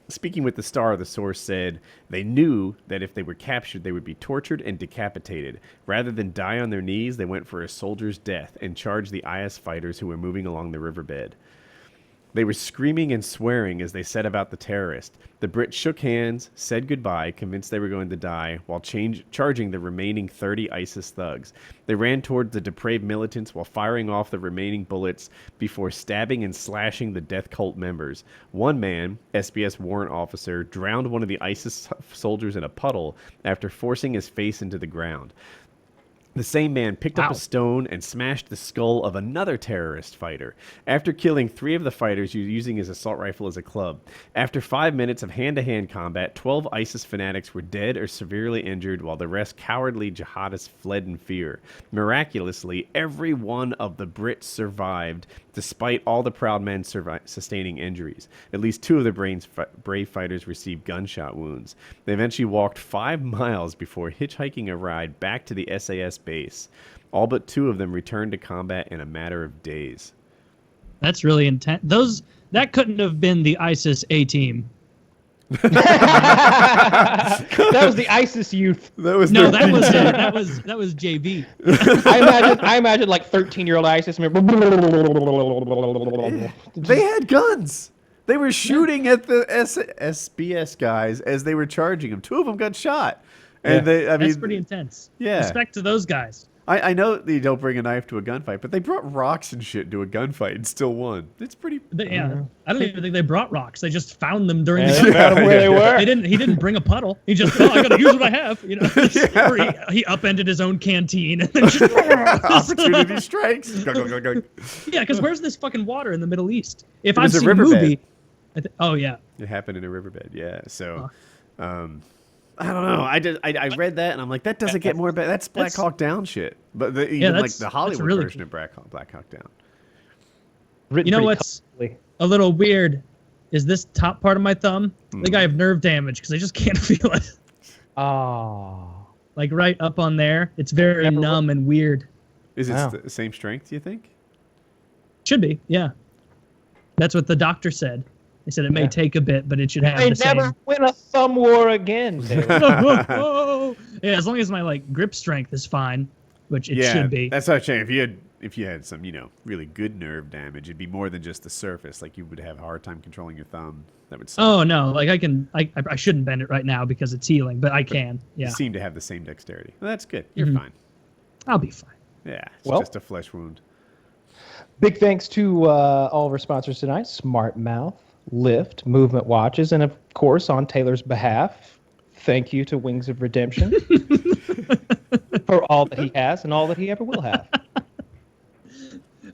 Speaking with the Star, the source said they knew that if they were captured, they would be tortured and decapitated. Rather than die on their knees, they went for a soldier's death and charged the IS fighters who were moving along the riverbed. They were screaming and swearing as they set about the terrorist. The Brits shook hands, said goodbye, convinced they were going to die, while charging the remaining 30 ISIS thugs. They ran towards the depraved militants while firing off the remaining bullets before stabbing and slashing the death cult members. One man, SBS warrant officer, drowned one of the ISIS soldiers in a puddle after forcing his face into the ground. The same man picked up a stone and smashed the skull of another terrorist fighter. After killing 3 of the fighters using his assault rifle as a club. After 5 minutes of hand-to-hand combat, 12 ISIS fanatics were dead or severely injured, while the rest cowardly jihadists fled in fear. Miraculously, every one of the Brits survived, despite all the proud men sustaining injuries. At least 2 of the brave fighters received gunshot wounds. They eventually walked 5 miles before hitchhiking a ride back to the SAS base. All but 2 of them returned to combat in a matter of days. That's really intense. That couldn't have been the ISIS A team. That was the ISIS youth. That was JV. I imagine like 13-year-old ISIS. They had guns. They were shooting at the SBS guys as they were charging them. 2 of them got shot. And that's pretty intense. Yeah. Respect to those guys. I know that you don't bring a knife to a gunfight, but they brought rocks and shit to a gunfight and still won. It's pretty. I don't even think they brought rocks. They just found them during the gunfight. Found them where they were. He didn't bring a puddle. He just, I gotta use what I have. You know, or he upended his own canteen and then just opportunity strikes. Yeah, because where's this fucking water in the Middle East? If I've seen a movie. Oh yeah. It happened in a riverbed. Yeah. So. I don't know. I read that and I'm like, that doesn't get more bad. That's Black Hawk Down shit. But even like the Hollywood really version of Black Hawk Down. You know what's a little weird is this top part of my thumb. I think I have nerve damage because I just can't feel it. Like right up on there. It's very numb and weird. Is it the same strength, you think? Should be, yeah. That's what the doctor said. They said it may take a bit, but it should have the same. Never win a thumb war again. Yeah, as long as my grip strength is fine, which it should be. That's what I'm saying. If you had some, really good nerve damage, it'd be more than just the surface. Like you would have a hard time controlling your thumb. That would suck. Oh no, I shouldn't bend it right now because it's healing, but I can. Yeah. You seem to have the same dexterity. Well, that's good. You're fine. I'll be fine. Yeah, it's just a flesh wound. Big thanks to all of our sponsors tonight: Smart Mouth, Lyft, Movement Watches, and of course, on Taylor's behalf, thank you to Wings of Redemption for all that he has and all that he ever will have.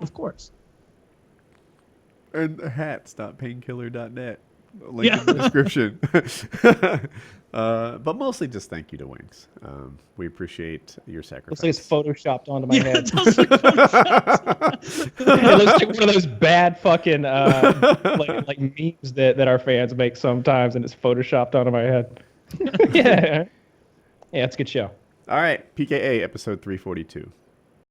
Of course. And the hat.painkiller.net. Link in the description. But mostly just thank you to Wings. We appreciate your sacrifice. Looks like it's photoshopped onto my head. It does look photoshopped. It looks like one of those bad fucking like memes that our fans make sometimes, and it's photoshopped onto my head. Yeah, it's a good show. All right, PKA episode 342.